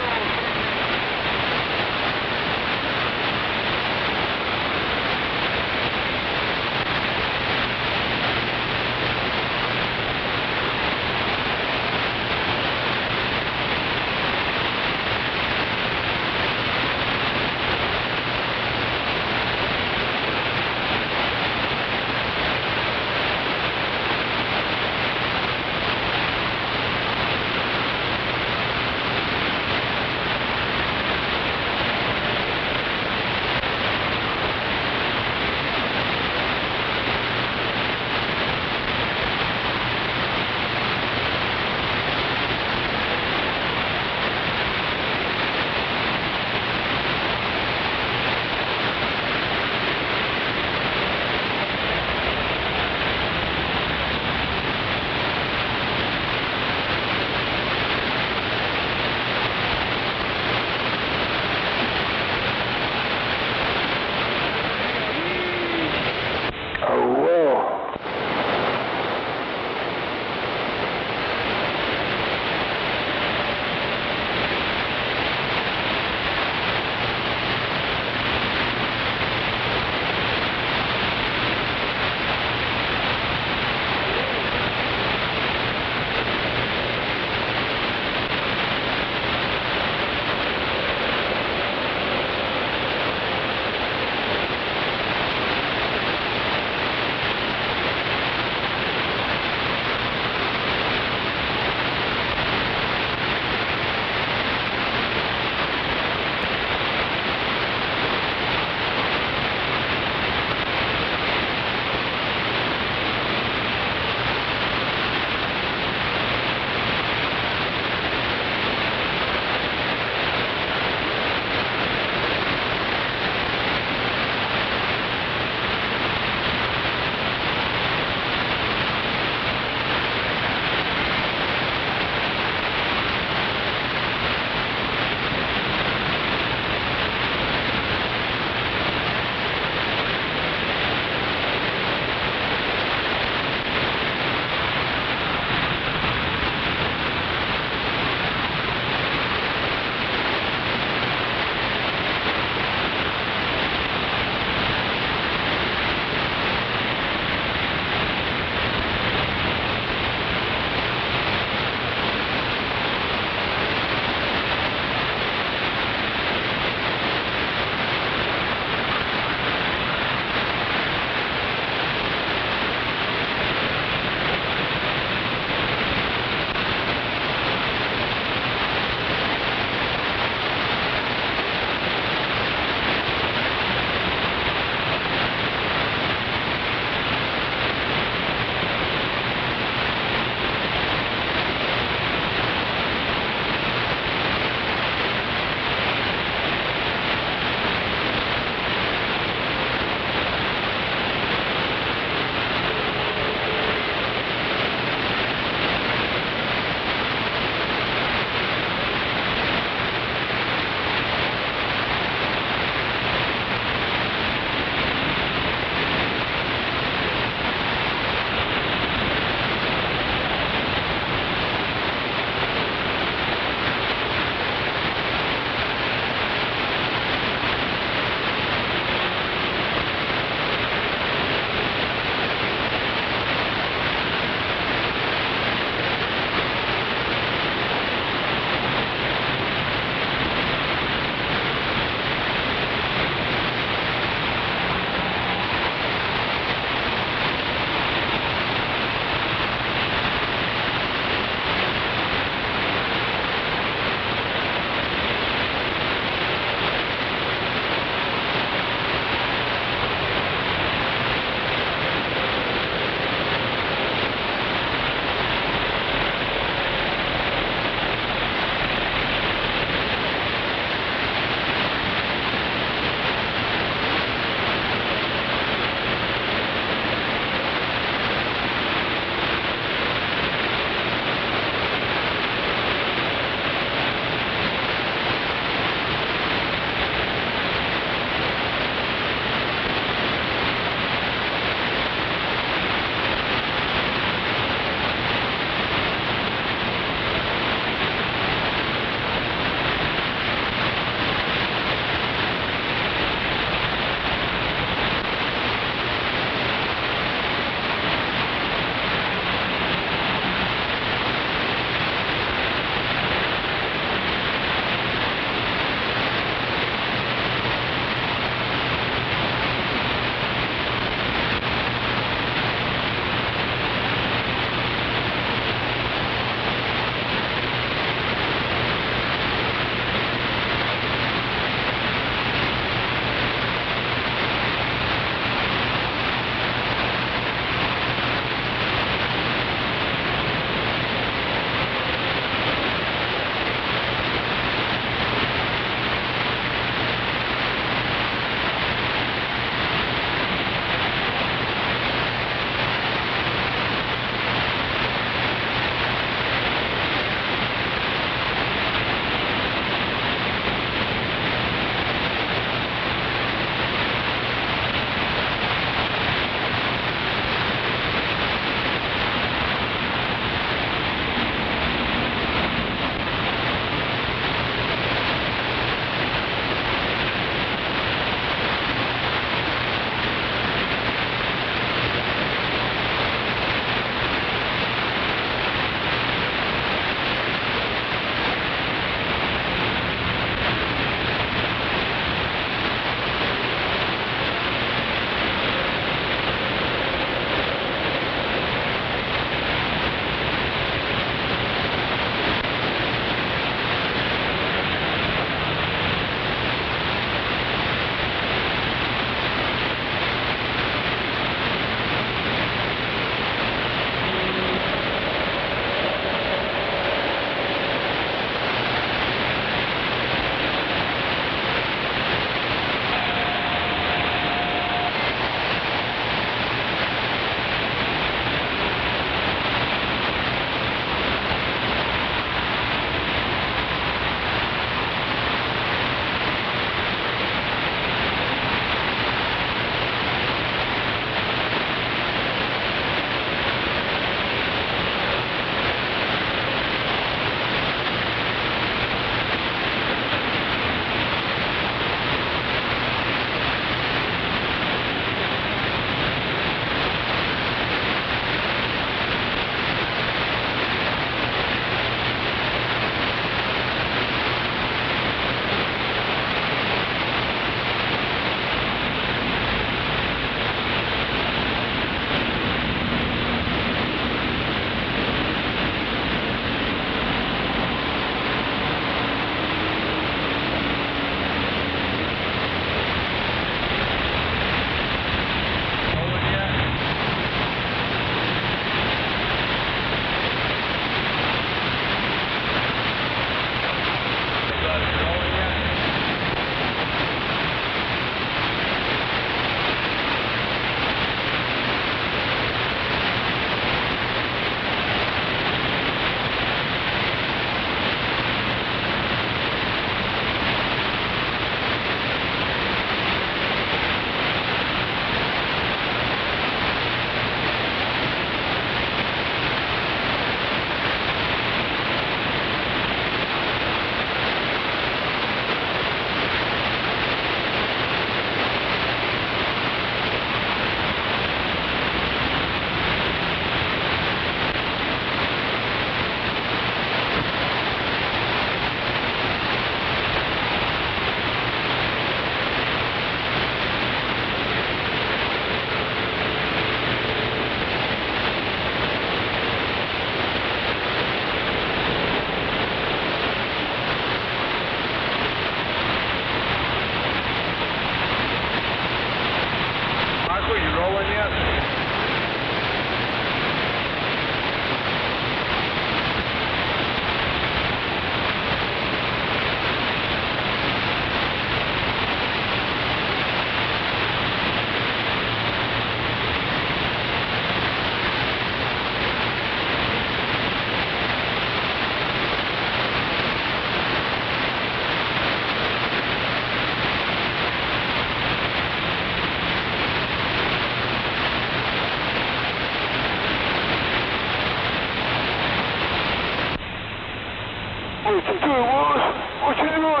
[SPEAKER 2] What you doing, Willis? What you doing?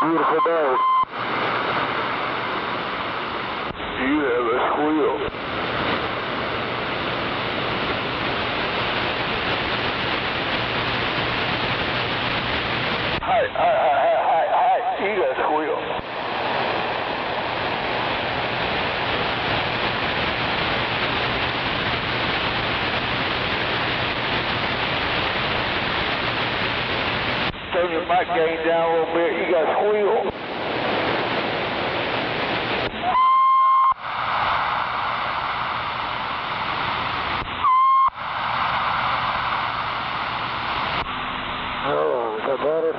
[SPEAKER 2] beautiful day. You have a squeal. Hi, you got a squeal. Turn your mic gain down a little bit, you got a squeal. Oh, is that better?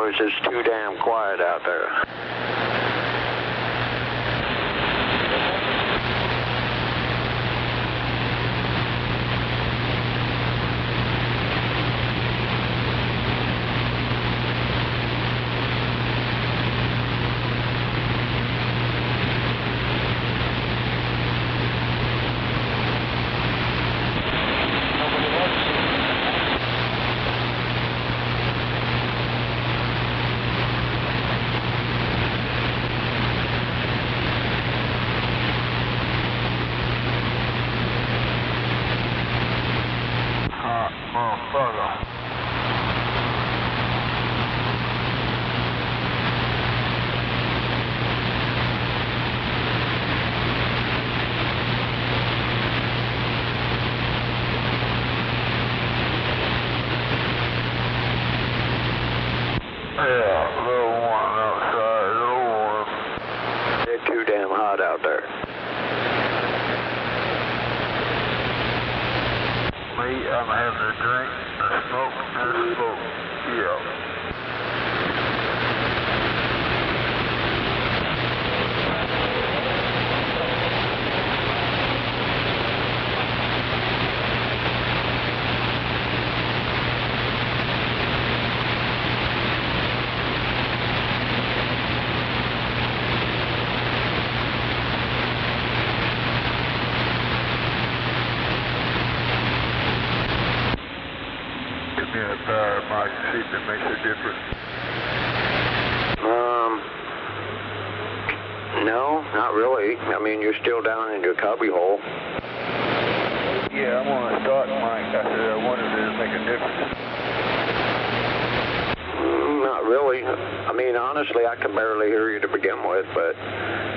[SPEAKER 10] or is it too damn quiet out there? Out there.
[SPEAKER 3] Me, I'm having a drink, a smoke, and a smoke. Yeah. Might see if it makes a difference.
[SPEAKER 10] No, not really. I mean, you're still down in your cubby hole.
[SPEAKER 3] Yeah, I'm on a start mic. I said I wondered if it make a difference.
[SPEAKER 10] Not really. I mean, honestly, I can barely hear you to begin with, but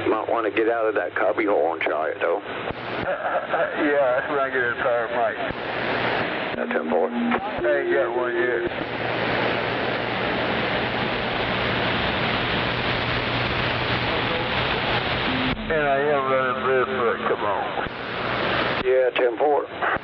[SPEAKER 10] you might want to get out of that cubby hole and try it, though.
[SPEAKER 3] Yeah, that's when I get a power mic.
[SPEAKER 10] That's important.
[SPEAKER 3] I ain't got one yet. And I am running barefoot, come on.
[SPEAKER 10] Yeah, 10-4.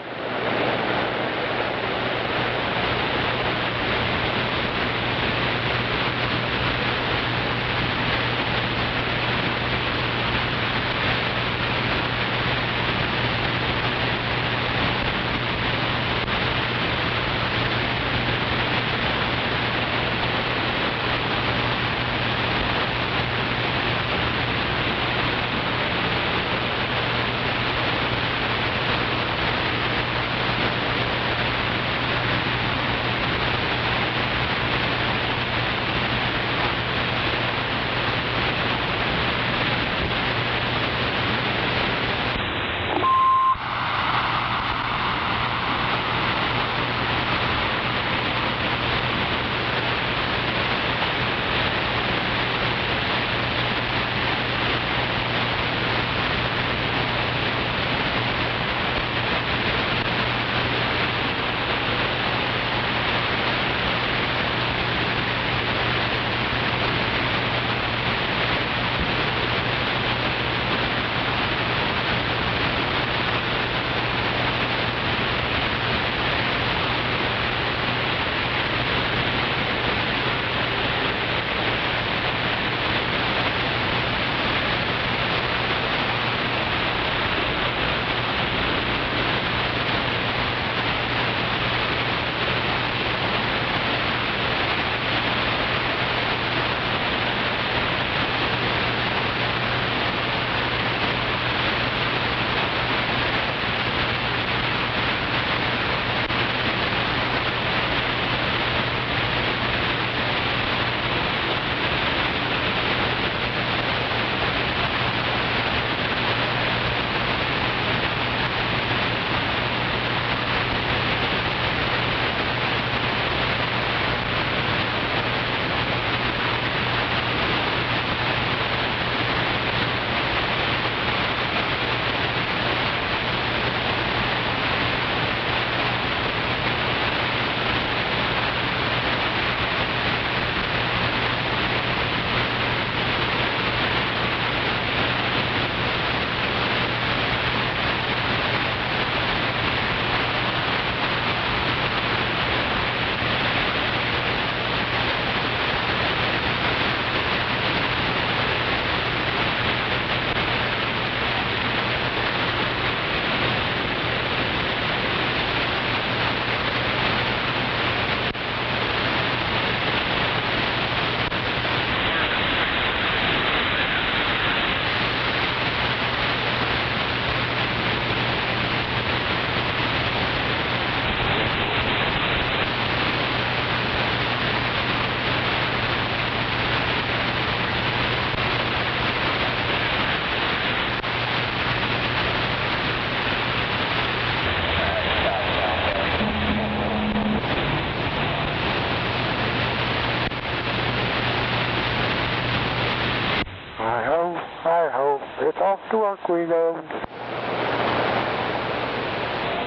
[SPEAKER 16] to work we go.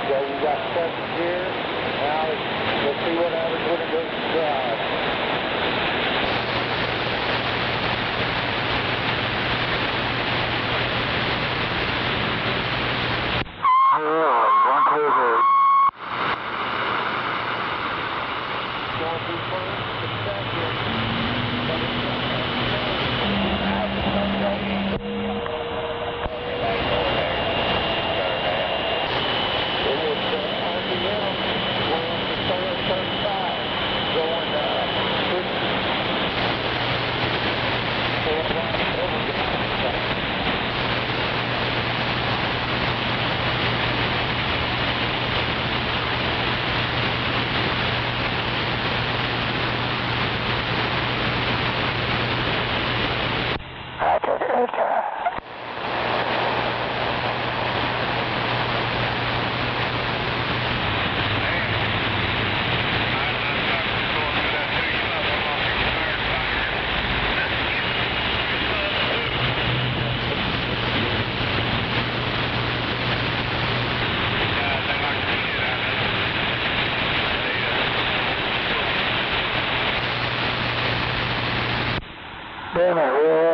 [SPEAKER 16] So you got second gear. Now let's see what happens when it goes to drive. Damn it, really?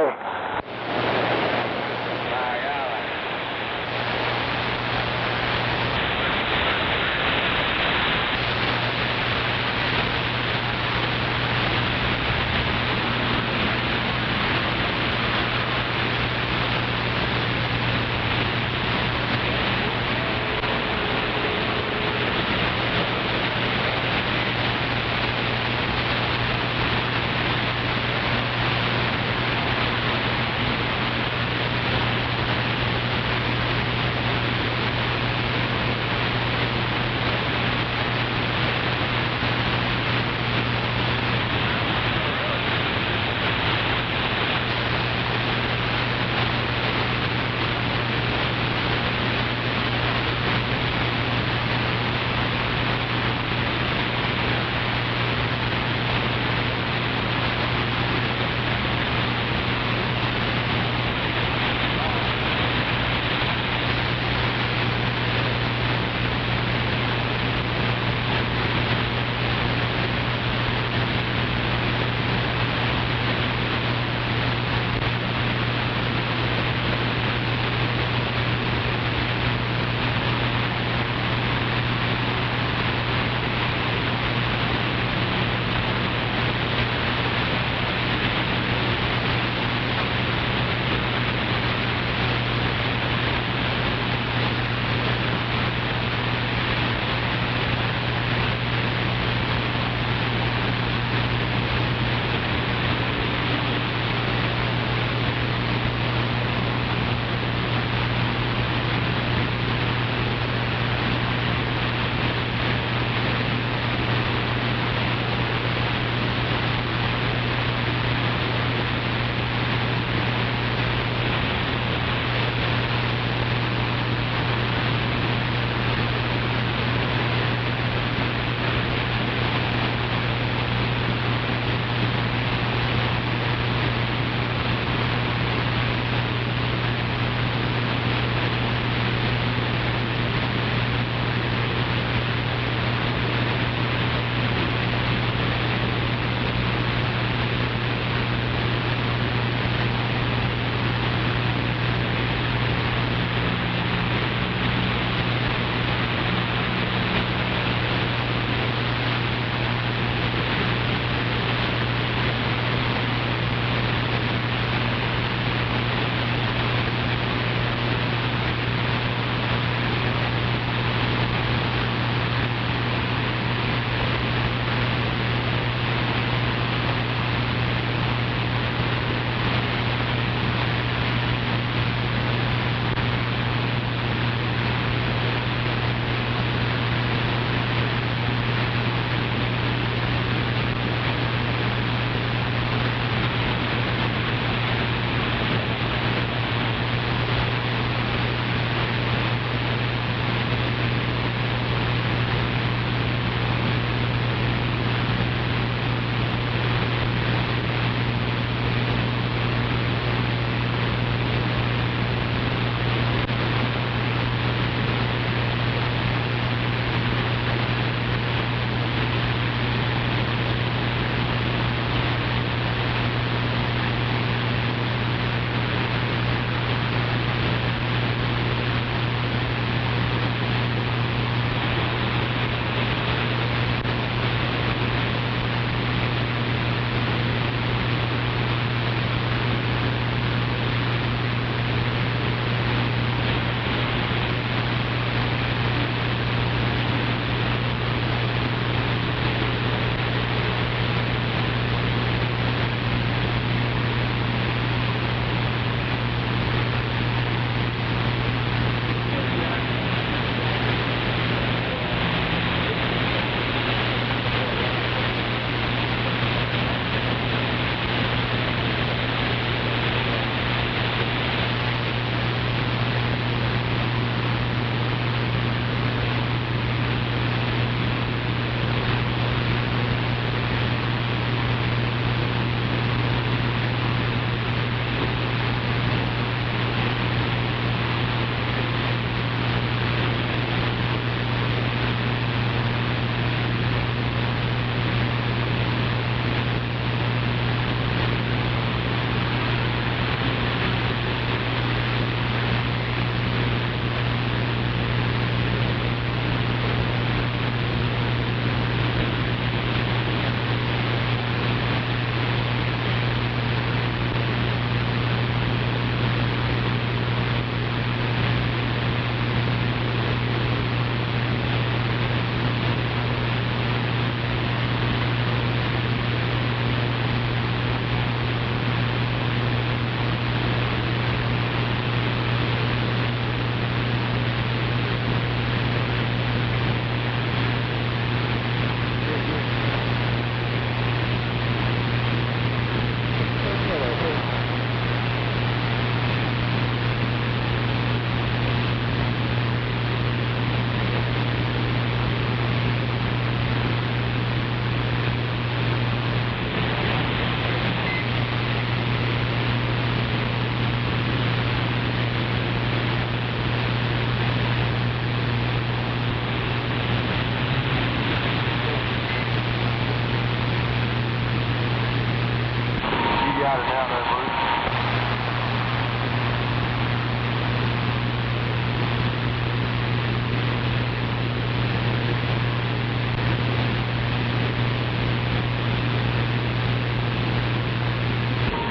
[SPEAKER 18] it down there, Bruce.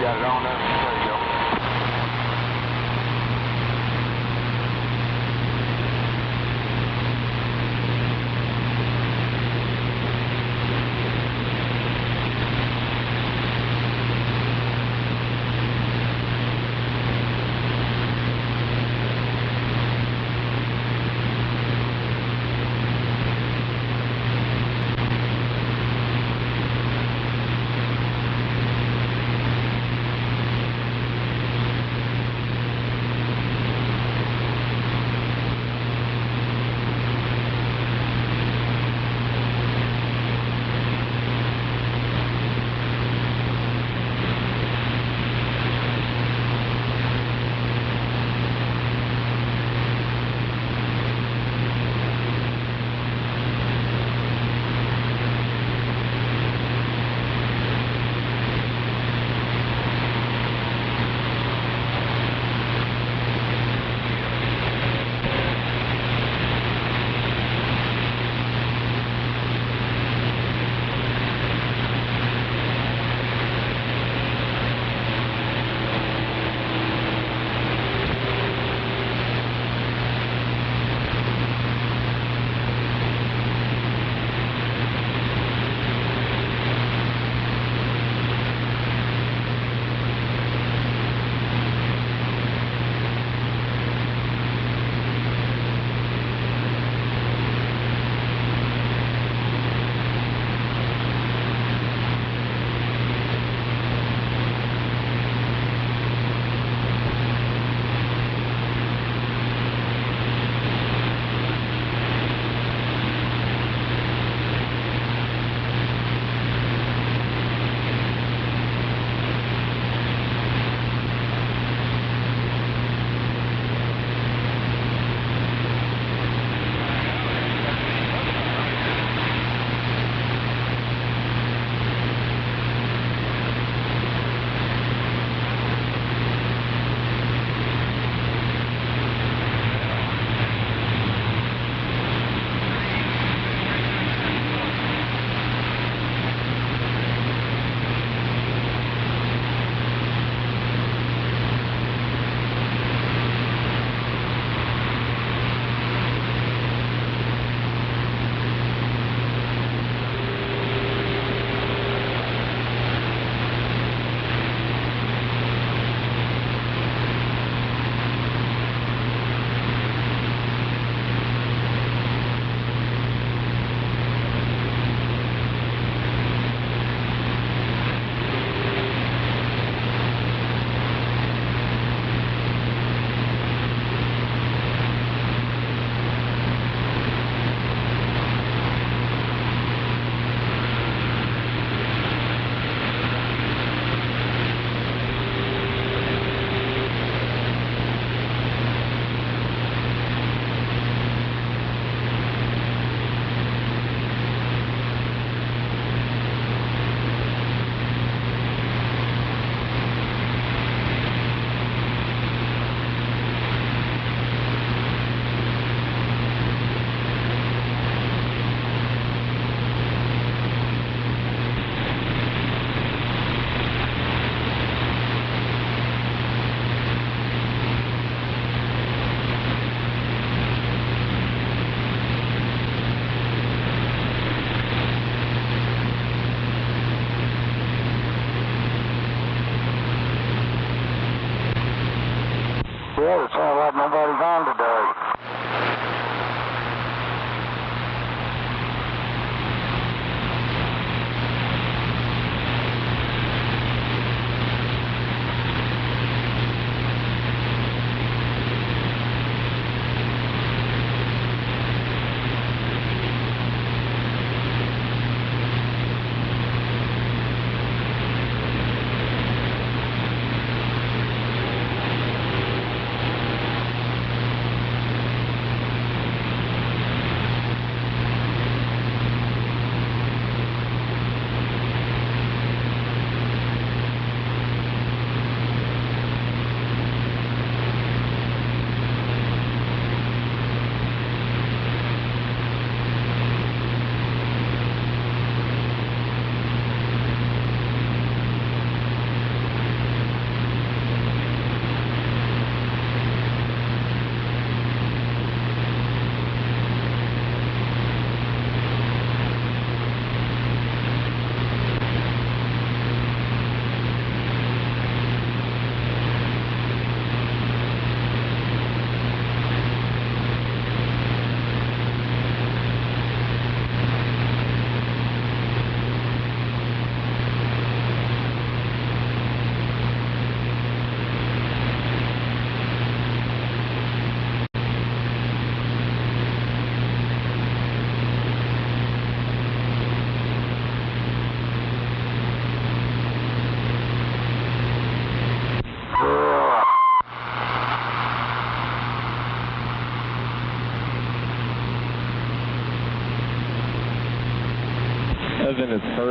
[SPEAKER 18] Got it on there. There you go.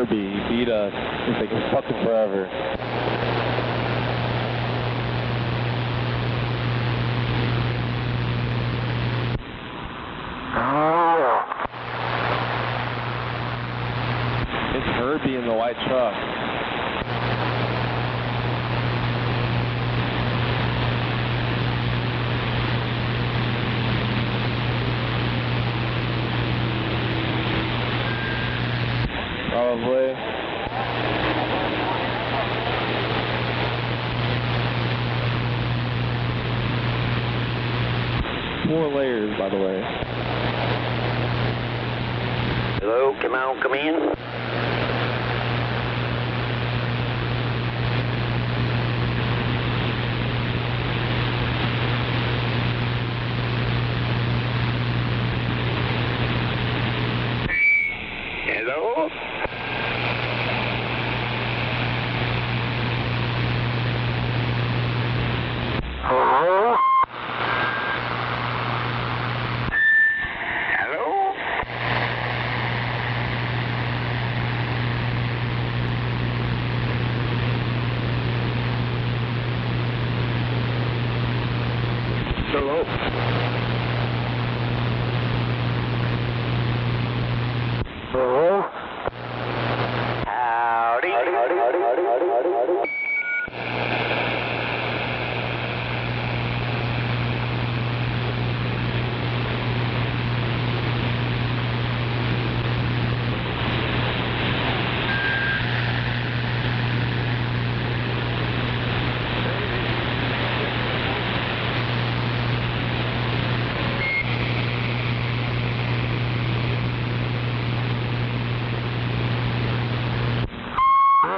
[SPEAKER 17] Herbie. He beat us. He's taking fucking forever. It's Herbie in the white truck. Probably. Four layers, by the way.
[SPEAKER 10] Hello, come in. Hello? Hello? Hello? Hello? Hello? Howdy.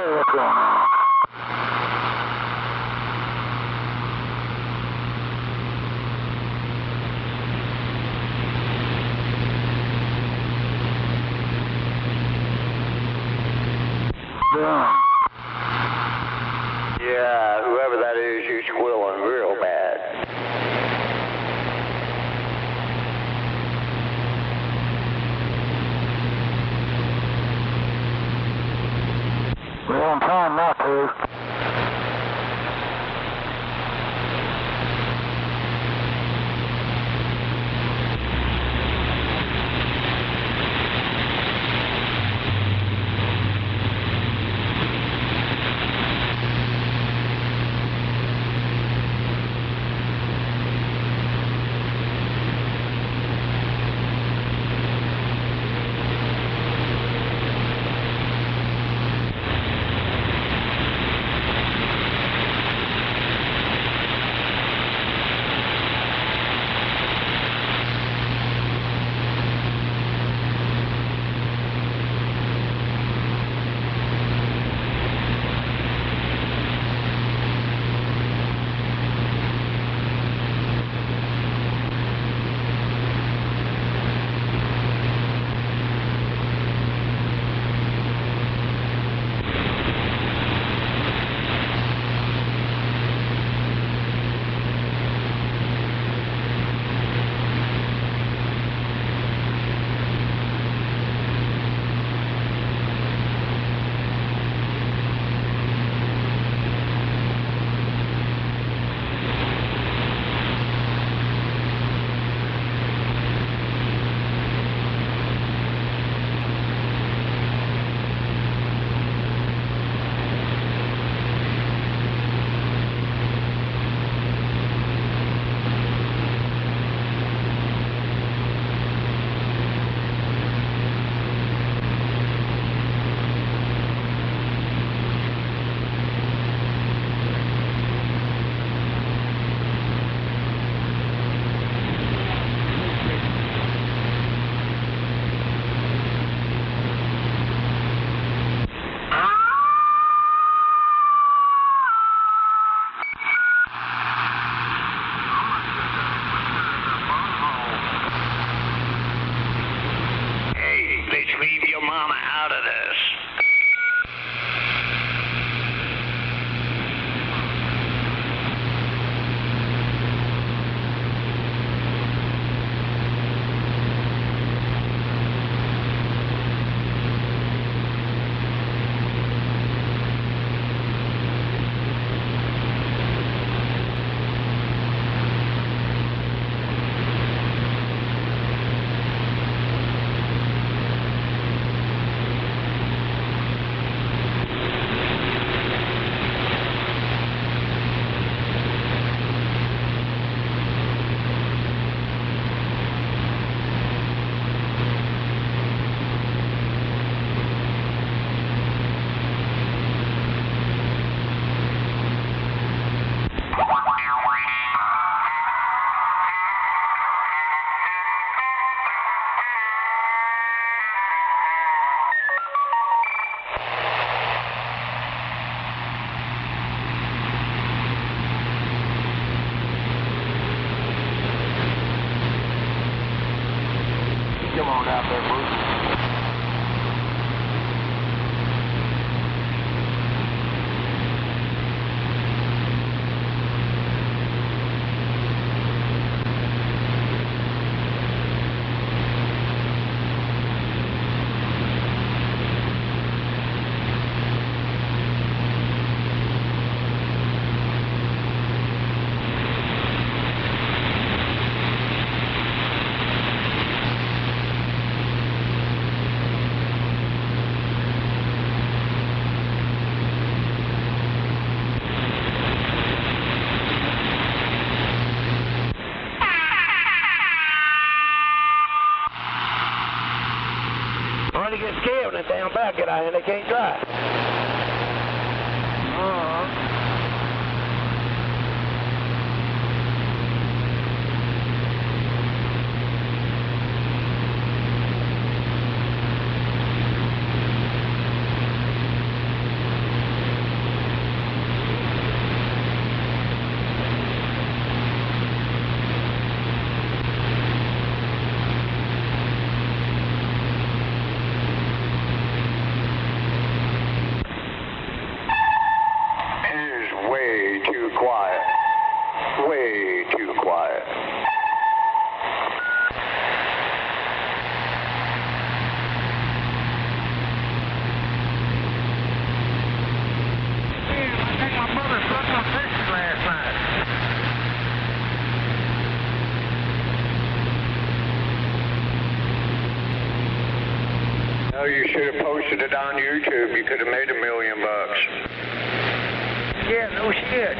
[SPEAKER 10] What's going on? Yeah, whoever that is, you're squealing real bad. Well, I'm trying not to.
[SPEAKER 2] about get out here, they can't drive.
[SPEAKER 10] You should have posted it on YouTube. You could have made $1 million.
[SPEAKER 2] Yeah, no shit.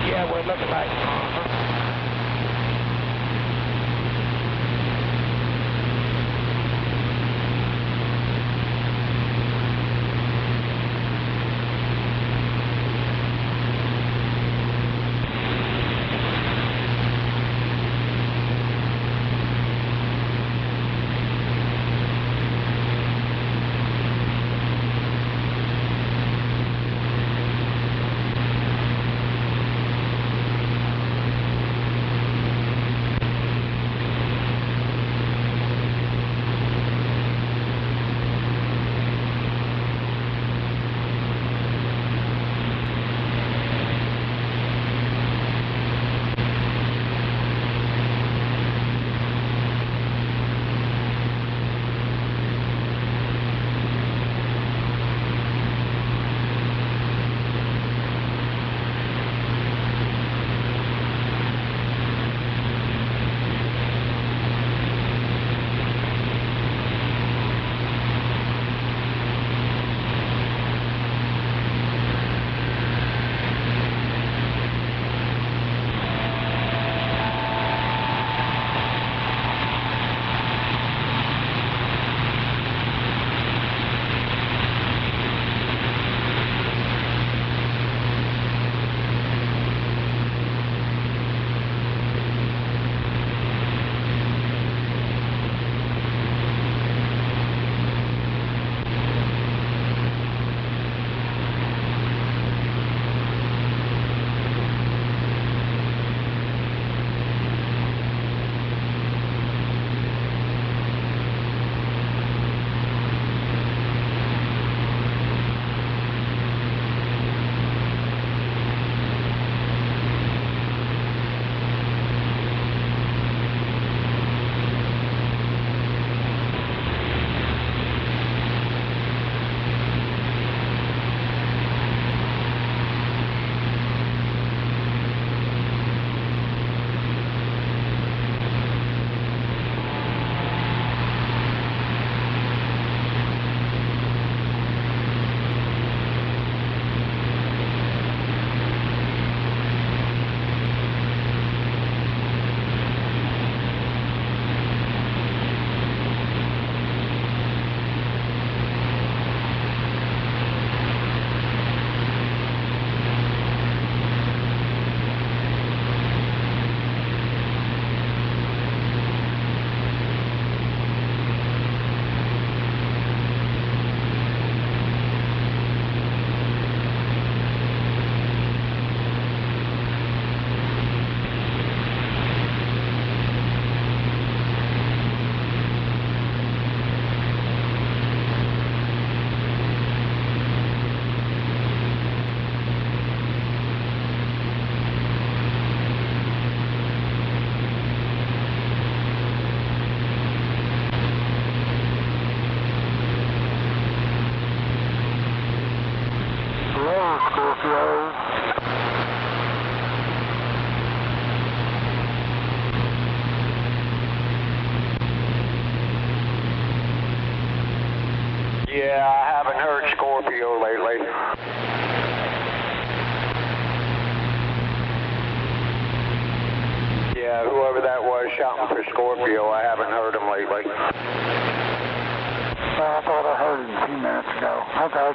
[SPEAKER 2] Yeah, we're looking like.
[SPEAKER 18] Scorpio.
[SPEAKER 10] Yeah, I haven't heard Scorpio lately. Yeah, whoever that was shouting for Scorpio, I haven't heard him lately.
[SPEAKER 18] Well, I thought I heard him a few minutes ago. Okay.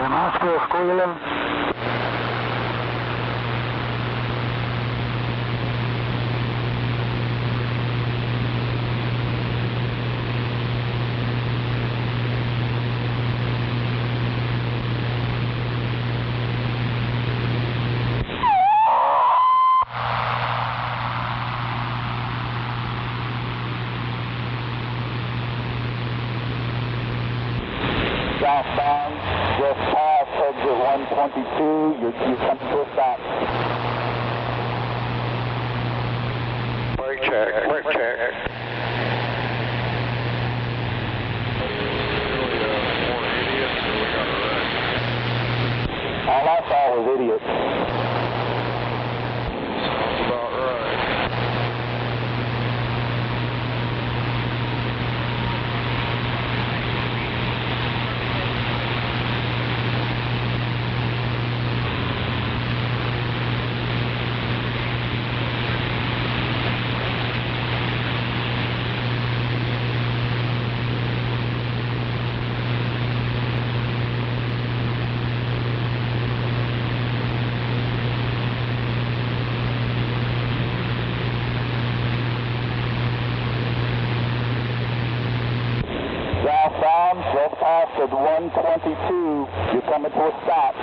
[SPEAKER 18] Am I still squealing?
[SPEAKER 19] Southbound, just past exit 122, you're coming to a stop.
[SPEAKER 10] Brake check, brake check.
[SPEAKER 19] All I saw was idiots.
[SPEAKER 18] Sounds about right.
[SPEAKER 19] Southbound, just past at 122, you're coming to a stop.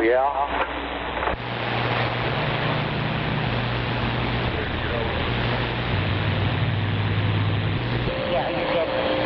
[SPEAKER 10] Oh, yeah?
[SPEAKER 5] Yeah, you did.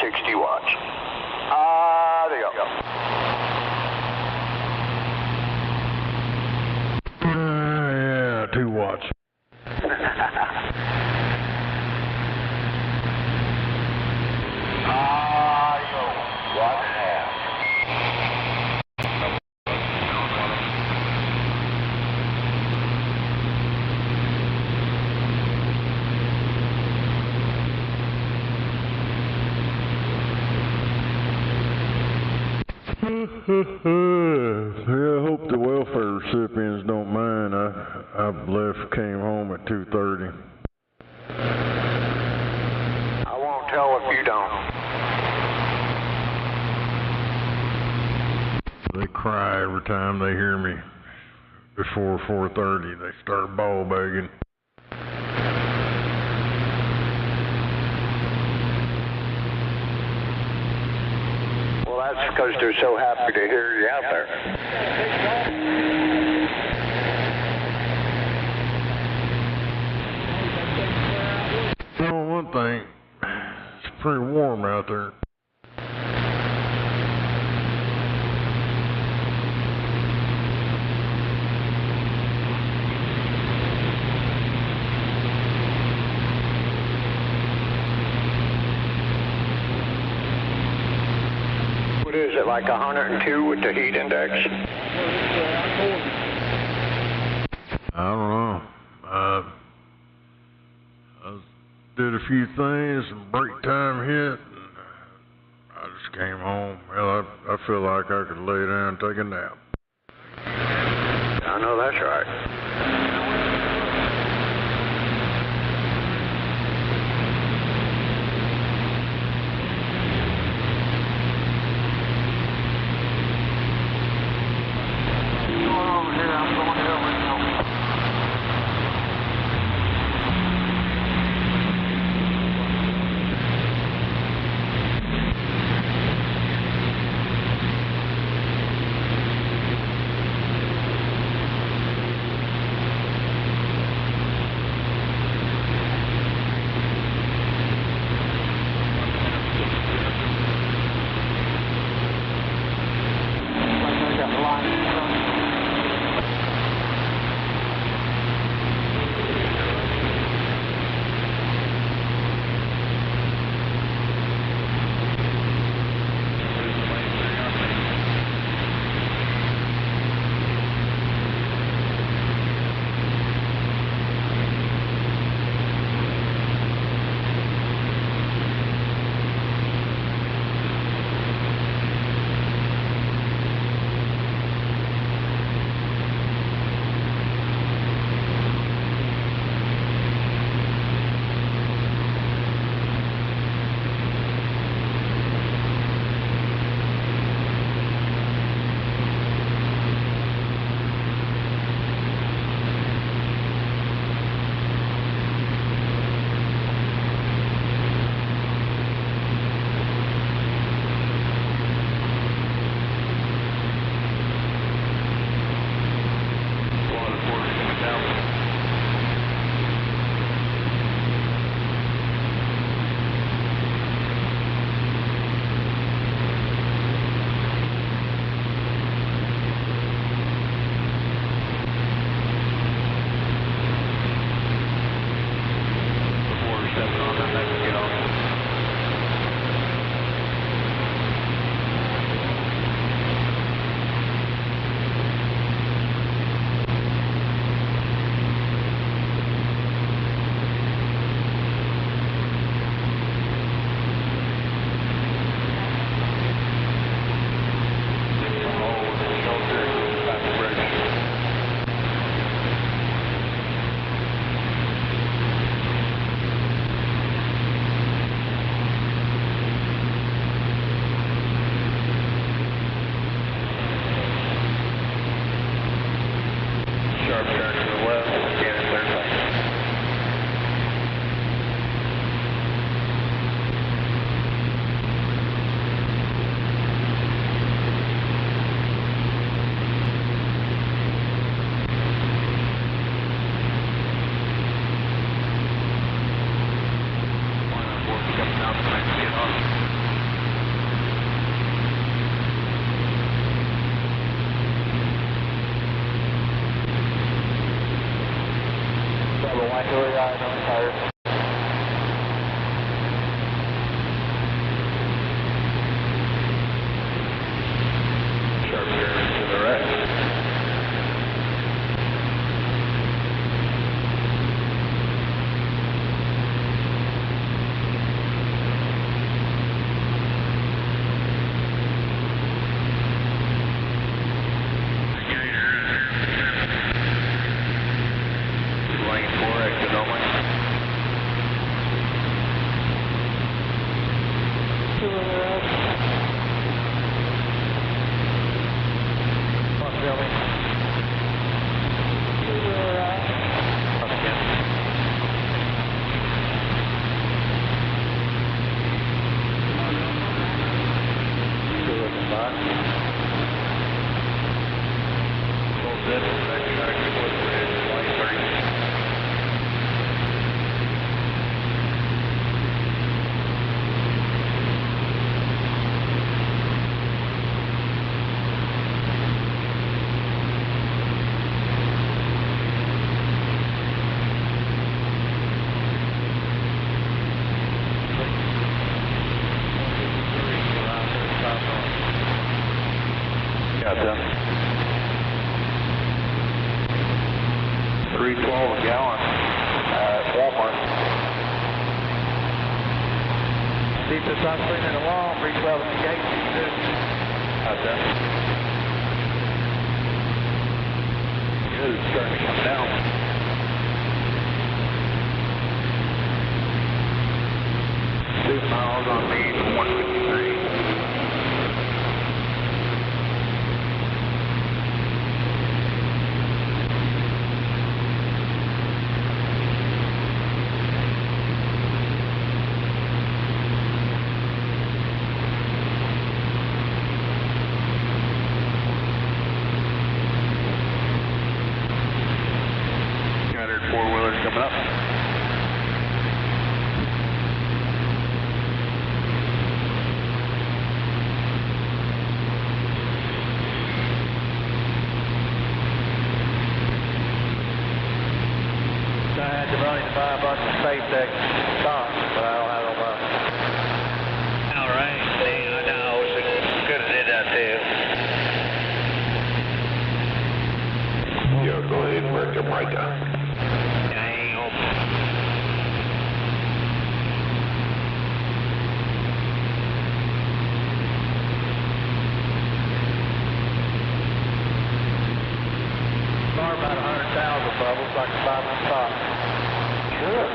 [SPEAKER 10] 60 watts. There you go.
[SPEAKER 15] Yeah, 2 watts. Yeah, I hope the welfare recipients don't mind. I came home at 2:30.
[SPEAKER 10] I won't tell if you don't.
[SPEAKER 15] They cry every time they hear me before 4:30. They start ball begging.
[SPEAKER 10] Well, that's because they're so happy to hear you out there.
[SPEAKER 15] You know, one thing, it's pretty warm out there.
[SPEAKER 10] What is it, like 102 with the heat index?
[SPEAKER 15] I don't know. I did a few things, and break time hit, and I just came home. Well, I feel like I could lay down and take a nap.
[SPEAKER 10] I know that's right.
[SPEAKER 19] Nake Vi Ion on tires.
[SPEAKER 9] Sharp turn to the right.
[SPEAKER 19] Gotcha. 312 a gallon at Walmart.
[SPEAKER 11] Deepest I've seen in a while, 312 at the gate.
[SPEAKER 19] Gotcha. Good, it's starting to come down. Two miles on me to 153. Four-wheelers coming up.
[SPEAKER 11] I had to run $5 to save that stock, but I don't have no money.
[SPEAKER 7] All right, I know. Could have did that too.
[SPEAKER 1] Yeah, go ahead and work them right down.
[SPEAKER 11] About 100,000, bro. Looks like a 5-month stock.
[SPEAKER 19] Sure.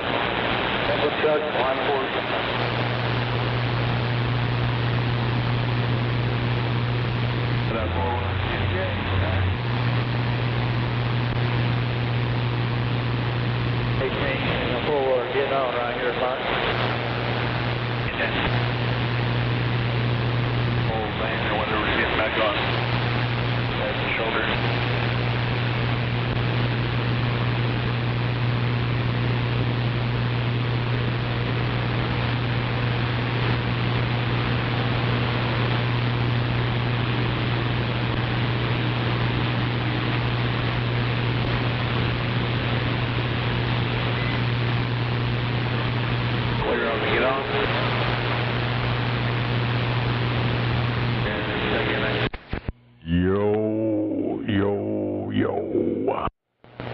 [SPEAKER 19] That's what Doug wanted for you.
[SPEAKER 11] That four-wheeler. And a four-wheeler getting on right here, Mike.
[SPEAKER 19] Oh, man, I wonder if we're getting back on. That's the shoulder.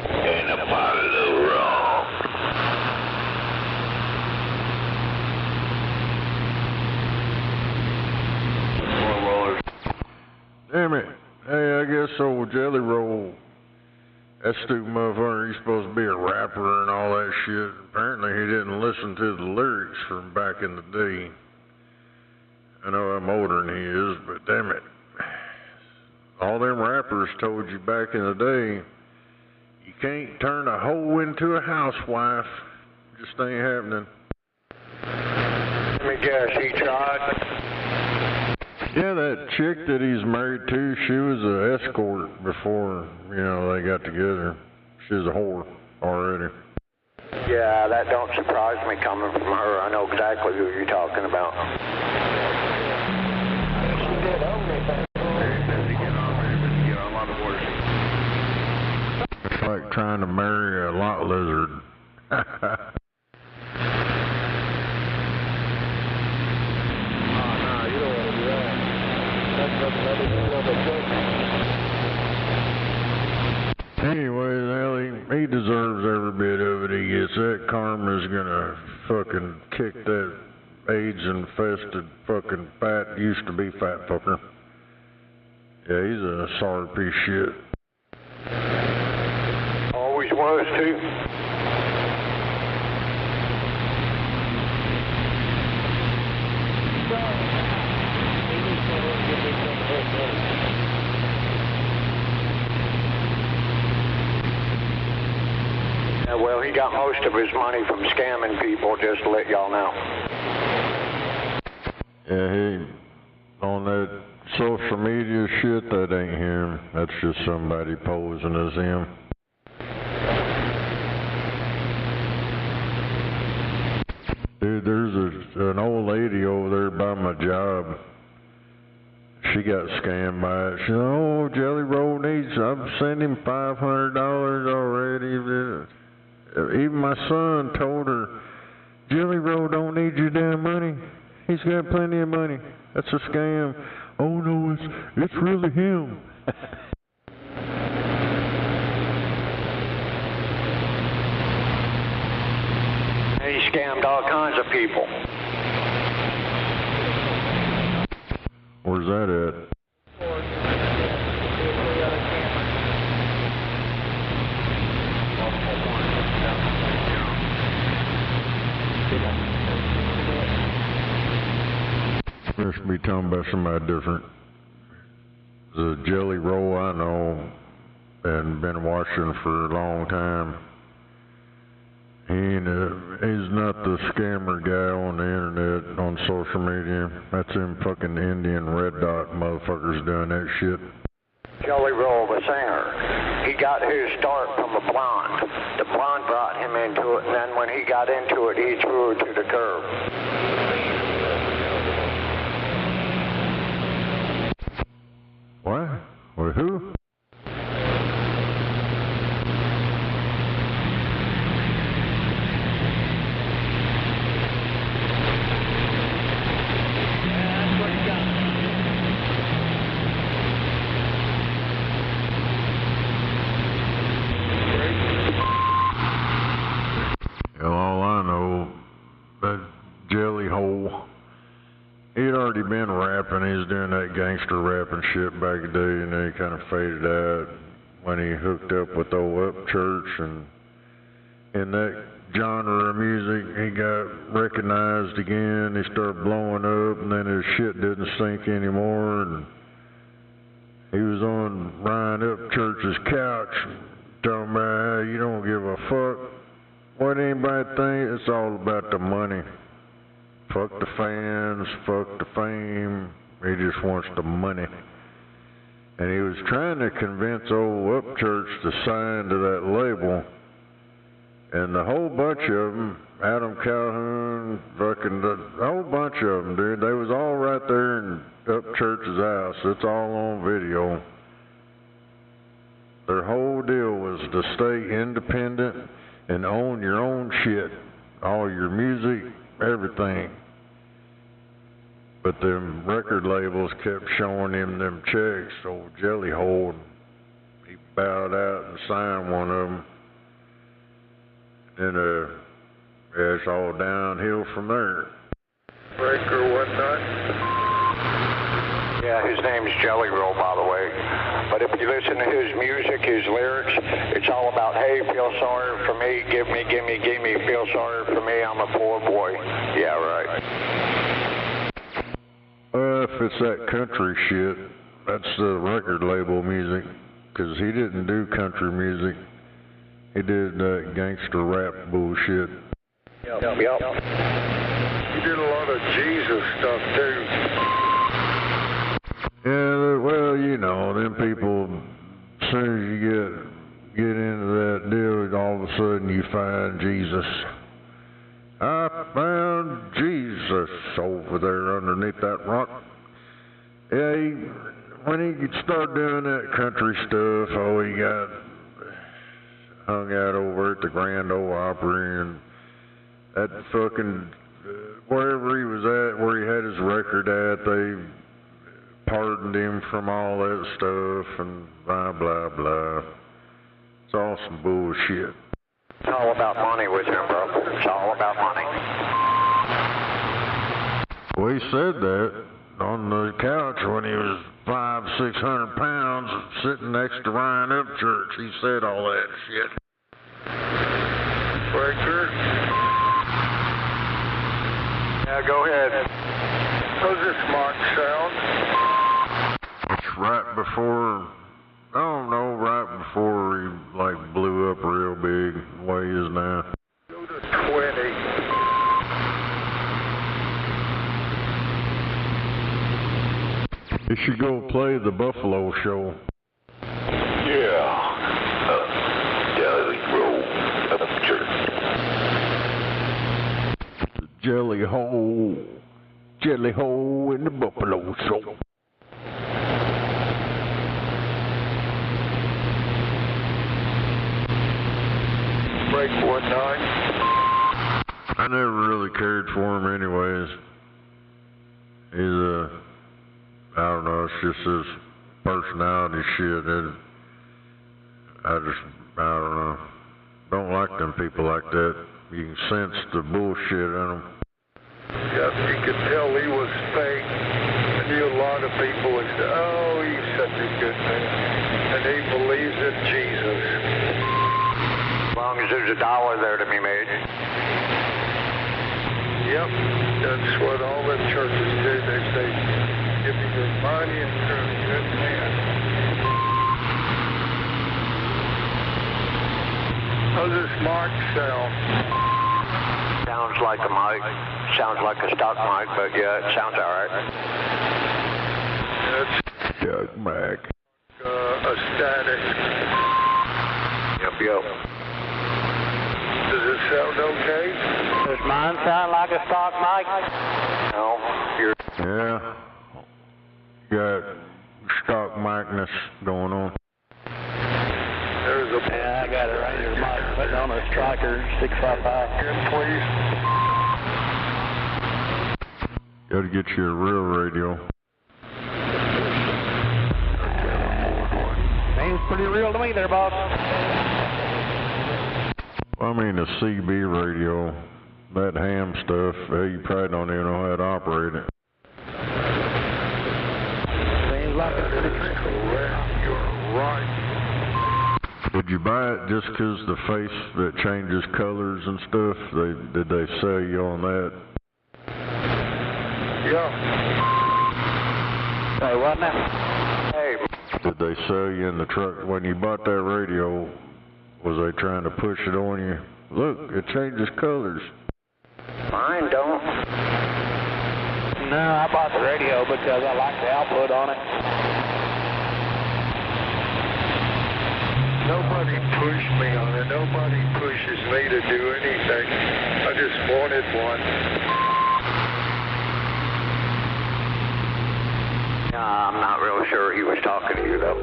[SPEAKER 1] And a bottle of rum.
[SPEAKER 15] Damn it. Hey, I guess old Jelly Roll, that stupid motherfucker, he's supposed to be a rapper and all that shit. Apparently he didn't listen to the lyrics from back in the day. I know I'm older than he is, but damn it. All them rappers told you back in the day, you can't turn a hoe into a housewife. Just ain't happening.
[SPEAKER 19] Let me guess, he tried.
[SPEAKER 15] Yeah, that chick that he's married to, she was an escort before, they got together. She was a whore already.
[SPEAKER 10] Yeah, that don't surprise me coming from her. I know exactly who you're talking about.
[SPEAKER 15] It's like trying to marry a lot lizard.
[SPEAKER 11] You don't want to do that. That's another
[SPEAKER 15] Anyway, he deserves every bit of it he gets. That karma's gonna fucking kick that AIDS-infested fucking used to be fat fucker. Yeah, he's a sorry piece of shit.
[SPEAKER 10] Always was, too. Yeah, well, he got most of his money from scamming people, just to let y'all know.
[SPEAKER 15] Yeah, he, on that social media shit, that ain't him. That's just somebody posing as him. Dude, there's an old lady over there by my job. She got scammed by it. She said, oh, Jelly Roll needs, I've sent him $500 already. Even my son told her, Jelly Roll don't need your damn money. He's got plenty of money. That's a scam. Oh no, it's really him.
[SPEAKER 10] He scammed all kinds of people.
[SPEAKER 15] Where's that at? Must be talking about somebody different. The Jelly Roll I know and been watching for a long time. He's not the scammer guy on the internet, on social media. That's them fucking Indian red dot motherfuckers doing that shit.
[SPEAKER 10] Jelly Roll, the singer, he got his start from a blonde. The blonde brought him into it, and then when he got into it, he threw her to the curb.
[SPEAKER 15] What? With who? Well, all I know, that jelly hole, he'd already been rapping. He was doing that gangster rapping shit back in the day, and then he kind of faded out when he hooked up with old Upchurch, and in that genre of music, he got recognized again. He started blowing up, and then his shit didn't stink anymore, and he was on Ryan Upchurch's couch talking about how you don't give a fuck what anybody think. It's all about the money. Fuck the fans, fuck the fame. He just wants the money. And he was trying to convince old Upchurch to sign to that label. And the whole bunch of them, Adam Calhoun, fucking, the whole bunch of them, dude, they was all right there in Upchurch's house. It's all on video. Their whole deal was to stay independent and own your own shit. All your music, everything. But them record labels kept showing him them checks, old Jelly Hole. He bowed out and signed one of them. And yeah, it's all downhill from there.
[SPEAKER 10] Breaker, whatnot? Yeah, his name's Jelly Roll, by the way. But if you listen to his music, his lyrics, it's all about, hey, feel sorry for me, give me, feel sorry for me, I'm a poor boy. Yeah, right.
[SPEAKER 15] If it's that country shit, that's the record label music. 'Cause he didn't do country music. He did that gangster rap bullshit.
[SPEAKER 10] Yep.
[SPEAKER 11] He did a lot of Jesus stuff, too.
[SPEAKER 15] Yeah, well, you know, them people, as soon as you get into that deal, all of a sudden you find Jesus. I found Jesus over there underneath that rock. Yeah, when he started doing that country stuff, oh, he got hung out over at the Grand Ole Opry, and that fucking, wherever he was at, where he had his record at, they pardoned him from all that stuff, and blah, blah, blah. It's all some bullshit.
[SPEAKER 10] It's all about money with him, bro. It's all about money.
[SPEAKER 15] Well, he said that on the couch when he was 500-600 pounds sitting next to Ryan Upchurch. He said all that shit.
[SPEAKER 3] Breaker?
[SPEAKER 10] Yeah, go ahead.
[SPEAKER 3] How's this mark sound?
[SPEAKER 15] It's right before, I don't know, right before he like blew up real big, the way he is now.
[SPEAKER 3] Go to 20.
[SPEAKER 15] You should go play the Buffalo Show.
[SPEAKER 1] Yeah. Jelly roll up church.
[SPEAKER 15] Jelly hole in the Buffalo Show.
[SPEAKER 3] Break 19.
[SPEAKER 15] I never really cared for him anyways. He's I don't know, it's just his personality shit. I don't know. Don't like them people like that. You can sense the bullshit in them.
[SPEAKER 3] Yes, you could tell he was fake. I knew a lot of people would say, oh, he's such a good man. And he believes in Jesus.
[SPEAKER 10] As long as there's $1 there to be made.
[SPEAKER 3] Yep, that's what all the churches do. They say, give me your money and you're a good man. How's this mark sound?
[SPEAKER 10] Sounds like a mic. Sounds like a stock mic, but yeah, it sounds all right.
[SPEAKER 3] That's
[SPEAKER 15] Chuck Mac.
[SPEAKER 3] a static.
[SPEAKER 10] Yep.
[SPEAKER 3] Does it sound okay?
[SPEAKER 6] Does mine sound like a stock mic?
[SPEAKER 10] No,
[SPEAKER 15] Yeah. Got stock micness going on.
[SPEAKER 3] There's a...
[SPEAKER 6] Yeah, I got it right here, mic, putting on a Striker 655.
[SPEAKER 3] please.
[SPEAKER 15] Gotta get you a real radio.
[SPEAKER 6] Seems pretty real to me there, boss.
[SPEAKER 15] I mean, a CB radio, that ham stuff, you probably don't even know how to operate it.
[SPEAKER 6] Seems like it's pretty tricky.
[SPEAKER 3] You're right.
[SPEAKER 15] Would you buy it just 'cause the face that changes colors and stuff? Did they sell you on that?
[SPEAKER 3] Yeah.
[SPEAKER 6] Hey, what now?
[SPEAKER 10] Hey.
[SPEAKER 15] Did they sell you in the truck when you bought that radio? Was they trying to push it on you? Look, it changes colors.
[SPEAKER 10] Mine don't.
[SPEAKER 6] No, I bought the radio because I like the output on it.
[SPEAKER 3] Nobody pushed me on it. Nobody pushes me to do anything. I just wanted one.
[SPEAKER 10] I'm not real sure he was talking to you, though.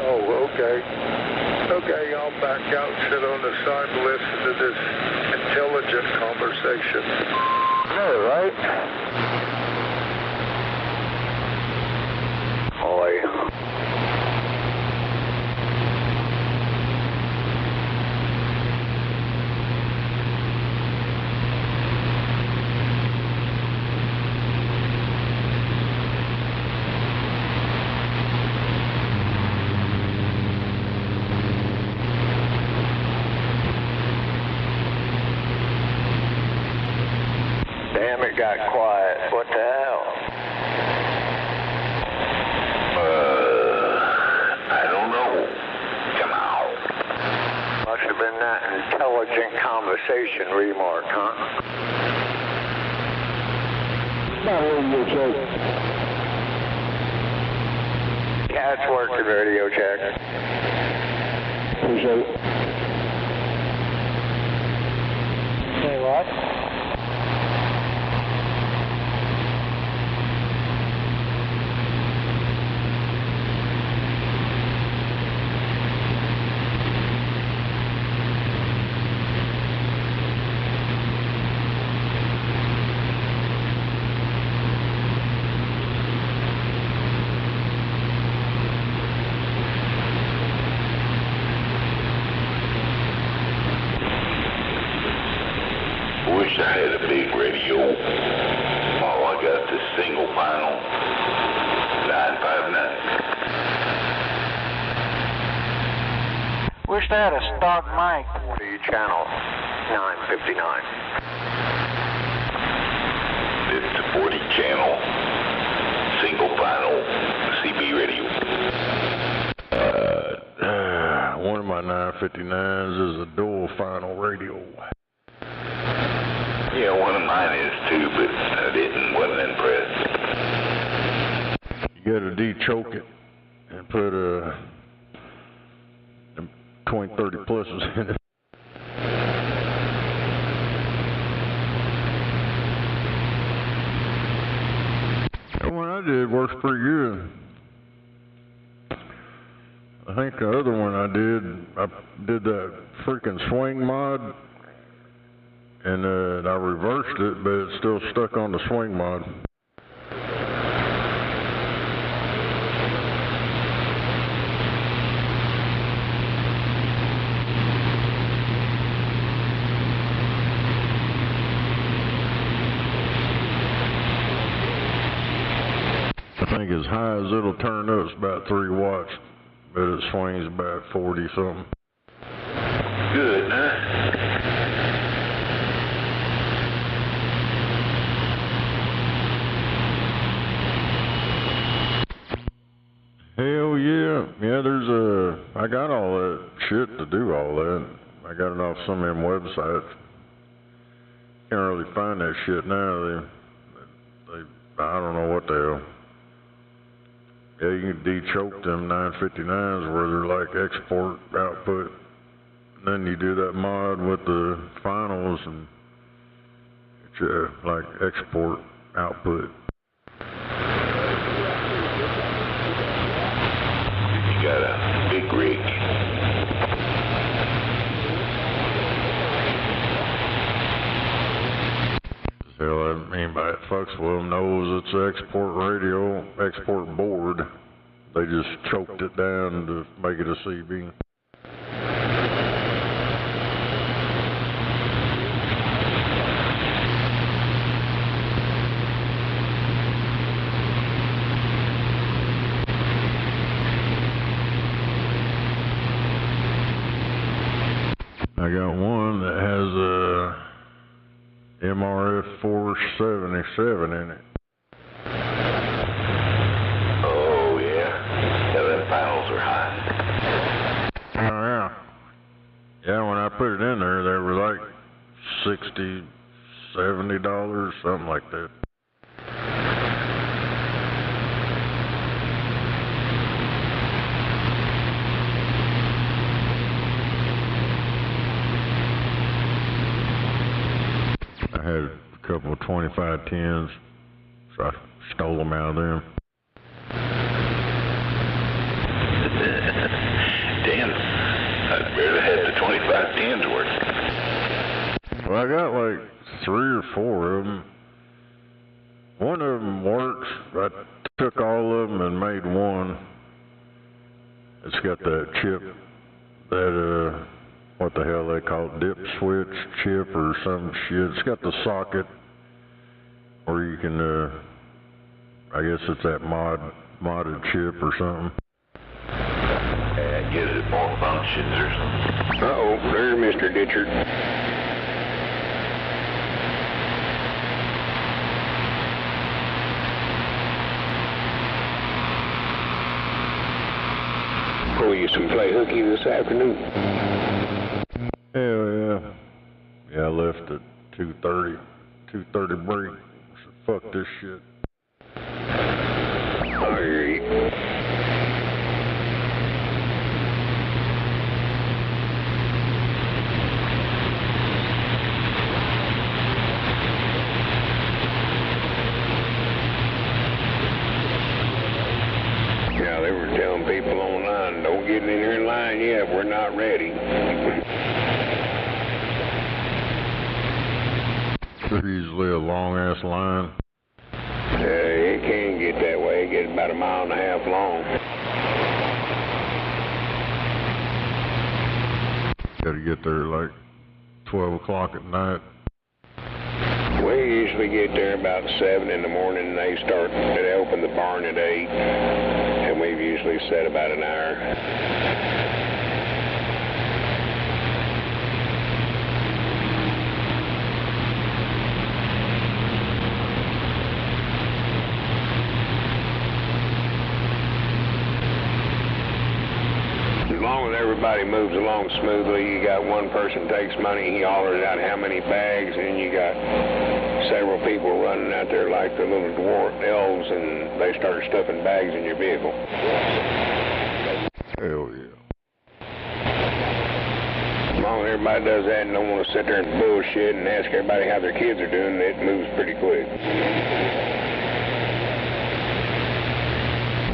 [SPEAKER 3] Oh, okay. Okay, I'll back out and sit on the side and listen to this intelligent conversation.
[SPEAKER 10] No, right? Boy. Damn, it got quiet. What the hell?
[SPEAKER 1] I don't know. Come on.
[SPEAKER 10] Must have been that intelligent conversation remark, huh?
[SPEAKER 6] Not radio check.
[SPEAKER 10] Cat's working radio check.
[SPEAKER 6] Appreciate it. Say what?
[SPEAKER 1] big radio. All I got is single final 959.
[SPEAKER 18] Wish they had a stock mic.
[SPEAKER 10] Channel 959.
[SPEAKER 1] It's a 40 channel, single final CB radio.
[SPEAKER 15] One of my 959s is a dual final radio.
[SPEAKER 1] Yeah, one of mine is too, but I wasn't impressed.
[SPEAKER 15] You gotta de-choke it and put 20-30 pluses in it. The one I did works pretty good. I think the other one I did that freaking swing mod, and I reversed it, but it's still stuck on the swing mod. I think as high as it'll turn up is about 3 watts, but it swings about 40 something.
[SPEAKER 1] Good, huh?
[SPEAKER 15] Hell yeah. Yeah, I got all that shit to do all that. I got it off some of them websites. Can't really find that shit now. I don't know what the hell. Yeah, you can de-choke them 959s where they're like export output. And then you do that mod with the finals and it's like export output.
[SPEAKER 1] You got a big rig.
[SPEAKER 15] Hell, anybody that fucks with them knows it's an export radio, export board. They just choked it down to make it a CB. I got one that has a MRF 477 in it.
[SPEAKER 1] Oh, yeah. Yeah, them finals are high.
[SPEAKER 15] Oh, yeah. Yeah, when I put it in there, they were like $60, $70, something like that. I had a couple of 2510s, so I stole them out of them.
[SPEAKER 1] Damn, I barely had the 2510s working.
[SPEAKER 15] Well, I got like 3 or 4 of them. One of them works. I took all of them and made one. It's got that chip, that what the hell they call it, dip switch chip or some shit. It's got the socket where you can, I guess it's that modded chip or something.
[SPEAKER 1] That gives it more functions or something.
[SPEAKER 13] Uh-oh, there's Mr. Ditcher. Oh, you used to play hooky this afternoon?
[SPEAKER 15] Hell yeah. Yeah, I left at 2:30 break. So fuck this shit.
[SPEAKER 13] I hear you. Yeah, they were telling people online, don't get in here in line yet, we're not ready.
[SPEAKER 15] There's usually a long-ass line.
[SPEAKER 13] It can get that way. It gets about 1.5 miles long.
[SPEAKER 15] Gotta get there like 12 o'clock at night.
[SPEAKER 13] usually get there about 7 in the morning, and they open the barn at 8, and we've usually set about an hour. Everybody moves along smoothly. You got one person takes money, he hollers out how many bags, and you got several people running out there like the little dwarf elves, and they start stuffing bags in your vehicle.
[SPEAKER 15] Hell yeah.
[SPEAKER 13] As long as everybody does that and don't want to sit there and bullshit and ask everybody how their kids are doing, it moves pretty quick.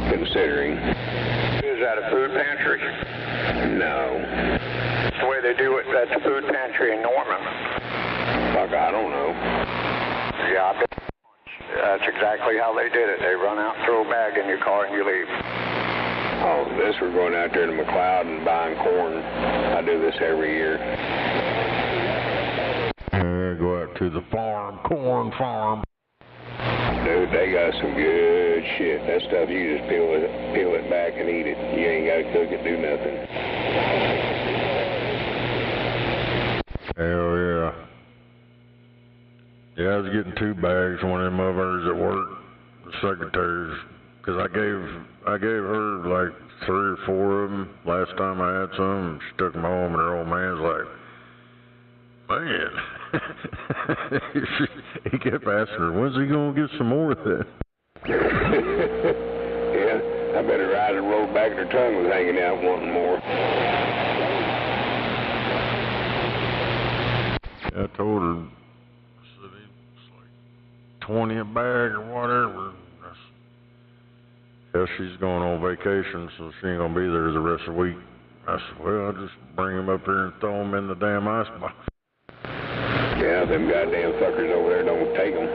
[SPEAKER 13] Considering.
[SPEAKER 10] Is that a food pantry?
[SPEAKER 13] No.
[SPEAKER 10] That's the way they do it at the food pantry in Norman.
[SPEAKER 13] Fuck, I don't know.
[SPEAKER 10] Yeah, I bet that's exactly how they did it. They run out, throw a bag in your car, and you leave.
[SPEAKER 13] Oh, this we're going out there to McLeod and buying corn. I do this every year.
[SPEAKER 15] Go out to the farm, corn farm.
[SPEAKER 13] Dude, they got some good shit. That stuff, you just peel it back and eat it. You ain't got to cook it, do nothing.
[SPEAKER 15] Hell yeah. Yeah, I was getting 2 bags, one of them motherfuckers at work, the secretaries, because I gave her like 3 or 4 of them last time I had some. She took them home, and her old man's like, man. He kept asking her, when's he going to get some more of that?
[SPEAKER 13] Yeah, I bet her eyes rolled back and her tongue was hanging out wanting more.
[SPEAKER 15] I told her, I said, it's like 20 a bag or whatever. Hell, she's going on vacation, so she ain't going to be there the rest of the week. I said, well, I'll just bring them up here and throw them in the damn icebox.
[SPEAKER 13] Yeah, them goddamn fuckers over there don't take them.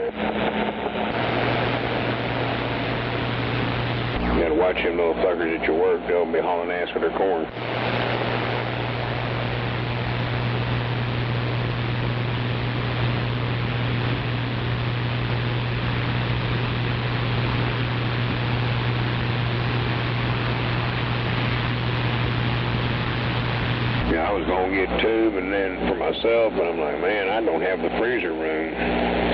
[SPEAKER 13] You gotta watch them little fuckers at your work. They'll be hauling ass for their corn. I was going to get 2, and then for myself, but I'm like, man, I don't have the freezer room,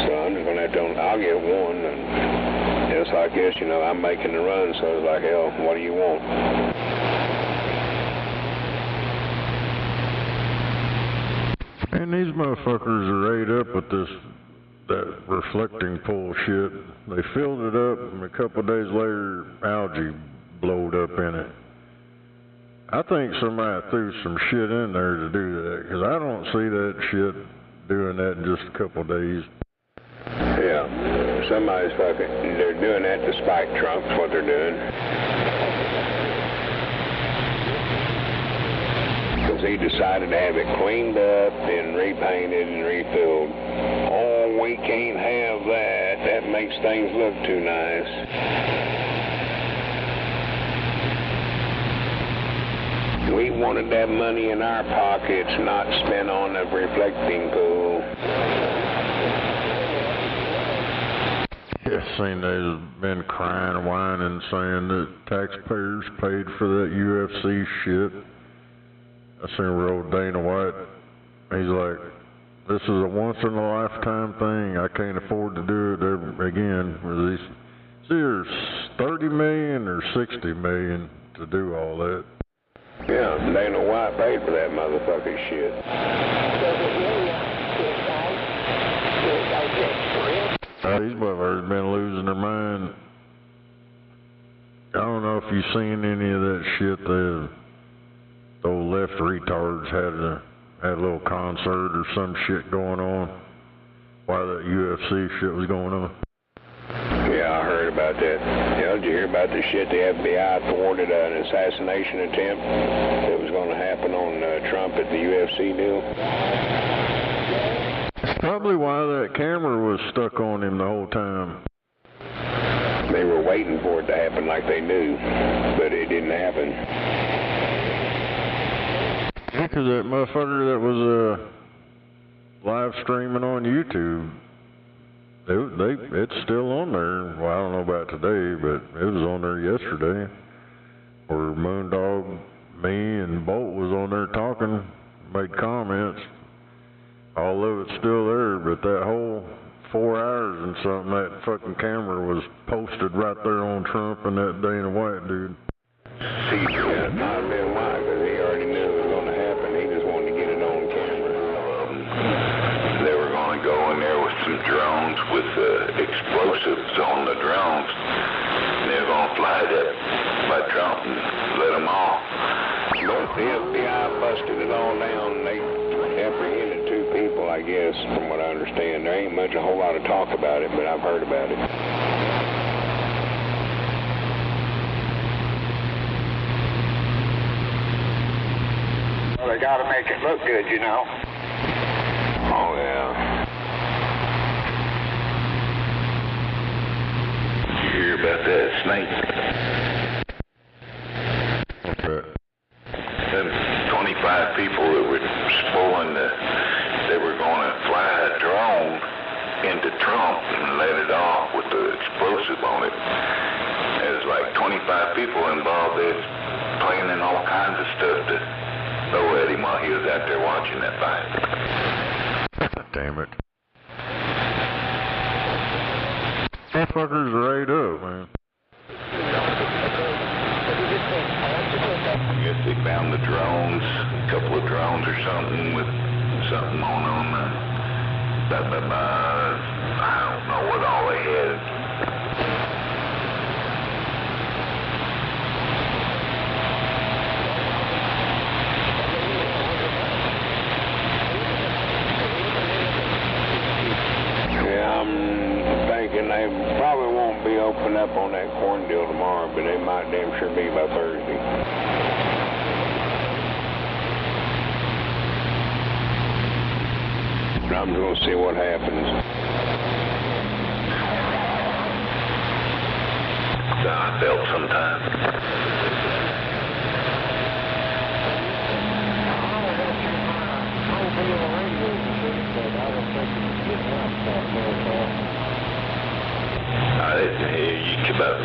[SPEAKER 13] so I'm just going to have to, I'll get 1, and it's like this, you know, I'm making the run, so it's like, hell, what do you want?
[SPEAKER 15] And these motherfuckers are ate up with that reflecting pool shit. They filled it up, and a couple of days later, algae blowed up in it. I think somebody threw some shit in there to do that, because I don't see that shit doing that in just a couple of days.
[SPEAKER 13] Yeah, somebody's fucking, they're doing that to spike Trump, what they're doing. Because he decided to have it cleaned up and repainted and refilled. Oh, we can't have that. That makes things look too nice. We wanted that money in our pockets, not spent on a reflecting pool.
[SPEAKER 15] Yeah, seen they've been crying and whining, saying that taxpayers paid for that UFC shit. I seen where old Dana White, he's like, this is a once-in-a-lifetime thing. I can't afford to do it ever again. It's either 30 million or 60 million to do all that.
[SPEAKER 13] Yeah, Dana White paid for that motherfucking shit.
[SPEAKER 15] These motherfuckers been losing their mind. I don't know if you've seen any of that shit. Those left retards had a little concert or some shit going on while that UFC shit was going on.
[SPEAKER 13] Yeah, I heard about that. Yeah, did you hear about the shit? The FBI thwarted an assassination attempt that was going to happen on Trump at the UFC deal.
[SPEAKER 15] Probably why that camera was stuck on him the whole time.
[SPEAKER 13] They were waiting for it to happen like they knew, but it didn't happen.
[SPEAKER 15] Yeah, 'cause that motherfucker that was live streaming on YouTube, It's still on there. Well, I don't know about today, but it was on there yesterday. Where Moondog, me, and Bolt was on there talking, made comments. All of it's still there, but that whole 4 hours and something, that fucking camera was posted right there on Trump and that Dana White dude.
[SPEAKER 13] See, it might have been why, because he already knew it was going to happen. He just wanted to get it on camera.
[SPEAKER 1] They were going to go in there with some drones with explosives on the drones. And they were going to fly that by Trump and let them off.
[SPEAKER 13] But the FBI busted it all down. They apprehended 2 people, I guess, from what I understand. There ain't a whole lot of talk about it, but I've heard about it.
[SPEAKER 18] Well, they got to make it look good, you know.
[SPEAKER 13] Oh, yeah.
[SPEAKER 1] Did you hear about that snake?
[SPEAKER 15] Okay.
[SPEAKER 1] Them 25 people that were spoiling they were going to fly a drone into Trump and let it off with the explosive on it. There's like 25 people involved. They're planning all kinds of stuff to throw at him while he was out there watching that fight.
[SPEAKER 15] Damn it. Motherfuckers are ate up, man.
[SPEAKER 1] I guess they found the drones, a couple of drones or something with something on them. I don't know what all they had.
[SPEAKER 13] They probably won't be open up on that corn deal tomorrow, but they might damn sure be by Thursday. I'm just going to see what happens.
[SPEAKER 1] I felt sometimes. I didn't hear you come up.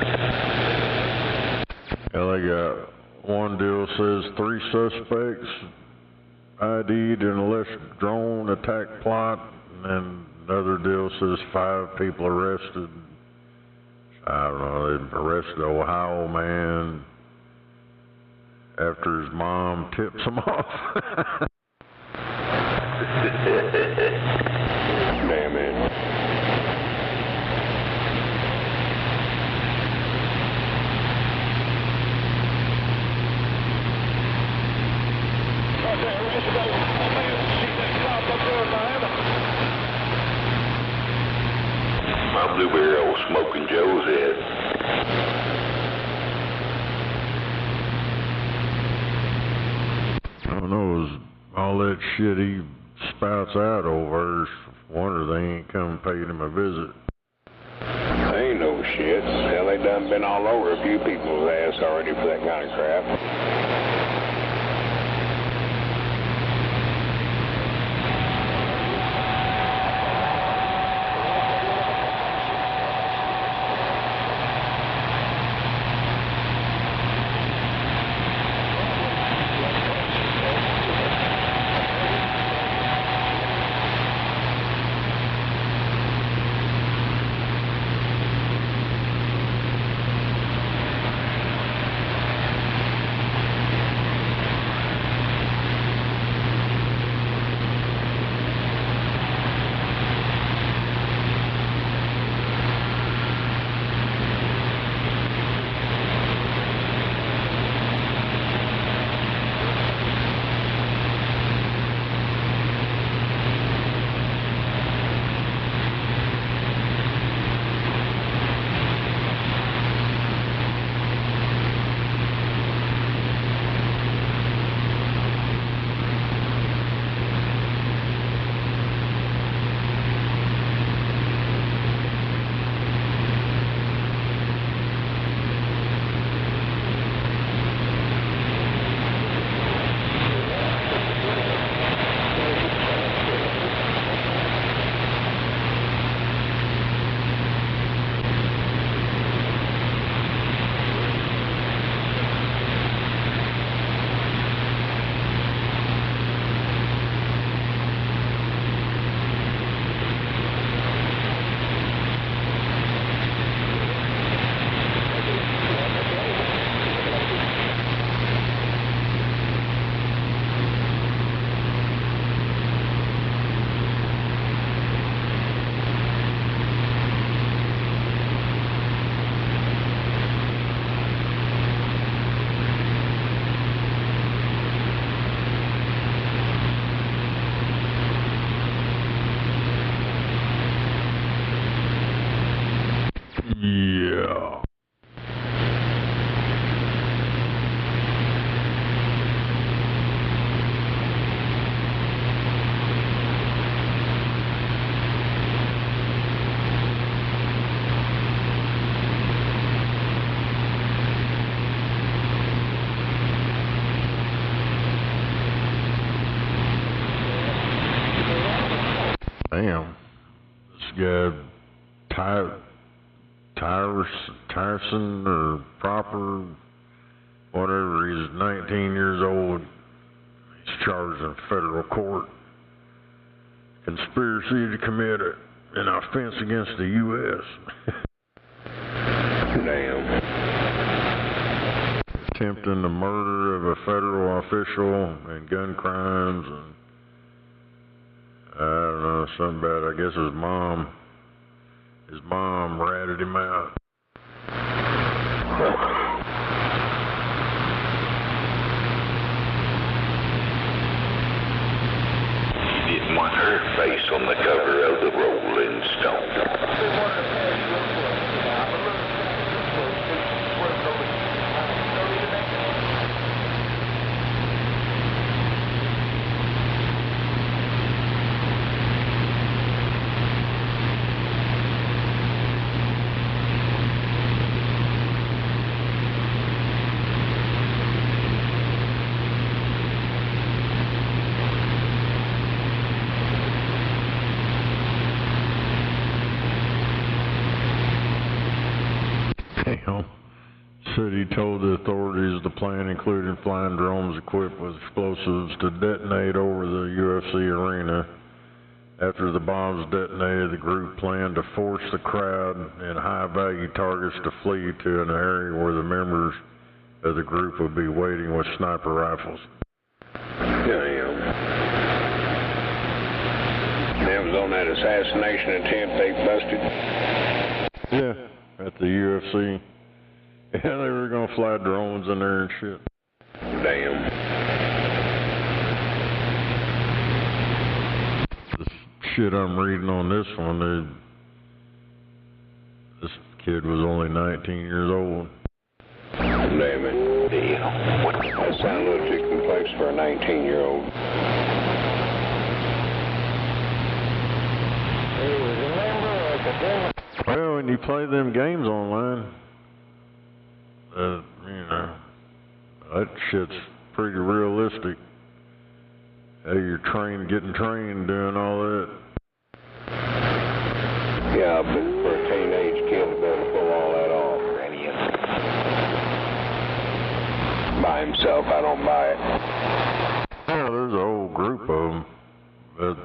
[SPEAKER 15] Yeah, they got one deal says 3 suspects ID'd in a left drone attack plot, and then another deal says 5 people arrested. I don't know, they arrested an Ohio man after his mom tips him off.
[SPEAKER 13] Damn it.
[SPEAKER 1] My blueberry old Smoking Joe's head.
[SPEAKER 15] I don't know, is all that shit he spouts out over, wonder they ain't come and paid him a visit.
[SPEAKER 13] They ain't no shit. Hell, they done been all over a few people's ass already for that kind of crap.
[SPEAKER 15] yeah, Tyson or Proper, whatever, he's 19 years old. He's charged in federal court. Conspiracy to commit an offense against the U.S.
[SPEAKER 13] Damn.
[SPEAKER 15] Attempting the murder of a federal official and gun crimes and I don't know, something bad. I guess his mom ratted him out.
[SPEAKER 1] You didn't want her face on the cover of the Rolling Stone.
[SPEAKER 15] Said he told the authorities the plan included flying drones equipped with explosives to detonate over the UFC arena. After the bombs detonated, the group planned to force the crowd and high-value targets to flee to an area where the members of the group would be waiting with sniper rifles.
[SPEAKER 13] Damn. That was on that assassination attempt they busted?
[SPEAKER 15] Yeah, at the UFC. Yeah, they were gonna fly drones in there and shit.
[SPEAKER 13] Damn.
[SPEAKER 15] This shit I'm reading on this one, this kid was only 19 years old.
[SPEAKER 13] Damn it. That sounds a little too complex for a 19-year-old.
[SPEAKER 15] Well, when you play them games online, you know, that shit's pretty realistic. Hey, you're getting trained, doing all that.
[SPEAKER 13] Yeah, but for a teenage kid to be able to pull all that off, by himself, I don't buy it.
[SPEAKER 15] Yeah, there's a whole group of them.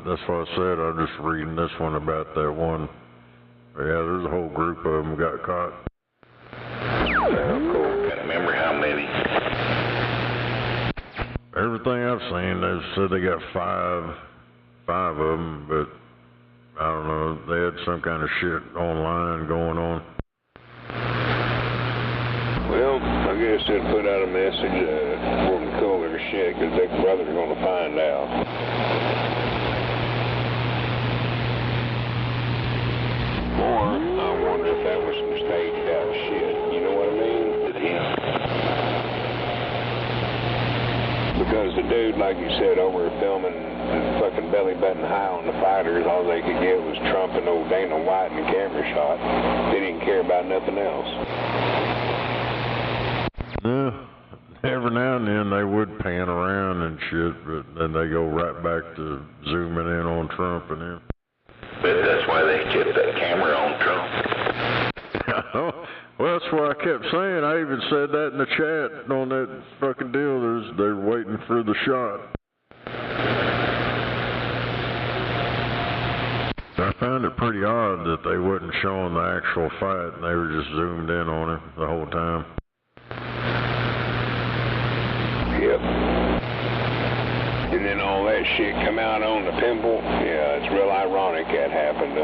[SPEAKER 15] That's what I said. I'm just reading this one about that one. Yeah, there's a whole group of them got caught.
[SPEAKER 1] Cool. Can't remember how many.
[SPEAKER 15] Everything I've seen, they said they got five of them, but I don't know. They had some kind of shit online going on.
[SPEAKER 13] Well, I guess they'll put out a message for them to cool their shit, because Big Brother's going to find out. Or, I wonder if that was some staged out shit. You know what I mean? Because the dude, like you said, over filming the fucking belly button high on the fighters, all they could get was Trump and old Dana White in the camera shot. They didn't care about nothing else.
[SPEAKER 15] No, every now and then they would pan around and shit, but then they go right back to zooming in on Trump and him.
[SPEAKER 1] But that's why they kept that camera on Trump.
[SPEAKER 15] Well, that's what I kept saying. I even said that in the chat on that fucking deal. They're waiting for the shot. I found it pretty odd that they wasn't showing the actual fight and they were just zoomed in on him the whole time.
[SPEAKER 13] Yep. And then all that shit come out on the pimple. Yeah, it's real ironic that happened,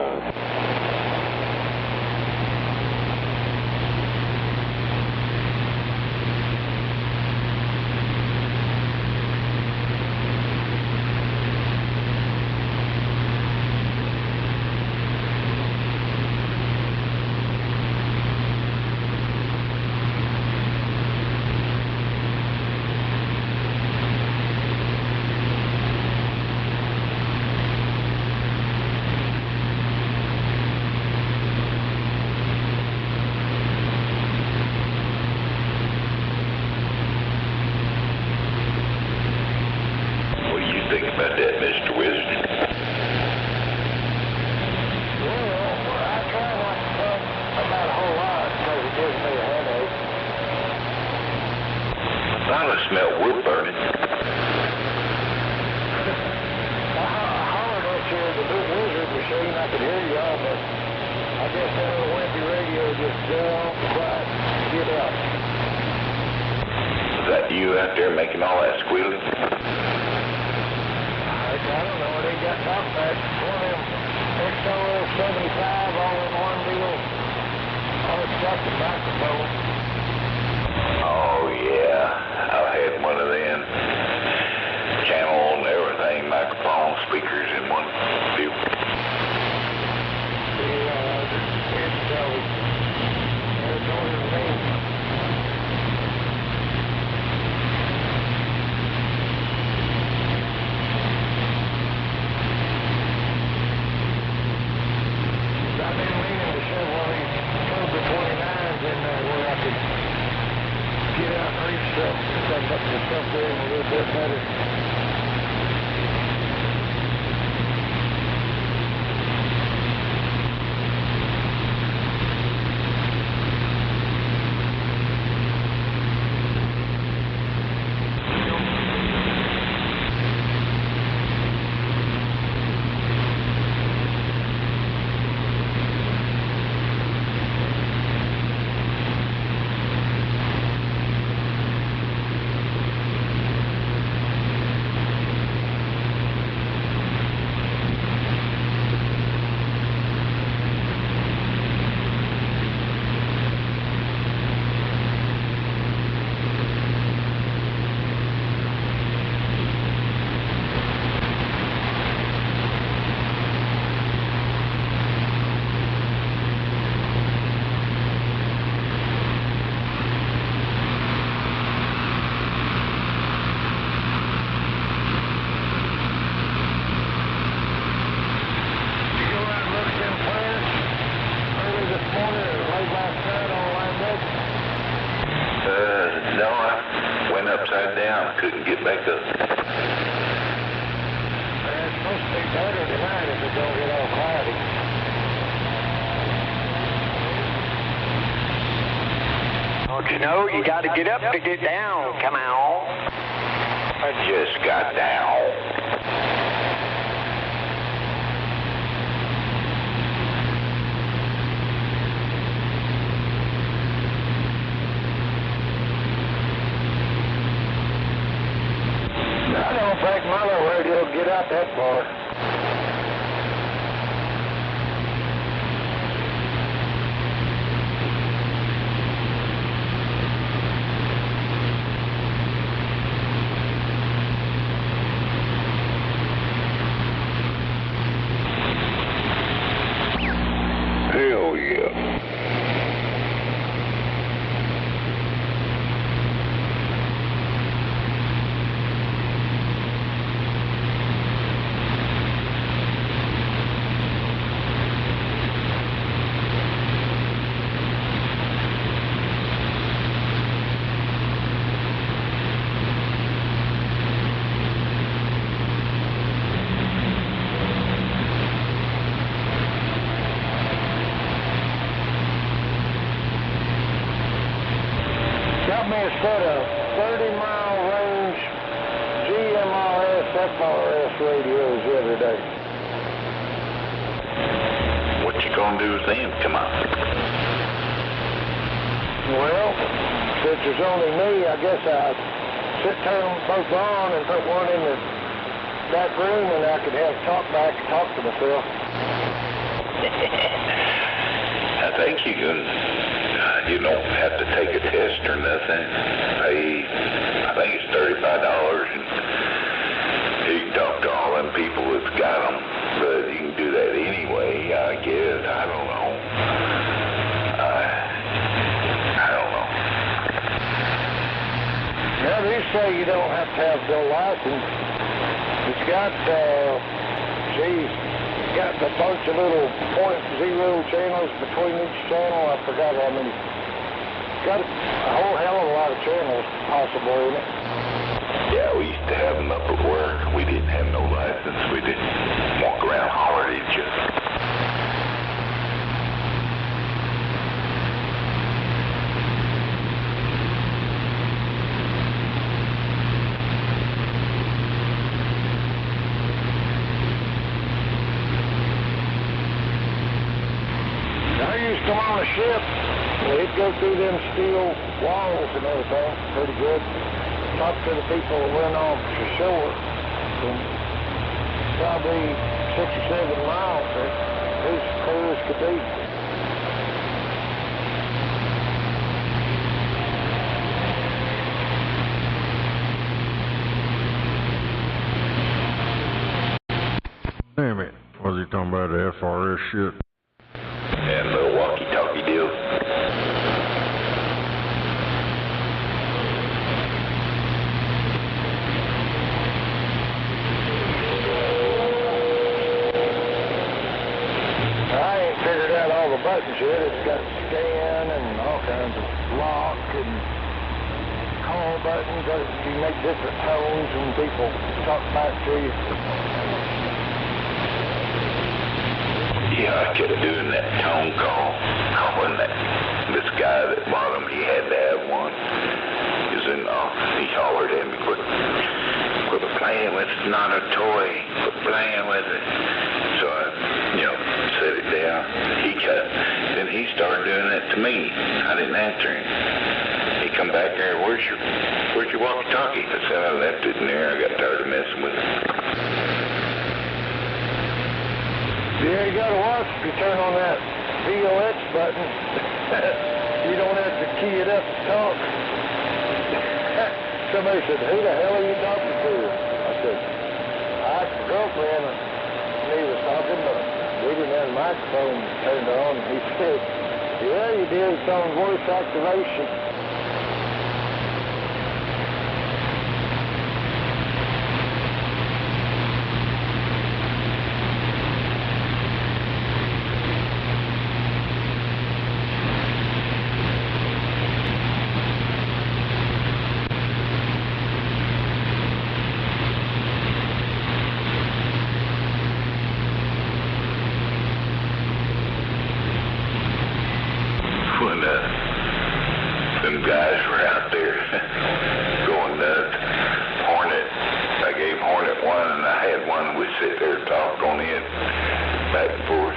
[SPEAKER 1] thought I smelled wood burning.
[SPEAKER 11] I hollered at you the big wizard machine. I could hear you on, but I guess that little wimpy radio just go off quiet, get out.
[SPEAKER 1] Is that you out there making all that squealing?
[SPEAKER 11] I don't know. They got talkback. One of them XOL 75 all in one deal. Oh, it's got the microphone.
[SPEAKER 1] Oh, yeah. I've had one of them. Channel and everything, microphone, speakers in one deal.
[SPEAKER 11] I've been meaning to shove one of these Cobra 29s in there where I could get out and reach stuff up the stuff there a little bit better.
[SPEAKER 1] No, I went upside down. I couldn't get back up.
[SPEAKER 11] It's supposed to be better tonight if it don't get all cloudy.
[SPEAKER 10] Don't you know, you got to get up to get down. Come on.
[SPEAKER 1] I just got down.
[SPEAKER 11] I don't think my little radio will get out that far.
[SPEAKER 13] Hell yeah.
[SPEAKER 11] Got me a set of 30-mile range GMRS FRS radios the other day.
[SPEAKER 1] What you gonna do with them? Come on.
[SPEAKER 11] Well, since there's only me, I guess I'd turn them both on and put one in the back room and I could have talkback and talk to myself.
[SPEAKER 1] I think you can. You don't have to take a test or nothing. I think it's $35, and you can talk to all them people that's got them. But you can do that anyway, I guess. I don't know. I don't know.
[SPEAKER 11] Now, they say you don't have to have no license. It's got, got a bunch of little .0 channels between each channel. I forgot how many. Got a whole hell of a lot of channels possible in it.
[SPEAKER 1] Yeah, we used to have them up at work. We didn't have no license. We didn't walk around hollering at each other.
[SPEAKER 20] ship. It'd go through them steel walls and everything pretty good. Talk to the people that went off to shore. And probably 6 or 7 miles. It was clear as could be.
[SPEAKER 15] Damn it. Was he talking about the FRS shit?
[SPEAKER 1] And the walkie-talkie deal.
[SPEAKER 20] I ain't figured out all the buttons yet. It's got scan and all kinds of lock and call buttons. You make different tones when people talk back to you.
[SPEAKER 1] Yeah, I kept doing that tone call, calling this guy that bought him. He had to have one. He was in the office. He hollered at me, quit playing with it. It's not a toy. Quit playing with it. So I, set it down. Then he started doing that to me. I didn't answer him. He come back there, where's your walkie-talkie? I said, I left it in there. I got tired of messing with it.
[SPEAKER 20] Yeah, you gotta watch if you turn on that VOX button. You don't have to key it up to talk. Somebody said, who the hell are you talking to? I said, my girlfriend and me was talking, but we didn't have the microphone turned on. He said, yeah, you did. It's on voice activation.
[SPEAKER 1] When them guys were out there going nuts. I gave Hornet one, and I had one we'd sit there and talk on it back and forth.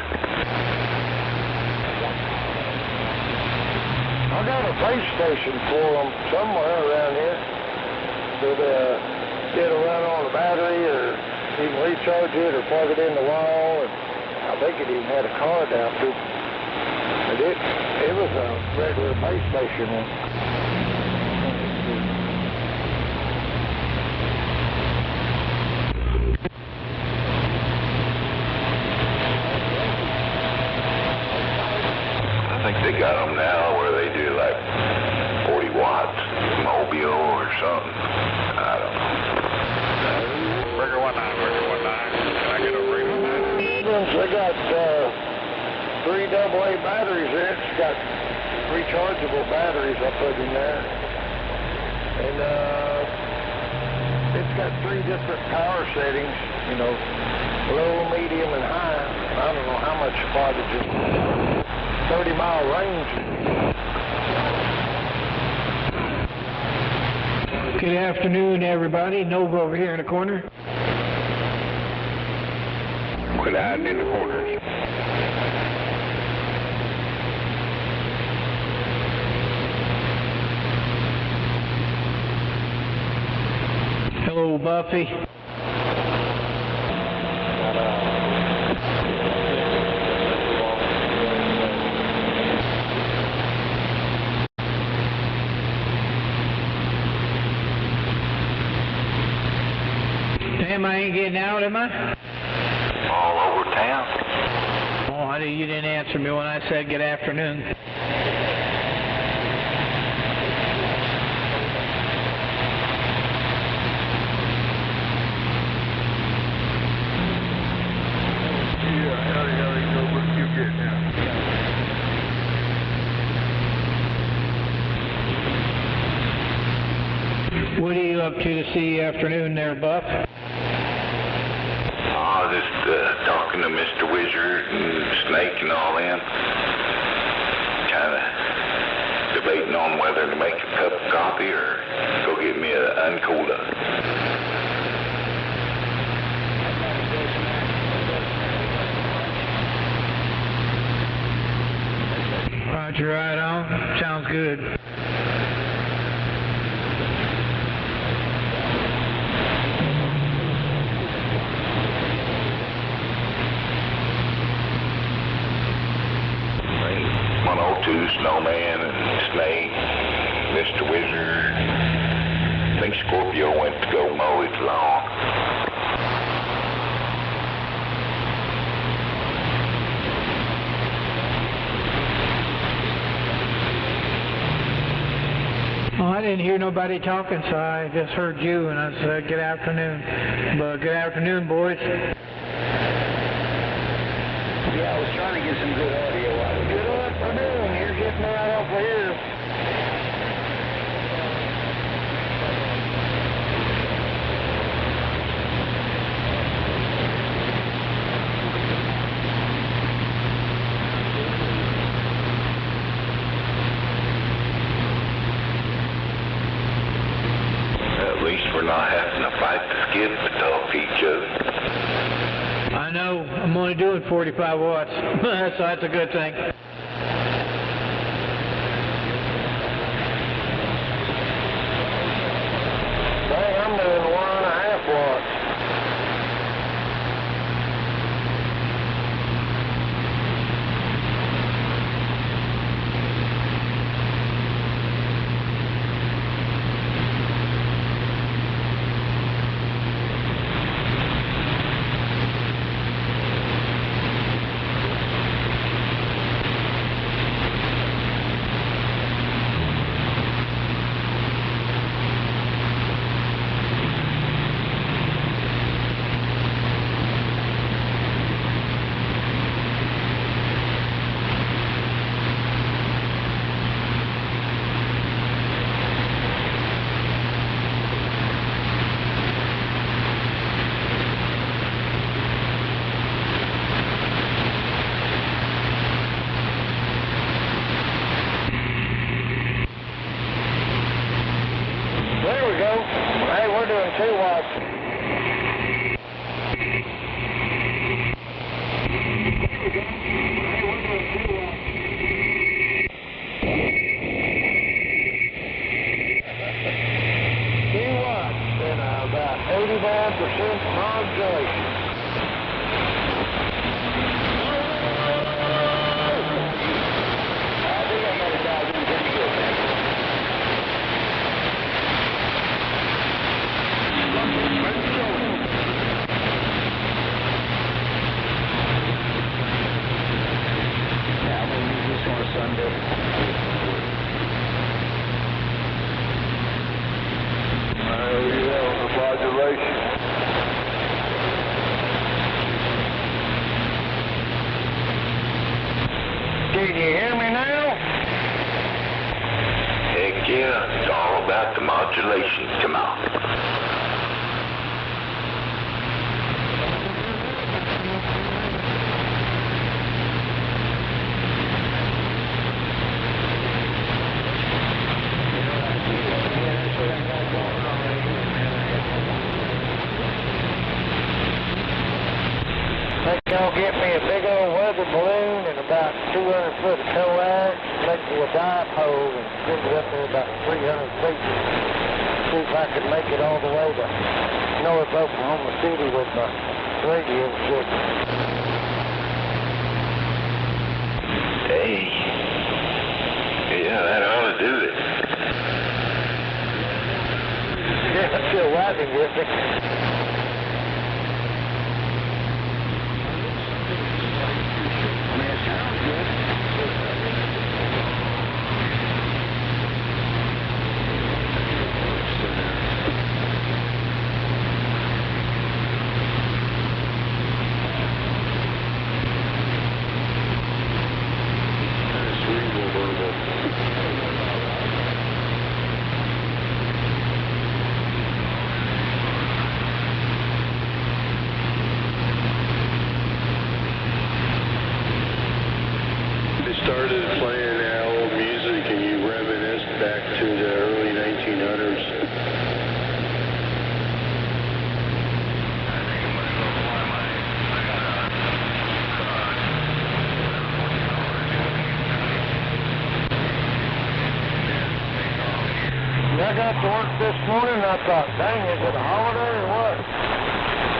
[SPEAKER 20] I got a base station for them somewhere around here that it'll run on a battery, or you can recharge it or plug it in the wall. And I think it even had a card out to it. But it was a regular base station one.
[SPEAKER 1] I think they got them now where they do like 40 watts mobile or something. I don't know.
[SPEAKER 9] Burger 19, Can I get a ring on that?
[SPEAKER 20] They got 3 AA batteries in it. It's got rechargeable batteries I put in there. And it's got 3 different power settings, low, medium, and high. I don't know how much wattage it is. 30-mile range.
[SPEAKER 21] Good afternoon, everybody. Nova over here in the corner.
[SPEAKER 13] Quit hiding in the corners.
[SPEAKER 21] Hello, Buffy. Damn, I ain't getting out, am I?
[SPEAKER 1] All over town.
[SPEAKER 21] Oh, you didn't answer me when I said good afternoon. What are you up to this afternoon there, Buff?
[SPEAKER 1] Oh, just talking to Mr. Wizard and Snake and all them. Kind of debating on whether to make a cup of coffee or go get me an uncooled up.
[SPEAKER 21] Roger. Right on. Sounds good.
[SPEAKER 1] Right. 102 Snowman and Snake, Mr. Wizard. I think Scorpio went to go mow its lawn.
[SPEAKER 21] Oh, I didn't hear nobody talking, so I just heard you, and I said, good afternoon. But good afternoon, boys.
[SPEAKER 19] Yeah, I was trying to get some good audio out of it. Good afternoon. You're getting right over here.
[SPEAKER 1] At least we're not having to fight the skid to talk to each other.
[SPEAKER 21] I know. I'm only doing 45 watts, so that's a good thing.
[SPEAKER 20] Dang, I'm doing 1.5 watts. There we go. Hey, we're doing 2 watts. And about 89% modulation. I think I got it dialed in pretty good, man. Yeah, I'm going to use this on a Sunday. Modulation. Can you hear me now?
[SPEAKER 1] Heck yeah, it's all about the modulation. Come on.
[SPEAKER 20] Think y'all get me a big old weather balloon and about 200 foot of coax, make me a dipole and send it up there about 300 feet. See if I can make it all the way to North Oklahoma City with my radio signal.
[SPEAKER 1] Hey. Yeah, that ought to do it.
[SPEAKER 20] Yeah, I'm still riding with me. got to work this morning, and I thought, dang, is it a holiday or what?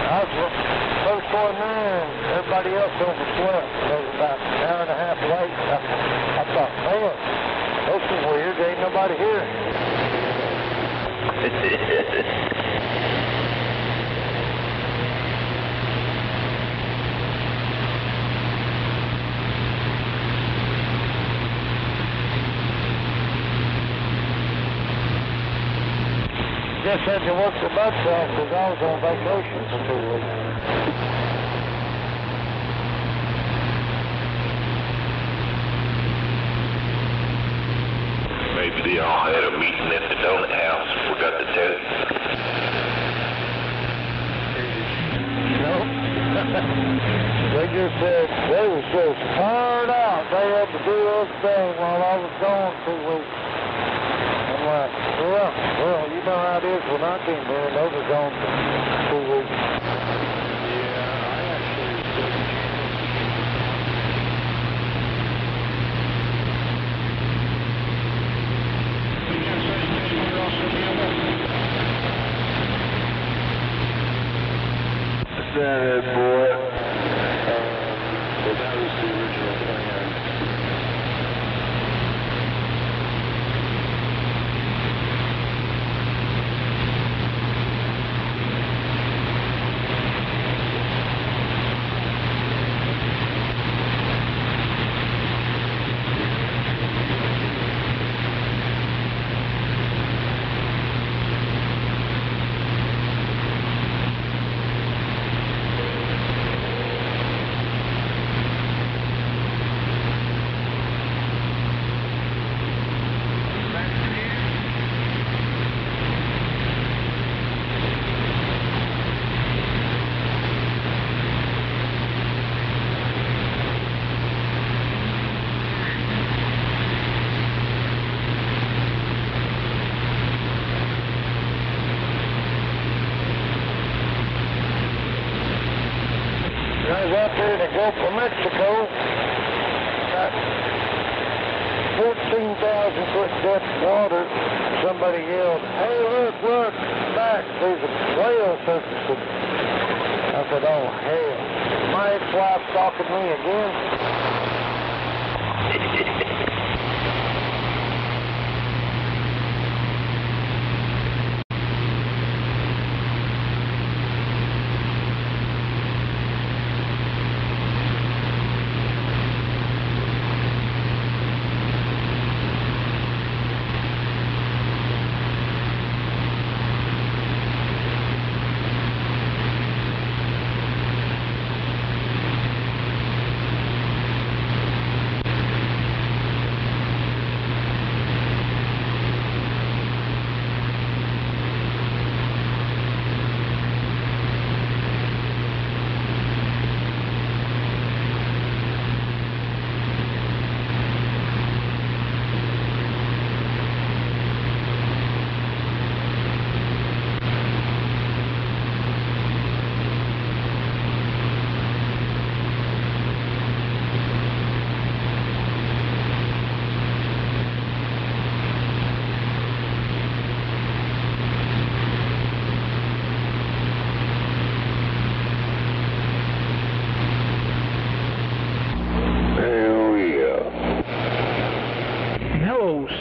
[SPEAKER 20] I was first one there, and everybody else overslept. It was about an hour and a half late. I thought, man, this is weird. Ain't nobody here. Just had to work the butts off because I was on vacation for 2 weeks.
[SPEAKER 1] Maybe they all had a meeting at the donut house. Forgot to tell you.
[SPEAKER 20] No. They just said they was just tired out. They had to do everything while I was gone 2 weeks. I'm like, yeah, well, you know how it is when I came here and they were gone for 2 weeks.
[SPEAKER 2] That boy. But that was the original plan. I was out there in the Gulf of Mexico, about 14,000 foot depth water. Somebody yelled, hey, look, back, there's a whale surfacing. I said, oh, hell. My ex-wife's talking to me again.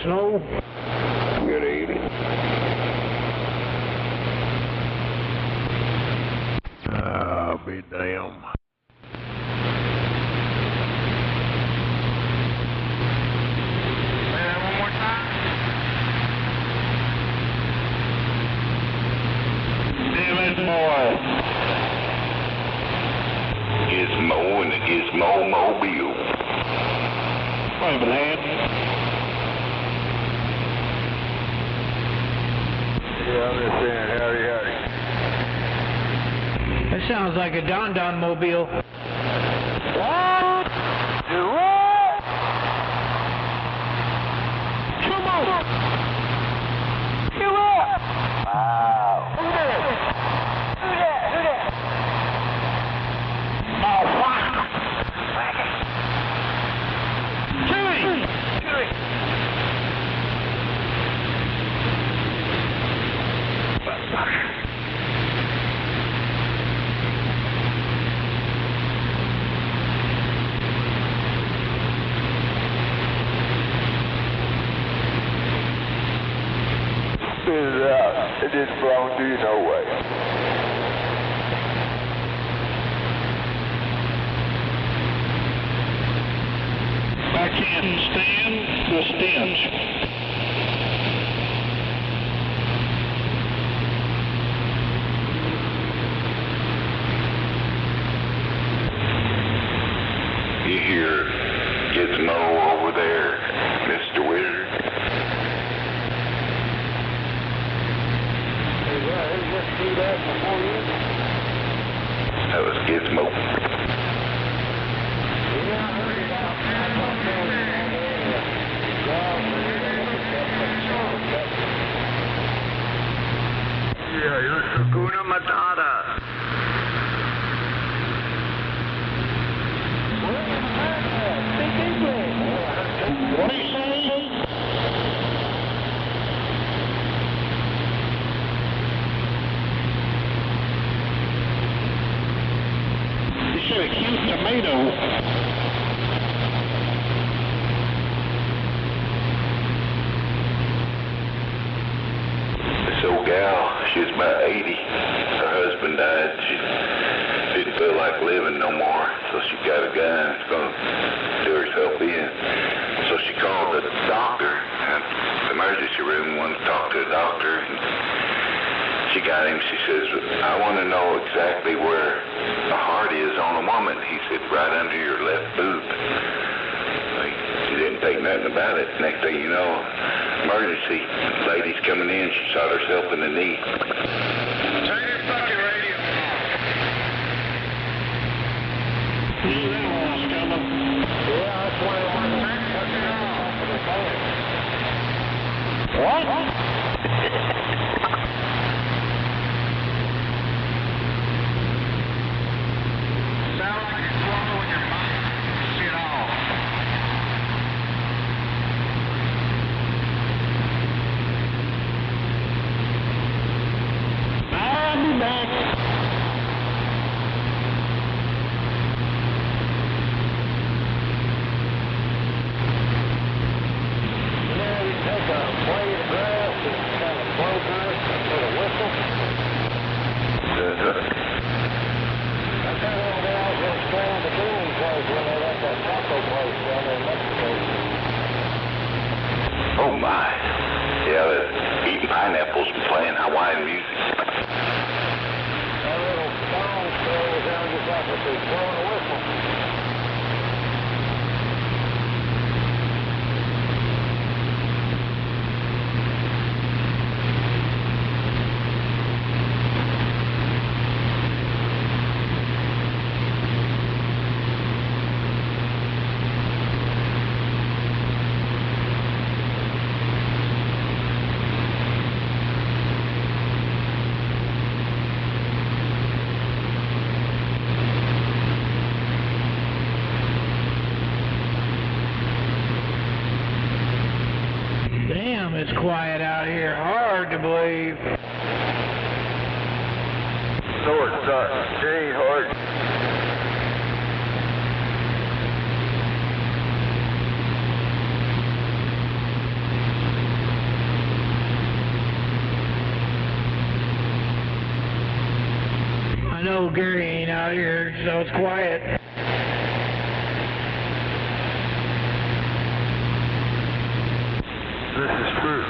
[SPEAKER 21] Snow.
[SPEAKER 13] Good evening.
[SPEAKER 15] I'll be damned.
[SPEAKER 1] Gizmo and the Gizmo Mobile.
[SPEAKER 9] Wait a minute.
[SPEAKER 2] Yeah, I'm just saying, howdy.
[SPEAKER 21] That sounds like a Don mobile.
[SPEAKER 20] What? You what? Come on! You what? Wow. Who did it? Who that? Oh, wow. Chewy!
[SPEAKER 2] It didn't belong to you no way.
[SPEAKER 9] I can't stand the stench.
[SPEAKER 1] You hear Gizmo over there, Mr. Wizard? That was Gizmo.
[SPEAKER 10] Hakuna Matata.
[SPEAKER 9] What do you say? You said a cute tomato.
[SPEAKER 1] This old gal, she was about 80. Her husband died. She didn't feel like living no more, so she got a gun. It's going to do herself in. So she called the doctor, and the emergency room wanted to talk to the doctor. And she got him. She says, I want to know exactly where the heart is on a woman. He said, right under your left boob. She didn't think nothing about it. Next thing you know, emergency. Lady's coming in. She shot herself in the knee.
[SPEAKER 9] Turn your fucking radio off. You little one's coming.
[SPEAKER 20] Yeah, that's why I want to
[SPEAKER 9] What?
[SPEAKER 20] sound like you're swallowing your mic. Shit off.
[SPEAKER 9] I'll be back.
[SPEAKER 1] Oh my. Yeah, they're eating pineapples and playing Hawaiian music.
[SPEAKER 20] That little song was down just like if they're blowing a whistle.
[SPEAKER 21] Damn, it's quiet out here. Hard to believe.
[SPEAKER 2] No, it's not. It ain't hard.
[SPEAKER 21] I know Gary ain't out here, so it's quiet.
[SPEAKER 2] This is true.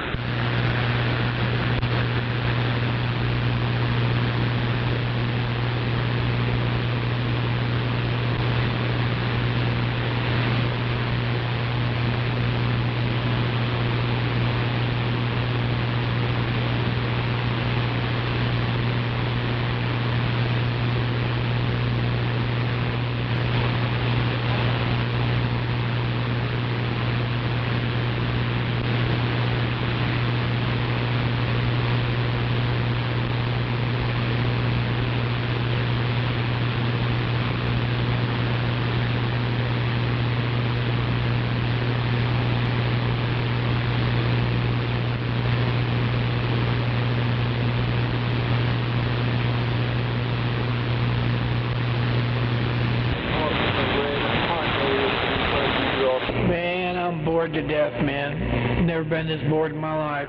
[SPEAKER 21] Man, I'm bored to death, man. Never been this bored in my life.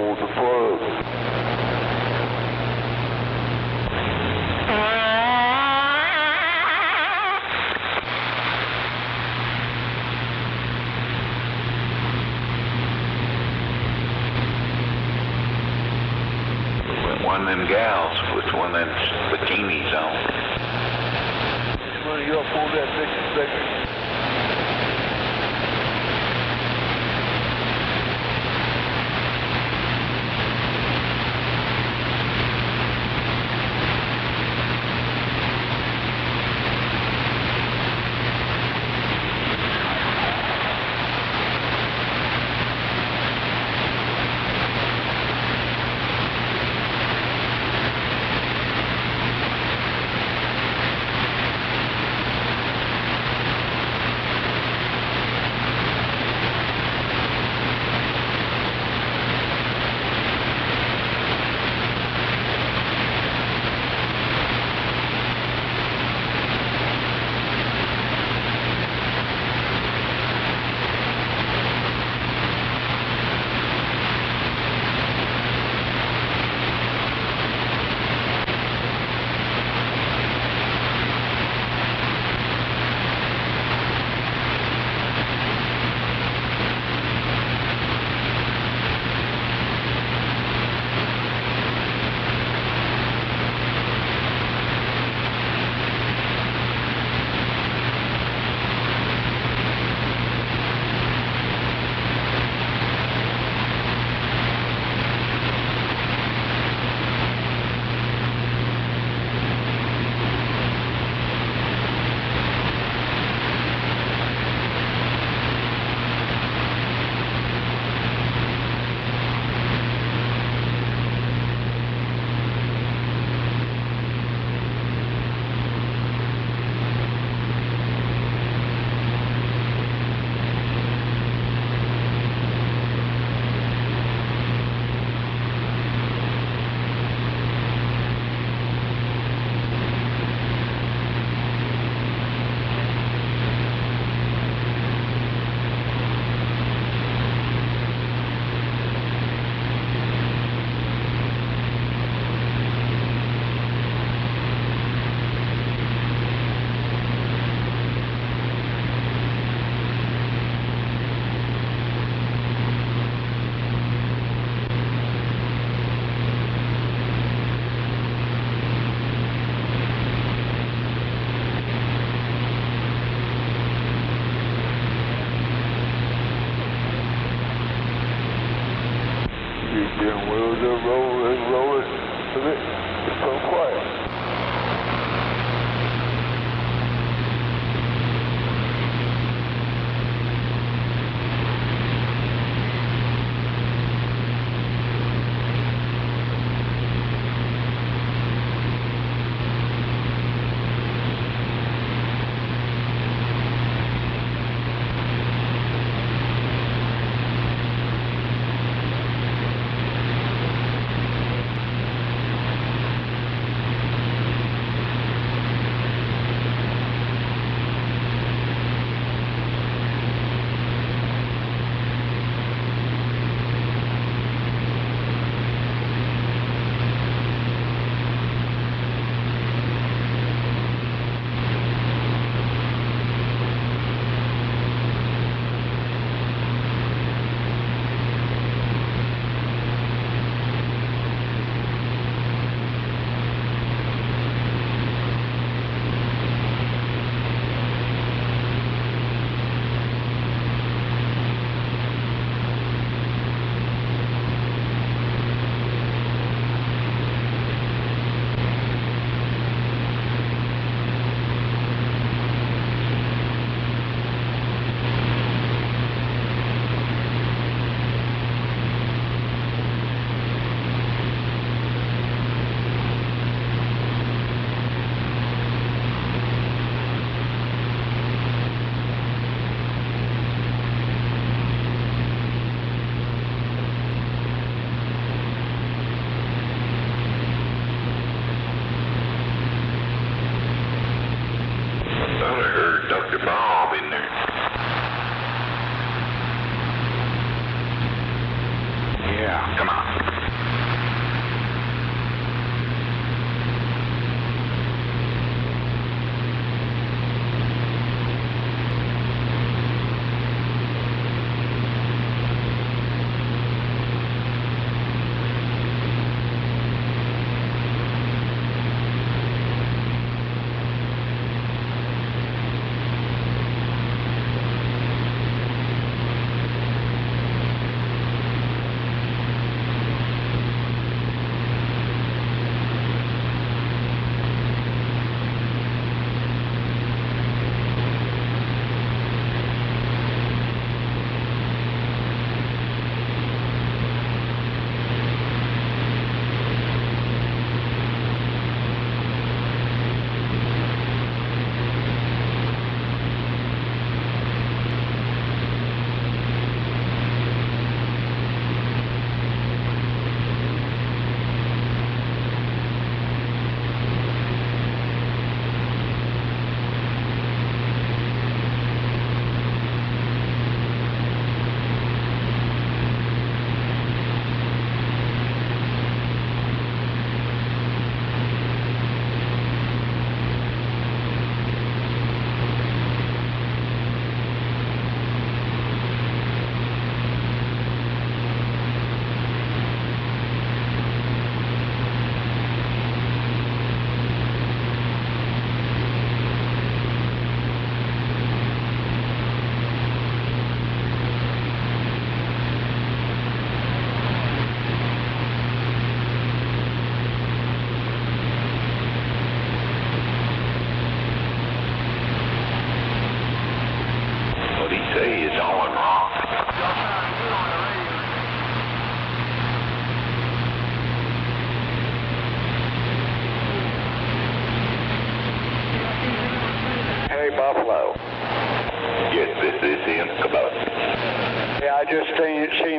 [SPEAKER 2] pulled the plug.
[SPEAKER 1] One of them gals with one of them bikinis on.
[SPEAKER 2] Well, y'all pulled that 60 seconds. Steering wheels are rolling a bit. It's so quiet.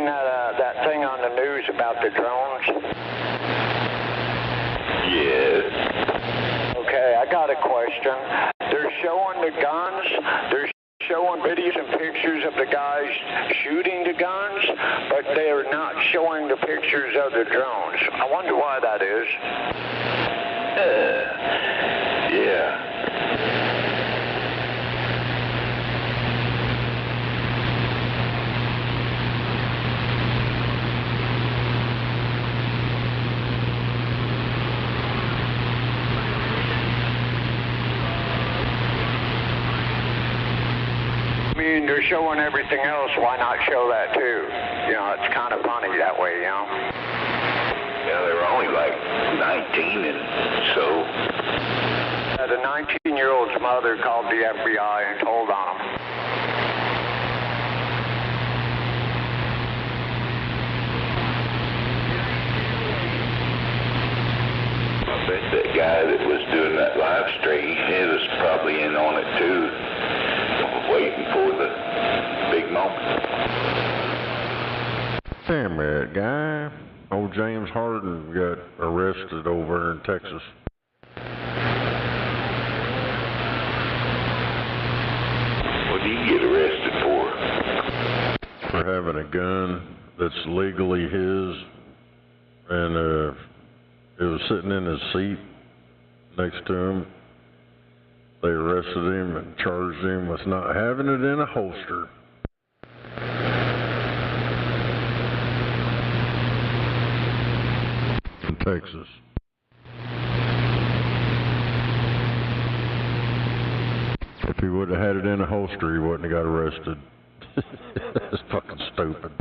[SPEAKER 10] seen that thing on the news about the drones?
[SPEAKER 1] Yes.
[SPEAKER 10] Okay, I got a question. They're showing the guns. They're showing videos and pictures of the guys shooting the guns, but they are not showing the pictures of the drones. I wonder why that is.
[SPEAKER 1] Yeah.
[SPEAKER 10] I mean, they're showing everything else. Why not show that too? You know, it's kind of funny that way, you know?
[SPEAKER 1] Yeah, they were only like 19 and so.
[SPEAKER 10] The 19-year-old's mother called the FBI and told on him.
[SPEAKER 1] I bet that guy that was doing that live stream, he was probably in on it too, waiting for the big moment.
[SPEAKER 15] Damn that guy. Old James Harden got arrested over in Texas.
[SPEAKER 1] What did he get arrested for?
[SPEAKER 15] For having a gun that's legally his, and it was sitting in his seat next to him. They arrested him and charged him with not having it in a holster. In Texas. If he would have had it in a holster, he wouldn't have got arrested. That's fucking stupid.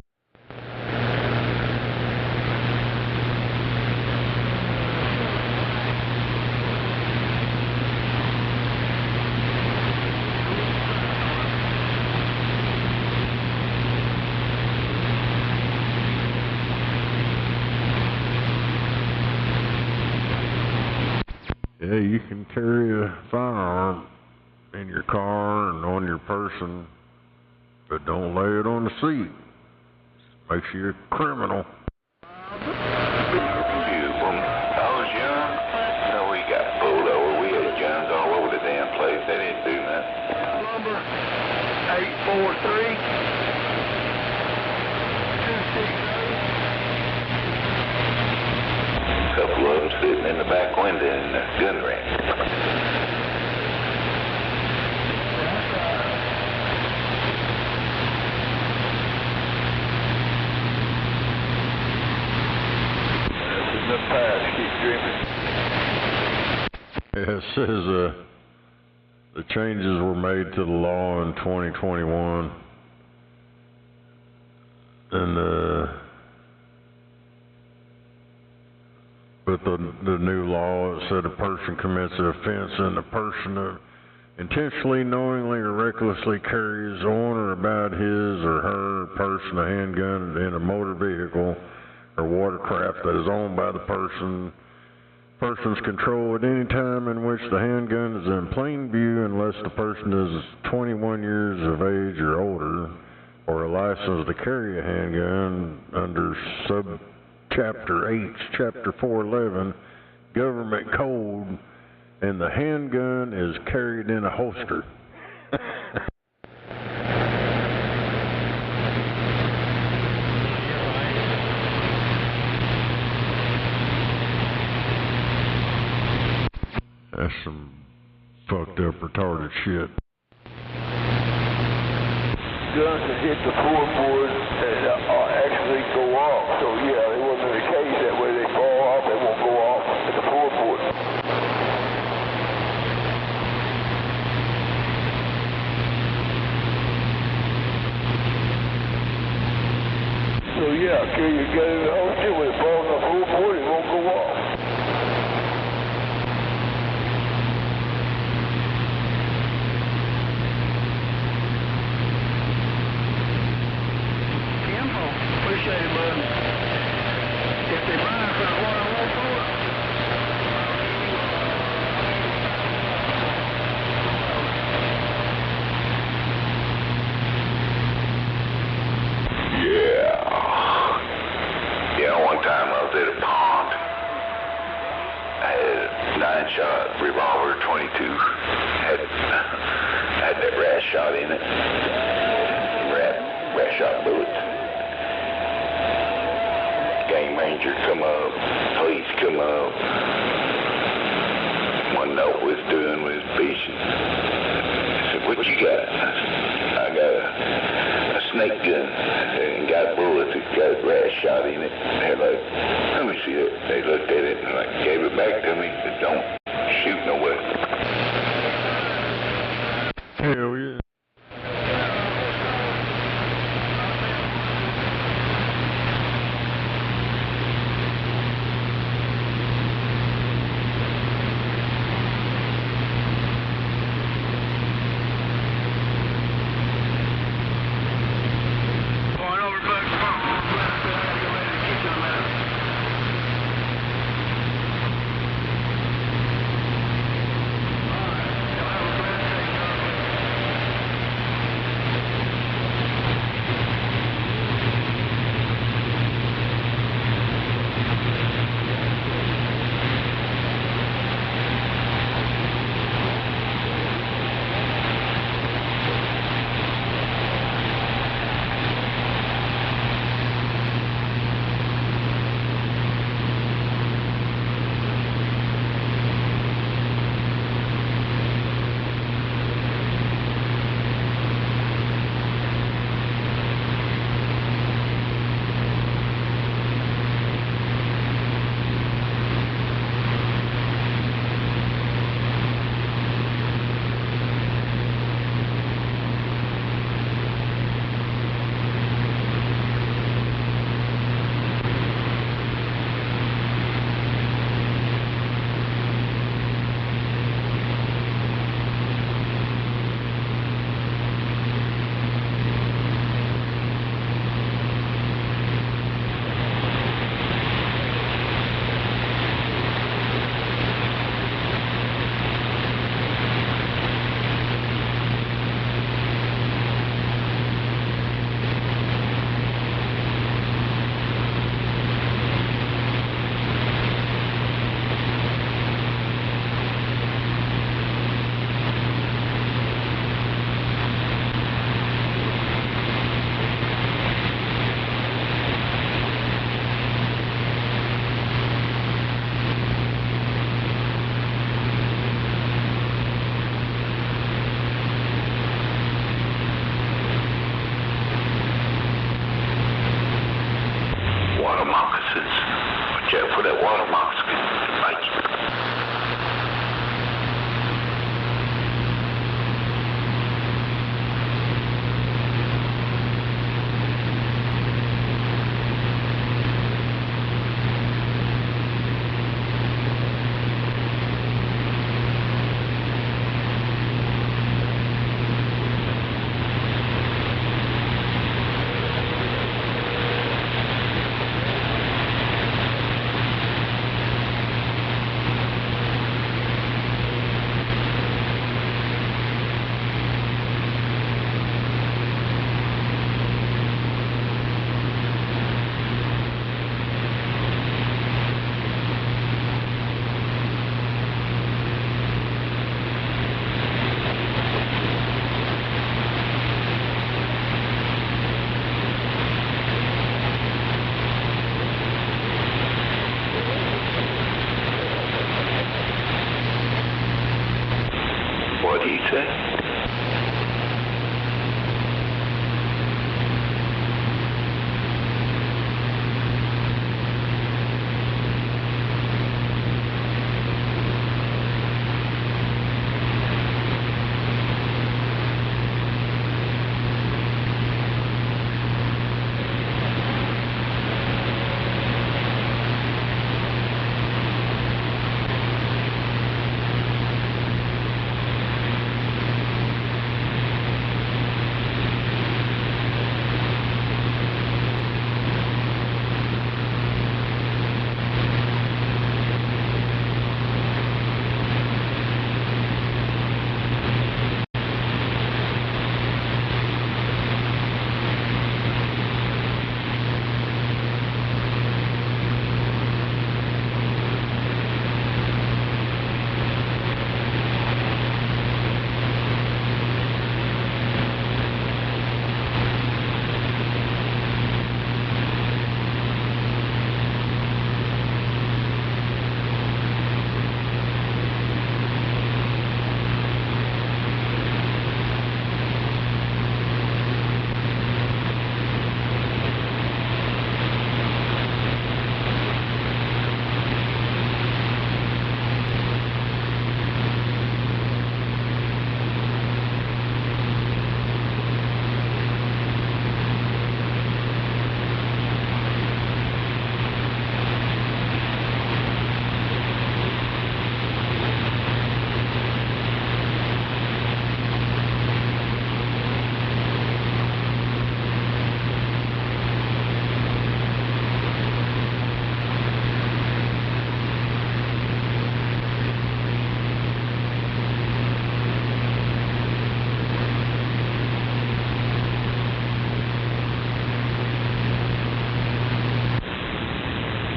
[SPEAKER 15] Yeah, you can carry a firearm in your car and on your person, but don't lay it on the seat. Makes you a criminal.
[SPEAKER 1] I was young. No, we got pulled over. We had guns all over the damn place. They didn't do nothing.
[SPEAKER 20] Number 843
[SPEAKER 1] A couple of them sitting in the back window in the gun rack.
[SPEAKER 20] the past. Keep dreaming.
[SPEAKER 15] It says the changes were made to the law in 2021, and but the new law, it said a person commits an offense and the person intentionally, knowingly, or recklessly carries on or about his or her person a handgun in a motor vehicle or watercraft that is owned by the person's control at any time in which the handgun is in plain view, unless the person is 21 years of age or older, or a license to carry a handgun under Chapter H, Chapter 411, Government Code, and the handgun is carried in a holster. That's some fucked up, retarded shit.
[SPEAKER 20] Guns that hit the floorboard and actually go off. So yeah, it wasn't the case that way they fall off, they won't go off at the floorboard. So yeah, carry your gun in the holster, when it falls on the floorboard, it won't go off. Appreciate it, bud. If they mind, for what I want for it.
[SPEAKER 1] Yeah. one time I was at a pond. I had a 9-shot revolver, 22. Had that rat shot in it. Rat shot bullets. Game ranger come up, police come up. One know what was doing was fishing. I said, what you got? I got a snake gun and got bullets. It got a rat shot in it. They're like, let me see it. They looked at it and like gave it back to me. Said, don't shoot no weapon.
[SPEAKER 15] Hell yeah.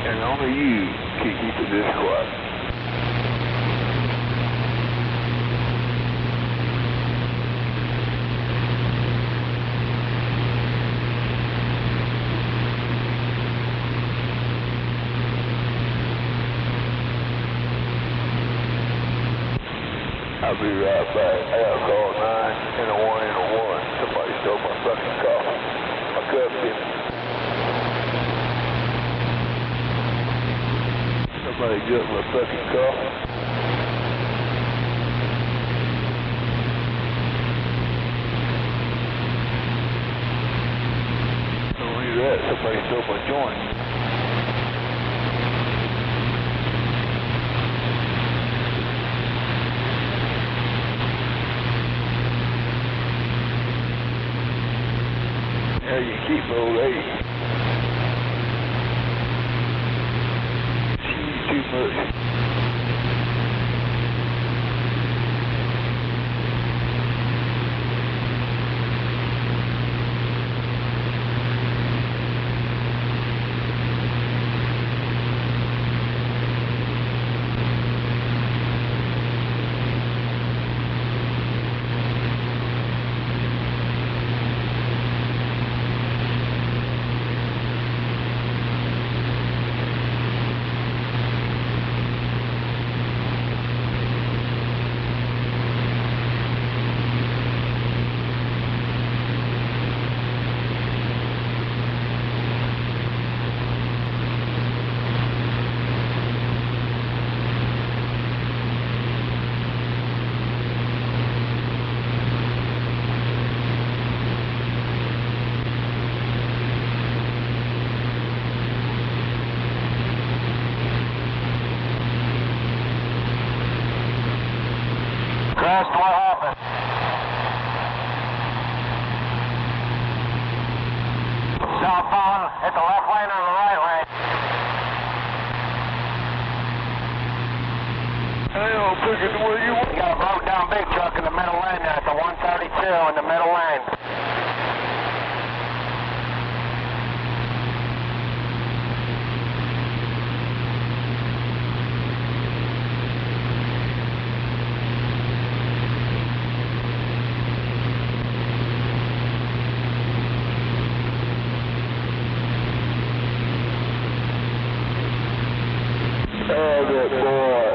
[SPEAKER 8] And only you can keep this quiet. I'll be right back. I got a call 9 and a 1 and a 1. Somebody stole my fucking coffee. My cup didn't. Somebody got my fucking coffee. Not only that, somebody stole my joint. How you keep old lady? She's too much.
[SPEAKER 19] Crest, what happened? Southbound, hit the left lane or the right lane?
[SPEAKER 8] Hey, I'll pick it where you want.
[SPEAKER 19] You got a broke down big truck in the middle lane there at the 132 in the middle lane.
[SPEAKER 8] Oh, good boy.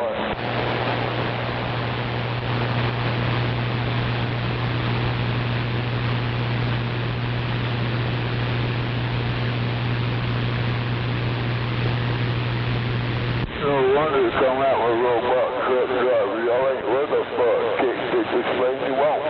[SPEAKER 8] No wonder you come out with robot truck drivers. Y'all ain't worth a fuck. Can't stick this lane you won't.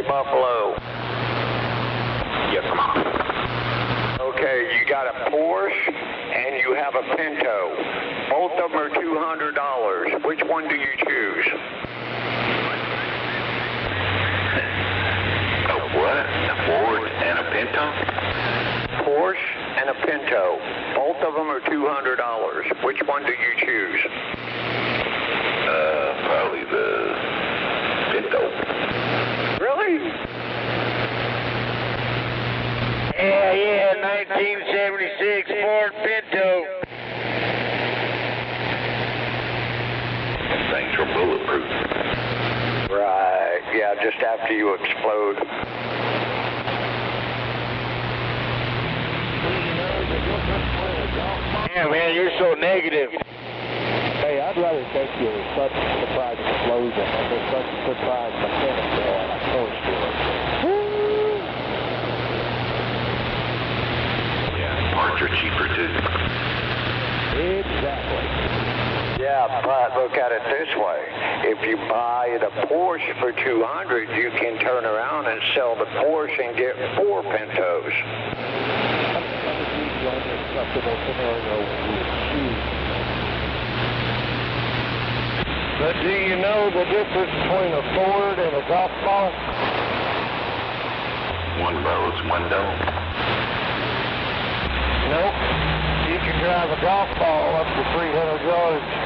[SPEAKER 10] Buffalo.
[SPEAKER 2] Yes, I'm on.
[SPEAKER 10] Okay, you got a Porsche and you have a Pinto. Both of them are $200. Which one do you choose?
[SPEAKER 1] A what? A Ford and a Pinto?
[SPEAKER 10] Porsche and a Pinto. Both of them are $200. Which one do you choose?
[SPEAKER 1] Probably the
[SPEAKER 10] Yeah, just after you explode.
[SPEAKER 18] Yeah, man, you're so negative.
[SPEAKER 19] Hey, I'd rather take you with such a surprise explosion than with such a surprise mechanic fail on a course tour.
[SPEAKER 1] Yeah, parts are cheaper too.
[SPEAKER 19] Exactly.
[SPEAKER 10] Yeah, but look at it this way. If you buy the Porsche for $200, you can turn around and sell the Porsche and get 4 Pintos.
[SPEAKER 20] But do you know the difference between a Ford and a golf ball?
[SPEAKER 1] One rose, one don't.
[SPEAKER 20] Nope. You can drive a golf ball up to 300 yards.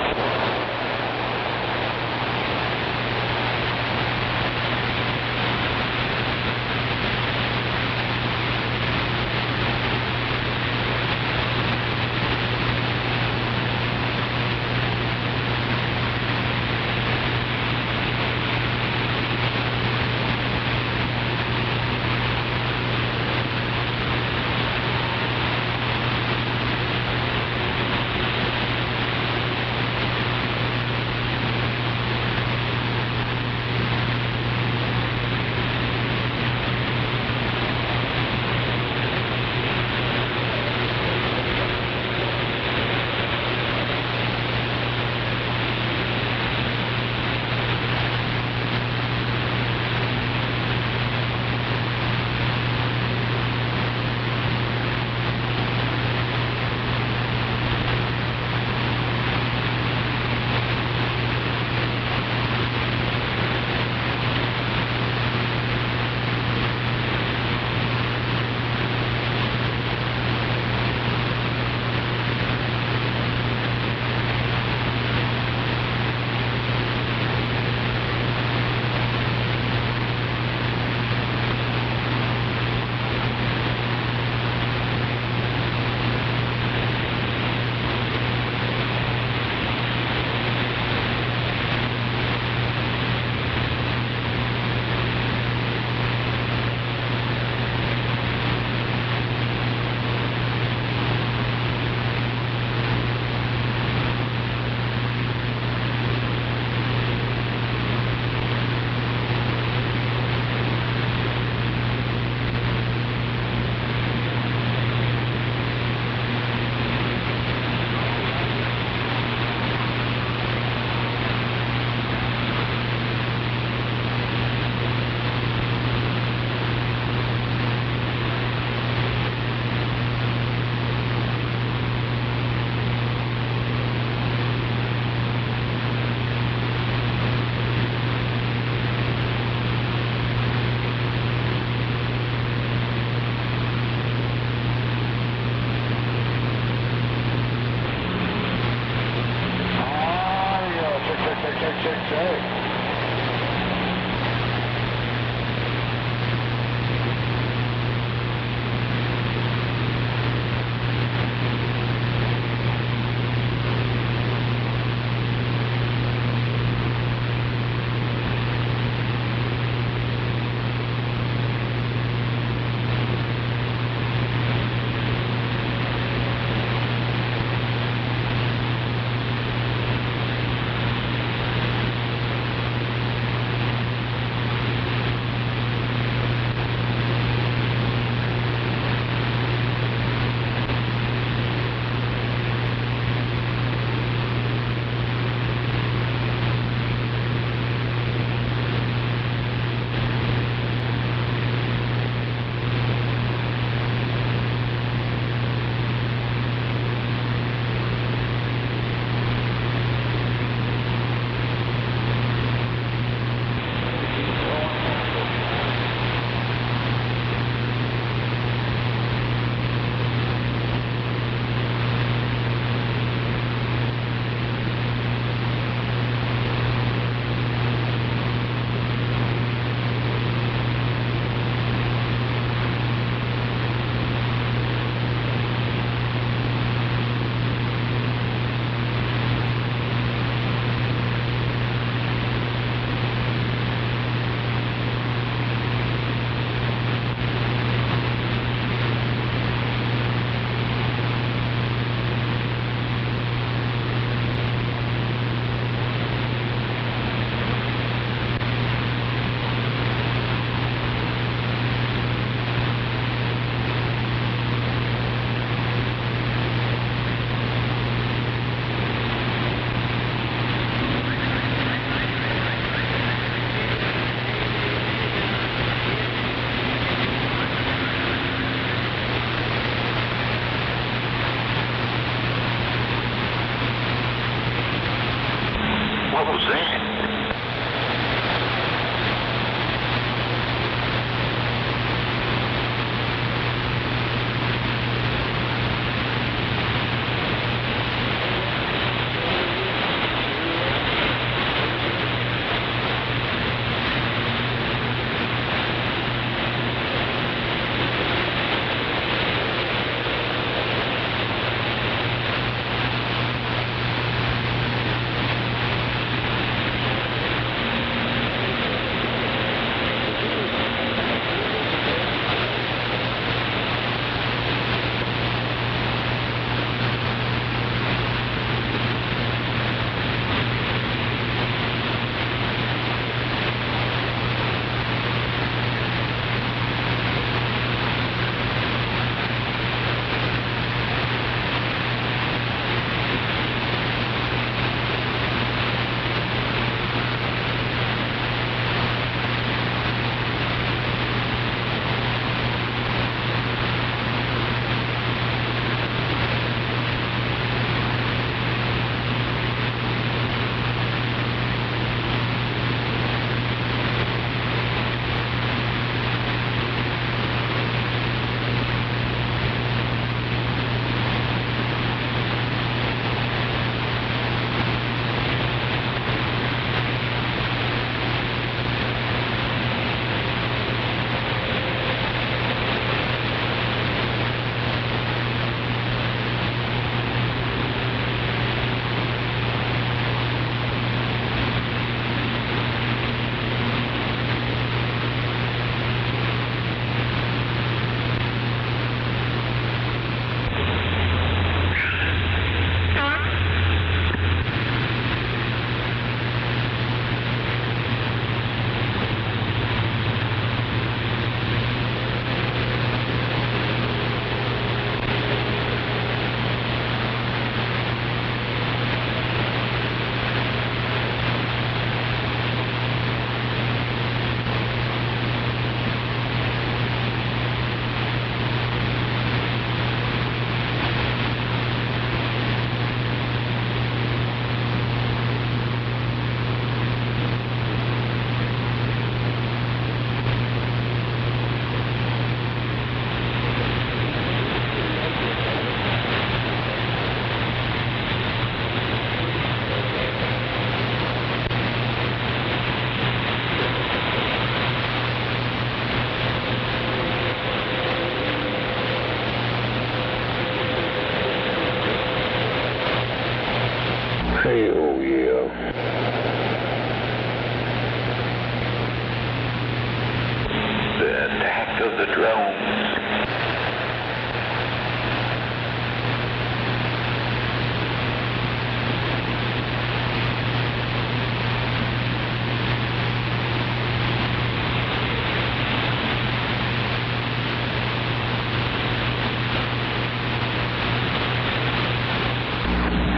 [SPEAKER 1] of the drones.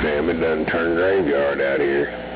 [SPEAKER 13] Damn, it done turned graveyard out here.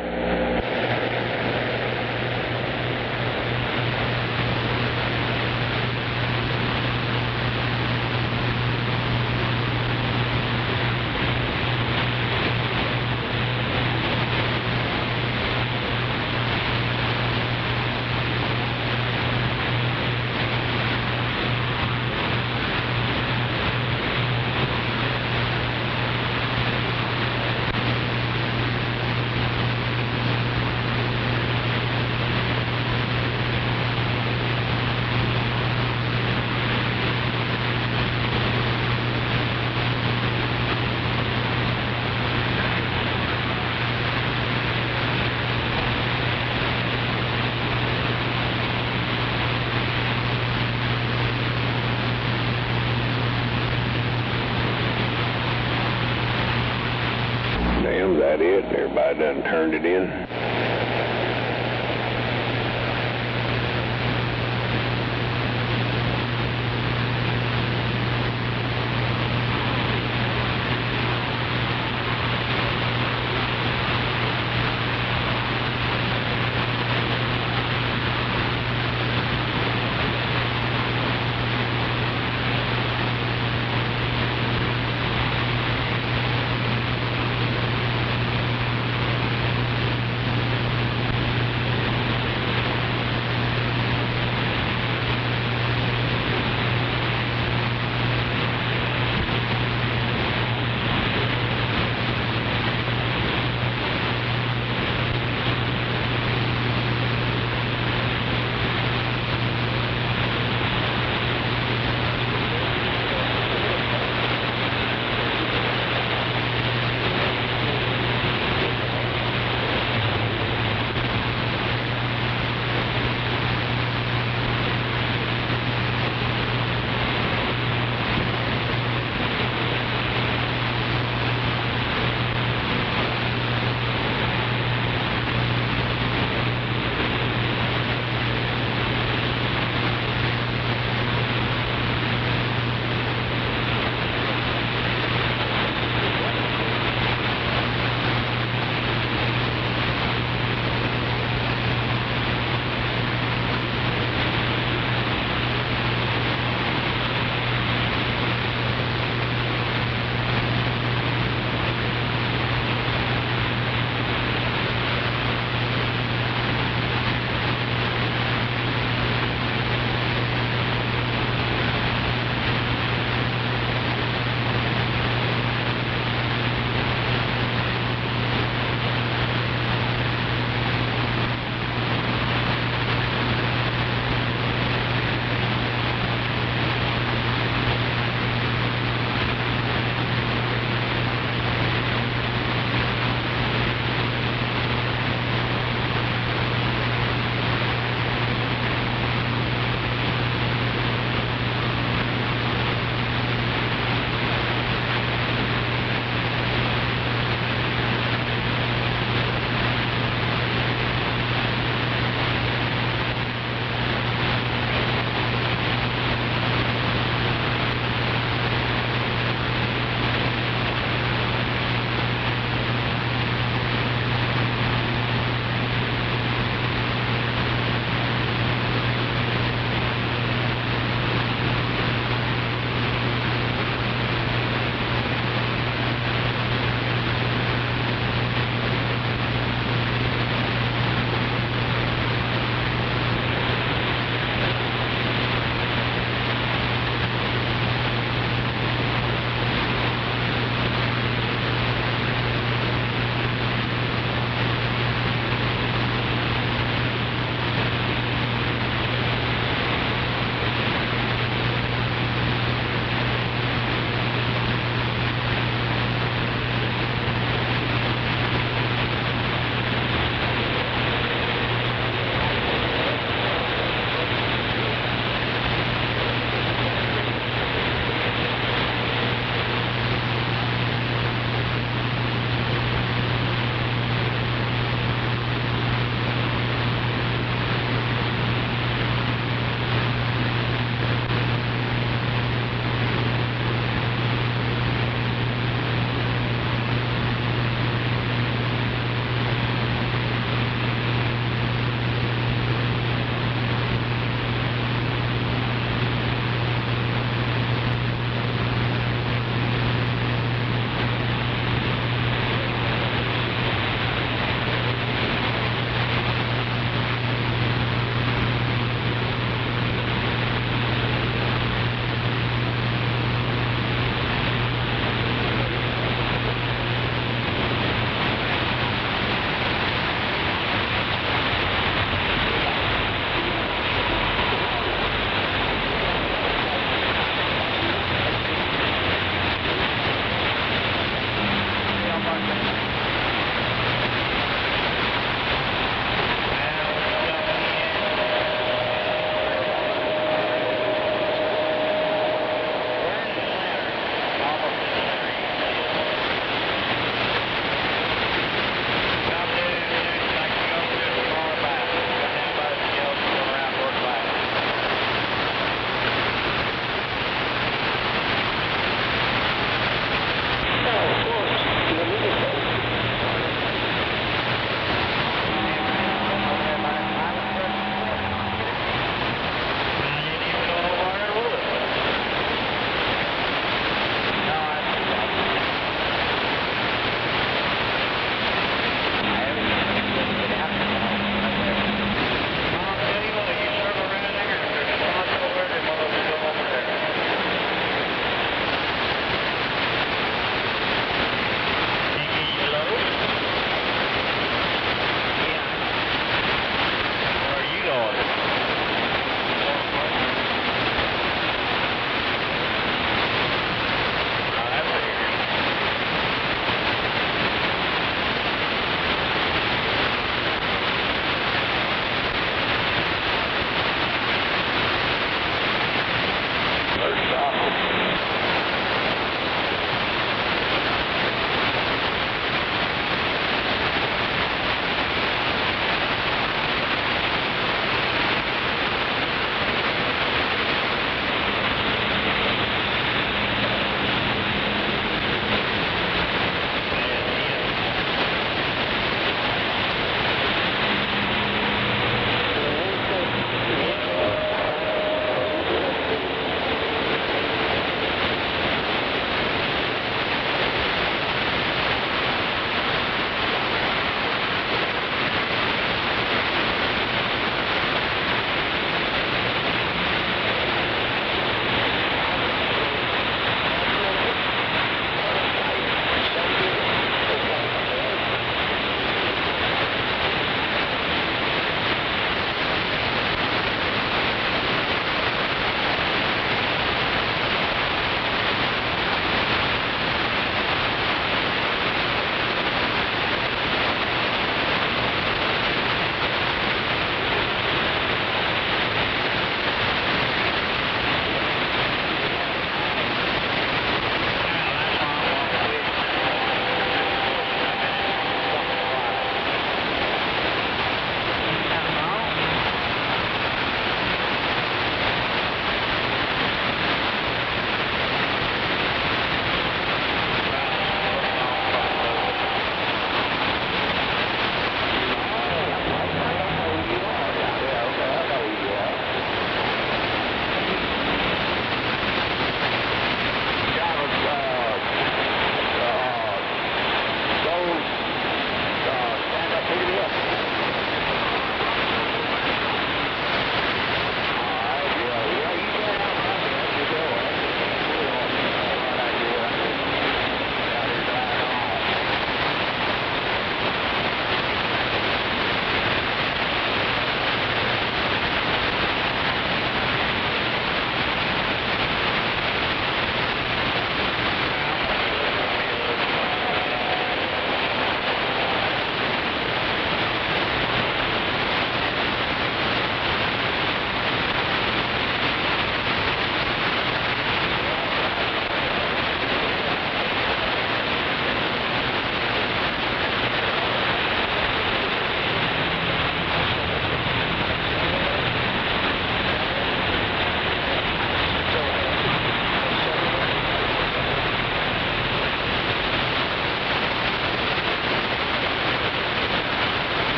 [SPEAKER 13] Damn, is that it? Everybody done turned it in.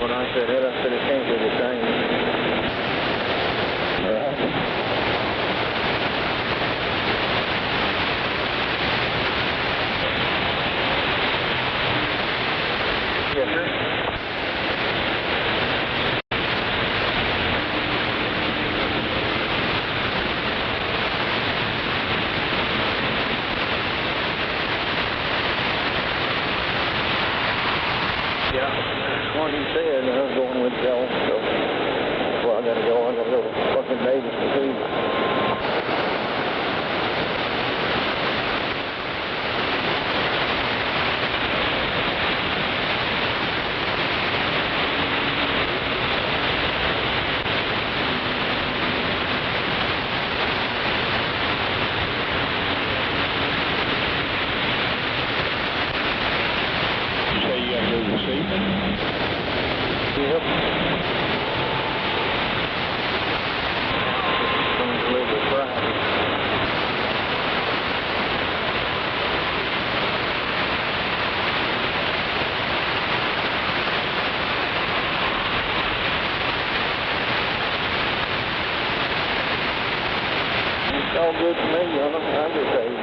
[SPEAKER 19] When I said it, I said it can't be the same. Yes, sir. Yeah, that's what he said. I was going with Joe, so well, I gotta go. I gotta go to fucking Davis to see.
[SPEAKER 11] You say you got to go this evening?
[SPEAKER 19] Yep. Gonna deliver Friday. It's all good to me, you know. I'm just saying.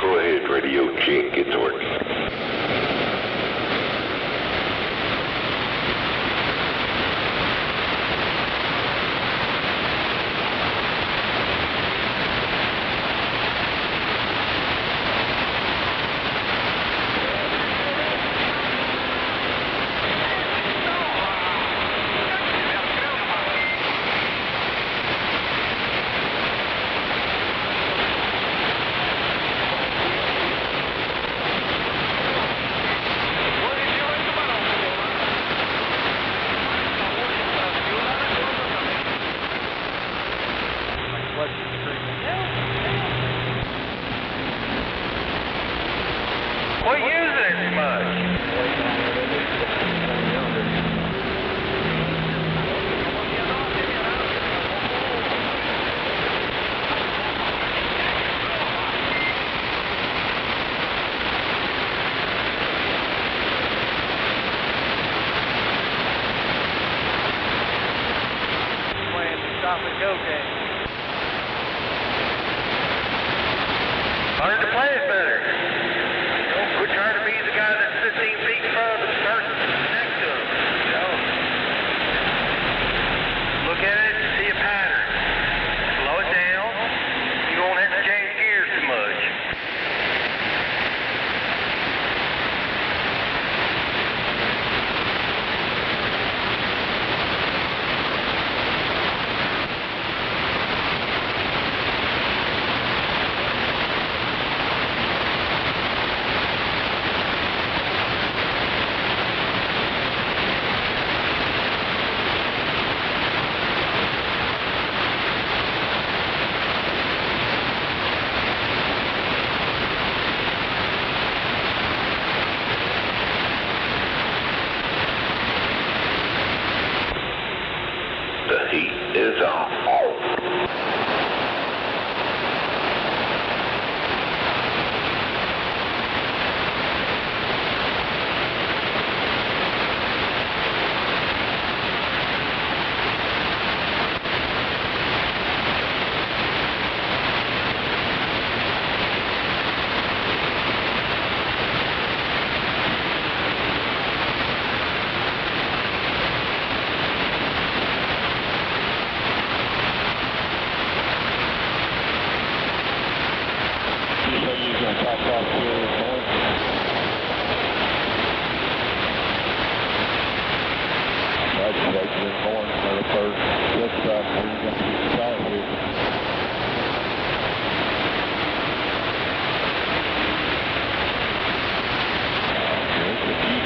[SPEAKER 1] Go ahead, radio check, it's working.
[SPEAKER 9] Quit using it so much.
[SPEAKER 4] Playing the stop and go game.
[SPEAKER 9] Learn to play it better. Don't quit trying to be the guy that's 15 feet in front of the person next to him. You know? Look at it and see a pattern. Slow it down. You won't have to change gears too much.
[SPEAKER 1] The heat is on.
[SPEAKER 11] There's the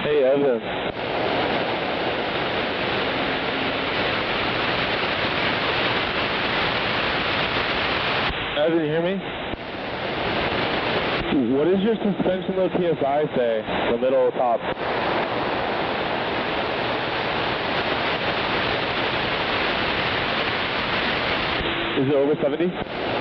[SPEAKER 17] Hey, Evan. Evan, you hear me? What does your suspension load PSI say? The middle top. Is it over 70?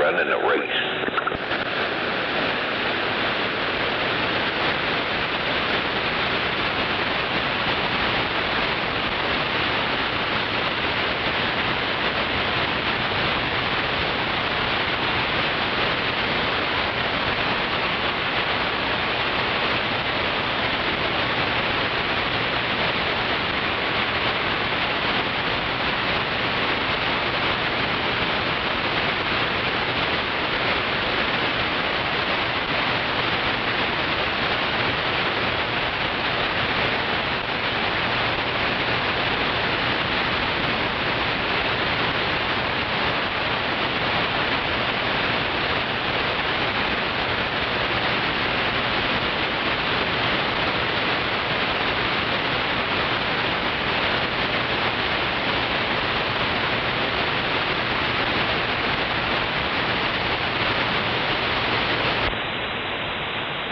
[SPEAKER 1] running a race.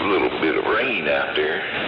[SPEAKER 1] A little bit of rain out there.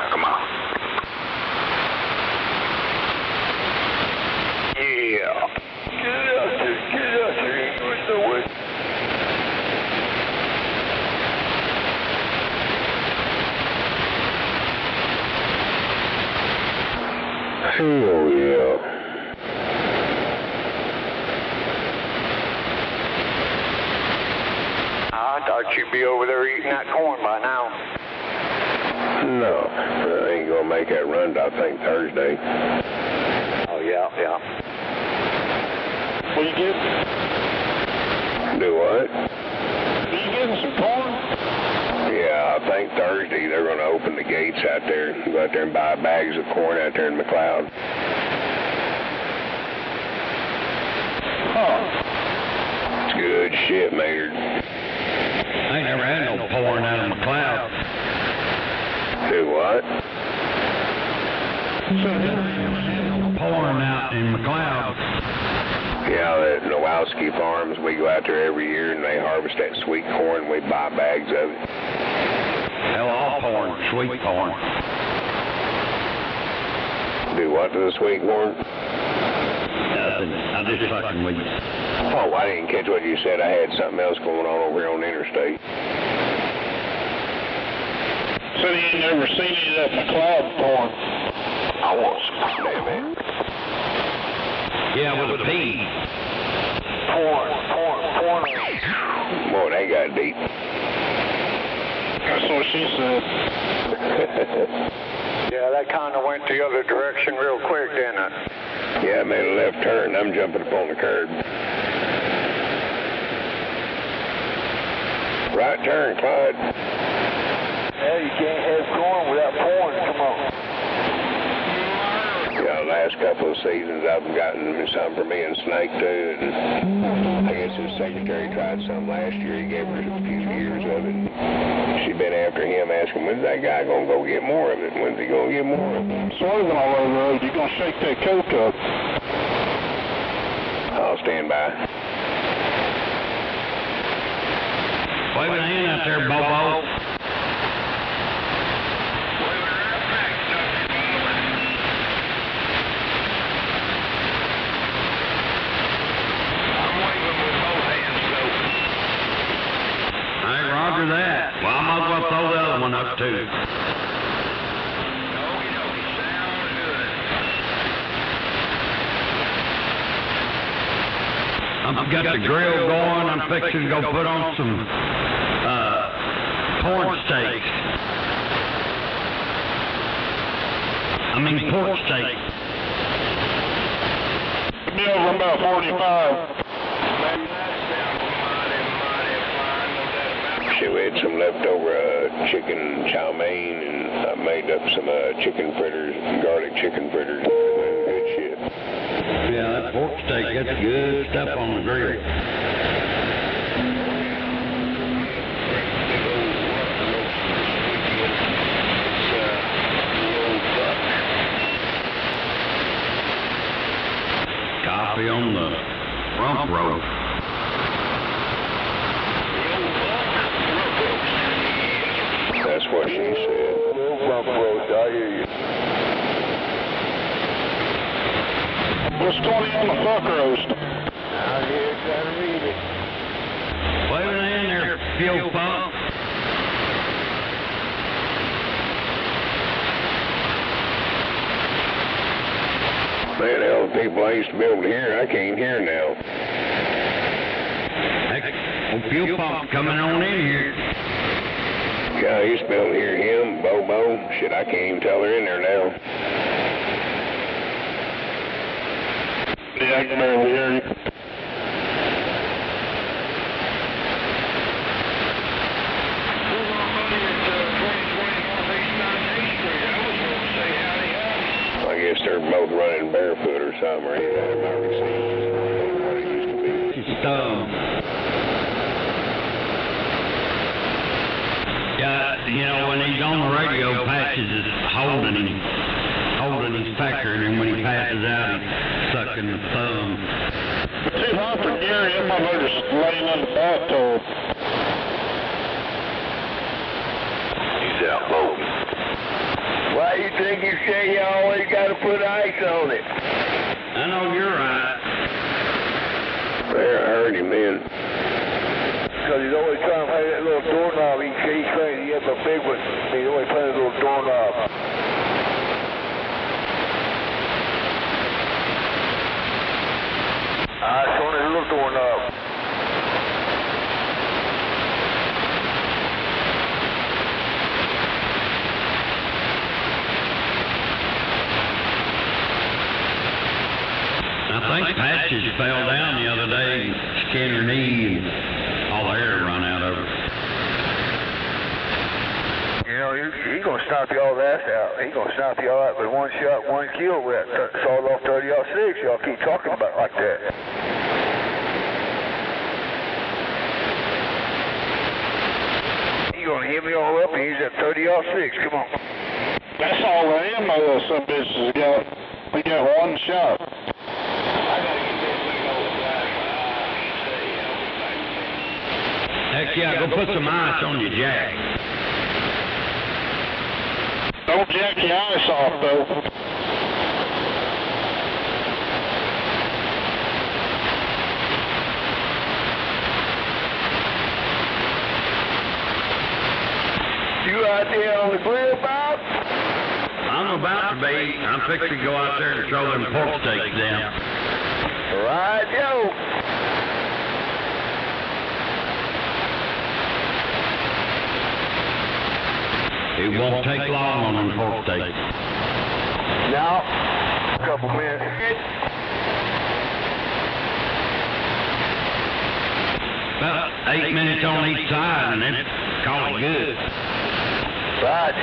[SPEAKER 1] Now, come on. Yeah. Get out there, ain't going nowhere. Hell yeah.
[SPEAKER 10] I thought you'd be over there eating that corn by now.
[SPEAKER 13] No, I ain't gonna make that run till I think Thursday.
[SPEAKER 10] Oh, yeah.
[SPEAKER 20] Will you get?
[SPEAKER 13] Do what?
[SPEAKER 20] Are you getting some corn?
[SPEAKER 13] Yeah, I think Thursday they're gonna open the gates out there. Go out there and buy bags of corn out there in McLeod.
[SPEAKER 20] Huh.
[SPEAKER 13] It's good shit, Maynard.
[SPEAKER 14] I ain't never had no pouring out of McLeod.
[SPEAKER 13] Do what?
[SPEAKER 14] Pouring out in McLeod.
[SPEAKER 13] Yeah, at Nowalski Farms, we go out there every year and they harvest that sweet corn and we buy bags of it.
[SPEAKER 14] Hell, all corn, sweet corn.
[SPEAKER 13] Do what to the sweet corn?
[SPEAKER 14] Nothing. I'm just fucking with you.
[SPEAKER 13] Oh, I didn't catch what you said. I had something else going on over here on the interstate.
[SPEAKER 20] So you ain't never seen any of that McLeod corn?
[SPEAKER 13] I want some. Damn it.
[SPEAKER 14] Yeah, with a P.
[SPEAKER 20] Corn.
[SPEAKER 13] Boy, they got deep.
[SPEAKER 20] That's what she said.
[SPEAKER 10] Yeah, that kind of went the other direction real quick, didn't it?
[SPEAKER 13] Yeah, I made a left turn. I'm jumping up on the curb. Right turn, Clyde.
[SPEAKER 20] Yeah, you can't have corn without pouring. Come on.
[SPEAKER 13] Yeah, last couple of seasons I've gotten some for me and Snake too, and I guess his secretary tried some last year. He gave her a few years of it. She'd been after him asking, when's that guy gonna go get more of it? When's he gonna get more of it?
[SPEAKER 20] Swerving all over the road, you gonna shake that coat up.
[SPEAKER 13] I'll stand by.
[SPEAKER 14] Waving a hand out there, Bobo. Roger that. Well, I might as well throw the other one up too. I've got the grill going. I'm fixing to go put on some pork steaks. Pork steak.
[SPEAKER 20] Be over about 45.
[SPEAKER 13] Shit, we had some leftover chicken chow mein, and I made up some chicken fritters, garlic chicken fritters. Good shit.
[SPEAKER 14] Yeah, that pork steak, that's good stuff on the grill. Coffee on the rump roast.
[SPEAKER 13] That's what she said.
[SPEAKER 20] Rump roast, I hear you. What's 20 on the fuck roast?
[SPEAKER 11] Out here trying to read it.
[SPEAKER 14] Waving a hand there, fuel pump.
[SPEAKER 13] Man, hell, the people I used to be able to hear, I can't hear now.
[SPEAKER 14] Heck, fuel pump coming on in here.
[SPEAKER 13] Yeah, I used to be able to hear him, Bobo. Shit, I can't even tell they're in there now.
[SPEAKER 20] Yeah, I can barely hear you.
[SPEAKER 13] I guess they're both running barefoot or something, or either that might receive what it used to be.
[SPEAKER 14] Just, yeah, you know, when he's on the radio, Patches is holding his pecker, and then when he passes out, he's sucking the thumb.
[SPEAKER 20] Too hot for Gary, I'm over just laying in the bathtub.
[SPEAKER 1] He's out loading.
[SPEAKER 20] Well,
[SPEAKER 2] you say you always got to put ice on it.
[SPEAKER 14] I know you're right.
[SPEAKER 13] There, I heard him then.
[SPEAKER 8] Because he's always trying to play that little doorknob. He claims he has a big one. He's always playing a little doorknob. It's on his little doorknob.
[SPEAKER 14] I think Patches fell down the other day, skinned her knee, and all the air run out of her.
[SPEAKER 8] You know, he's going to stomp y'all's ass out. He's going to stomp y'all out with one shot, 1 kill with that sawed-off 30-06. Y'all keep talking about it like that. He's going to hit me all up and use that 30-06. Come on.
[SPEAKER 18] That's all the ammo those some bitches got. We got one shot.
[SPEAKER 14] Heck yeah, go put some ice on your jack.
[SPEAKER 18] Don't jack your ice off, though.
[SPEAKER 2] You out there on the grill, Bob?
[SPEAKER 14] I'm about to be. I'm fixing to go out there and throw them pork steaks down.
[SPEAKER 2] Right, yo.
[SPEAKER 14] It won't take long on them pork steaks.
[SPEAKER 2] No. A couple minutes.
[SPEAKER 14] About 8 minutes on each side, and then call it good.
[SPEAKER 2] Right.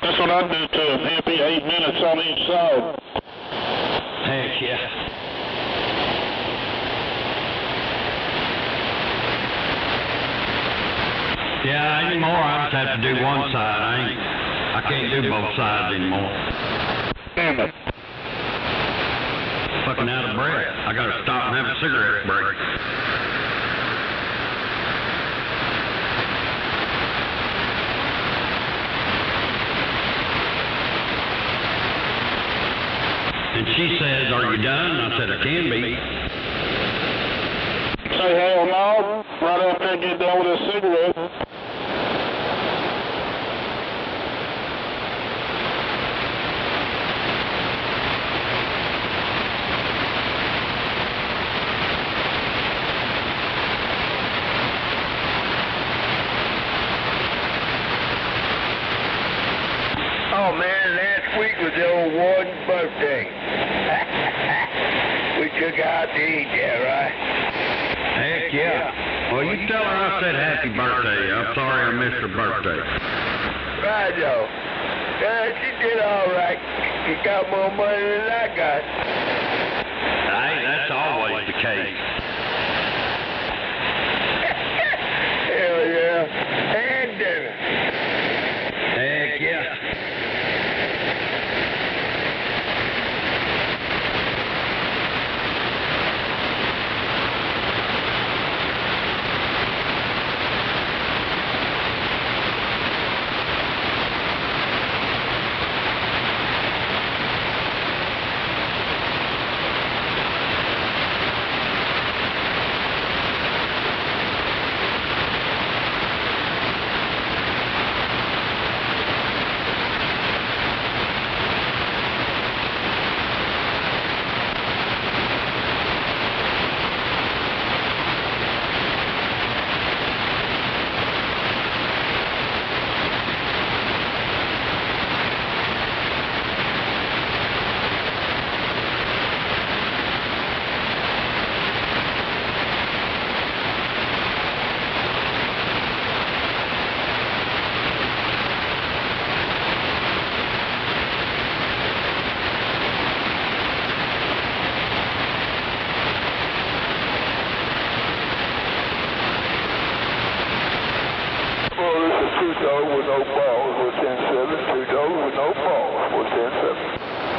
[SPEAKER 18] That's what I do to them. It'll be 8 minutes on each side.
[SPEAKER 14] Heck yeah. Yeah, anymore I just have to do one side. I can't do both sides anymore.
[SPEAKER 18] Damn it.
[SPEAKER 14] Fucking out of breath. I gotta stop and have a cigarette break. And she says, "Are you done?" I said, "I can be."
[SPEAKER 18] Say hell no. Right after I get done with this cigarette.
[SPEAKER 2] Oh man, last week was the old warden's birthday. We took out to eat there, right?
[SPEAKER 14] Heck yeah. Well, you tell her I said happy birthday. I'm sorry I missed her birthday.
[SPEAKER 2] Right, Joe. Yeah, she did all right. She got more money than I got.
[SPEAKER 14] Hey, that's always the case.
[SPEAKER 2] Hell yeah. And dinner.
[SPEAKER 14] Heck yeah.
[SPEAKER 8] Two dogs with no balls was 10-7. Two dogs with no balls was 10-7.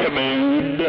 [SPEAKER 9] command.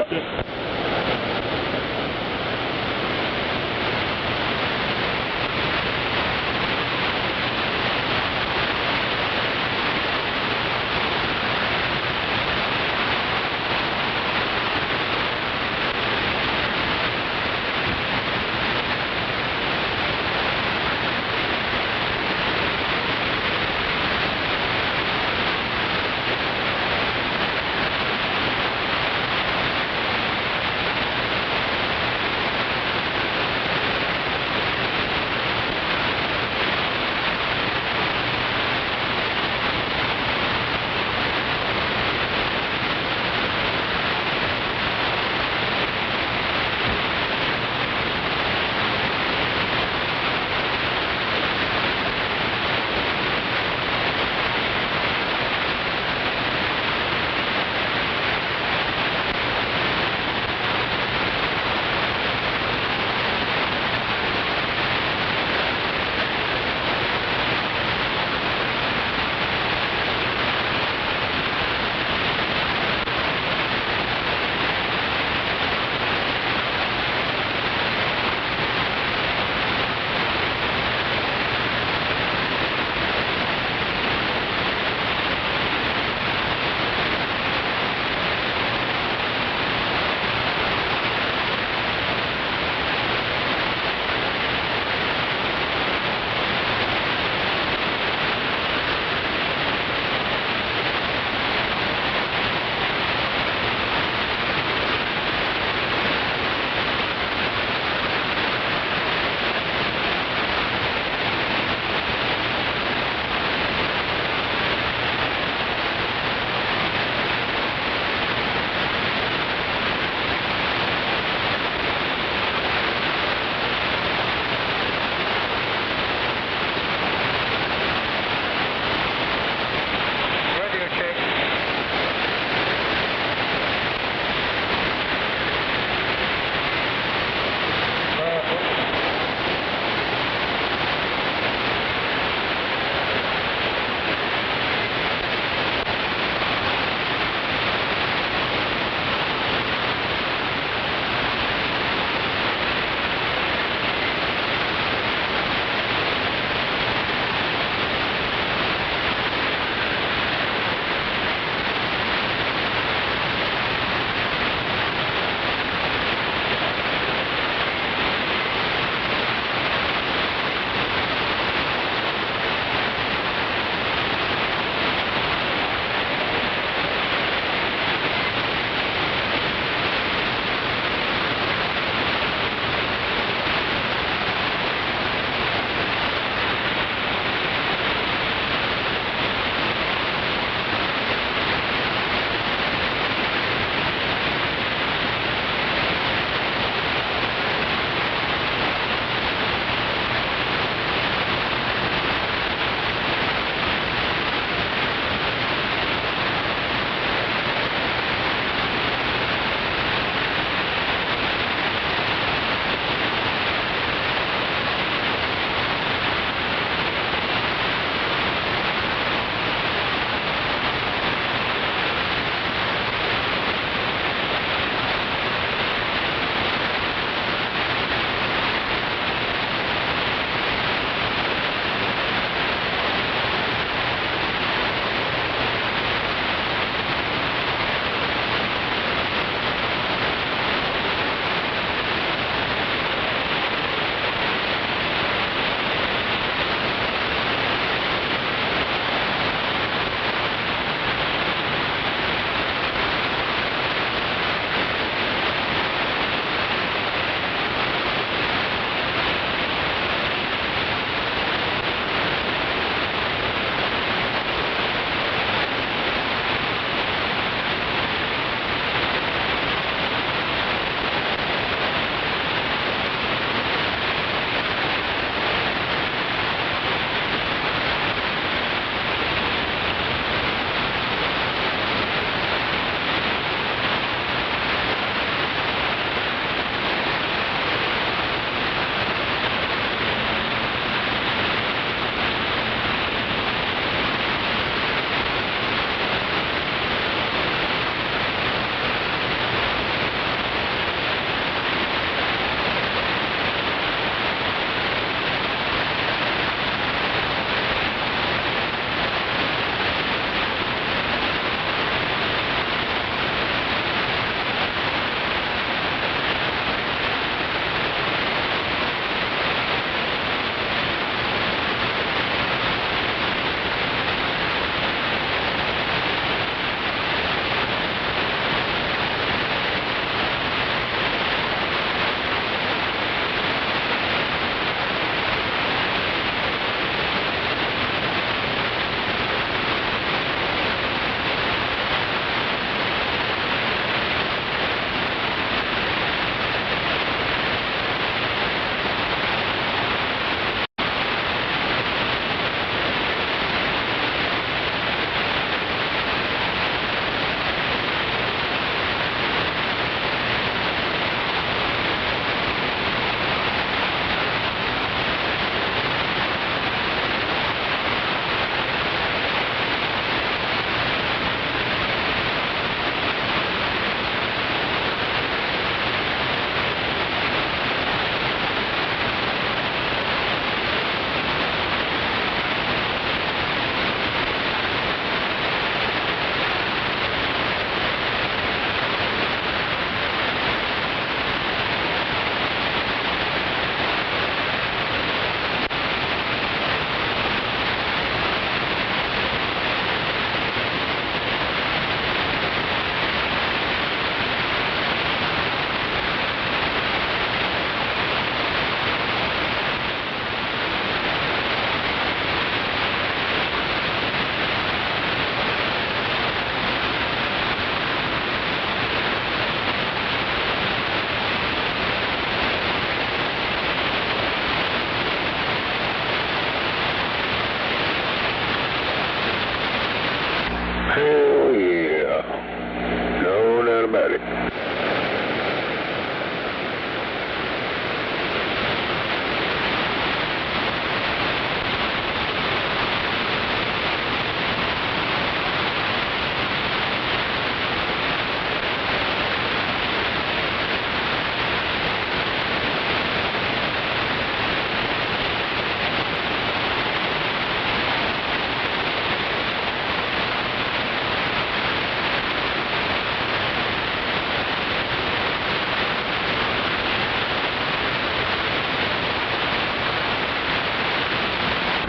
[SPEAKER 13] perfect.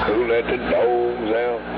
[SPEAKER 13] Who let the dogs out?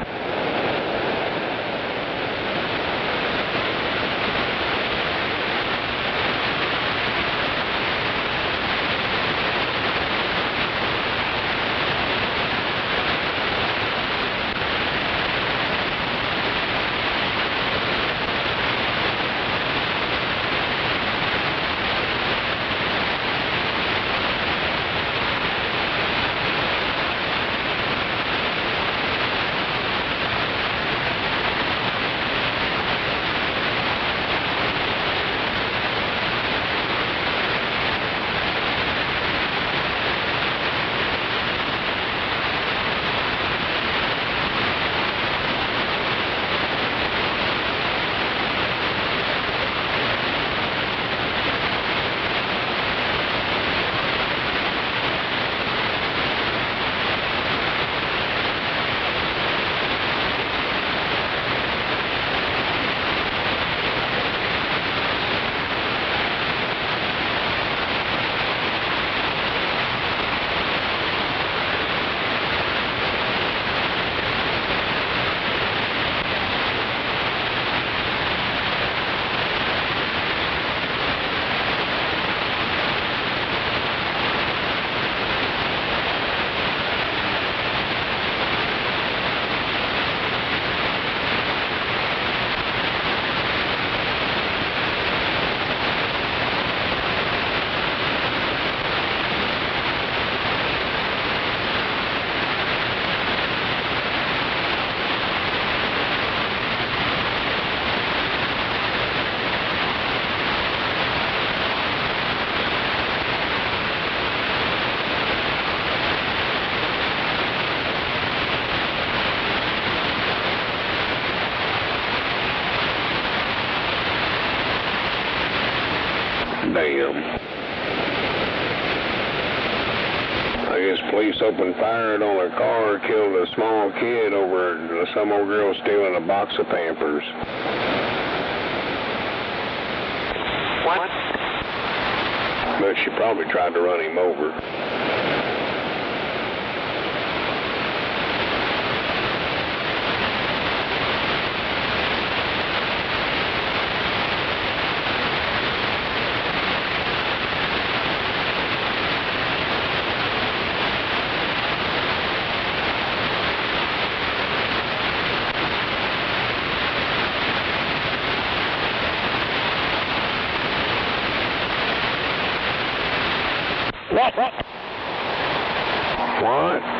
[SPEAKER 13] Damn. I guess police opened fire on a car, killed a small kid over some old girl stealing a box of Pampers.
[SPEAKER 10] What?
[SPEAKER 13] But she probably tried to run him over.
[SPEAKER 10] What?
[SPEAKER 13] What?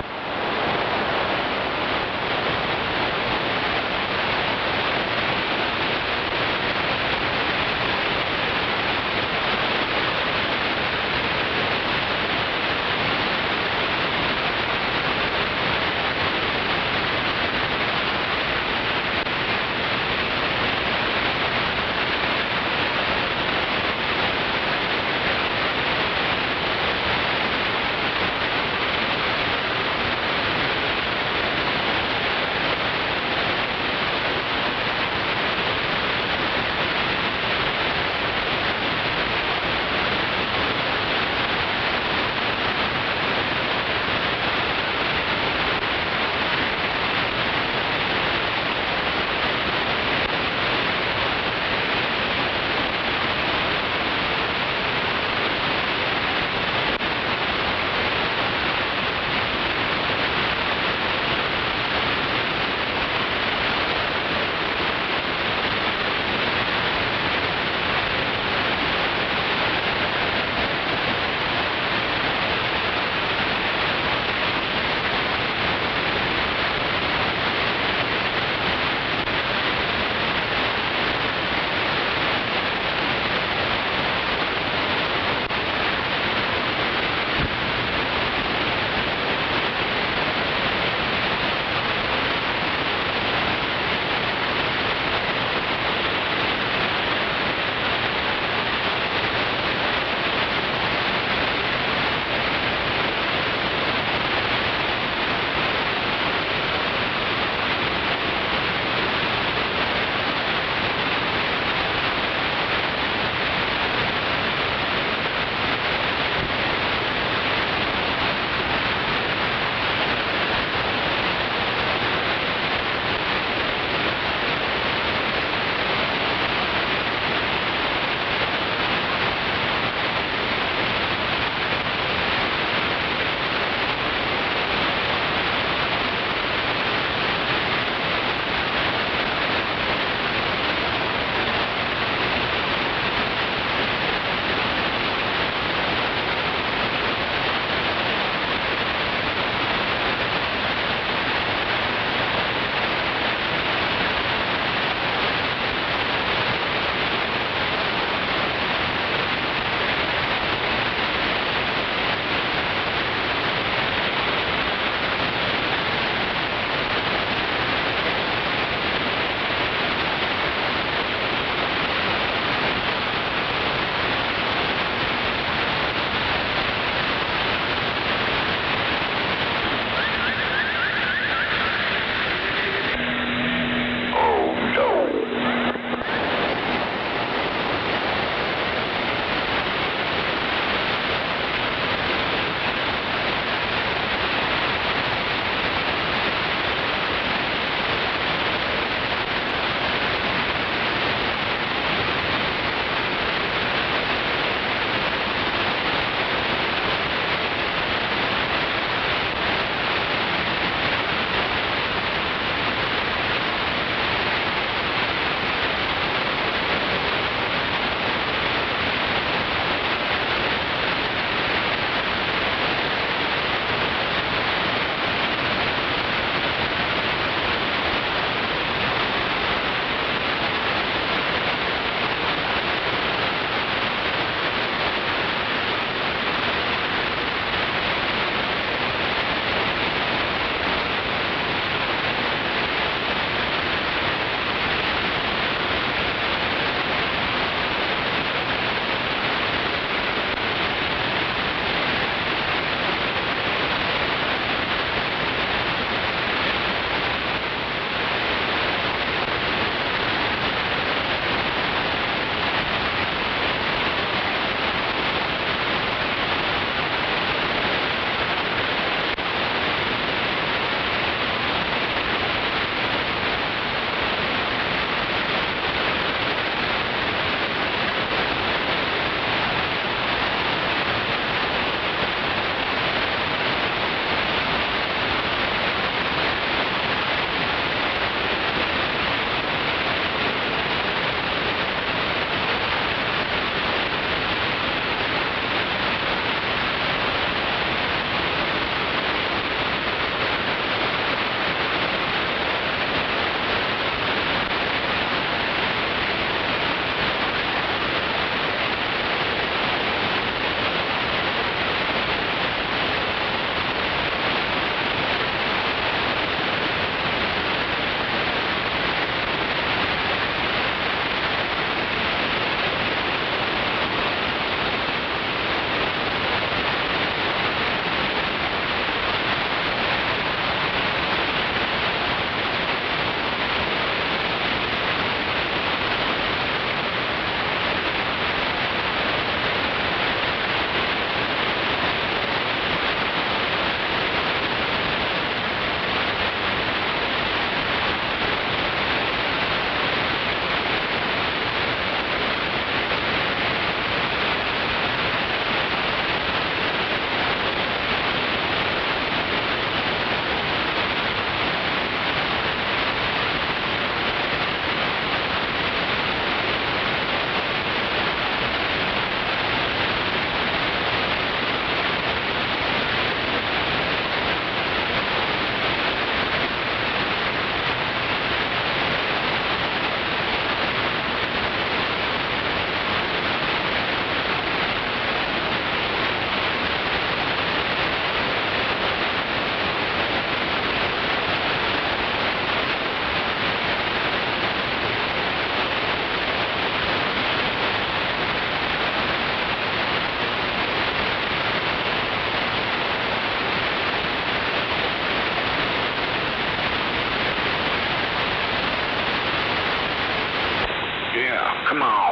[SPEAKER 1] Come on.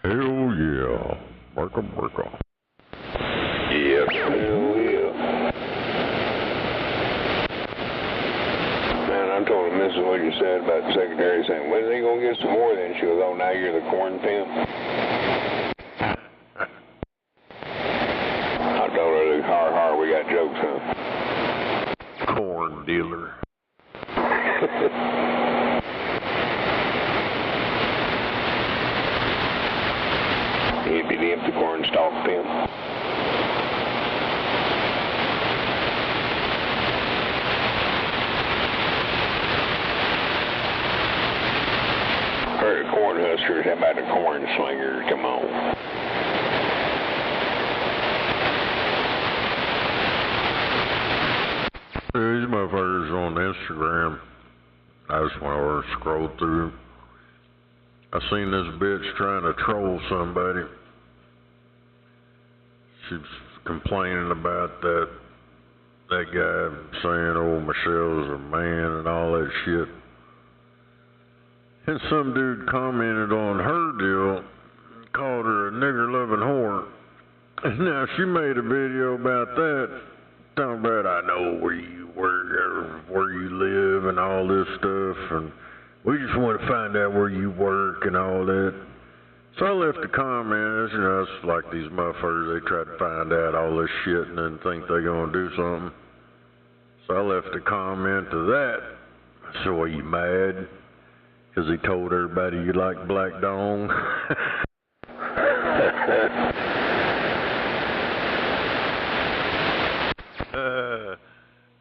[SPEAKER 15] Hell yeah. Work 'em.
[SPEAKER 13] Yep, hell yeah. Man, I told him this is what you said about the secretary saying, when is he going to get some more then? She goes, oh, now you're the corn pimp. I told her, look, har, we got jokes, huh?
[SPEAKER 15] Corn dealer.
[SPEAKER 13] He'd be the empty corn stalk pimp. Heard of corn huskers, how about the corn slingers? Come on.
[SPEAKER 15] These motherfuckers on Instagram, I just went over and scrolled through. I seen this bitch trying to troll somebody. She's complaining about that guy saying, oh, Michelle's a man and all that shit. And some dude commented on her deal, called her a nigger-loving whore. And now she made a video about that, talking about I know where you live and all this stuff, and we just want to find out where you work and all that. So I left a comment, you know, it's like these motherfuckers, they try to find out all this shit and then think they're going to do something. So I left a comment to that. I said, are you mad? Because he told everybody you like black dong.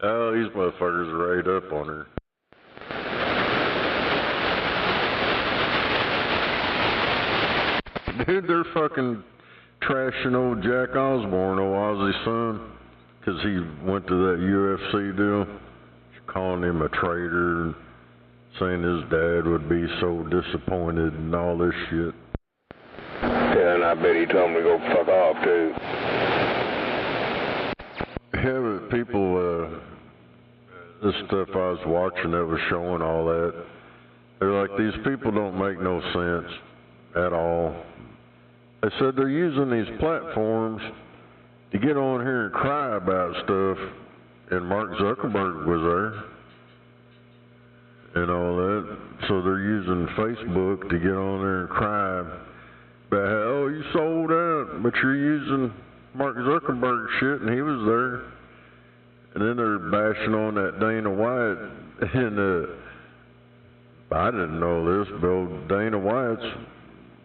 [SPEAKER 15] Oh, these motherfuckers are right up on her. Dude, they're fucking trashing old Jack Osborne, old Ozzy's son, because he went to that UFC deal, calling him a traitor, saying his dad would be so disappointed and all this shit.
[SPEAKER 13] Yeah, and I bet he told him to go fuck off, too.
[SPEAKER 15] Yeah, but people, this stuff I was watching that was showing all that, they're like, these people don't make no sense at all. They said they're using these platforms to get on here and cry about stuff, and Mark Zuckerberg was there and all that. So they're using Facebook to get on there and cry about how, oh, you sold out, but you're using Mark Zuckerberg shit, and he was there. And then they're bashing on that Dana White and I didn't know this, Bill Dana White's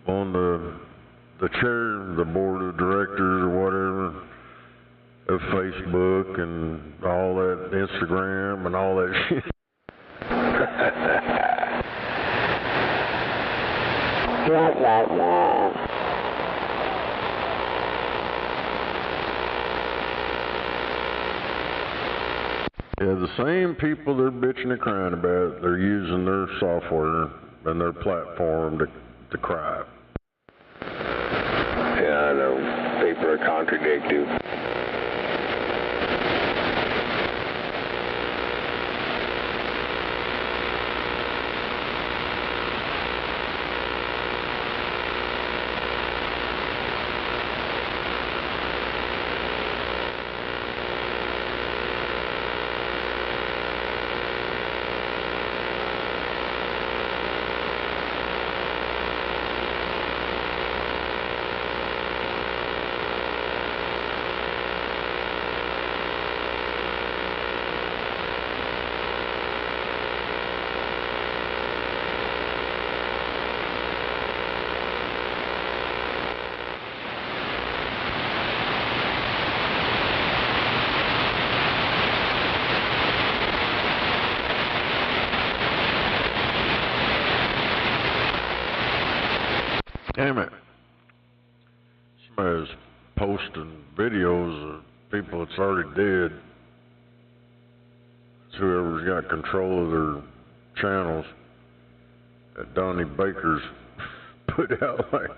[SPEAKER 15] on the chair, the board of directors or whatever, of Facebook and all that, Instagram and all that shit. Yeah, the same people they're bitching and crying about, they're using their software and their platform to cry.
[SPEAKER 13] Yeah, I know. People are contradictive.
[SPEAKER 15] Damn it. Somebody's posting videos of people that's already dead. It's whoever's got control of their channels. That Donnie Baker's put out, like,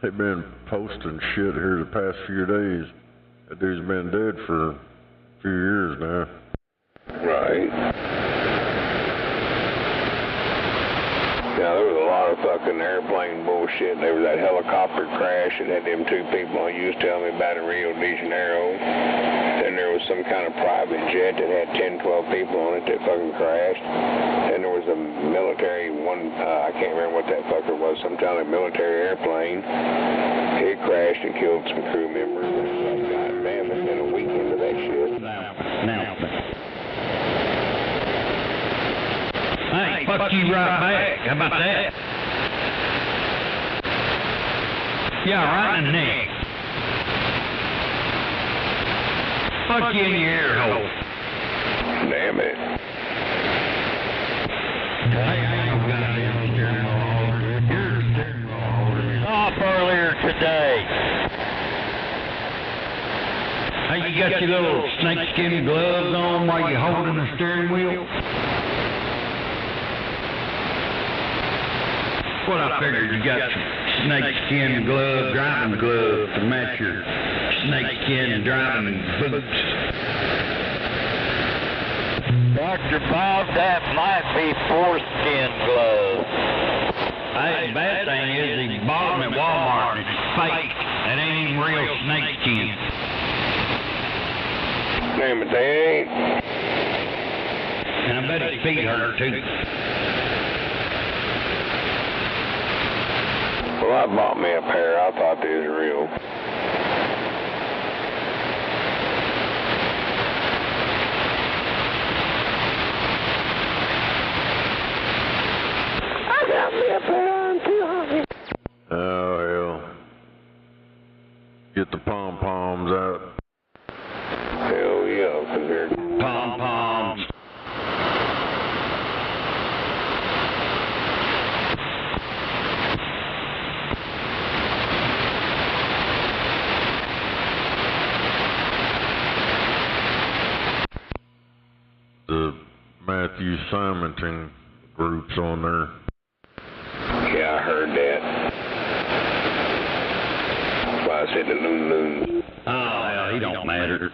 [SPEAKER 15] they've been posting shit here the past few days. That dude's been dead for a few years now.
[SPEAKER 13] Right. Yeah, there was a lot of fucking airplane bullshit. There was that helicopter crash and had them two people you was telling me about in Rio de Janeiro. Then there was some kind of private jet that had 10, 12 people on it that fucking crashed. Then there was a military one, I can't remember what that fucker was, some kind of military airplane. It crashed and killed some crew members. God damn, it's been a week into that shit.
[SPEAKER 14] Now. Hey, fuck you right back. How about that? Yeah, right in the neck. Fuck you in your ear hole.
[SPEAKER 13] Damn it.
[SPEAKER 14] Off earlier today. Hey, you got your little snakeskin gloves on while you're holding the steering wheel? Well, I figured you got snakeskin glove, driving gloves to match your snakeskin driving boots.
[SPEAKER 7] Dr. Bob, that might be foreskin gloves.
[SPEAKER 14] Hey, the bad thing is they bought them at Walmart and it's fake. That ain't even real snakeskin.
[SPEAKER 13] Damn it, they ain't.
[SPEAKER 14] And I bet his feet hurt too.
[SPEAKER 13] Well, I bought me a pair. I thought they was real.
[SPEAKER 6] I got me a pair on too, honey.
[SPEAKER 15] Oh, hell. Get the pom-poms out.
[SPEAKER 13] Hell yeah, because they're
[SPEAKER 14] Pom-poms.
[SPEAKER 15] The Matthew Simonton group's on there.
[SPEAKER 13] Yeah, I heard that. That's why I said the loon.
[SPEAKER 14] Oh, well, he don't matter.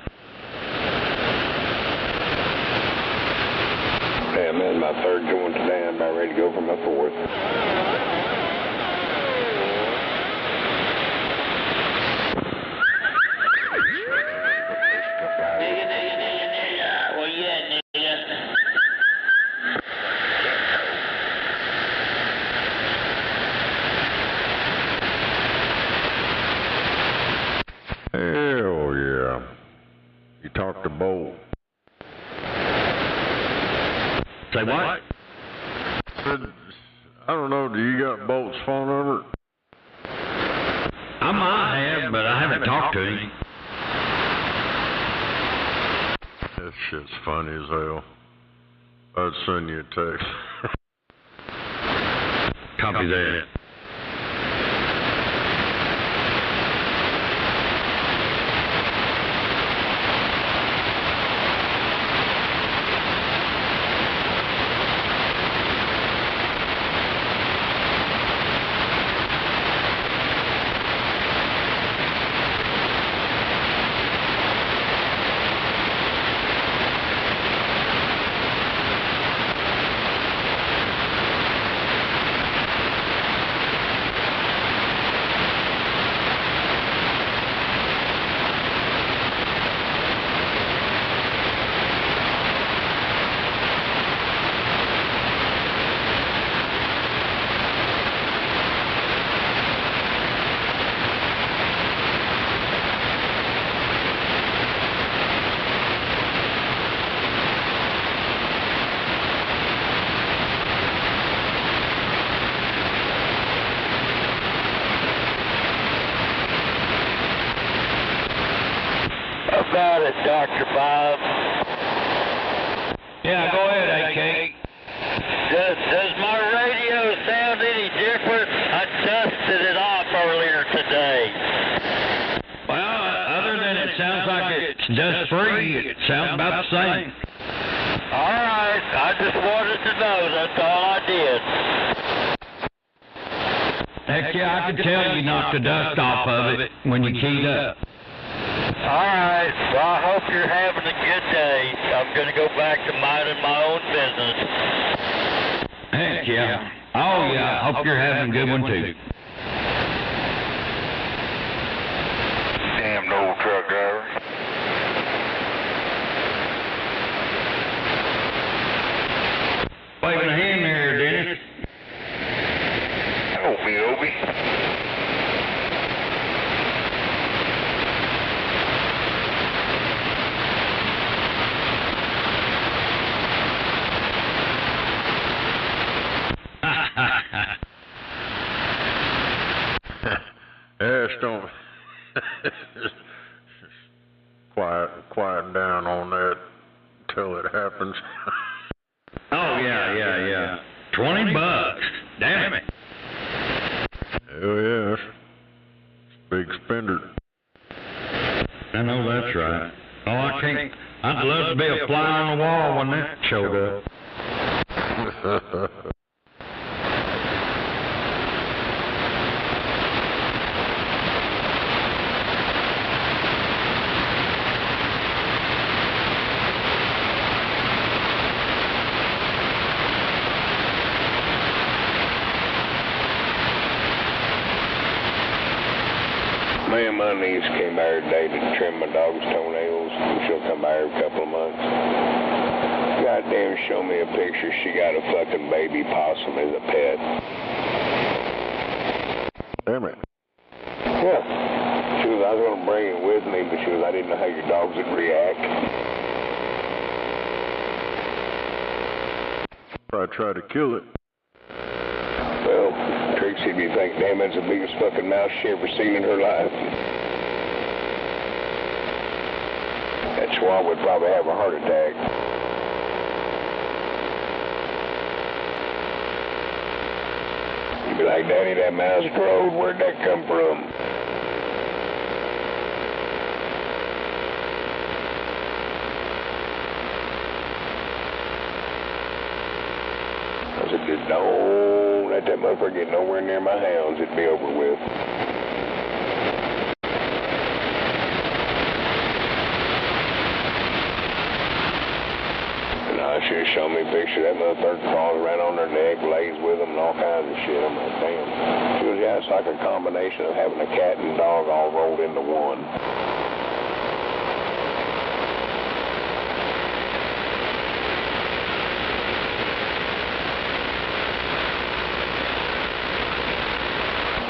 [SPEAKER 13] Damn, that's my third joint today. I'm about ready to go for my fourth.
[SPEAKER 7] Where you at, nigga?
[SPEAKER 15] Hell yeah. You talked to Bolt.
[SPEAKER 14] Say what?
[SPEAKER 15] Said
[SPEAKER 14] I might have, but I haven't talked to him.
[SPEAKER 15] That shit's funny as hell. I'd send you a text.
[SPEAKER 14] Copy that.
[SPEAKER 10] About it, Dr. Bob.
[SPEAKER 14] Yeah, go ahead, AK.
[SPEAKER 10] Does my radio sound any different? I dusted it off earlier today.
[SPEAKER 14] Well, other than it sounds like it's dust-free, it sounds about the same.
[SPEAKER 10] All right, I just wanted to know. That's all I did.
[SPEAKER 14] Heck yeah, I could tell you knocked the dust off of it when you keyed up.
[SPEAKER 10] All right, well, I hope you're having a good day. I'm going to go back to minding my own business.
[SPEAKER 14] Heck yeah. Oh yeah, I hope you're having a good one too.
[SPEAKER 10] Damn old truck driver.
[SPEAKER 14] Waving a hand there, Dennis.
[SPEAKER 10] Obi.
[SPEAKER 15] Ash, don't quiet down on that till it happens.
[SPEAKER 14] Oh yeah. $20. Damn it.
[SPEAKER 15] Hell yeah, it's a big spender.
[SPEAKER 14] I know that's right. Oh, I can't. I'd love to be a fly on the wall when that showed up.
[SPEAKER 13] Me and my niece came by here today to trim my dog's toenails. She'll come by every couple of months. Goddamn, show me a picture. She got a fucking baby possum as a pet.
[SPEAKER 15] Damn it.
[SPEAKER 13] Yeah. She was, I was going to bring it with me, but she was, I didn't know how your dogs would react.
[SPEAKER 15] Probably try to kill it.
[SPEAKER 13] Well, Trixie'd be thinking, damn, that's the biggest fucking mouse she ever seen in her life. That Schwab would probably have a heart attack. You'd be like, Daddy, that mouse crowed. Where'd that come from? I said, just don't let that motherfucker get nowhere near my hounds. It'd be over with. She'll show me a picture of that motherfucker crawls around on their neck, lays with them, and all kinds of shit. I'm like, damn. She goes, yeah, it's like a combination of having a cat and dog all rolled into one.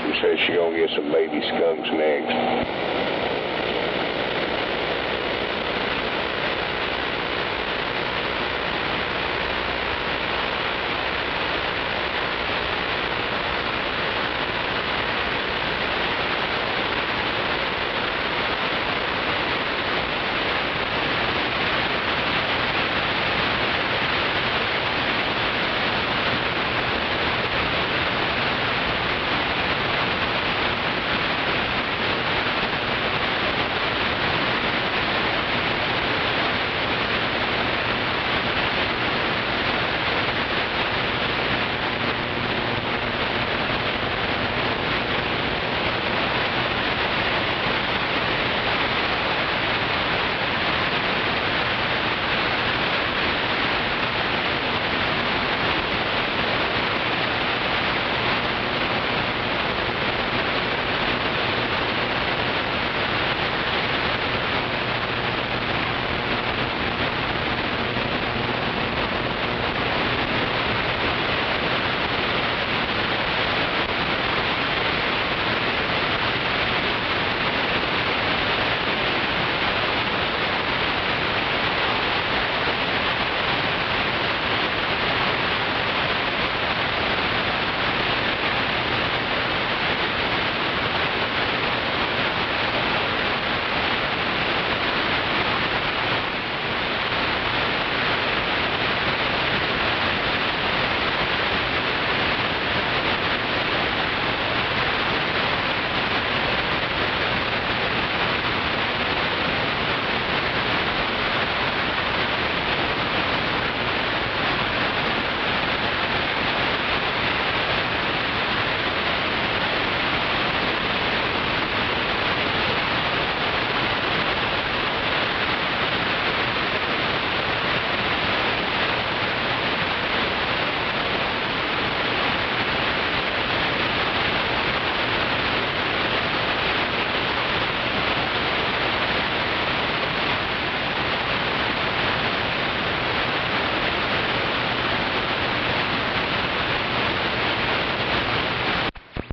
[SPEAKER 13] She says she gonna get some baby skunks next.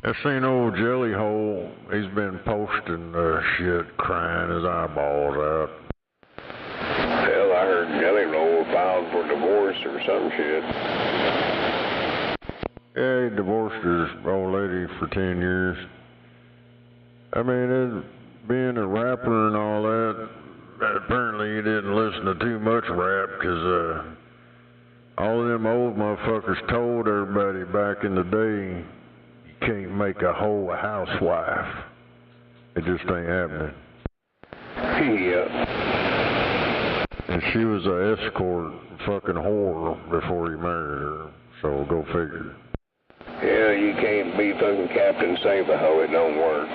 [SPEAKER 15] I seen old Jelly Hole. He's been posting shit, crying his eyeballs out.
[SPEAKER 13] Hell, I heard Jelly Roll filed for divorce or some shit.
[SPEAKER 15] Yeah, he divorced his old lady for 10 years. I mean, being a rapper and all that, apparently he didn't listen to too much rap, because all of them old motherfuckers told everybody back in the day, you can't make a hoe a housewife. It just ain't happening.
[SPEAKER 13] Yeah.
[SPEAKER 15] And she was a escort fucking whore before he married her, so go figure.
[SPEAKER 13] Yeah, you can't be fucking Captain Save a Hoe, it don't work.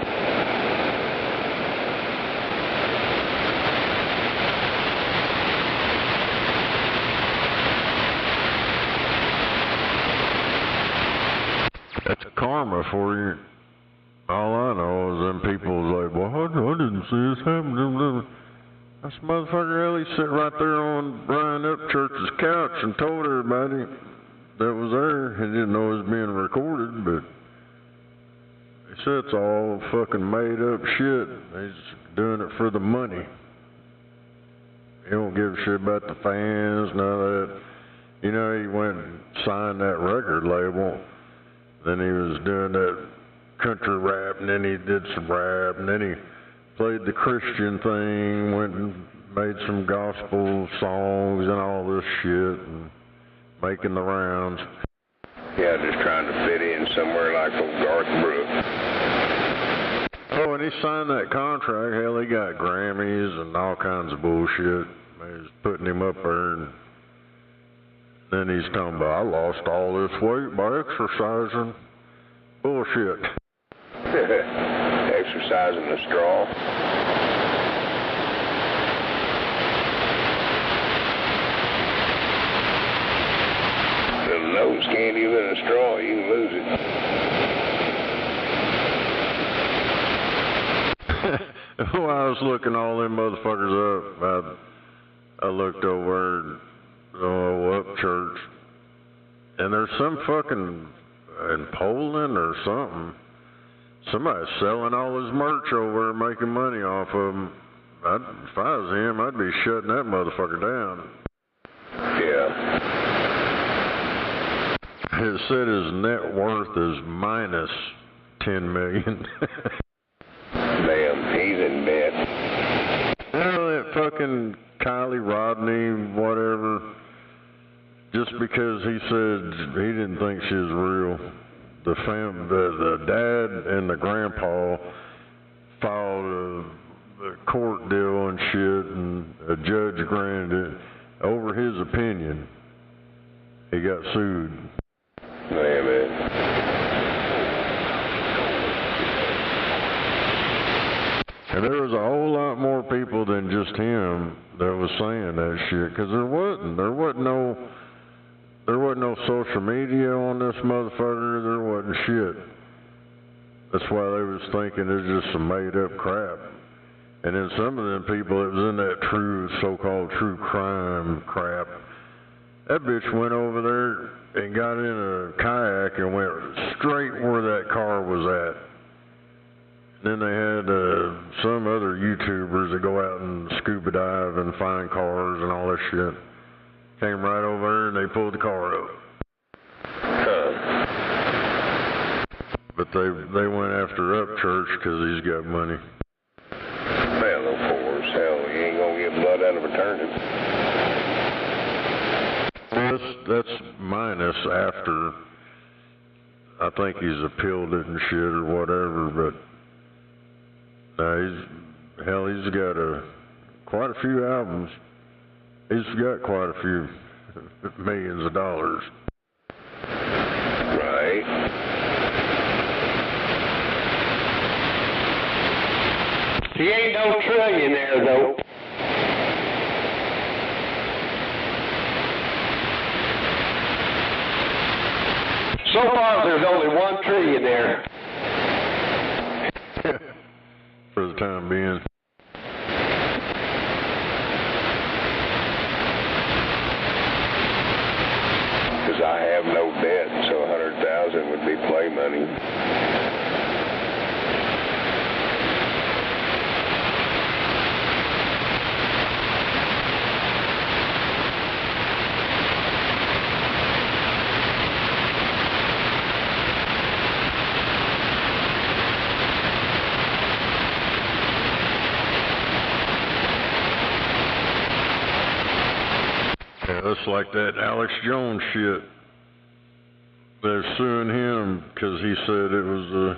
[SPEAKER 15] That's karma for you. All I know is them people's like, well, I didn't see this happen. This motherfucker Ellie sat right there on Brian Upchurch's couch and told everybody that was there. He didn't know it was being recorded, but he said it's all fucking made up shit. He's doing it for the money. He don't give a shit about the fans, none of that. You know, he went and signed that record label. Then he was doing that country rap, and then he did some rap, and then he played the Christian thing, went and made some gospel songs and all this shit, and making the rounds.
[SPEAKER 13] Yeah, just trying to fit in somewhere like old Garth Brooks.
[SPEAKER 15] Oh, and he signed that contract. Hell, he got Grammys and all kinds of bullshit. They was putting him up there, and then he's talking about, I lost all this weight by exercising. Bullshit.
[SPEAKER 13] Exercising the straw. The nose can't even in a straw, you can lose it.
[SPEAKER 15] While I was looking all them motherfuckers up, I looked over up church, and there's some fucking in Poland or something. Somebody's selling all his merch over and making money off of him. If I was him, I'd be shutting that motherfucker down.
[SPEAKER 13] Yeah.
[SPEAKER 15] It said his net worth is minus $10 million.
[SPEAKER 13] Damn, he's in debt.
[SPEAKER 15] Well, that fucking Kylie Rodney, whatever, just because he said he didn't think she was real. The dad and the grandpa filed a court deal and shit, and a judge granted it. Over his opinion, he got sued.
[SPEAKER 13] Damn it.
[SPEAKER 15] And there was a whole lot more people than just him that was saying that shit, because there wasn't no social media on this motherfucker. There wasn't shit. That's why they was thinking it's just some made up crap. And then some of them people that was in that so-called true crime crap, that bitch went over there and got in a kayak and went straight where that car was at. Then they had some other YouTubers that go out and scuba dive and find cars and all that shit. Came right over there and they pulled the car up. But they went after Upchurch because he's got money.
[SPEAKER 13] Well, of course, hell, you ain't gonna get blood out of a turnip.
[SPEAKER 15] That's minus after. I think he's appealed it and shit or whatever, but he's got quite a few albums. He's got quite a few millions of dollars.
[SPEAKER 13] Right.
[SPEAKER 2] He ain't no trillionaire, though. So far, there's only one trillionaire.
[SPEAKER 15] For the time being.
[SPEAKER 13] Because I have no debt, so $100,000 would be play money.
[SPEAKER 15] That's like that Alex Jones shit. They're suing him because he said it was a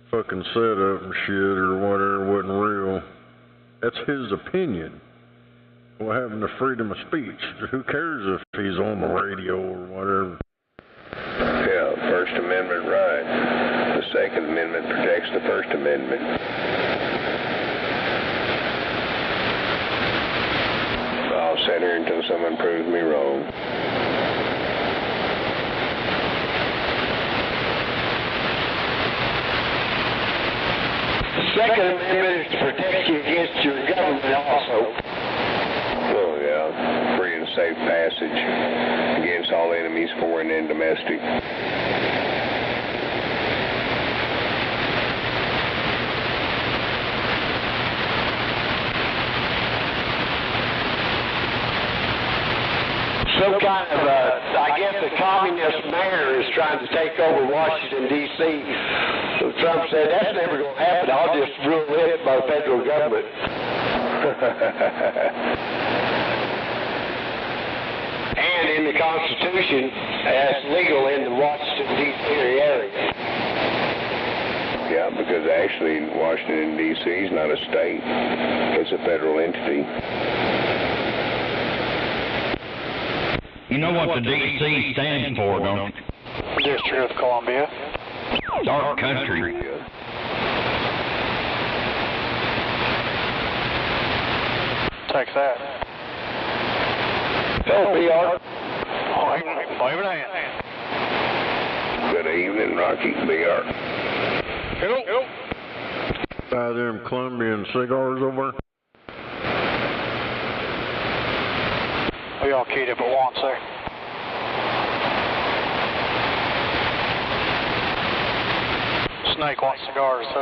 [SPEAKER 15] fucking setup and shit or whatever, wasn't real. That's his opinion. What happened to freedom of speech? Who cares if he's on the radio or whatever?
[SPEAKER 13] Yeah, First Amendment right. The Second Amendment protects the First Amendment. I'll sit here until someone proves me wrong.
[SPEAKER 2] The Second Amendment is to protect you against your government also.
[SPEAKER 13] Oh yeah, free and safe passage against all enemies, foreign and domestic.
[SPEAKER 2] Some kind of, I guess a communist mayor is trying to take over Washington, D.C. So Trump said, that's never going to happen. I'll just rule it by the federal government. And in the Constitution, that's legal in the Washington, D.C. area.
[SPEAKER 13] Yeah, because actually Washington, D.C. is not a state. It's a federal entity.
[SPEAKER 14] You know what the D.C. stands for, don't you?
[SPEAKER 18] District of Columbia.
[SPEAKER 14] Dark country.
[SPEAKER 18] Takes that.
[SPEAKER 2] Hello, BR.
[SPEAKER 18] Wave it in.
[SPEAKER 13] Good evening, Rocky. BR.
[SPEAKER 18] Hello.
[SPEAKER 15] Buy them Colombian cigars over.
[SPEAKER 18] We all keyed up at once there. Snake wants cigars, so.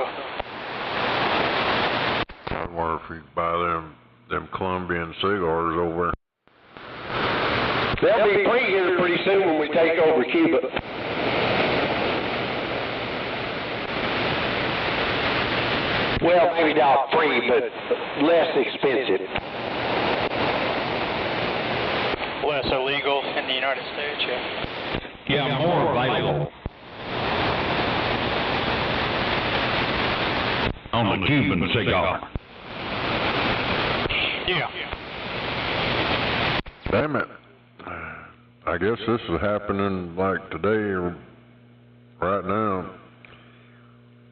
[SPEAKER 15] I wonder if you could buy them Colombian cigars over.
[SPEAKER 2] They'll be free here pretty soon when we take over Cuba. Well, maybe not free, but less expensive.
[SPEAKER 18] Less illegal in the United States, yeah.
[SPEAKER 14] Yeah, more available. On the Cuban cigar.
[SPEAKER 18] Yeah.
[SPEAKER 15] Damn it. I guess this is happening like today or right now.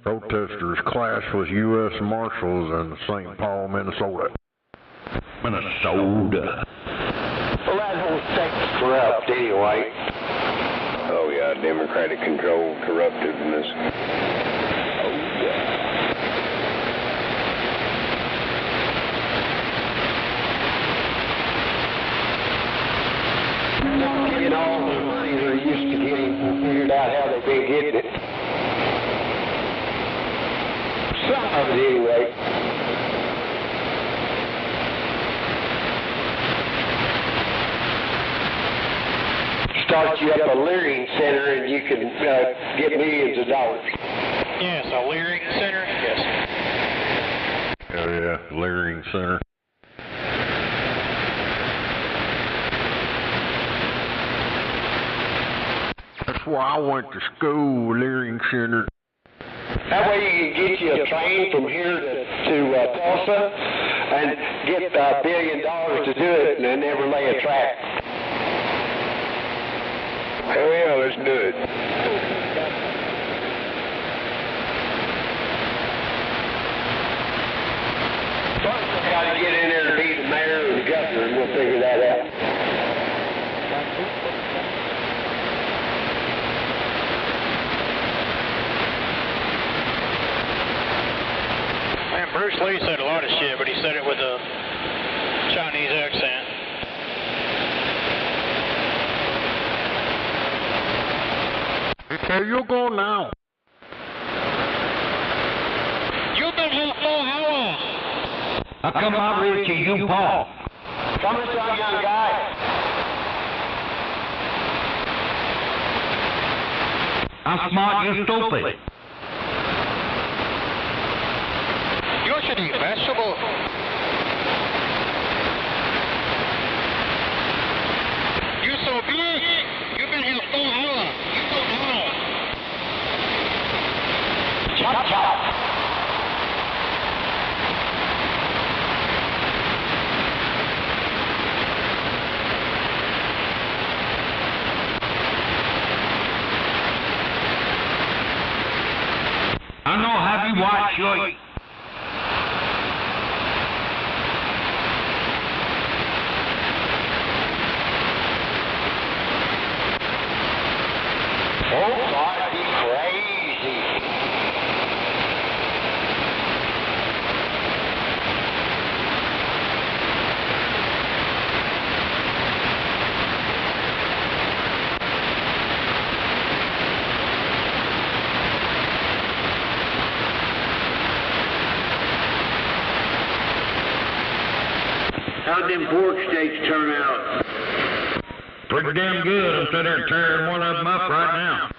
[SPEAKER 15] Protesters clash with U.S. Marshals in St. Paul, Minnesota.
[SPEAKER 14] Minnesota.
[SPEAKER 2] Well, that whole state's corrupt anyway.
[SPEAKER 13] Oh yeah, Democratic control, corruptiveness. Oh yeah.
[SPEAKER 2] Getting all the money they're used to getting, figured out how they've been getting it. Some of it anyway. Start you up a Leering Center and you can get millions of dollars.
[SPEAKER 18] Yes, a Leering Center? Yes.
[SPEAKER 15] Oh yeah, Leering Center. That's where I went to school, Leering Center.
[SPEAKER 2] That way you can get you a train from here to Tulsa and get $1 billion to do it and then never lay a track.
[SPEAKER 13] Hell yeah, let's do it.
[SPEAKER 2] First we gotta get in there and be the mayor or the governor and we'll figure that out.
[SPEAKER 18] Man, Bruce Lee said a lot of shit, but he said it with a Chinese accent.
[SPEAKER 15] Here you go now.
[SPEAKER 18] You've been here for how long?
[SPEAKER 14] How come I read to you, Paul?
[SPEAKER 2] Coming to our young guy.
[SPEAKER 14] I'm smart, you stupid.
[SPEAKER 18] You should eat vegetables.
[SPEAKER 2] Chop, chop.
[SPEAKER 14] I know how you watch your...
[SPEAKER 2] Oh, God, be crazy.
[SPEAKER 12] How'd them pork steaks turn out?
[SPEAKER 14] Pretty damn good. I'm sitting there tearing one of them up right now.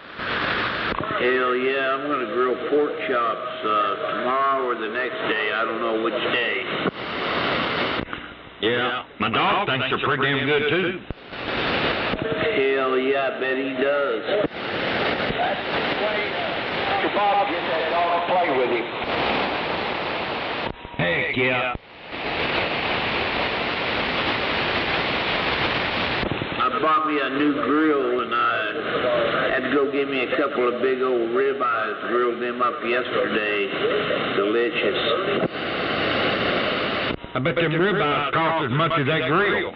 [SPEAKER 12] Hell yeah, I'm gonna grill pork chops tomorrow or the next day. I don't know which day.
[SPEAKER 14] Yeah, my dog thinks they're pretty damn good too.
[SPEAKER 12] Hell yeah, I bet he does.
[SPEAKER 2] Mr. Bob, get that dog to play with him.
[SPEAKER 14] Heck yeah.
[SPEAKER 12] I bought me a new grill and I had to go get me a couple of big old ribeyes. Grilled them up yesterday. Delicious.
[SPEAKER 14] I bet them ribeyes cost as much as that grill.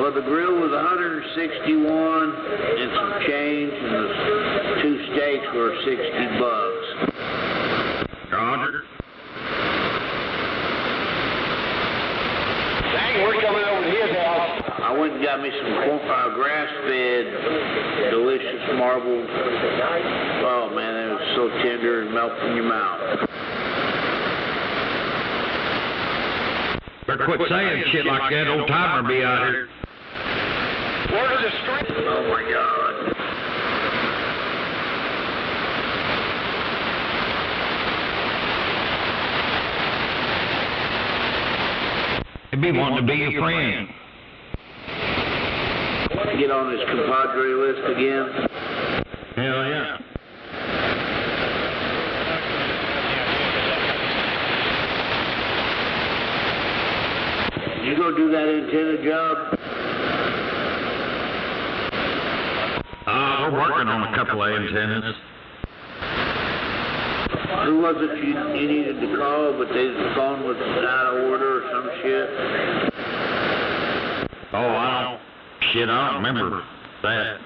[SPEAKER 12] Well, the grill was $161 and some change, and the 2 steaks were $60.
[SPEAKER 14] Roger.
[SPEAKER 2] Dang, we're coming over to his house.
[SPEAKER 12] I went and got me some grass-fed, delicious marbled. Oh man, it was so tender and melt in your mouth.
[SPEAKER 14] Better quit saying shit like that. Old timer be out here.
[SPEAKER 2] Where's the street?
[SPEAKER 12] Oh my God.
[SPEAKER 14] He'd be wanting to be your friend.
[SPEAKER 12] Get on his compadre list again?
[SPEAKER 14] Hell yeah.
[SPEAKER 12] You go do that antenna job?
[SPEAKER 14] We're working on a couple of antennas.
[SPEAKER 12] Who was it you needed to call, but the phone was out of order or some shit?
[SPEAKER 14] Oh, I don't remember that.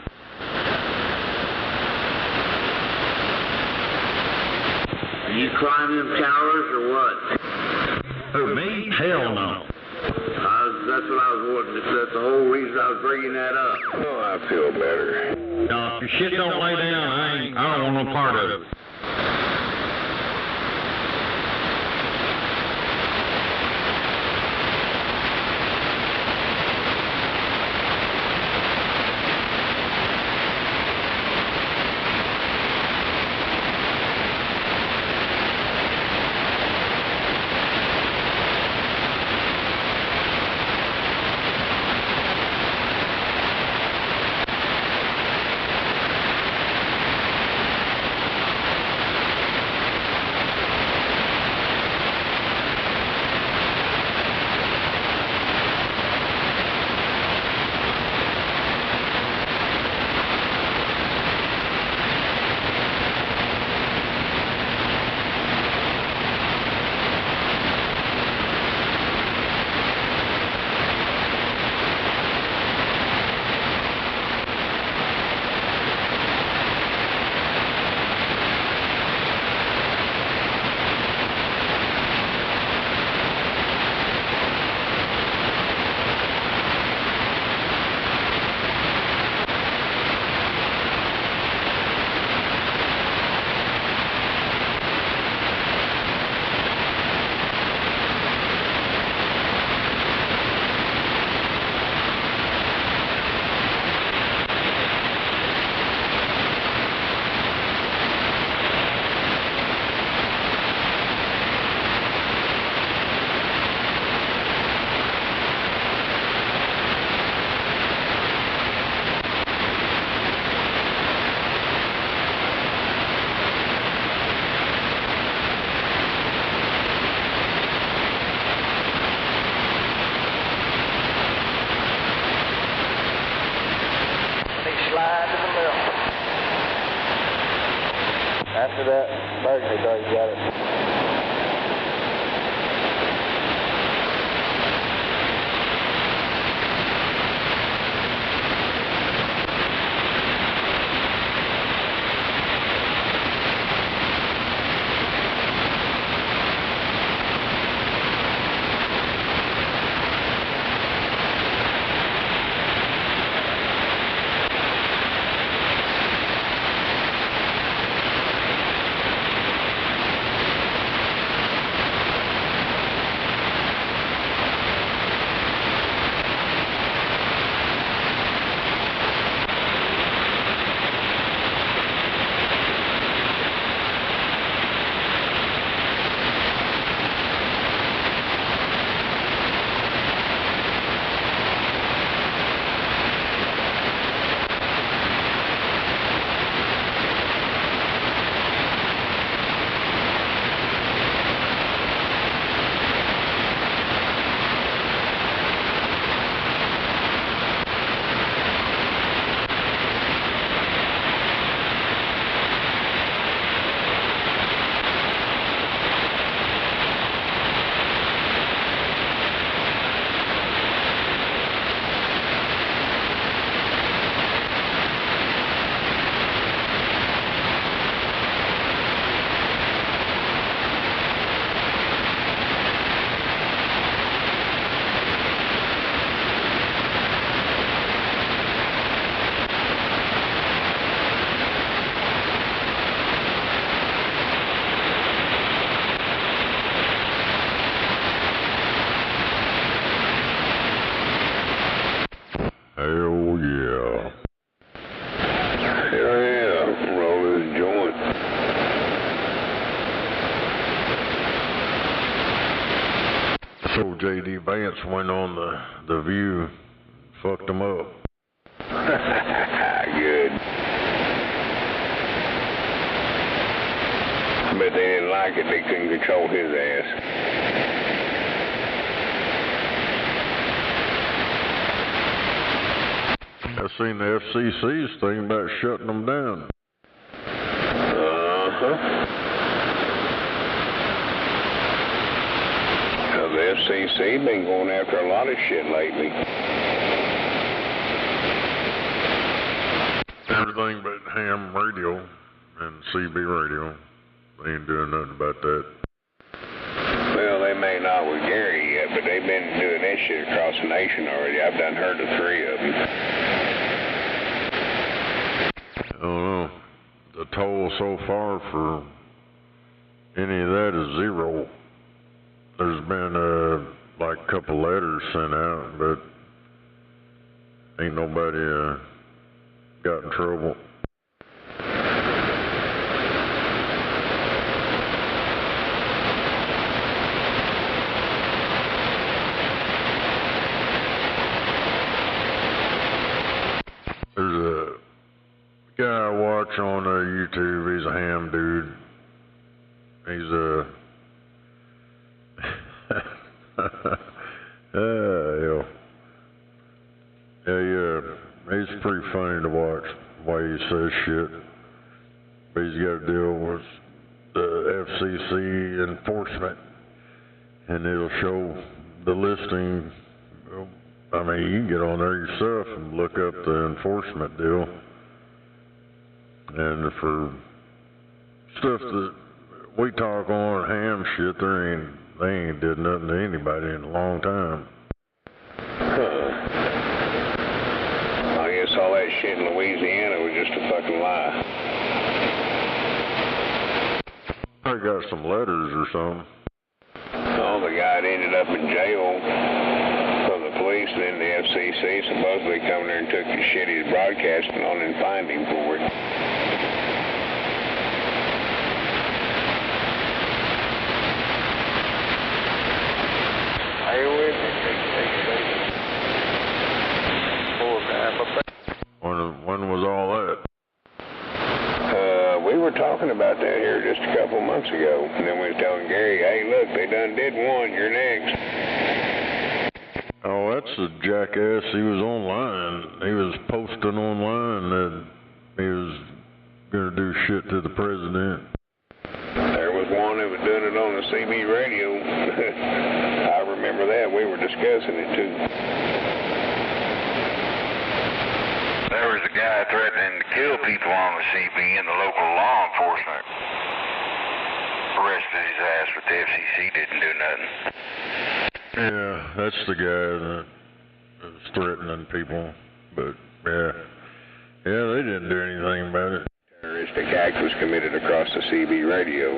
[SPEAKER 12] You climb them towers or what?
[SPEAKER 14] Who, me? Hell no.
[SPEAKER 12] That's what I was wanting. That's the whole reason I was bringing that up.
[SPEAKER 13] Oh, I feel better.
[SPEAKER 14] No, if your shit don't lay down, I don't want no part of it.
[SPEAKER 19] into that burgundy car, you got it.
[SPEAKER 15] Hell yeah.
[SPEAKER 13] Hell yeah, roll this joint.
[SPEAKER 15] So J.D. Vance went on the View, fucked him up.
[SPEAKER 13] Good. I bet they didn't like it, they couldn't control his ass.
[SPEAKER 15] I seen the FCC's thing about shutting them down.
[SPEAKER 13] The FCC been going after a lot of shit lately.
[SPEAKER 15] Everything but ham radio and CB radio. They ain't doing nothing about that.
[SPEAKER 13] Well, they may not with Gary yet, but they've been doing that shit across the nation already. I've done heard of 3 of them.
[SPEAKER 15] I don't know. The toll so far for any of that is 0. There's been like a couple letters sent out, but ain't nobody got in trouble. There's a guy I watch on YouTube. He's a ham dude. He's he's pretty funny to watch the way he says shit. But he's got to deal with the FCC enforcement, and it'll show the listing. I mean, you can get on there yourself and look up the enforcement deal. And for stuff that we talk on ham shit, they ain't did nothing to anybody in a long time.
[SPEAKER 13] I guess all that shit in Louisiana was just a fucking lie.
[SPEAKER 15] I got some letters or something.
[SPEAKER 13] Oh, the guy that ended up in jail from the police, and then the FCC supposedly come there and took the shit he was broadcasting on and fined him for it.
[SPEAKER 15] When was all that?
[SPEAKER 13] We were talking about that here just a couple months ago, and then we was telling Gary, hey, look, they done did one, you're next.
[SPEAKER 15] Oh, that's a jackass. He was online. He was posting online that he was going to do shit to the president.
[SPEAKER 13] one that was doing it on the CB radio. I remember that. We were discussing it too.
[SPEAKER 1] There was a guy threatening to kill people on the CB, and the local law enforcement arrested his ass, but the FCC didn't do nothing.
[SPEAKER 15] Yeah, that's the guy that was threatening people, but yeah, they didn't do anything about it.
[SPEAKER 13] Terroristic act was committed across the CB radio.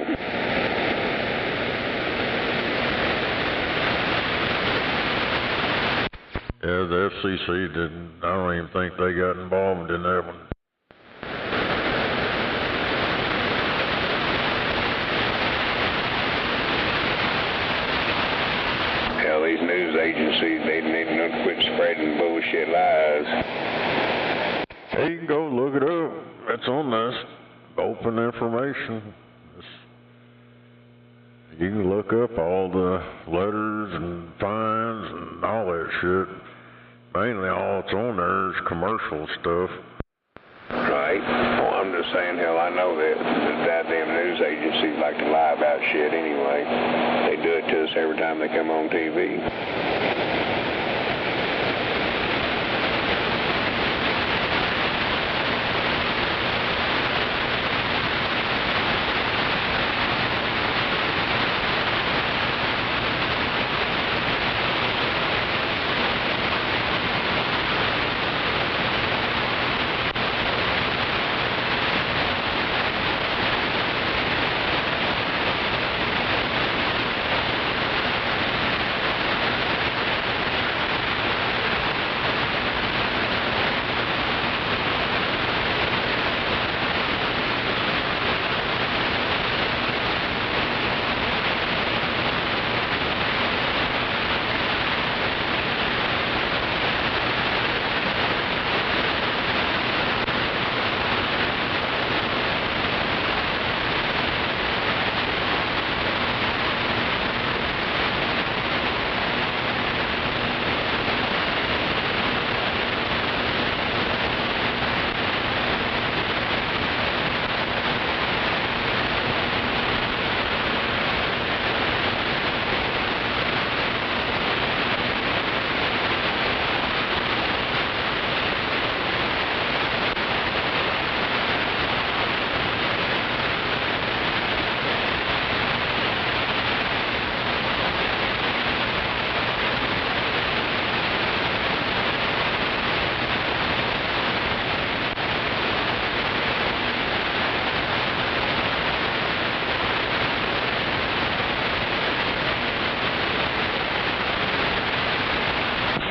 [SPEAKER 15] Yeah, the FCC didn't, I don't even think they got involved in that one.
[SPEAKER 13] Hell, these news agencies, they need to quit spreading bullshit lies.
[SPEAKER 15] Hey, you can go look it up. That's on this. Open information. You can look up all the letters and fines and all that shit. Mainly all that's on there is commercial stuff.
[SPEAKER 13] Right. Well, I'm just saying, hell, I know that the goddamn news agencies like to lie about shit anyway. They do it to us every time they come on TV.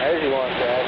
[SPEAKER 19] There's your one, Dad.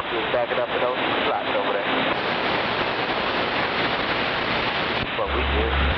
[SPEAKER 19] truck. He was backing up in those slots over there. But we did.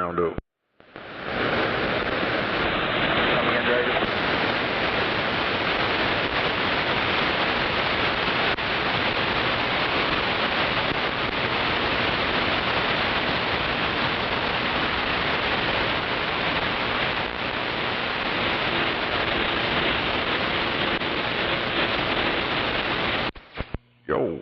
[SPEAKER 15] roundup. Yo.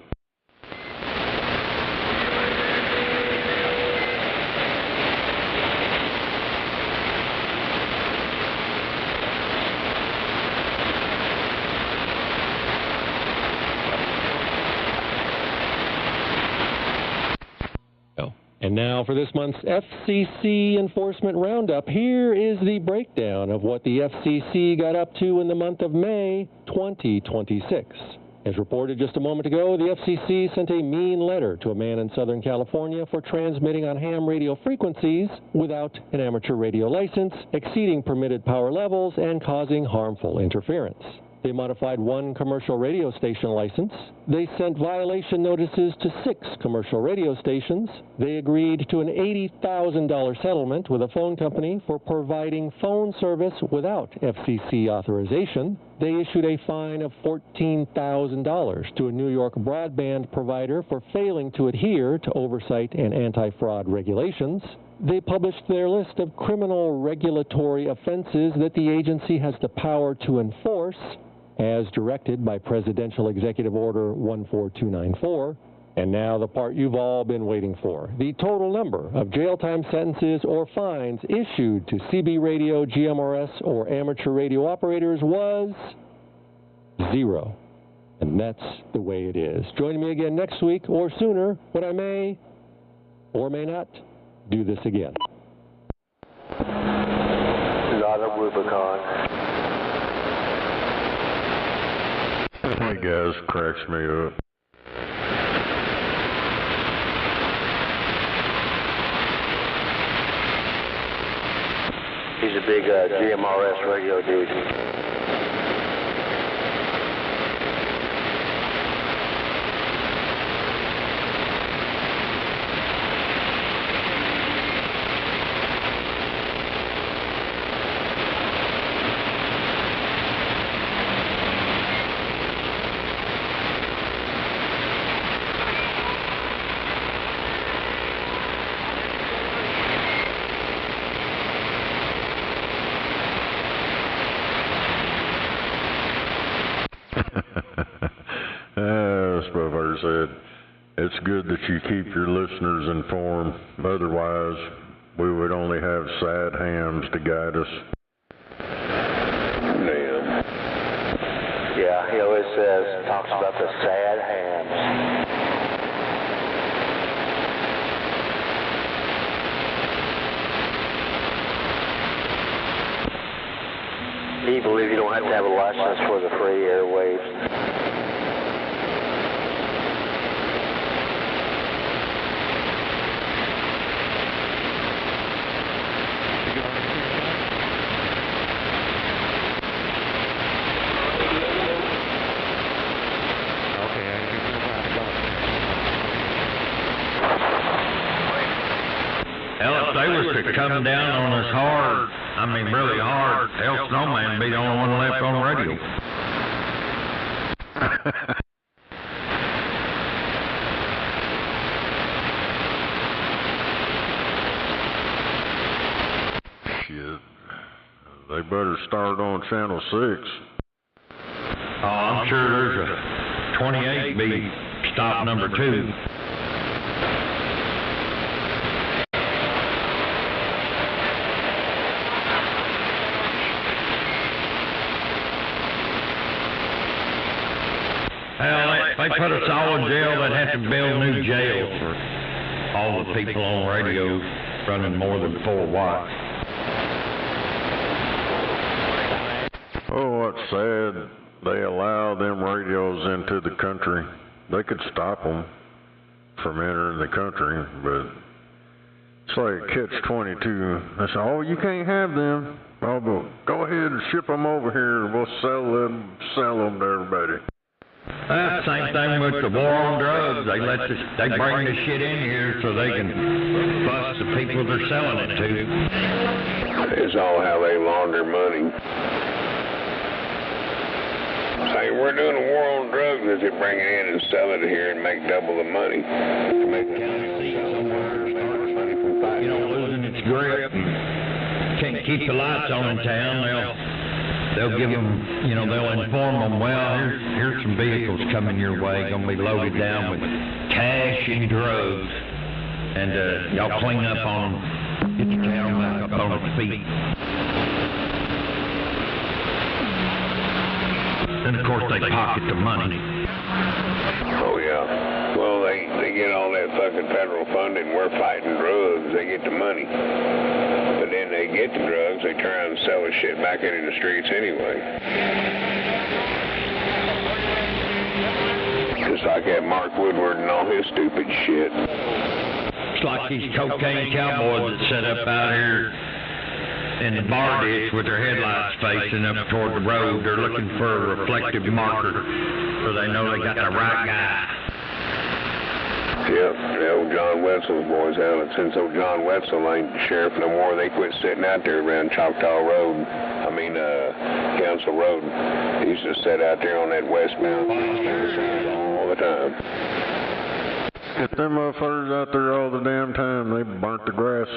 [SPEAKER 16] And now for this month's FCC Enforcement Roundup, here is the breakdown of what the FCC got up to in the month of May 2026. As reported just a moment ago, the FCC sent a mean letter to a man in Southern California for transmitting on ham radio frequencies without an amateur radio license, exceeding permitted power levels, and causing harmful interference. They modified one commercial radio station license. They sent violation notices to 6 commercial radio stations. They agreed to an $80,000 settlement with a phone company for providing phone service without FCC authorization. They issued a fine of $14,000 to a New York broadband provider for failing to adhere to oversight and anti-fraud regulations. They published their list of criminal regulatory offenses that the agency has the power to enforce, as directed by Presidential Executive Order 14294. And now the part you've all been waiting for. The total number of jail time sentences or fines issued to CB radio, GMRS, or amateur radio operators was 0. And that's the way it is. Join me again next week or sooner when I may or may not do this again.
[SPEAKER 2] Lot of Rubicon.
[SPEAKER 15] Hey guys, cracks me up.
[SPEAKER 2] He's a big GMRS radio dude.
[SPEAKER 15] As Buffalo said, it's good that you keep your listeners informed. Otherwise, we would only have sad hams to guide us.
[SPEAKER 2] Yeah, he always talks about the sad hams. Do you believe you don't have to have a license for the free airwaves?
[SPEAKER 14] Hell, if they was to come down on us hard, I mean really hard, hell, Snowman would be the only one left on the radio.
[SPEAKER 15] Shit. They better start on Channel 6.
[SPEAKER 14] Oh, I'm sure there's a 28 be stop number 2. Hell, if they put us all in jail, they'd have to build new jails for all the people on radio running more than 4 watts.
[SPEAKER 15] Oh, what's sad, they allow them radios into the country. They could stop them from entering the country, but it's like catch-22. They say, oh, you can't have them. Oh, but go ahead and ship them over here. We'll sell them to everybody.
[SPEAKER 14] That's the same thing with the war on drugs. They bring this shit in here so they can bust the people they're selling it to.
[SPEAKER 13] It's all how they launder money. Say, we're doing a war on drugs as they bring it in and sell it here and make double the money. To make the county seat somewhere, money from fighting.
[SPEAKER 14] Losing its grip and can't keep the lights on in town. They'll give them, they'll inform them, well, here's some vehicles coming your way, going to be loaded down with cash and drugs, and y'all clean up on them, get your town back up on its feet. And of course they pocket the money.
[SPEAKER 13] Oh yeah. Well, they get all that fucking federal funding. We're fighting drugs. They get the money. But then they get the drugs. They try and sell the shit back into the streets anyway. Just like that Mark Woodward and all his stupid shit.
[SPEAKER 14] It's like these cocaine cowboys that set up out here in the bar ditch with their headlights facing up toward the road. They're looking for a reflective marker so they know they got the right guy.
[SPEAKER 13] Yep, the old John Wetzel's boys out. And since old John Wetzel ain't sheriff no more, they quit sitting out there around Choctaw Road. Council Road. They used to sit out there on that westbound all the time.
[SPEAKER 15] Get them motherfuckers out there all the damn time. They burnt the grass